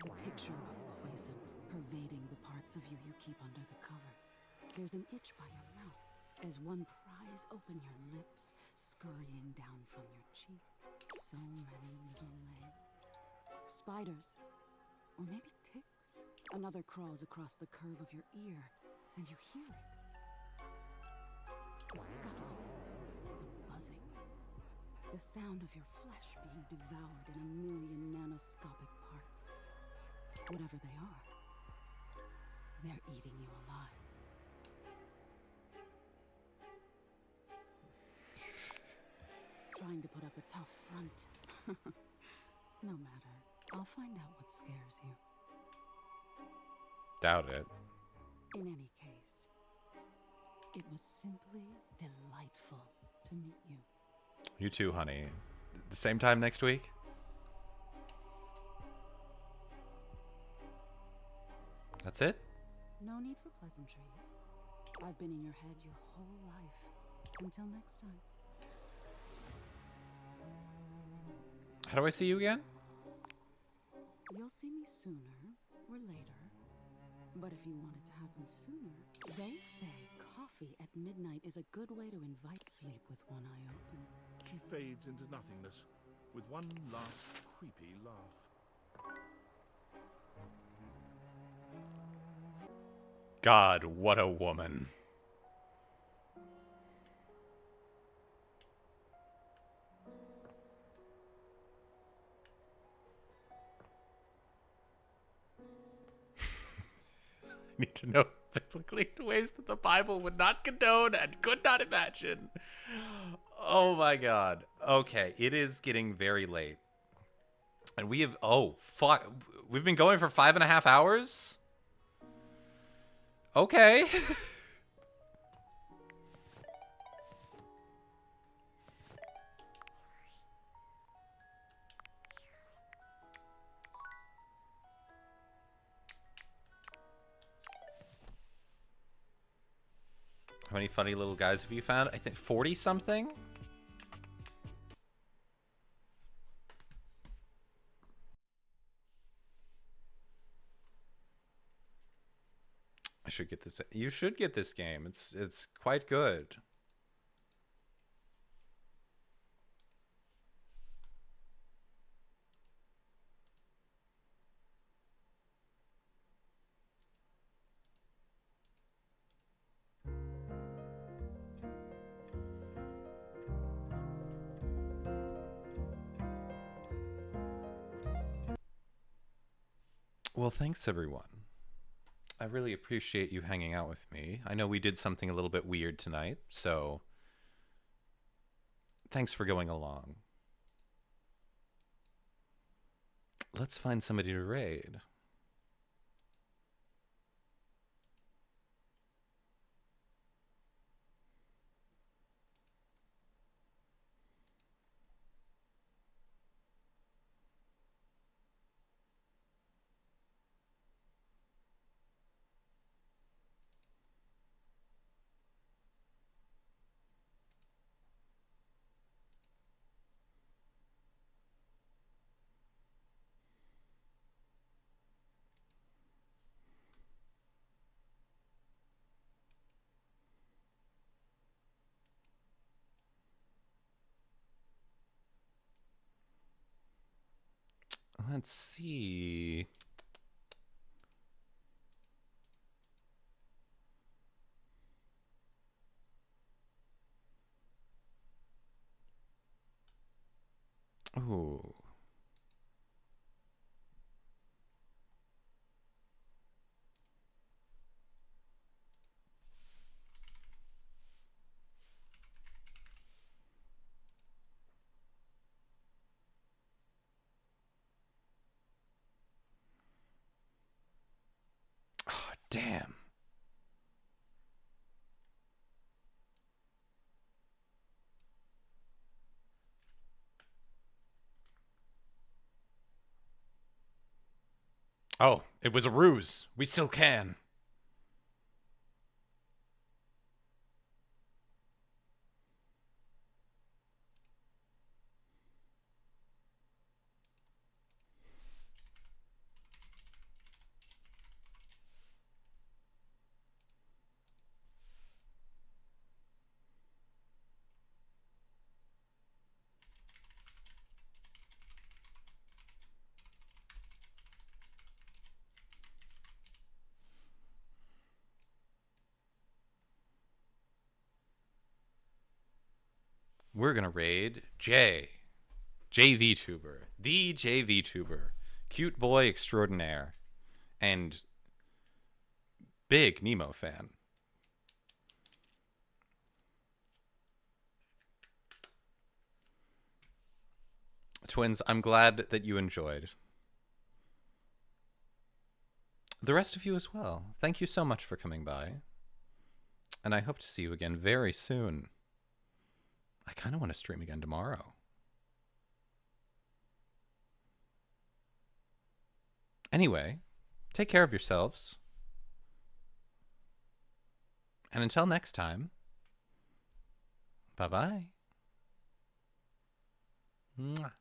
The picture of poison pervading the parts of you keep under the covers. There's an itch by your mouth as one pries open your lips, scurrying down from your cheek. So many little legs. Spiders. Or maybe ticks. Another crawls across the curve of your ear, and you hear it. The scuffle. The buzzing. The sound of your flesh being devoured in a million nanoscopic parts. Whatever they are, they're eating you alive. Trying to put up a tough front. No matter. I'll find out what scares you. Doubt it. In any case, it was simply delightful to meet you. You too, honey. The same time next week? That's it? No need for pleasantries. I've been in your head your whole life. Until next time. How do I see you again? You'll see me sooner or later. But if you want it to happen sooner, they say coffee at midnight is a good way to invite sleep with one eye open. She fades into nothingness with one last creepy laugh. God, what a woman. I need to know biblically ways that the Bible would not condone and could not imagine. Oh my god. Okay, it is getting very late. And we have, oh, fuck. We've been going for 5.5 hours? Okay. How many funny little guys have you found? I think 40 something? I should get this. You should get this game. It's quite good. Well, thanks everyone. I really appreciate you hanging out with me. I know we did something a little bit weird tonight, so thanks for going along. Let's find somebody to raid. Let's see. Ooh. Oh, damn. Oh, it was a ruse. We still can. We're gonna raid JVTuber, the JVTuber, cute boy extraordinaire, and big Nemo fan. Twins, I'm glad that you enjoyed. The rest of you as well. Thank you so much for coming by. And I hope to see you again very soon. I kind of want to stream again tomorrow. Anyway, take care of yourselves. And until next time, bye-bye. Mwah.